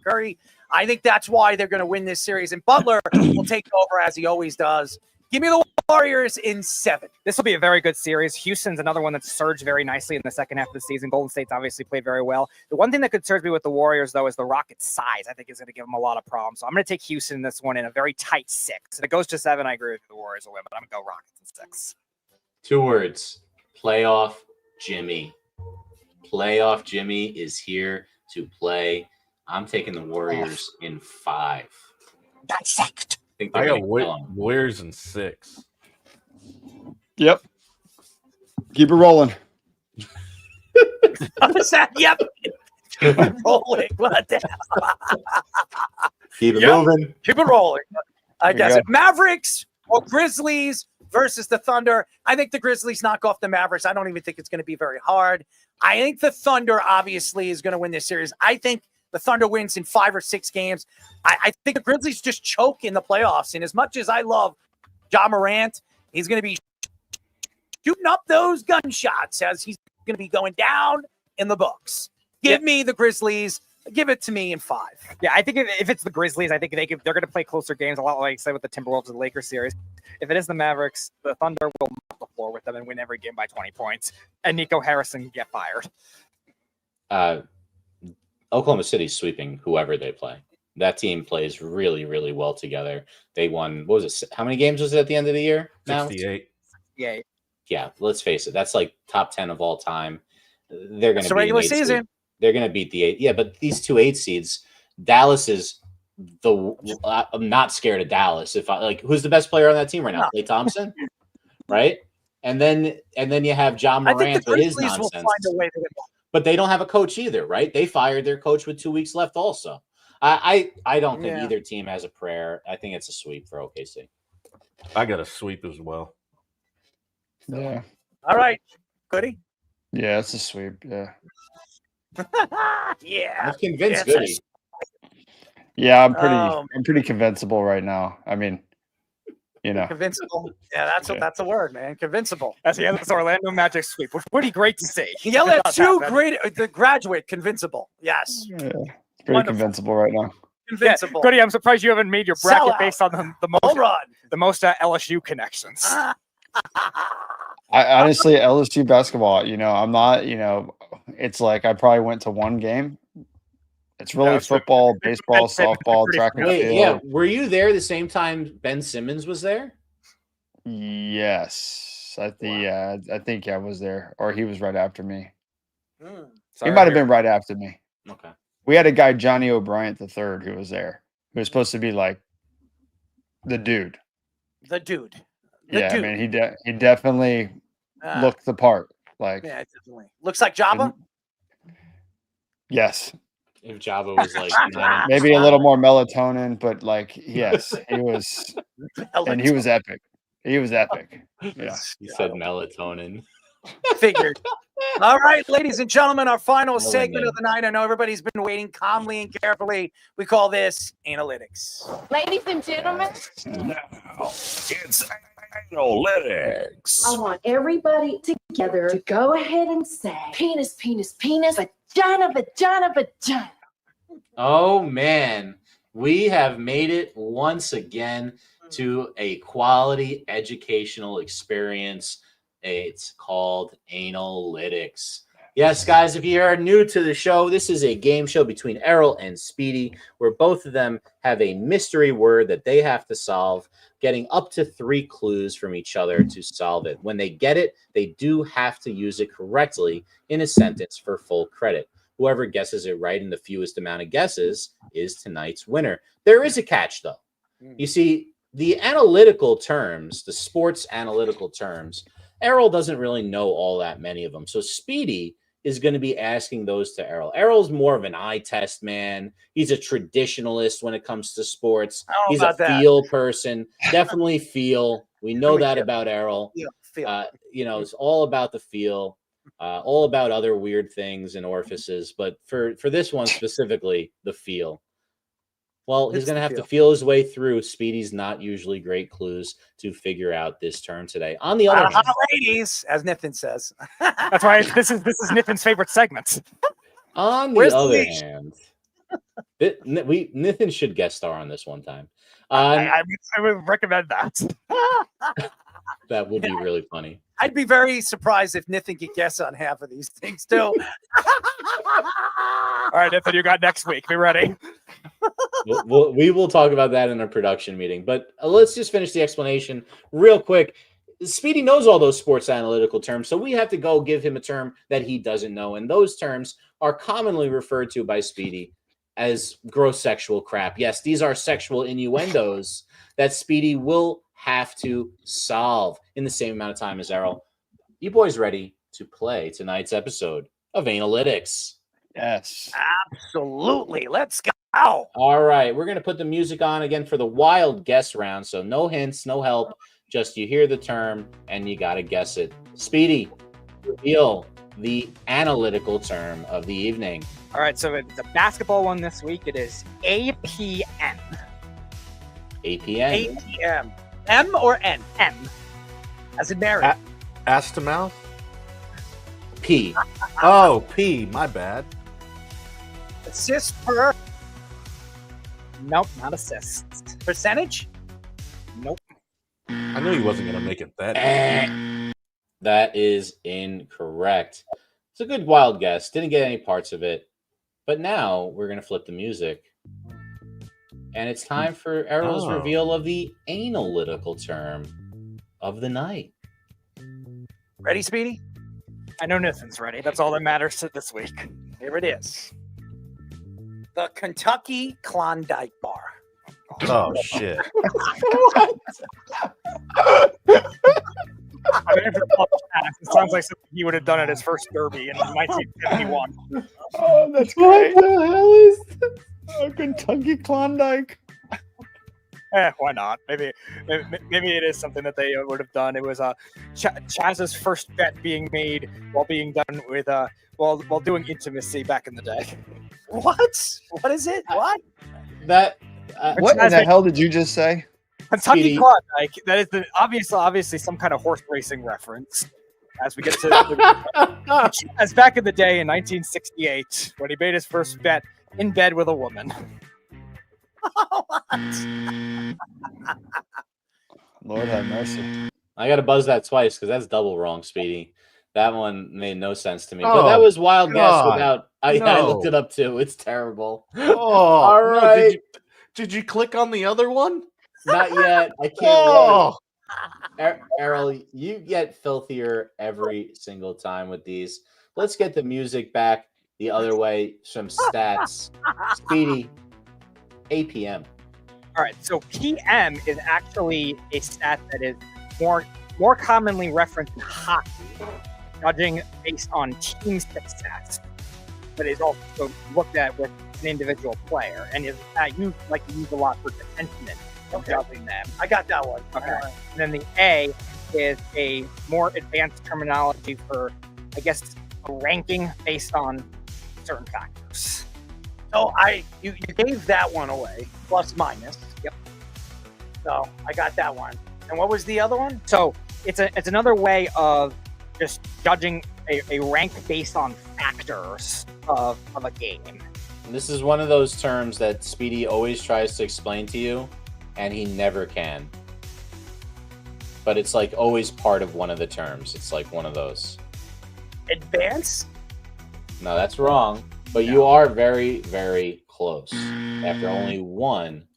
Curry. I think that's why they're going to win this series. And Butler will take over as he always does. Give me the Warriors in 7. This will be a very good series. Houston's another one that surged very nicely in the second half of the season. Golden State's obviously played very well. The one thing that concerns me with the Warriors, though, is the Rockets' size. I think is going to give them a lot of problems. So I'm going to take Houston in this one in a very tight 6. If it goes to 7, I agree with the Warriors will win, but I'm going to go Rockets in 6. 2 words. Playoff Jimmy. Playoff Jimmy is here to play. I'm taking the Warriors in 5. Dissect. I got Warriors in 6. Yep. Keep it rolling. Yep. Keep it rolling. What the hell? Keep it moving. Keep it rolling. I guess it. Mavericks or Grizzlies versus the Thunder. I think the Grizzlies knock off the Mavericks. I don't even think it's going to be very hard. I think the Thunder obviously is going to win this series. I think the Thunder wins in 5 or 6 games. I think the Grizzlies just choke in the playoffs. And as much as I love Ja Morant, he's going to be shooting up those gunshots as he's going to be going down in the books. Give me the Grizzlies. Give it to me in 5. Yeah, I think if it's the Grizzlies, I think they're going to play closer games, a lot like I said with the Timberwolves and Lakers series. If it is the Mavericks, the Thunder will mop the floor with them and win every game by 20 points. And Nico Harrison get fired. Oklahoma City's sweeping whoever they play. That team plays really, really well together. They won, what was it? How many games was it at the end of the year? 68. Yeah, let's face it. That's like top 10 of all time. They're going to be regular season. Seed. They're going to beat the 8. Yeah, but these 2 8 seeds, Dallas is I'm not scared of Dallas. Who's the best player on that team right now? Klay Thompson, right? And then you have Ja Morant with his nonsense. Will find a way to but they don't have a coach either, right? They fired their coach with 2 weeks left also. I don't think either team has a prayer. I think it's a sweep for OKC. I got a sweep as well. Yeah. All right. Goody? Yeah, it's a sweep. Yeah. Yeah. I'm convinced Goody. Yeah, I'm pretty convincible right now. I mean, you know. Convincible. Yeah, that's a word, man. Convincible. That's Orlando Magic sweep, which pretty great to see. Yell at 2 great the graduate convincible. Yes. Yeah. It's pretty convincible right now. Convincible. Yeah. Goody, I'm surprised you haven't made your bracket based on the most LSU connections. I honestly, LSU basketball, I'm not, it's like I probably went to 1 game. It's really football, baseball, softball, track and field. Yeah, were you there the same time Ben Simmons was there? Yes, I think I was there, or he was right after me. He might have been right after me. Okay. We had a guy, Johnny O'Brien III, who was there, who was supposed to be like the dude. The dude. I mean, he definitely looked the part. Like, yeah, definitely looks like Joba. Yes. If Joba was like maybe a little more melatonin, but like, yes, he was, and he was epic. He was epic. Yeah. He said melatonin. Figured. All right, ladies and gentlemen, our final segment in. of the night. I know everybody's been waiting calmly and carefully. We call this analytics. Ladies and gentlemen, Now, it's analytics. I want everybody together to go ahead and say penis, penis, penis, vagina, vagina, vagina. Oh man, we have made it once again to a quality educational experience. It's called Analytics. Yes, guys, if you are new to the show, this is a game show between Errol and Speedy, where both of them have a mystery word that they have to solve, getting up to 3 clues from each other to solve it. When they get it, they do have to use it correctly in a sentence for full credit. Whoever guesses it right in the fewest amount of guesses is tonight's winner. There is a catch, though. You see, the analytical terms, the sports analytical terms, Errol doesn't really know all that many of them. So Speedy is going to be asking those to Errol. Errol's more of an eye test man. He's a traditionalist when it comes to sports. He's a feel person. Definitely feel. We know that about Errol. It's all about the feel, all about other weird things and orifices. But for this one specifically, the feel. Well, he's going to have to feel his way through Speedy's not usually great clues to figure out this term today. On the other hand, hot ladies, as Nathan says. That's why this is Nathan's favorite segment. On the other hand, Nathan should guest star on this one time. I would recommend that. That would be really funny. I'd be very surprised if Nathan could guess on half of these things too. All right, Nathan, you got next week. Be ready. We will talk about that in a production meeting. But let's just finish the explanation real quick. Speedy knows all those sports analytical terms, so we have to go give him a term that he doesn't know. And those terms are commonly referred to by Speedy as gross sexual crap. Yes, these are sexual innuendos that Speedy will have to solve in the same amount of time as Errol. You boys ready to play tonight's episode of Analytics? Yes. Absolutely. Let's go. All right. We're going to put the music on again for the wild guess round. So no hints, no help. Just you hear the term and you got to guess it. Speedy, reveal the analytical term of the evening. All right. So it's a basketball one this week. It is APM. APM. APM. M or N? M. As in Mary. Ass to mouth? P. Oh, P. My bad. Assist per. Nope, not assist. Percentage? Nope. I knew he wasn't going to make it that. That is incorrect. It's a good wild guess. Didn't get any parts of it. But now we're going to flip the music. And it's time for Errol's reveal of the analytical term of the night. Ready, Speedy? I know Nathan's ready. That's all that matters this week. Here it is. The Kentucky Klondike Bar. Oh, shit. What? I mean, it sounds like something he would have done at his first derby in 1971. Oh, that's great. What the hell is this? Kentucky Klondike? Why not? Maybe it is something that they would have done. It was Chaz's first bet being made while being done with while doing intimacy back in the day. What? What is it? What? That what in the hell did you just say? Kentucky Klondike. That is obviously some kind of horse racing reference. As we get to as back in the day in 1968 when he made his first bet in bed with a woman. Lord have mercy. I got to buzz that twice because that's double wrong, Speedy. That one made no sense to me. But that was wild guess without... I looked it up too. It's terrible. All right. No, did you click on the other one? Not yet. I can't wait. Errol, you get filthier every single time with these. Let's get the music back the other way. Some stats. Speedy, APM. All right, so PM is actually a stat that is more commonly referenced in hockey, judging based on team success, but is also looked at with an individual player, and is used like to use a lot for defensemen, judging them. I got that one. Okay. And then the A is a more advanced terminology for, I guess, a ranking based on certain factors. So you gave that one away, plus minus. Yep. So I got that one. And what was the other one? So it's another way of just judging a rank based on factors of a game. This is one of those terms that Speedy always tries to explain to you, and he never can. But it's like always part of one of the terms. It's like one of those. Advance? No, that's wrong. But you are very, very close. After only one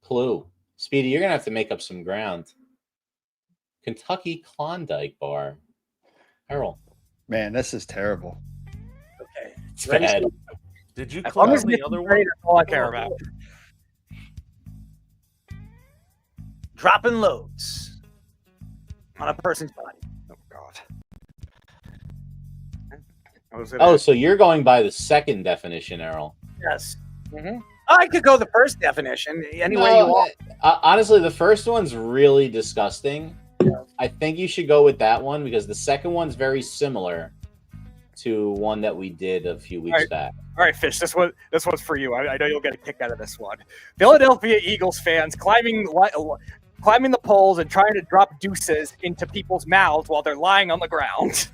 clue. Speedy, you're going to have to make up some ground. Kentucky Klondike Bar. Errol. Man, this is terrible. Okay. It's bad. Did you As long click as on it's the other ready, one? that's all I care about. Dropping loads on a person's body. Oh, God. Oh, so you're going by the second definition, Errol. Yes. Mm-hmm. I could go the first definition any way you want. Honestly, the first one's really disgusting. I think you should go with that one because the second one's very similar to one that we did a few weeks back. All right, Fish, this one's for you. I know you'll get a kick out of this one. Philadelphia Eagles fans climbing the poles and trying to drop deuces into people's mouths while they're lying on the ground.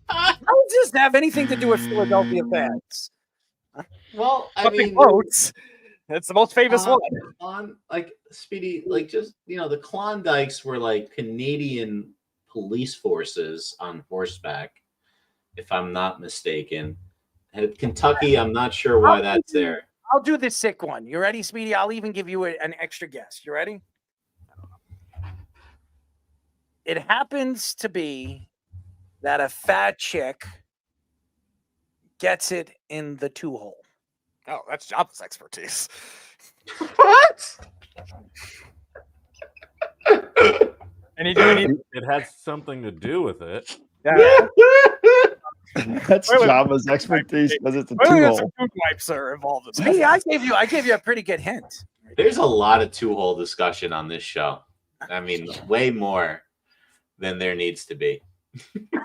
How does this have anything to do with Philadelphia fans? Well, I mean, quotes. It's the most famous one. On like Speedy, like just the Klondikes were like Canadian police forces on horseback, if I'm not mistaken. And Kentucky, I'm not sure why that's there. I'll do the sick one. You ready, Speedy? I'll even give you an extra guess. You ready? It happens to be that a fat chick gets it in the 2-hole. Oh, that's Joba's expertise. What? It has something to do with it. Yeah. That's Joba's expertise because it's a two-hole. Food wipes are involved in this. Speedy, I gave you a pretty good hint. There's a lot of 2-hole discussion on this show. I mean, way more than there needs to be.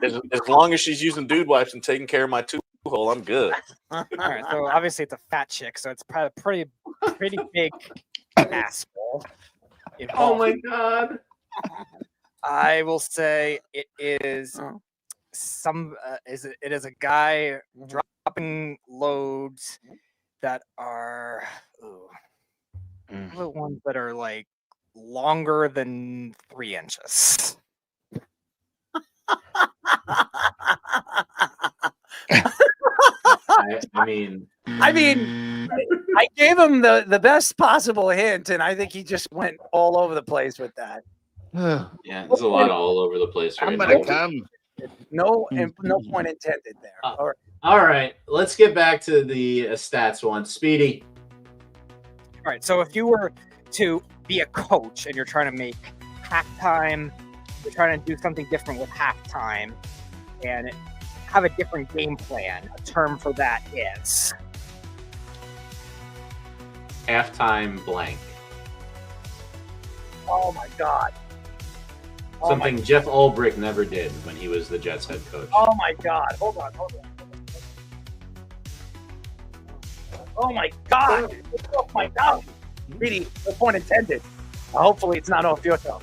As long as she's using dude wipes and taking care of my 2-hole, I'm good. All right, so obviously it's a fat chick, so it's probably pretty big asshole. Oh my God. I will say it is it is a guy dropping loads that are the ones that are like longer than 3 inches. I mean, I gave him the best possible hint, and I think he just went all over the place with that. yeah, there's a lot of all over the place right I'm now. gonna come. No point intended there. All right, let's get back to the stats one. Speedy. All right, so if you were to be a coach and you're trying to make halftime, you're trying to do something different with halftime and have a different game plan, a term for that is Halftime blank. oh my God. Something Jeff Ulbrich never did when he was the Jets head coach. Oh my God. Hold on. Oh my God. Oh my God. Really, no point intended. Hopefully it's not off your tongue.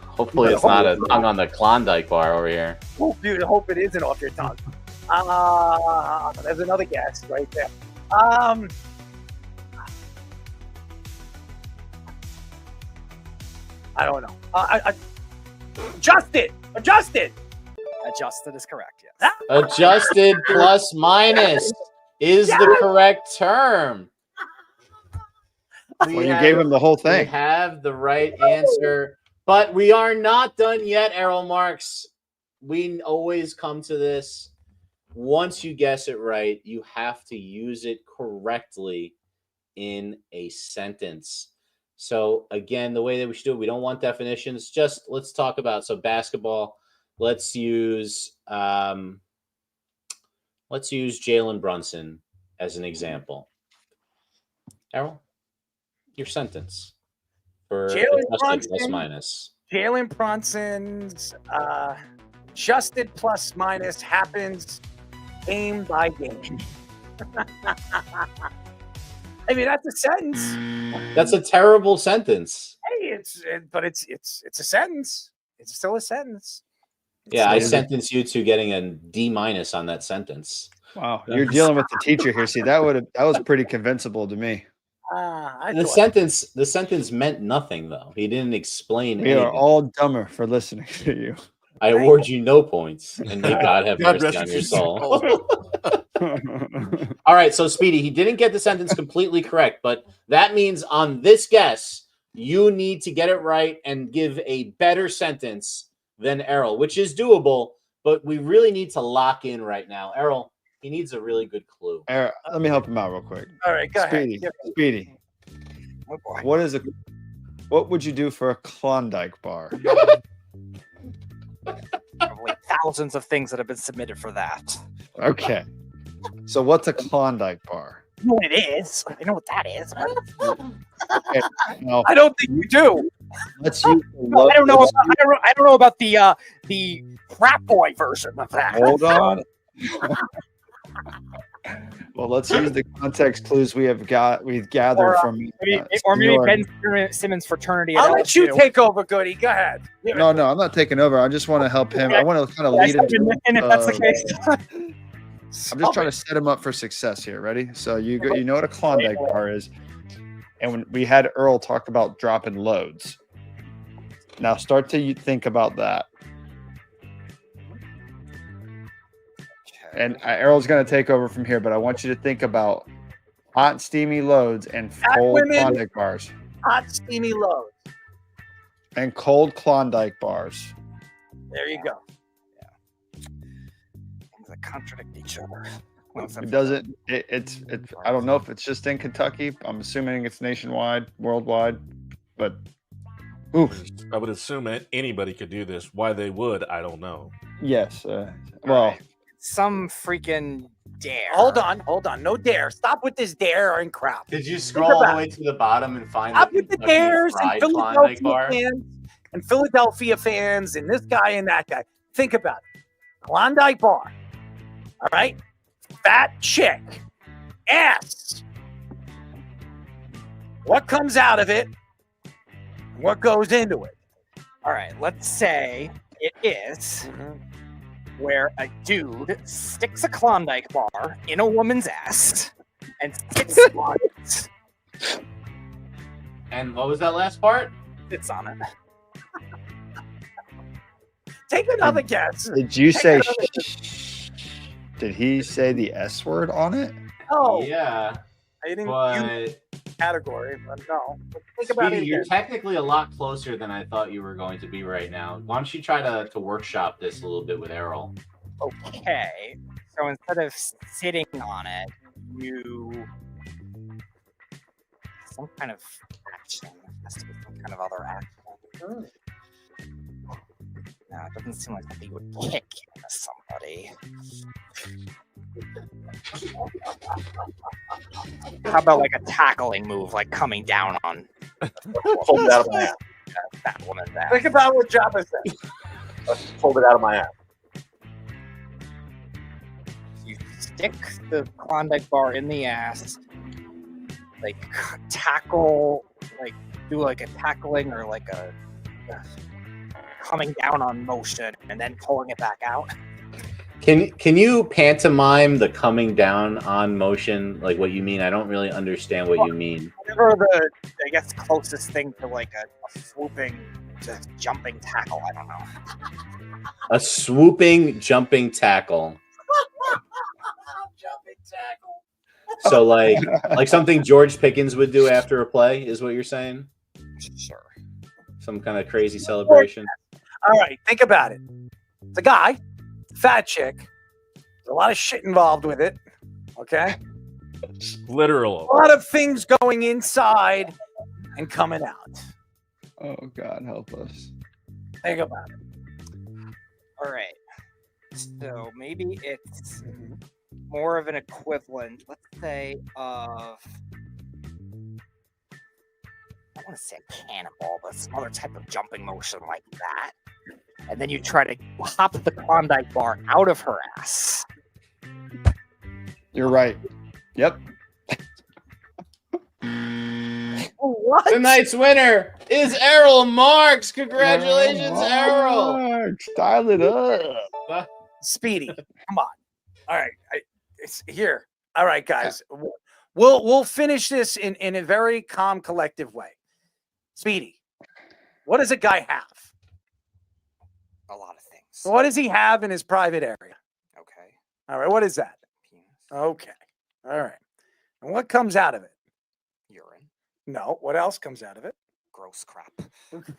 Hopefully it's not a tongue on the Klondike bar over here. Oh, dude, I hope it isn't off your tongue. There's another guess right there. I don't know. Adjusted is correct, yes. Adjusted plus minus is the correct term. Well, you gave him the whole We thing. have the right answer, but we are not done yet, Errol Marks. We always come to this. Once you guess it right, you have to use it correctly in a sentence. So again, the way that we should do it, we don't want definitions. Just let's talk about basketball. Let's use Jalen Brunson as an example. Errol? your sentence for Jalen adjusted plus Brunson. minus. Jalen Brunson's adjusted plus minus happens game by game. I mean, that's a sentence. That's a terrible sentence. Hey, it's a sentence. It's still a sentence. Yeah, I sentence you to getting a D- on that sentence. Wow, you're dealing with the teacher here. See, that was pretty convincible to me. The sentence meant nothing though. He didn't explain We anything. are all dumber for listening to you. I award you no points, and may God have God mercy rest on your his soul. All right, so Speedy, he didn't get the sentence completely correct, but that means on this guess, you need to get it right and give a better sentence than Errol, which is doable, but we really need to lock in right now. Errol, he needs a really good clue. Errol, let me help him out real quick. All right, go Speedy, ahead. Speedy. Oh, boy. What would you do for a Klondike bar? Probably thousands of things that have been submitted for that. Okay. So what's a Klondike bar? I know what it is. I know what that is. Okay, now, I don't think you do. let's use I don't know. I don't know about the frat boy version of that. Hold on. Well, let's use the context clues we've gathered Or, from. Or maybe Senor- Ben Simmons' fraternity. at I'll let you LSU. take over, Goody. Go ahead. No, I'm not taking over. I just want to help him. I want to kind of lead him. If that's the case. I'm just trying to set him up for success here. Ready? So you know what a Klondike bar is, and when we had Errol talk about dropping loads. Now start to think about that. And Errol's going to take over from here, but I want you to think about hot, steamy loads and cold women. Klondike bars. Hot, steamy load. And cold Klondike bars. There you go. Things that contradict each other. It doesn't. It's. I don't know if it's just in Kentucky. I'm assuming it's nationwide, worldwide, but. Oof. I would assume that anybody could do this. Why they would, I don't know. Yes. Well. Some freaking dare. Hold on. No dare. Stop with this dare and crap. Did you scroll all the way to the bottom and find Stop with the Kentucky dares and Fried Klondike Philadelphia bar? fans and Philadelphia fans and this guy and that guy. Think about it. Klondike bar. All right? Fat chick. Ass. What comes out of it? What goes into it? All right, let's say it is where a dude sticks a Klondike bar in a woman's ass and sits on it. And what was that last part? Sits on it. Take another guess. Did you Take say? another Did he say the S word on it? Oh, Yeah, I didn't but use category, but no. But think about Speedy, it you're again. technically a lot closer than I thought you were going to be right now. Why don't you try to workshop this a little bit with Errol? Okay, so instead of sitting on it, you some kind of action. There has to be some kind of other action. No, it doesn't seem like something you would kick into somebody. How about like a tackling move, like coming down on? Pulled it out of my ass. That woman's ass. Think about what Joba said. Pulled it out of my ass. You stick the Klondike bar in the ass, like tackle, like do like a tackling or like a coming down on motion and then pulling it back out. Can you pantomime the coming down on motion, like what you mean? I don't really understand what you mean. Whatever the, I guess, closest thing to like a swooping, just jumping tackle. I don't know. A swooping jumping tackle. Jumping tackle. So like something George Pickens would do after a play is what you're saying? Sure. Some kind of crazy celebration. All right, think about it. It's a guy, fat chick. There's a lot of shit involved with it. Okay? Literal. A lot of things going inside and coming out. Oh God, help us! Think about it. All right. So maybe it's more of an equivalent, let's say, of don't want to say a cannonball, but some other type of jumping motion like that. And then you try to hop the Klondike bar out of her ass. You're right. Yep. What? Tonight's winner is Errol Marks. Congratulations, Errol. Marks, dial it up. Speedy, come on. All right, it's here. All right, guys. We'll finish this in a very calm, collective way. Speedy, what does a guy have? A lot of things. What does he have in his private area? Okay. All right, what is that? Penis. Okay. All right. And what comes out of it? Urine. No. What else comes out of it? Gross crap.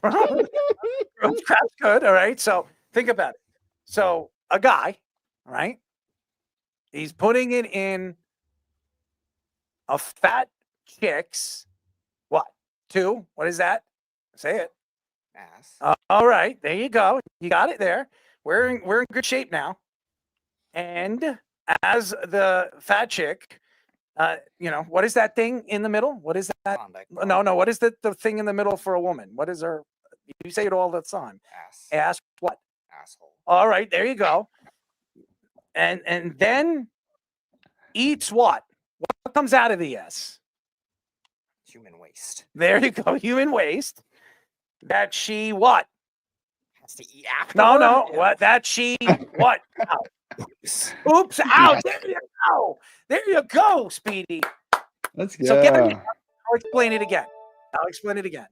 Gross crap's good. All right. So think about it. So a guy, all right, he's putting it in a fat chick's what? Two? What is that? Say it. Ass. All right. There you go. You got it there. We're in good shape now. And as the fat chick, what is that thing in the middle? What is that? Klondike. No. What is the thing in the middle for a woman? What is her? You say it all the time. Ass. Ass what? Asshole. All right, there you go. And then eats what? What comes out of the ass? Human waste. There you go. Human waste. That she what? Has to eat after. No. What? That she what? Oops! Out. There you go. There you go, Speedy. Let's go. So Kevin, I'll explain it again. I'll explain it again.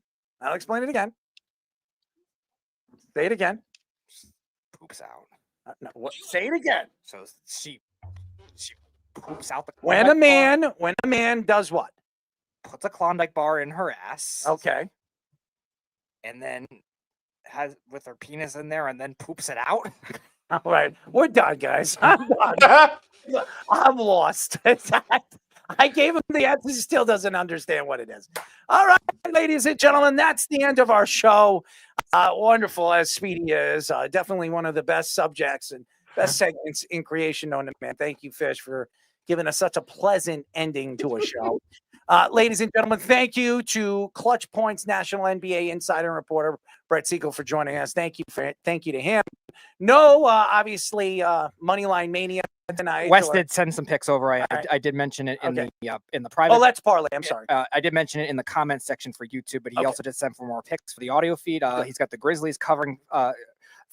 Say it again. Poops out. No, what? Say it again. So she poops out the. When a man does what? Puts a Klondike bar in her ass. Okay. And then has with her penis in there and then poops it out. All right, we're done, guys. I'm done. I'm lost. I gave him the answer. He still doesn't understand what it is. All right, ladies and gentlemen, that's the end of our show. Wonderful as Speedy is. Definitely one of the best subjects and best segments in creation known to man. Thank you, Fish, for giving us such a pleasant ending to a show. Ladies and gentlemen, thank you to Clutch Points National NBA insider and reporter Brett Siegel for joining us. Thank you to him. No, obviously, Moneyline Mania tonight. Wes did send some pics over. I did mention it in the private. Oh, let's parlay. I'm sorry. I did mention it in the comments section for YouTube, but he also did send for more pics for the audio feed. He's got the Grizzlies covering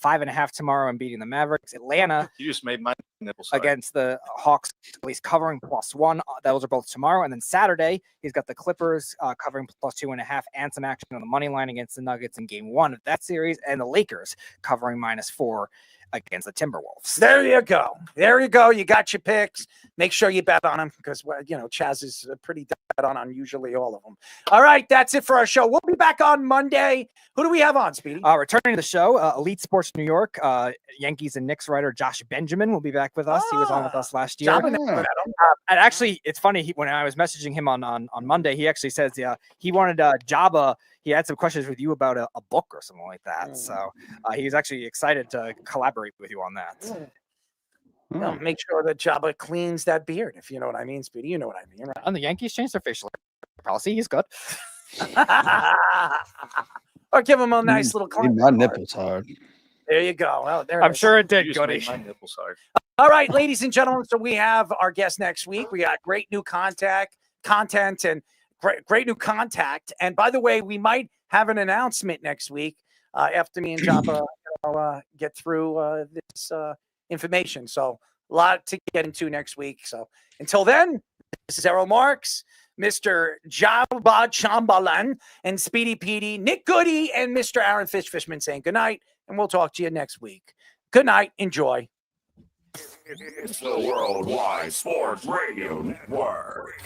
5.5 tomorrow and beating the Mavericks. Atlanta. You just made my nipples hard. Against the Hawks, he's covering +1. Those are both tomorrow. And then Saturday, he's got the Clippers covering +2.5 and some action on the money line against the Nuggets in game 1 of that series. And the Lakers covering -4 against the Timberwolves. There you go. There you go. You got your picks. Make sure you bet on them because, Chaz is pretty bet on usually all of them. All right. That's it for our show. We'll be back on Monday. Who do we have on, Speedy? Returning to the show, Elite Sports New York, Yankees and Knicks writer Josh Benjamin will be back with us. He was on with us last year. And actually, it's funny. When I was messaging him on Monday, he actually says he wanted Joba. He had some questions with you about a book or something like that. So he's actually excited to collaborate with you on that. Well, make sure that Joba cleans that beard, if you know what I mean, Speedy. You know what I mean, right? And the Yankees changed their facial policy. He's good. Or give him a nice little Made my nipples hard. There you go. Well, there I'm sure it did, You just Goody. made my nipples hard. All right, ladies and gentlemen. So we have our guest next week. We got great new content and great new contact. And by the way, we might have an announcement next week after me and Jabba get through this information. So a lot to get into next week. So until then, this is Errol Marks, Mr. Joba Chambalan, and Speedy Petey, Nick Goody, and Mr. Aaron Fishman saying good night. And we'll talk to you next week. Good night. Enjoy. It's the Worldwide Sports Radio Network.